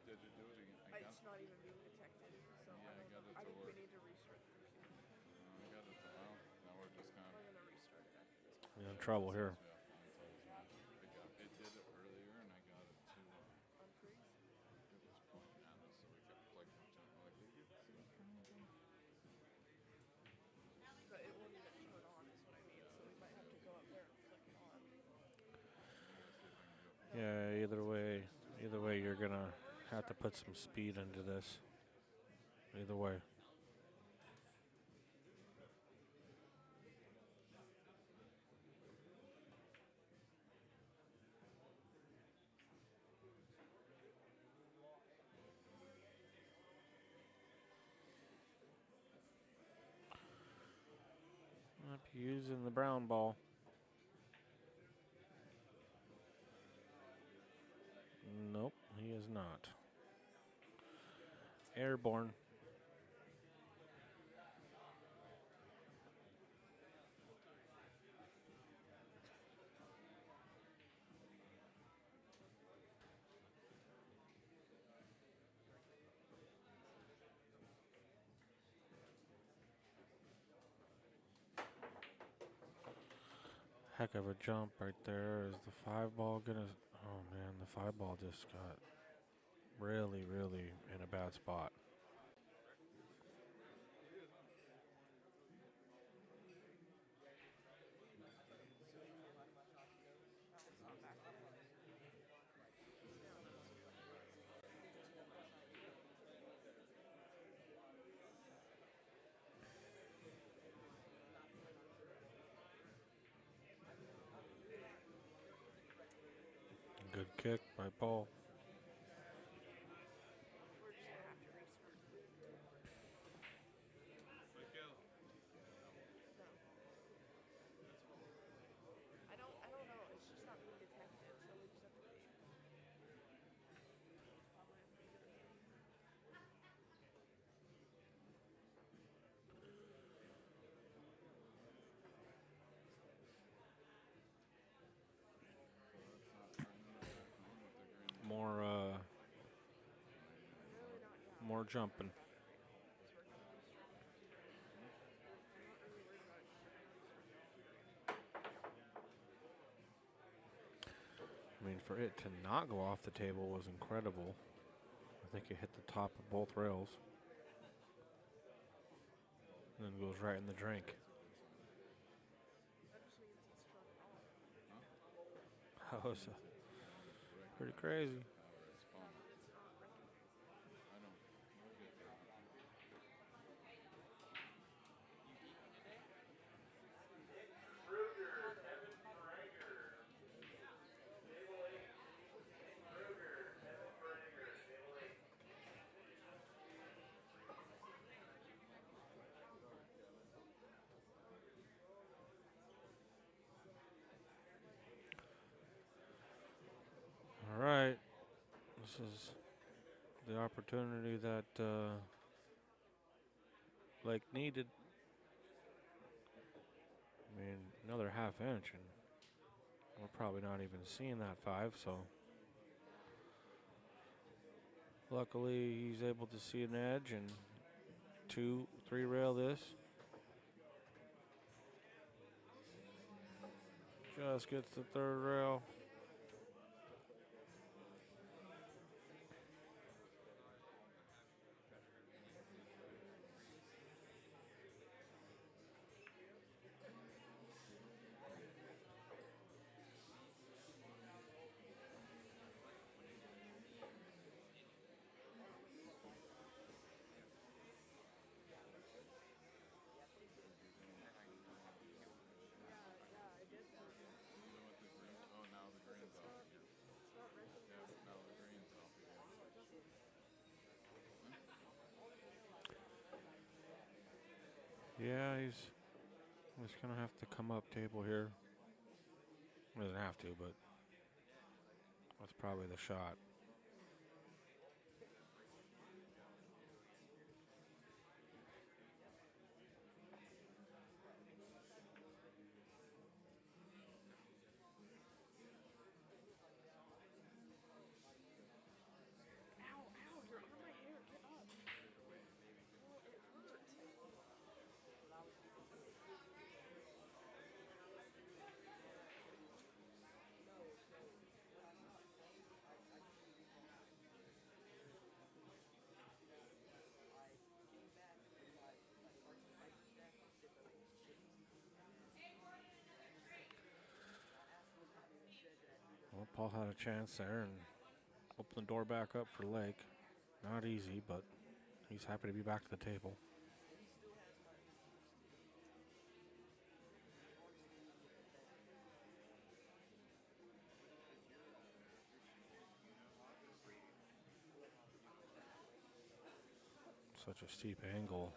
S5: Did you do it again?
S2: It's not even being detected. So
S5: Yeah, I got it
S2: I
S5: to
S2: think we
S5: work.
S2: need to restart the computer.
S5: I got it to well. Now we're just kind
S2: We're
S5: of.
S2: gonna restart it after this.
S7: We're in trouble here.
S5: It did it earlier, and I got it to.
S2: Unfreeze.
S5: It was pointing at us, so we kept clicking each other like idiots.
S2: But it won't even turn on, is what I mean. So we might have to go up there and flick it on.
S7: Yeah, either way, you're gonna have to put some speed into this. Either way. Up using the brown ball. Nope, he is not. Airborne. Heck of a jump right there. Is the 5 ball gonna? Oh man, the 5 ball just got really, really in a bad spot. Good kick by Paul.
S2: We're just gonna have to restart. No. I don't know. It's just not being detected, so we just have to wait.
S7: More,
S2: Really not yet.
S7: more jumping. I mean, for it to not go off the table was incredible. I think it hit the top of both rails. And then goes right in the drink.
S2: That just means it's turned off.
S7: That was pretty crazy. All right. This is the opportunity that Lake needed. I mean, another half inch, and we're probably not even seeing that 5, so luckily he's able to see an edge and 2, 3 rail this. Just gets the 3rd rail. Yeah, he's going to have to come up table here. He doesn't have to, but that's probably the shot.
S2: Ow, ow, you're on my hair. Get up. Oh, it hurt.
S7: Well, Paul had a chance there and opened the door back up for Lake. Not easy, but he's happy to be back to the table. Such a steep angle.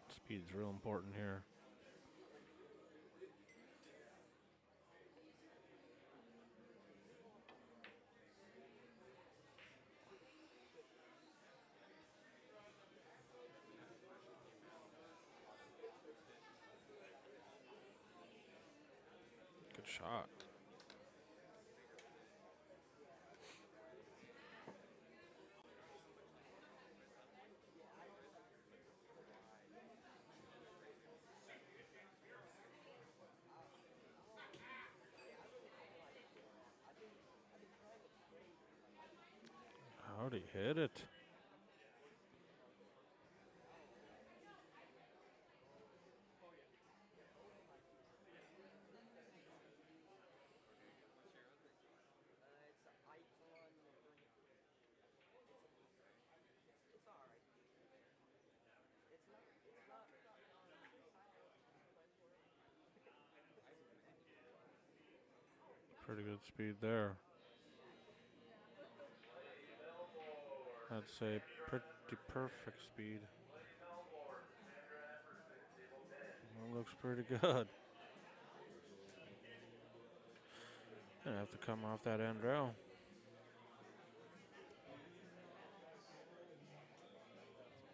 S7: Speed's real important here.
S1: shot. How'd he hit it? Pretty good speed there. I'd say pretty perfect speed. That looks pretty good. Gonna have to come off that end rail.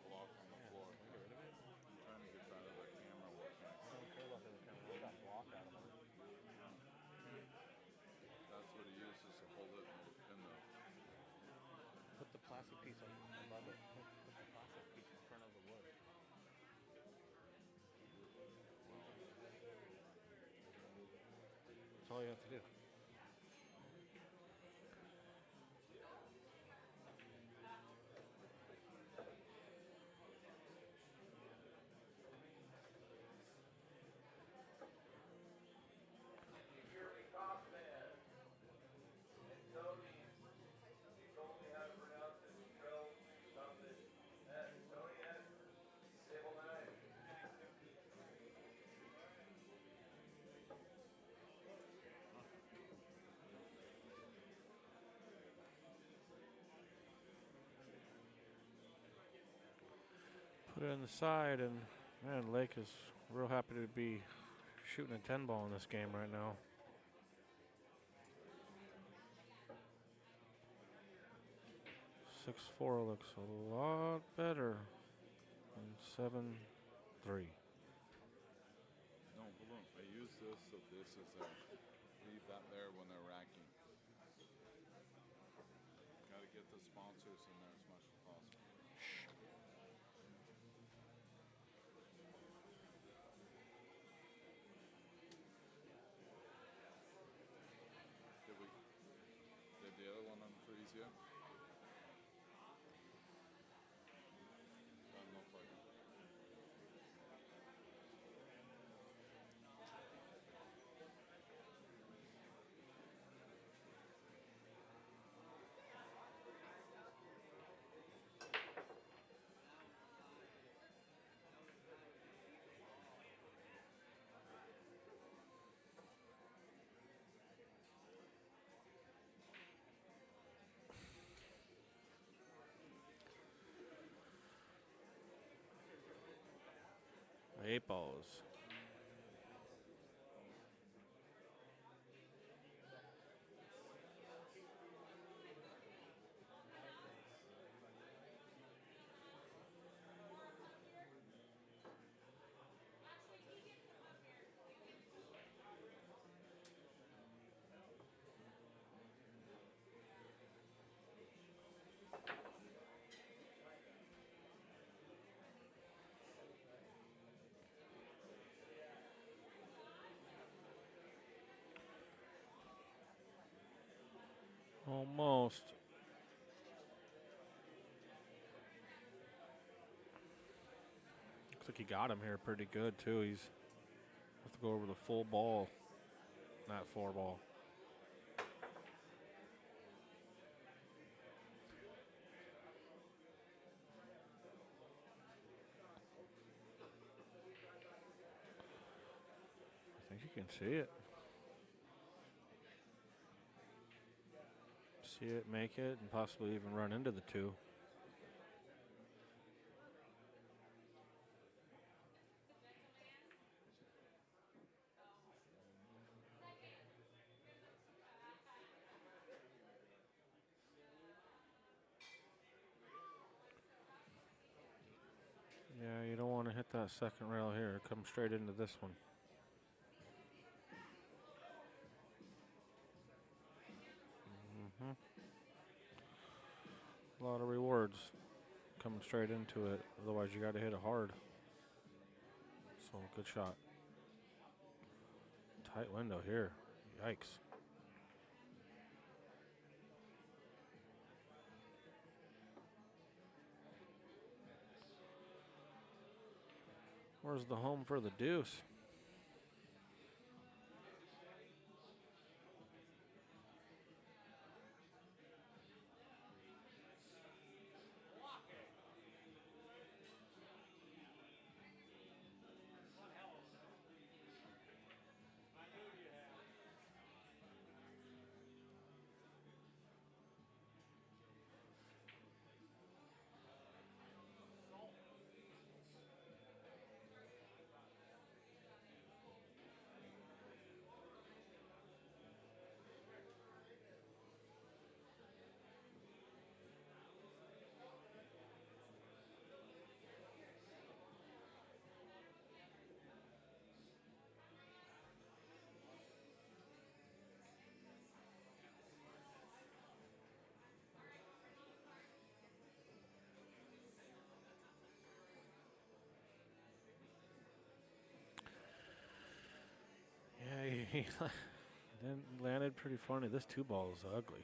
S5: Block on the floor. I'm trying to get that of the camera working.
S6: I don't care about the other camera. What's that block out of it?
S5: That's what he uses to hold it in the.
S6: Put the plastic piece above it. Put the plastic piece in front of the wood.
S7: That's all you have to do. Put it on the side, and man, Lake is real happy to be shooting a 10 ball in this game right now. Six-four looks a lot better than 7-3.
S5: No, balloon. I use this so this is there. Leave that there when they're racking. Got to get the sponsors in there as much as possible. Did the other one unfreeze yet? Doesn't look like it.
S1: Eight balls. Almost. Looks like he got him here pretty good too. He's have to go over the full ball, not four ball. I think you can see it. See it, make it, and possibly even run into the two. Yeah, you don't want to hit that second rail here. Come straight into this one.
S7: a lot of rewards coming straight into it. Otherwise, you got to hit it hard. So, good shot. Tight window here. Yikes. Where's the home for the deuce? Yeah, he then landed pretty funny. This 2-ball is ugly.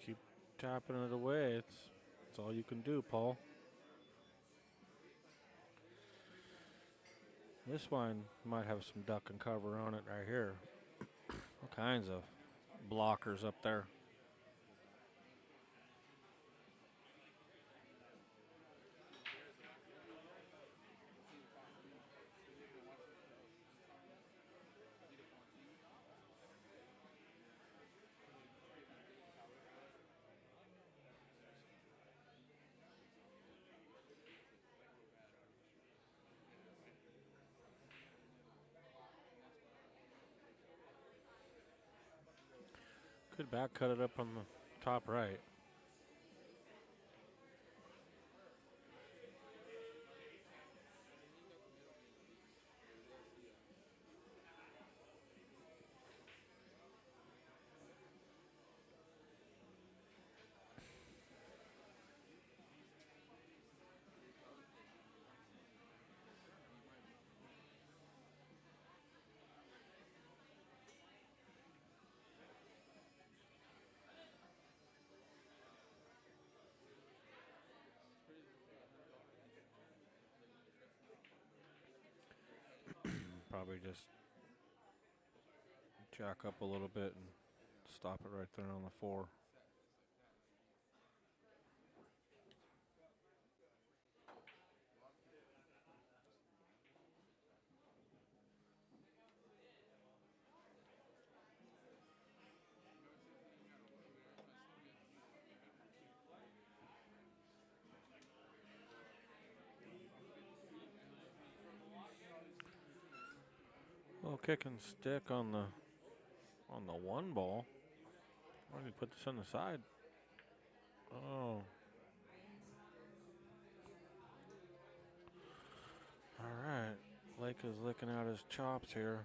S7: Keep tapping it away. It's all you can do, Paul. This one might have some duck and cover on it right here. All kinds of blockers up there. Could back cut it up on the top right. Probably just jack up a little bit and stop it right there on the 4. Little kick and stick on the 1 ball. Why did he put this on the side? Oh. All right. Lake is licking out his chops here.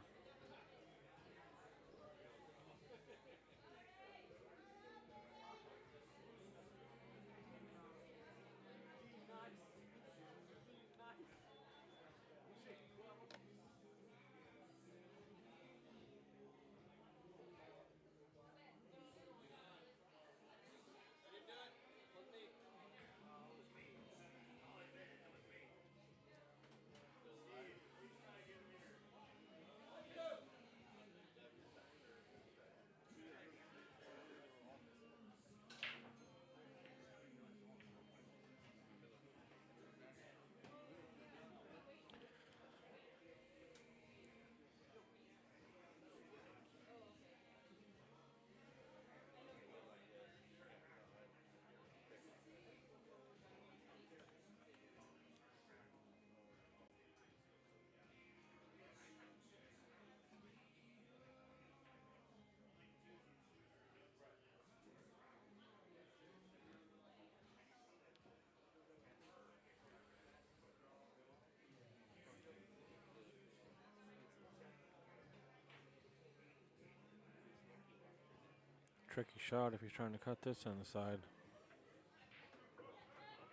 S7: tricky shot if he's trying to cut this on the side.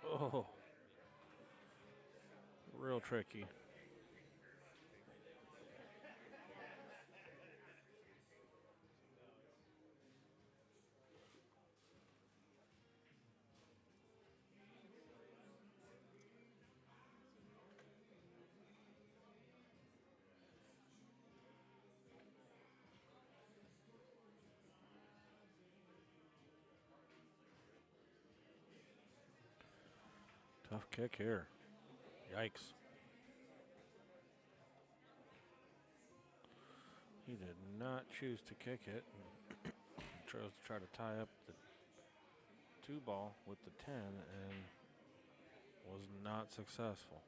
S7: Oh, real tricky. Tough kick here. Yikes. He did not choose to kick it. Chose to try to tie up the 2 ball with the 10 and was not successful.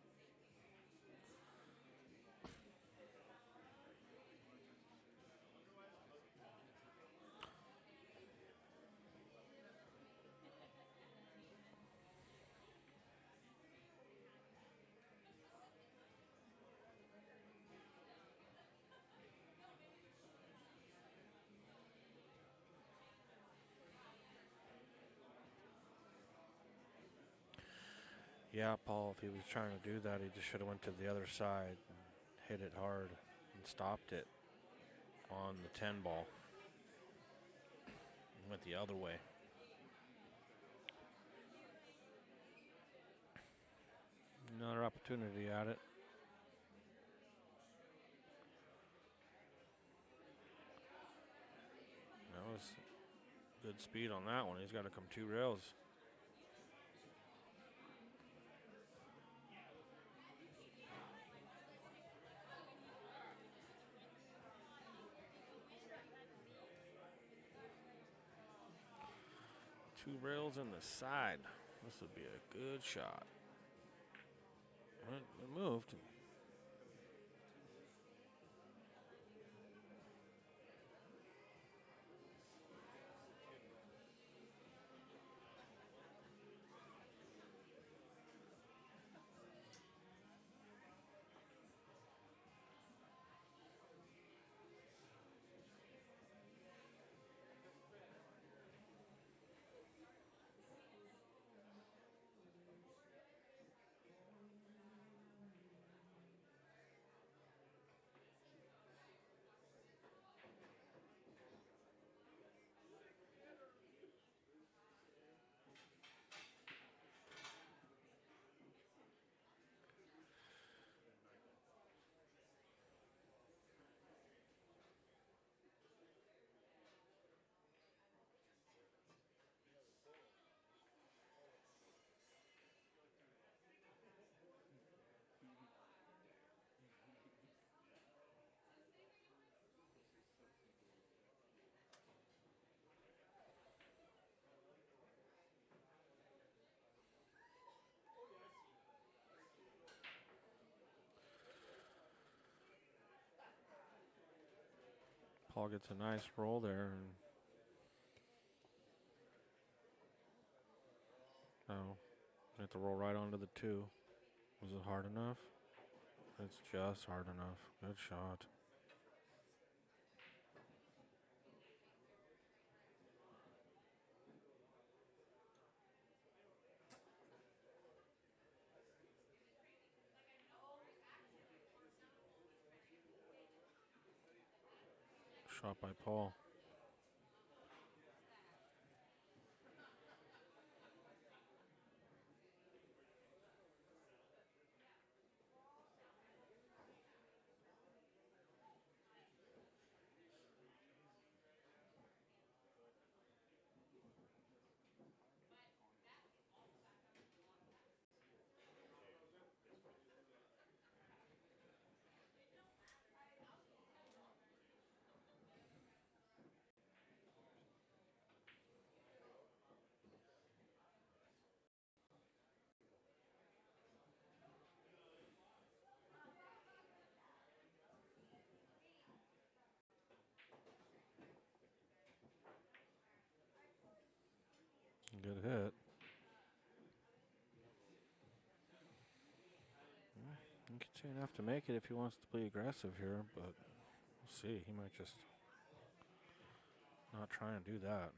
S7: Yeah, Paul, if he was trying to do that, he just should have went to the other side and hit it hard and stopped it on the 10 ball. And went the other way. Another opportunity at it. That was good speed on that one. He's got to come 2 rails. Two rails in the side. This would be a good shot. It moved. Paul gets a nice roll there. And oh, have to roll right onto the 2. Was it hard enough? It's just hard enough. Good shot. Shot by Paul. Good hit. You can see enough to make it if he wants to be aggressive here, but we'll see. He might just
S1: Not trying to do that.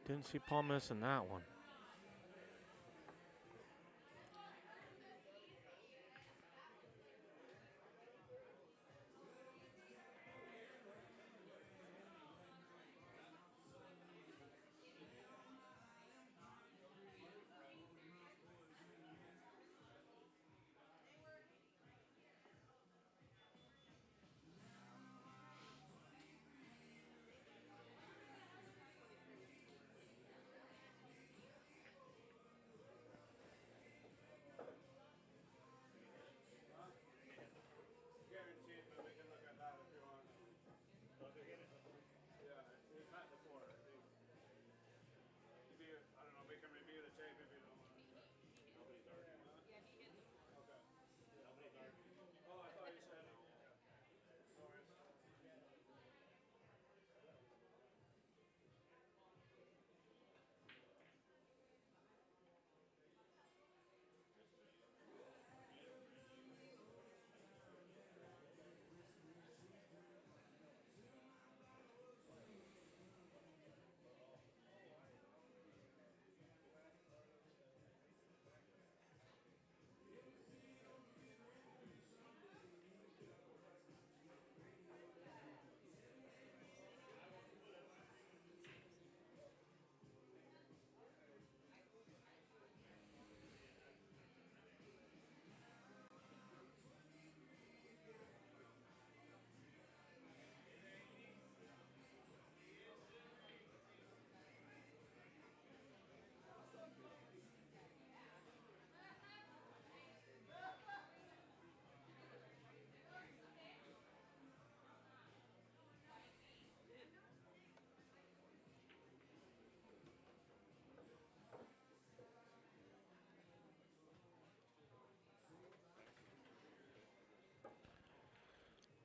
S1: Didn't see Paul missing that one.
S6: Guaranteed, but we can look at that if you want. Yeah, we've met before. I think. Maybe, I don't know, we can review the tape if you don't want. Nobody's arguing. Huh?
S9: Yeah, he did.
S6: Okay. Nobody's arguing. Oh, I thought you said. No worries.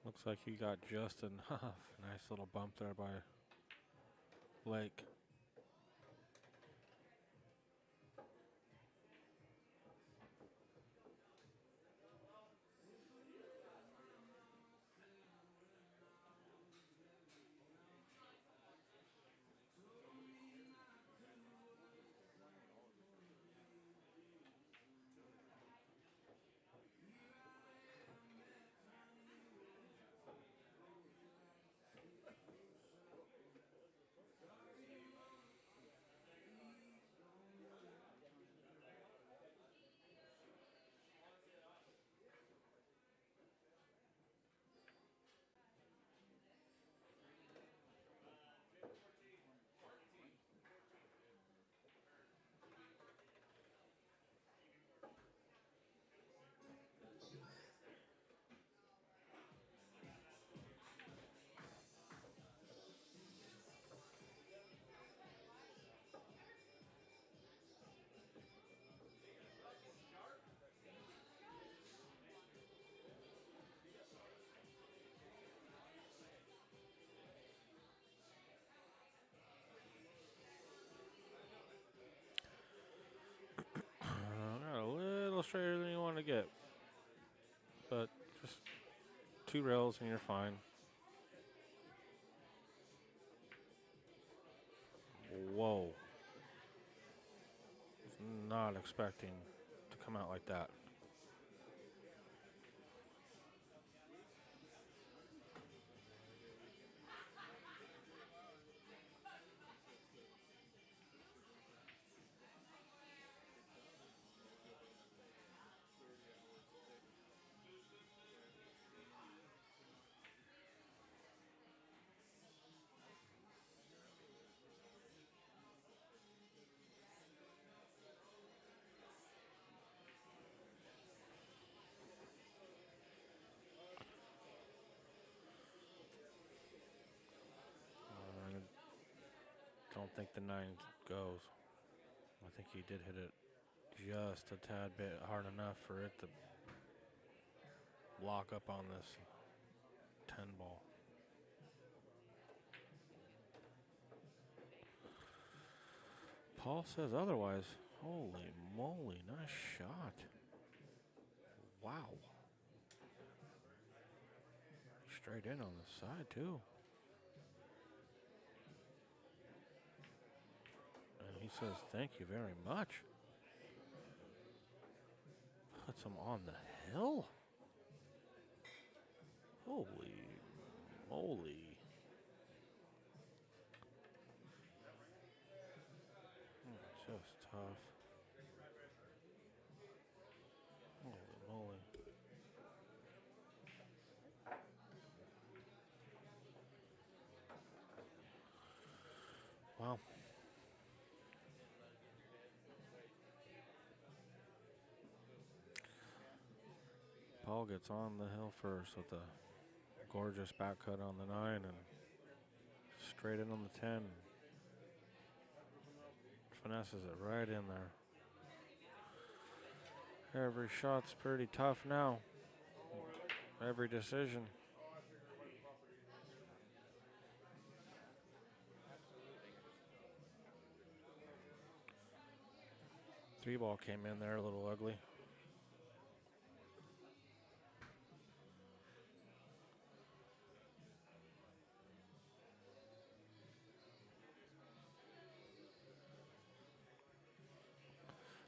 S1: Looks like he got just enough. Nice little bump there by Blake. Got a little straighter than you want to get. But just 2 rails and you're fine. Whoa. Was not expecting to come out like that.
S7: don't think the 9 goes. I think he did hit it just a tad bit hard enough for it to lock up on this 10 ball. Paul says otherwise. Holy moly, nice shot. Wow. Straight in on the side, too. And he says, thank you very much. Puts him on the hill. Holy moly. Just tough. Holy moly. Wow. Paul gets on the hill first with a gorgeous back cut on the 9 and straight in on the 10. Finesses it right in there. Every shot's pretty tough now. Every decision. Three ball came in there a little ugly.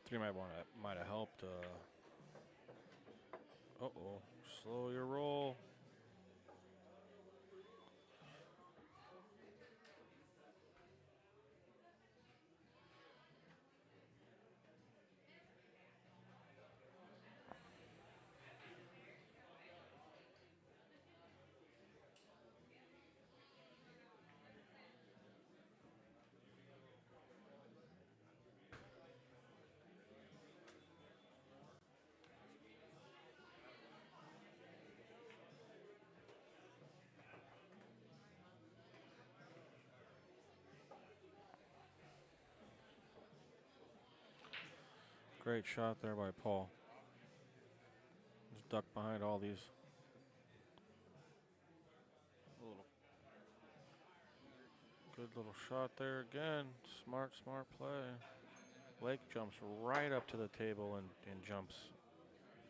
S7: Three might have helped. Uh-oh, slow your roll. Great shot there by Paul. Just ducked behind all these. Good little shot there again. Smart play. Lake jumps right up to the table and jumps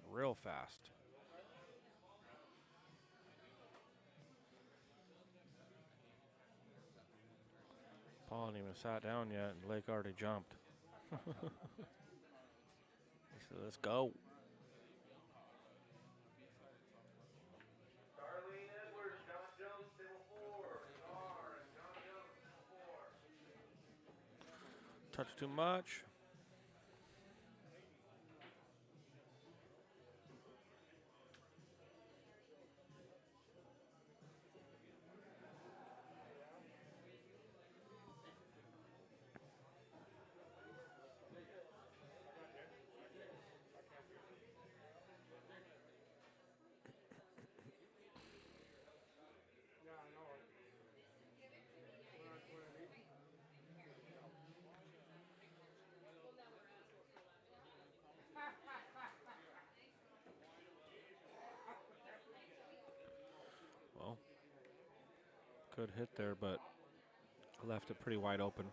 S7: real fast. Paul hadn't even sat down yet and Lake already jumped. He said, let's go. Touch too much. Well, good hit there, but left it pretty wide open.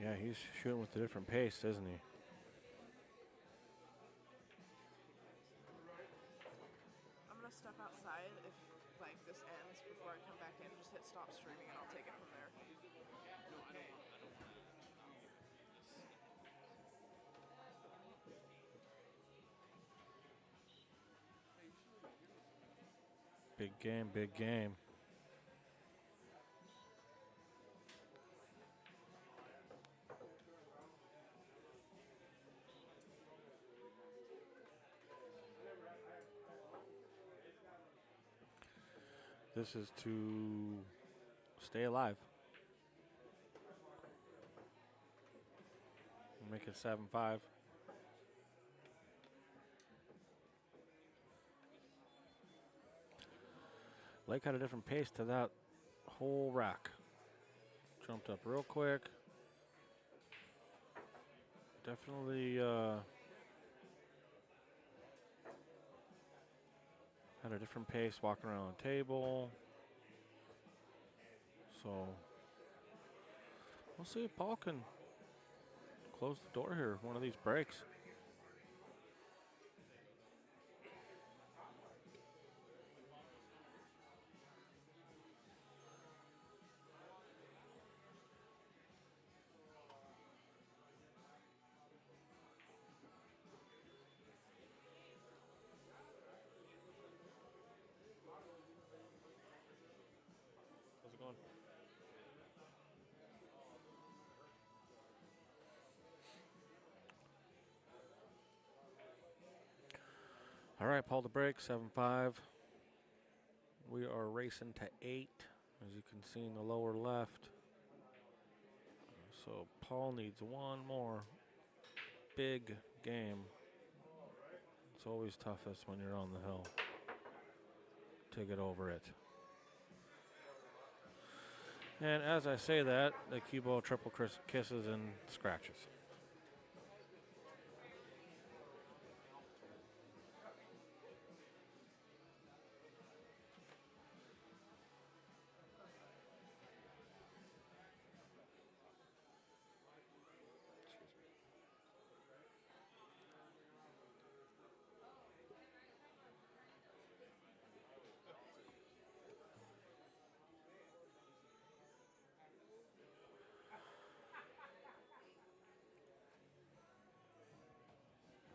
S7: Yeah, he's shooting with a different pace, isn't he?
S2: I'm gonna step outside if like this ends before I come back in. Just hit stop streaming and I'll take it from there.
S7: Big game, big game. This is to stay alive. Make it 7-5. Lake had a different pace to that whole rack. Jumped up real quick. Definitely had a different pace walking around the table. So we'll see if Paul can close the door here one of these breaks. How's it going? All right, Paul, the break, 7-5. We are racing to 8, as you can see in the lower left. So Paul needs one more big game. It's always toughest when you're on the hill to get over it. And as I say that, the cue ball triple kisses and scratches.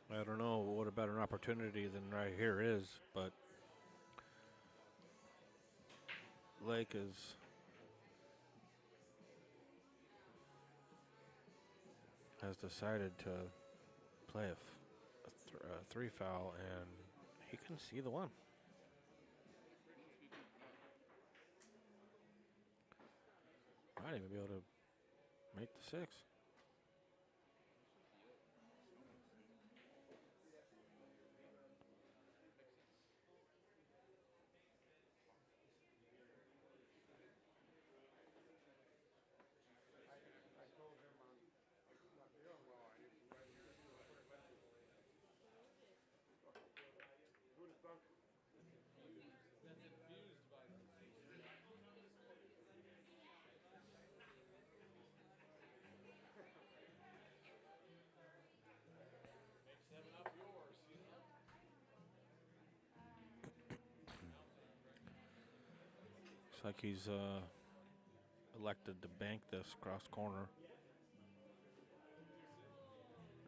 S7: I don't know what a better opportunity than right here is, but Lake has decided to play a 3 foul, and he can see the one. Might even be able to make the 6. Looks like he's elected to bank this cross corner.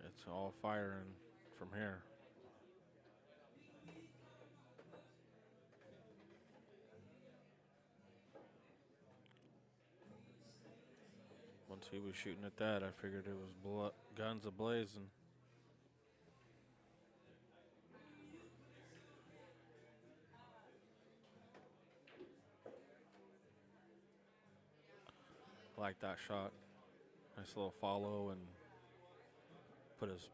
S7: It's all firing from here. Once he was shooting at that, I figured it was guns a-blazing. I like that shot. Nice little follow and put his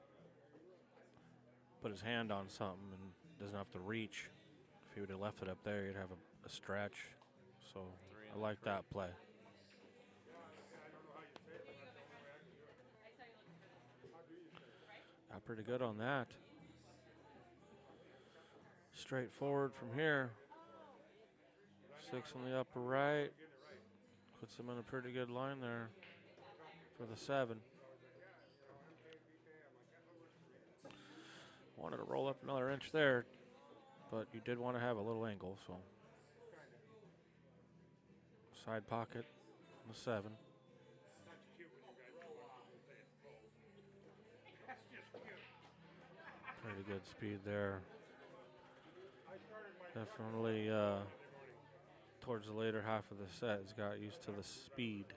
S7: hand on something and doesn't have to reach. If he would have left it up there, he'd have a stretch. So I like that play. Got pretty good on that. Straightforward from here. 6 on the upper right. Puts him in a pretty good line there for the 7. Wanted to roll up another inch there, but you did want to have a little angle, so. Side pocket, the 7. Pretty good speed there. Definitely towards the later half of the set, he's got used to the speed.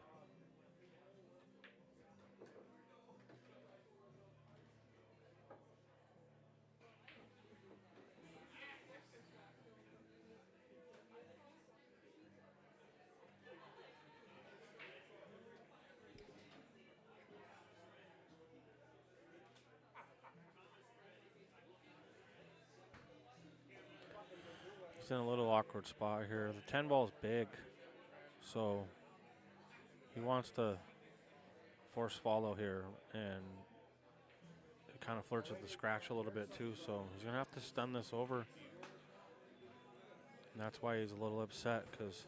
S7: He's in a little awkward spot here. The 10 ball is big, so he wants to force follow here, and it kind of flirts with the scratch a little bit too, so he's going to have to stun this over. And that's why he's a little upset, because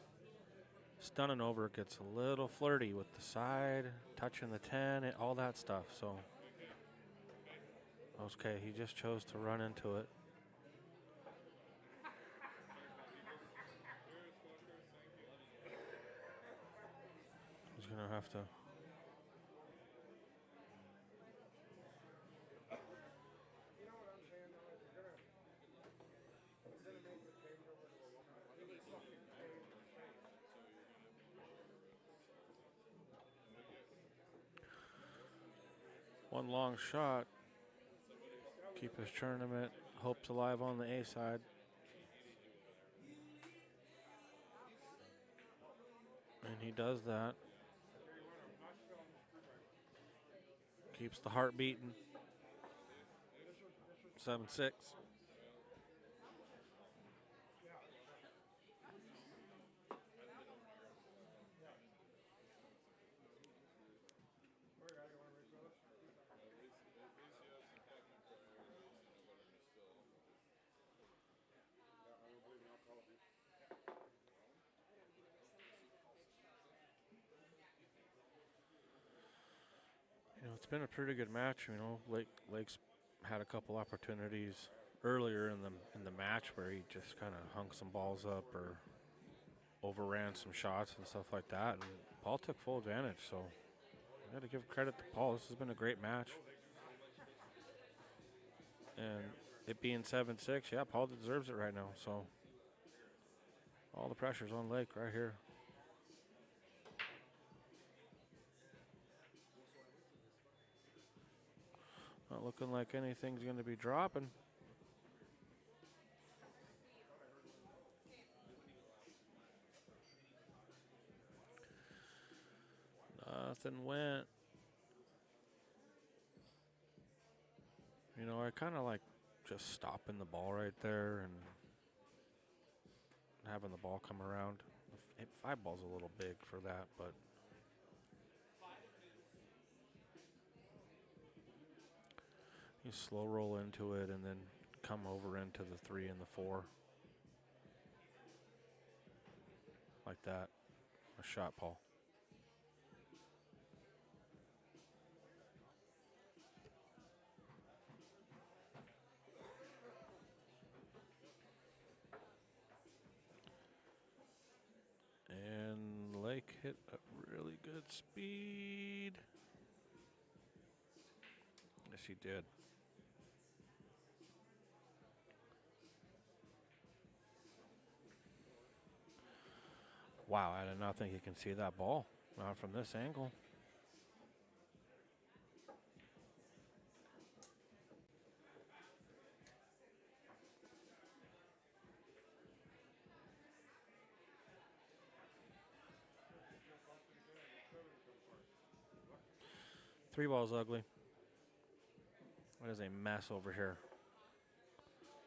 S7: stunning over gets a little flirty with the side, touching the 10, and all that stuff. So, okay, he just chose to run into it. He's going to have to. One long shot. Keep his tournament hopes alive on the A side. And he does that. Keeps the heart beating. 7-6. It's been a pretty good match. Lake's had a couple opportunities earlier in the match where he just kind of hung some balls up or overran some shots and stuff like that. And Paul took full advantage. So I got to give credit to Paul. This has been a great match. And it being 7-6, yeah, Paul deserves it right now. So all the pressure's on Lake right here. Not looking like anything's going to be dropping. Nothing went. I kind of like just stopping the ball right there and having the ball come around. 5 ball's a little big for that, but you slow roll into it and then come over into the 3 and the 4. Like that. A shot, Paul. And Lake hit a really good speed. Yes, he did. Wow, I did not think you can see that ball. Not from this angle. Three ball's ugly. It is a mess over here.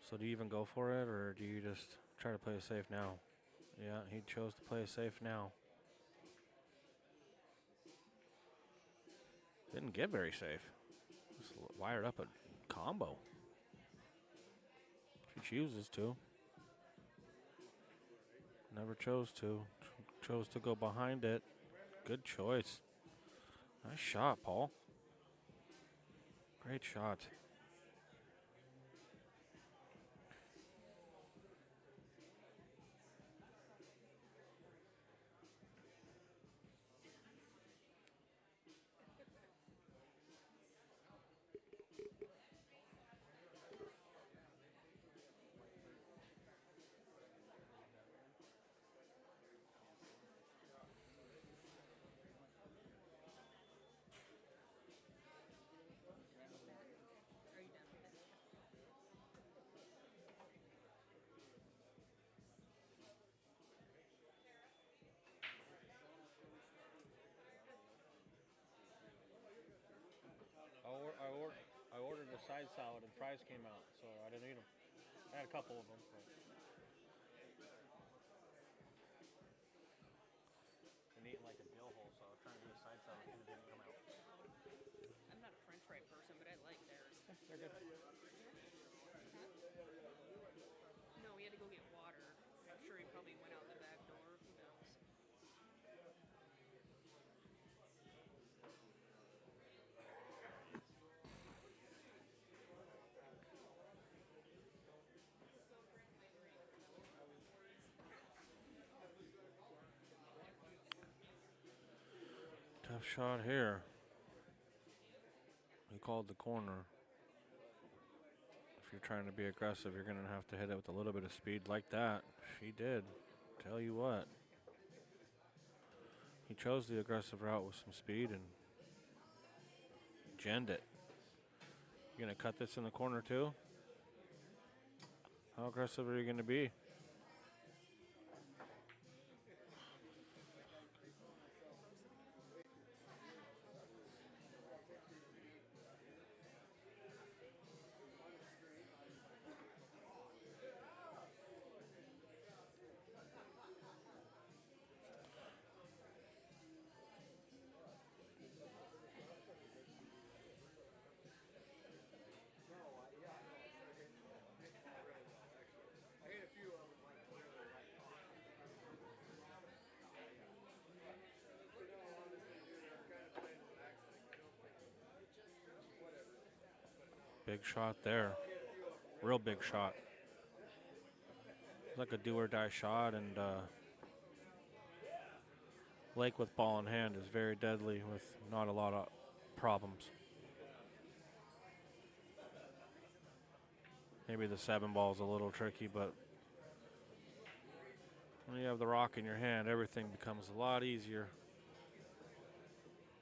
S7: So do you even go for it, or do you just try to play it safe now? Yeah, he chose to play it safe now. Didn't get very safe. Just wired up a combo. If he chooses to. Never chose to. Chose to go behind it. Good choice. Nice shot, Paul. Great shot. I ordered a side salad and fries came out, so I didn't eat them. I had a couple of them. But
S4: They're good.
S9: No, we had to go get water. I'm sure he probably went out the back door. Who knows?
S1: Tough shot here. He called the corner. If you're trying to be aggressive, you're going to have to hit it with a little bit of speed like that. She did. Tell you what. He chose the aggressive route with some speed and genned it. You're going to cut this in the corner too? How aggressive are you going to be? Big shot there. Real big shot. It's like a do or die shot, and Lake with ball in hand is very deadly with not a lot of problems. Maybe the 7 ball is a little tricky, but when you have the rock in your hand, everything becomes a lot easier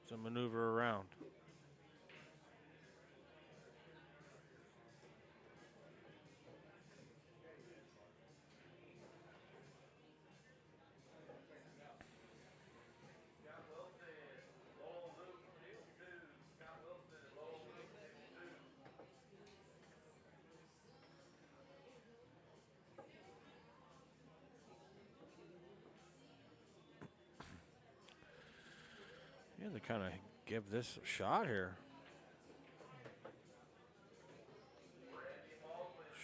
S1: to maneuver around. Yeah, they kind of give this a shot here.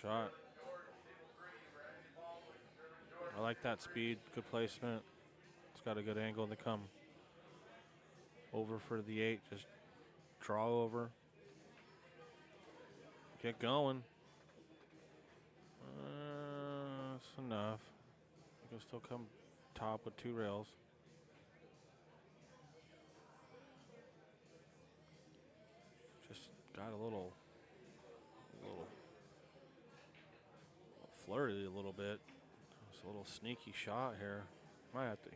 S1: Shot. I like that speed, good placement. It's got a good angle to come over for the 8. Just draw over. Get going. That's enough. You can still come top with 2 rails. Just got a little flirty a little bit. It's a little sneaky shot here.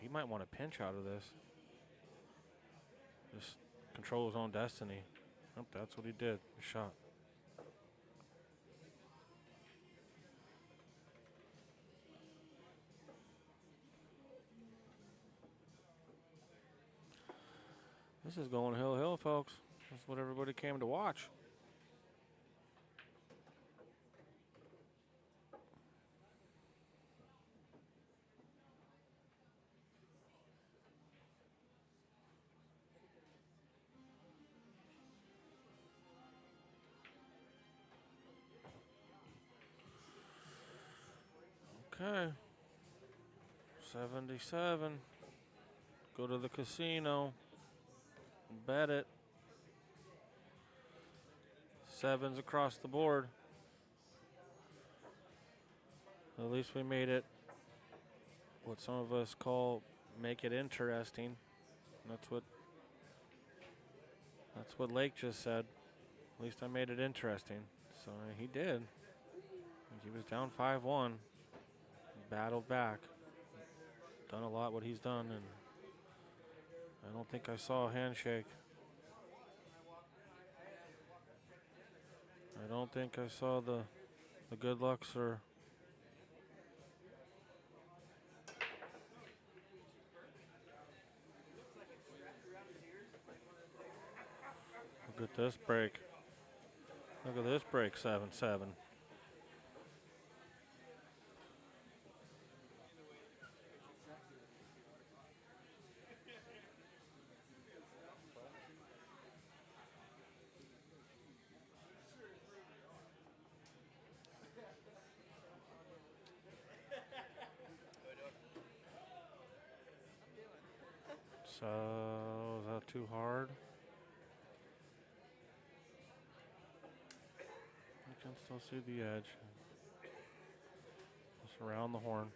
S1: He might want to pinch out of this. Just control his own destiny. Nope, that's what he did. He shot. This is going hill, folks. That's what everybody came to watch. Okay. 77. Go to the casino. Bet it. 7s across the board. At least we made it what some of us call make it interesting. That's what Lake just said. At least I made it interesting. So he did. He was down 5-1. Battled back. Done a lot what he's done, and I don't think I saw a handshake. I don't think I saw the good luck, sir. Look at this break. Look at this break, 7-7. So, is that too hard? You can still see the edge. Just around the horn.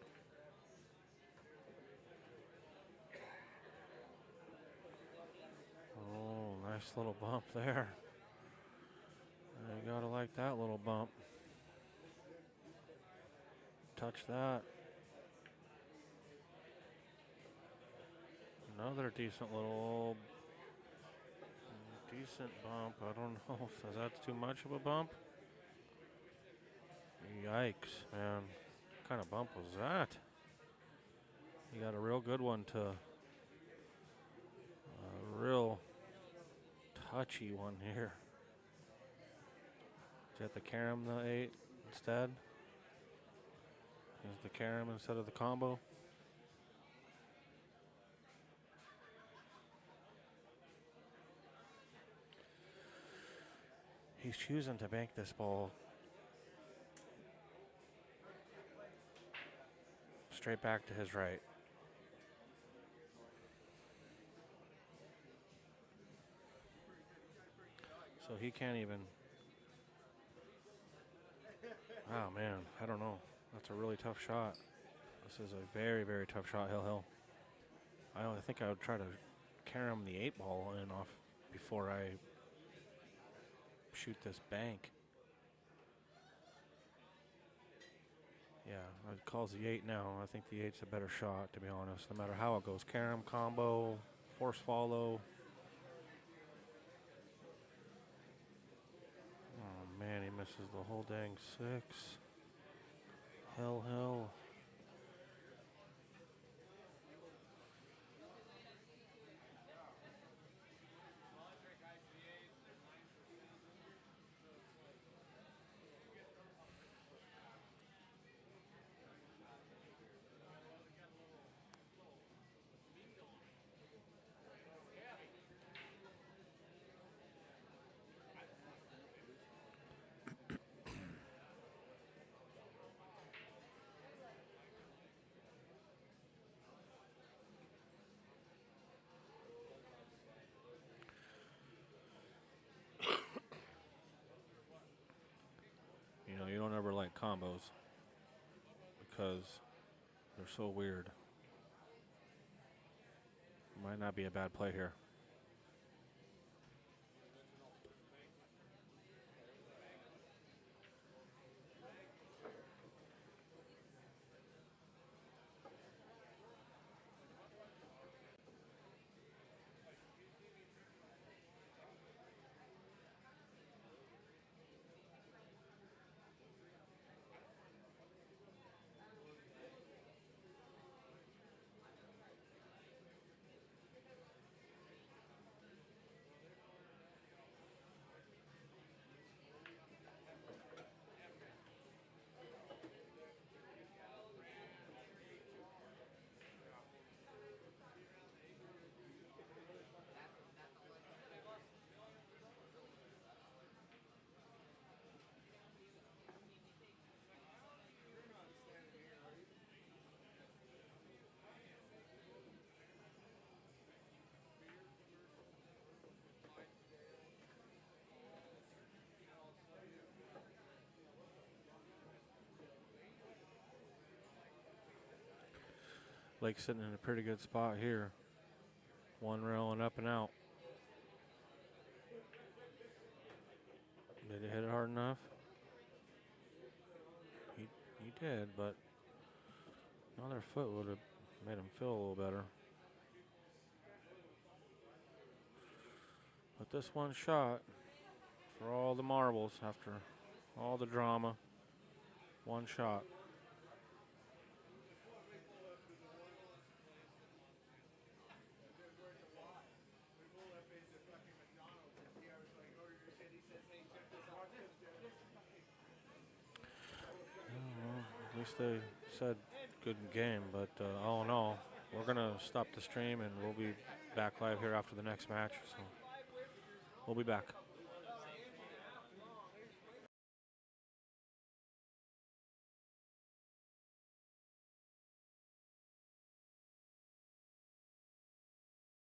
S1: Oh, nice little bump there. You gotta like that little bump. Touch that. Another decent bump. I don't know if that's too much of a bump. Yikes, man. What kind of bump was that? You got a real good one to a real touchy one here. Is that the carom the 8 instead? Is the carom instead of the combo? He's choosing to bank this ball straight back to his right. So he can't even. Oh man, I don't know. That's a really tough shot. This is a very, very tough shot, Hill. I think I would try to carom the 8 ball in off before I shoot this bank. Yeah, it calls the 8 now. I think the 8's a better shot, to be honest, no matter how it goes. Carom, combo, force follow. Oh man, he misses the whole dang 6. Hill. You know, you don't ever like combos because they're so weird. Might not be a bad play here. Blake's sitting in a pretty good spot here. One rail and up and out. Did he hit it hard enough? He did, but another foot would have made him feel a little better. But this one shot, for all the marbles, after all the drama, one shot. At least they said good game, but all in all, we're going to stop the stream and we'll be back live here after the next match. So we'll be back.